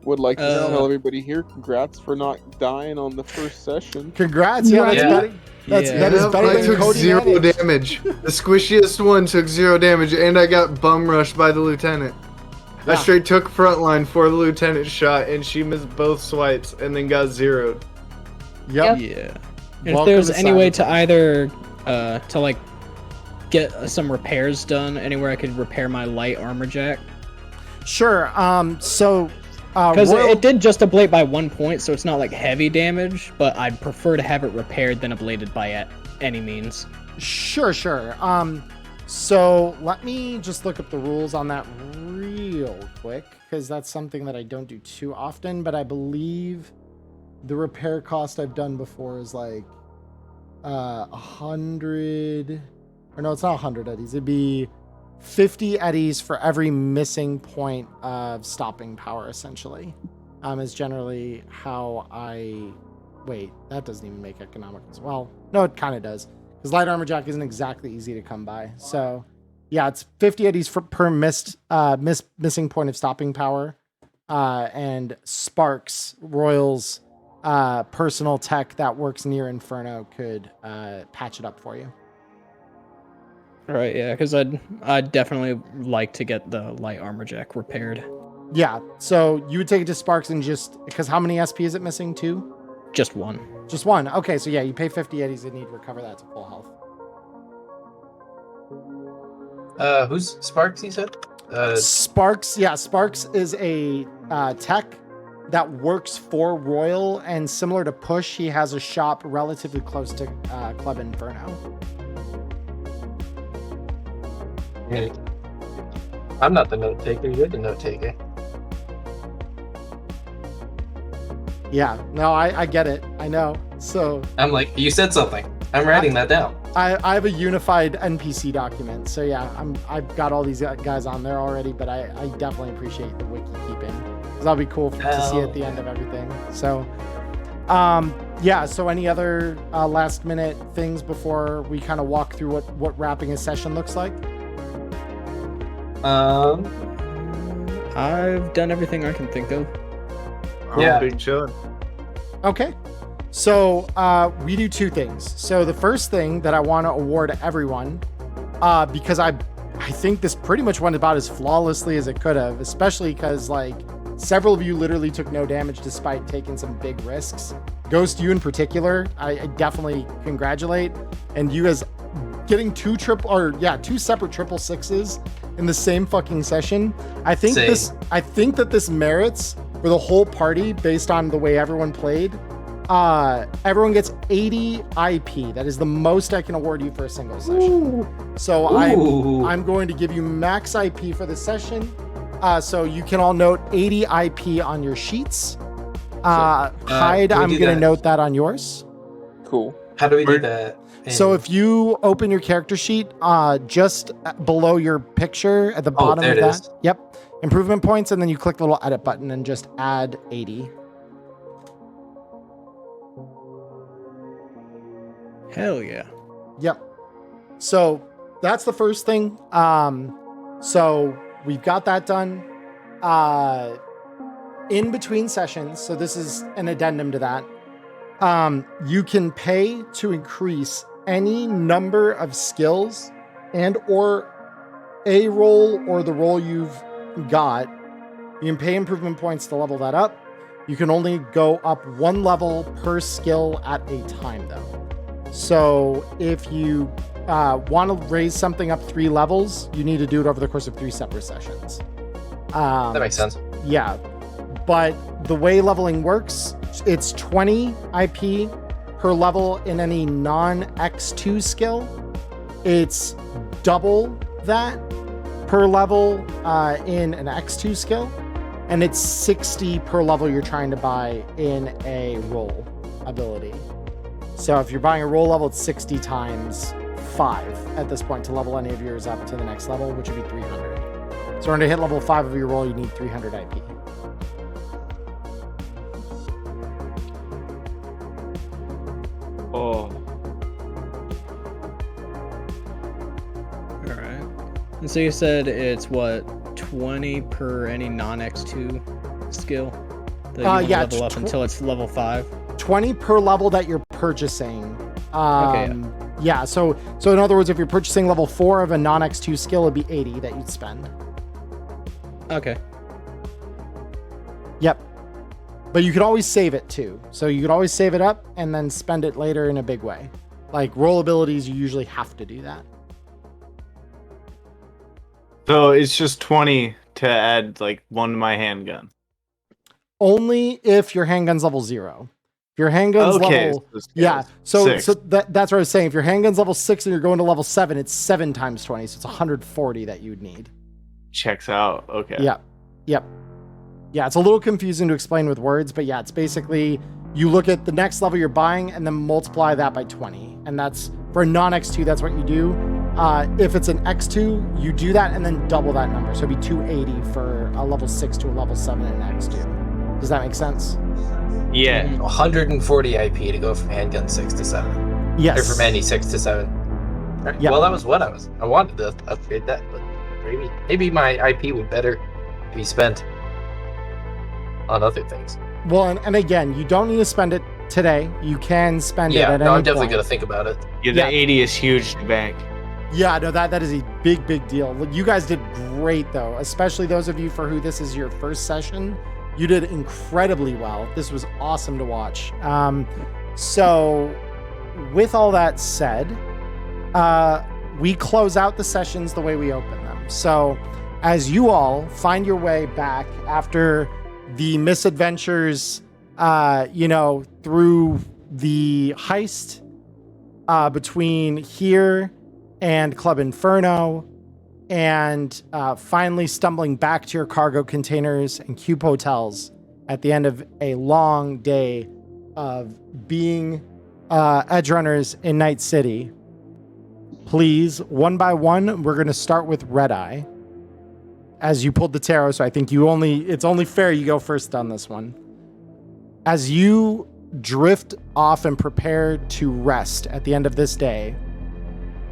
Would like to tell everybody here, congrats for not dying on the first session. Congrats, that is better I than took Cody 0 managed. damage. The squishiest one took 0 damage, and I got bum rushed by the lieutenant. I Yeah. straight took frontline for the lieutenant shot, and she missed both swipes, and then got zeroed. Yep. Yeah. And Welcome if there's to any way to Cyberpunk. either to like get some repairs done, anywhere I could repair my light armor jack. Sure. Because Royal- it did just ablate by 1 point, so it's not like heavy damage, but I'd prefer to have it repaired than ablated by any means. Sure. So let me just look up the rules on that real quick, because that's something that I don't do too often, but I believe the repair cost I've done before is like 100, or no, it's not 100 eddies. It'd be 50 eddies for every missing point of stopping power, essentially, is generally how wait, that doesn't even make economical. Well, no, it kind of does, because light armor jack isn't exactly easy to come by. So yeah, it's 50 eddies per missing point of stopping power, and Sparks, Royal's personal tech that works near Inferno, could patch it up for you. Right, yeah, because I'd definitely like to get the light armor jack repaired. Yeah, so you would take it to Sparks and because how many SP is it missing? 2? Just one. Just one. Okay, so yeah, you pay 50 eddies and need to recover that to full health. Who's Sparks, you said? Sparks is a tech that works for Royal, and similar to Push, he has a shop relatively close to Club Inferno. I'm not the note taker, you're the note taker. Yeah, no, I get it. I know. So I'm like, you said something. I'm writing that down. I have a unified NPC document. So yeah, I've got all these guys on there already, but I definitely appreciate the wiki keeping, because that'll be cool to see at the end of everything. So yeah, so any other last minute things before we kind of walk through what wrapping a session looks like? I've done everything I can think of. Yeah. Big chillin'. Okay. So we do 2 things. So the first thing that I want to award everyone, because I think this pretty much went about as flawlessly as it could have, especially because like several of you literally took no damage despite taking some big risks. Ghost, you in particular, I definitely congratulate. And you guys getting 2 separate triple 6s in the same fucking session. I think Same. that this merits for the whole party based on the way everyone played. Everyone gets 80 IP. That is the most I can award you for a single session. So I'm going to give you max IP for the session. So you can all note 80 IP on your sheets. Hyde, I'm going to note that on yours. Cool. How do we do that? So if you open your character sheet, just below your picture at the bottom there of it that, is. yep, improvement points, and then you click the little edit button and just add 80. Hell yeah. Yep. So that's the first thing. So we've got that done. In between sessions, so this is an addendum to that. You can pay to increase any number of skills and or a role or the role you've got. You can pay improvement points to level that up. You can only go up one level per skill at a time though. So if you want to raise something up 3 levels, you need to do it over the course of 3 separate sessions. That makes sense. Yeah. But the way leveling works, it's 20 IP per level in any non-X2 skill. It's double that per level in an X2 skill. And it's 60 per level you're trying to buy in a roll ability. So if you're buying a roll level, it's 60 times 5 at this point to level any of yours up to the next level, which would be 300. So when to hit level 5 of your roll, you need 300 IP. Oh. All right. And so you said it's what, 20 per any non-X2 skill that you want to level up until it's level 5? 20 per level that you're purchasing. Okay, yeah. So in other words, if you're purchasing level 4 of a non-X2 skill, it'd be 80 that you'd spend. Okay. Yep. But you could always save it too. So you could always save it up and then spend it later in a big way. Like roll abilities, you usually have to do that. So it's just 20 to add like 1 to my handgun. Only if your handgun's level 0. If your handgun's level, yeah. So that's what I was saying. If your handgun's level 6 and you're going to level 7, it's 7 times 20, so it's 140 that you would need. Checks out. Okay. Yep. Yeah, it's a little confusing to explain with words, but yeah, it's basically you look at the next level you're buying and then multiply that by 20, and that's for a non-X2. That's what you do. If it's an X2, you do that and then double that number, so it'd be 280 for a level 6 to a level 7 in an X2. Does that make sense? Yeah. 140 IP to go from handgun 6 to 7. Yes. Or from any 6 to 7. Right. Yep. Well, that was what I wanted to upgrade that, but maybe my IP would better be spent on other things. Well, and again, you don't need to spend it today. You can spend it at any I'm definitely point. going to think about it. Yeah, the 80 is huge to bank. Yeah, no, that is a big deal. You guys did great, though, especially those of you for who this is your first session. You did incredibly well. This was awesome to watch. So, with all that said, we close out the sessions the way we open them. So, as you all find your way back after the misadventures, through the heist between here and Club Inferno, and finally stumbling back to your cargo containers and cube hotels at the end of a long day of being edgerunners in Night City. Please, one by one, we're going to start with Red Eye. As you pulled the tarot, so I think it's only fair you go first on this one. As you drift off and prepare to rest at the end of this day,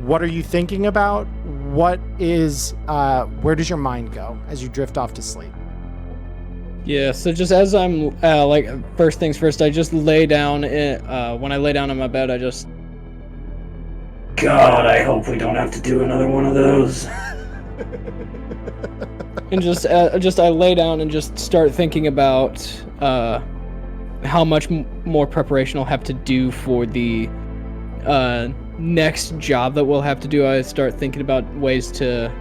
what are you thinking about? Where does your mind go as you drift off to sleep? Yeah, so just as I'm, first things first, I just lay down, when I lay down on my bed, I just... God, I hope we don't have to do another one of those. And just I lay down and just start thinking about how much more preparation I'll have to do for the next job that we'll have to do. I start thinking about ways to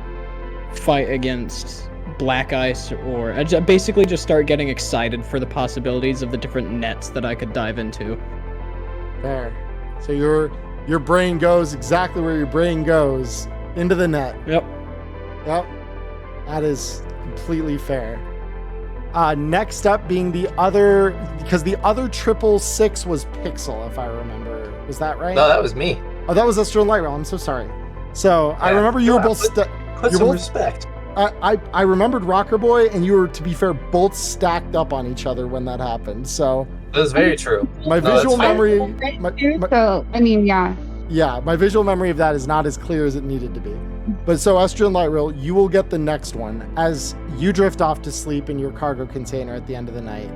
fight against black ice, or basically just start getting excited for the possibilities of the different nets that I could dive into. Fair. So your brain goes exactly where your brain goes, into the net. Yep. Yep. That is completely fair. Next up being the other, because the other 666 was Pixel, if I remember. Was that right? No, that was me. Oh, that was Astral Light Rail. I'm so sorry. So I remember you were both. Put some respect. I remembered Rocker Boy, and you were, to be fair, both stacked up on each other when that happened. So That was very true. my visual memory. So, I mean, yeah. Yeah, my visual memory of that is not as clear as it needed to be. But so, Estrian Light Rail, you will get the next one as you drift off to sleep in your cargo container at the end of the night.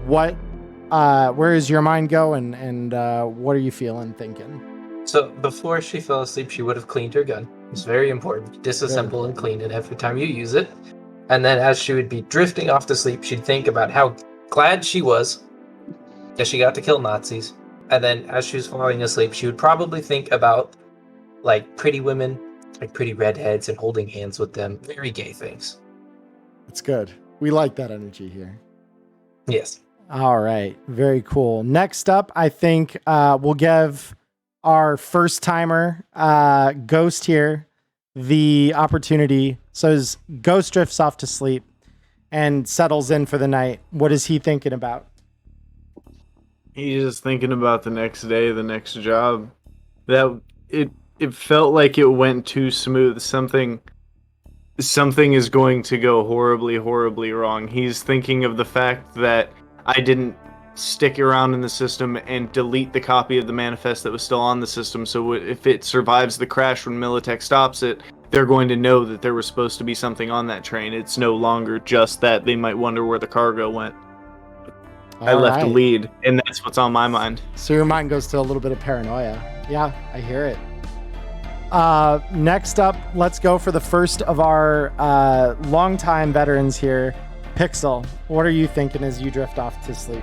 Where is your mind go, and what are you feeling, thinking? So before she fell asleep, she would have cleaned her gun. It's very important. Disassemble and clean it every time you use it. And then as she would be drifting off to sleep, she'd think about how glad she was that she got to kill Nazis. And then as she was falling asleep, she would probably think about like pretty women, like pretty redheads, and holding hands with them. Very gay things. It's good. We like that energy here. Yes. All right. Very cool. Next up, I think we'll give our first timer, Ghost here, the opportunity. So as Ghost drifts off to sleep and settles in for the night, what is he thinking about? He's just thinking about the next day, the next job. That it felt like it went too smooth. Something is going to go horribly, horribly wrong. He's thinking of the fact that I didn't stick around in the system and delete the copy of the manifest that was still on the system. So if it survives the crash when Militech stops it, they're going to know that there was supposed to be something on that train. It's no longer just that they might wonder where the cargo went. I left a lead, and that's what's on my mind. So your mind goes to a little bit of paranoia. Yeah, I hear it. Next up, let's go for the first of our longtime veterans here, Pixel. What are you thinking as you drift off to sleep?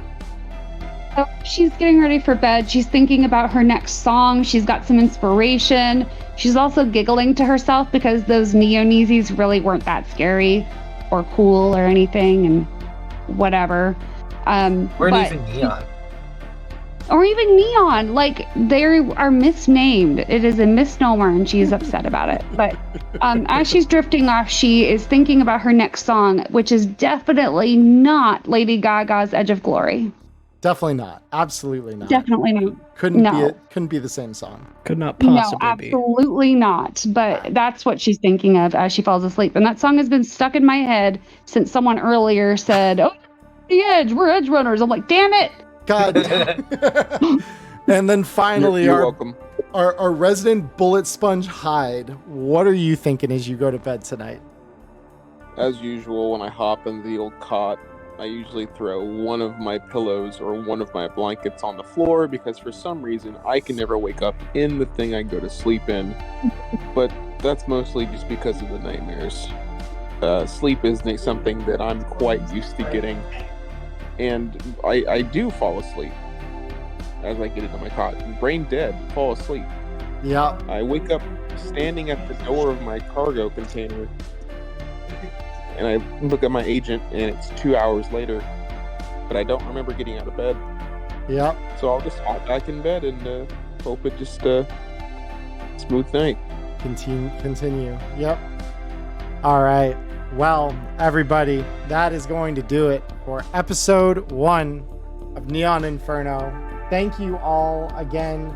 So she's getting ready for bed. She's thinking about her next song. She's got some inspiration. She's also giggling to herself because those neo-Nazis really weren't that scary or cool or anything, and whatever. Weren't even neon. Or even neon. Like, they are misnamed. It is a misnomer, and she's upset about it. But as she's drifting off, she is thinking about her next song, which is definitely not Lady Gaga's Edge of Glory. Definitely not. Absolutely not. Definitely not. Couldn't be the same song. Could not possibly be. No, absolutely not. But that's what she's thinking of as she falls asleep. And that song has been stuck in my head since someone earlier said, "Oh, the Edge, we're edge runners." I'm like, damn it. God. And then finally, You're welcome. Our resident bullet sponge Hyde. What are you thinking as you go to bed tonight? As usual, when I hop into the old cot, I usually throw one of my pillows or one of my blankets on the floor because for some reason I can never wake up in the thing I go to sleep in. But that's mostly just because of the nightmares. Sleep isn't something that I'm quite used to getting. And I do fall asleep as I get into my cot. Brain dead, fall asleep. Yeah. I wake up standing at the door of my cargo container, and I look at my agent, and it's 2 hours later, but I don't remember getting out of bed. Yeah. So I'll just hop back in bed and hope it just smooth night. Continue. Yep. All right. Well, everybody, that is going to do it for episode 1 of Neon Inferno. Thank you all again,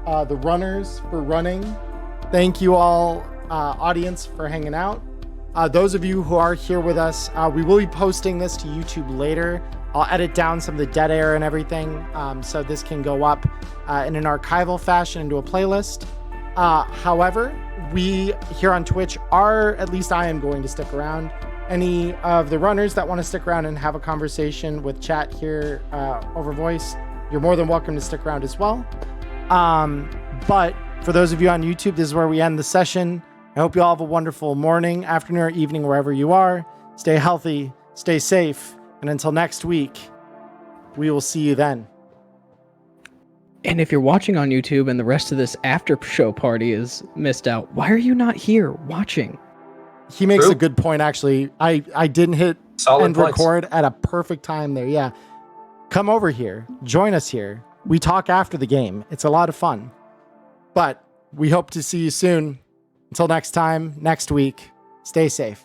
the runners for running. Thank you all, audience, for hanging out. Those of you who are here with us, we will be posting this to YouTube later. I'll edit down some of the dead air and everything, so this can go up in an archival fashion into a playlist. However, we here on Twitch are, at least I am going to stick around. Any of the runners that want to stick around and have a conversation with chat here over voice, you're more than welcome to stick around as well. But for those of you on YouTube, this is where we end the session. I hope you all have a wonderful morning, afternoon, or evening, wherever you are. Stay healthy, stay safe, and until next week, we will see you then. And if you're watching on YouTube and the rest of this after show party is missed out, why are you not here watching? he makes True. a good point, actually. I didn't hit Solid end points. record at a perfect time there. Yeah. Come over here. Join us here. We talk after the game. It's a lot of fun. But we hope to see you soon. Until next time, next week, stay safe.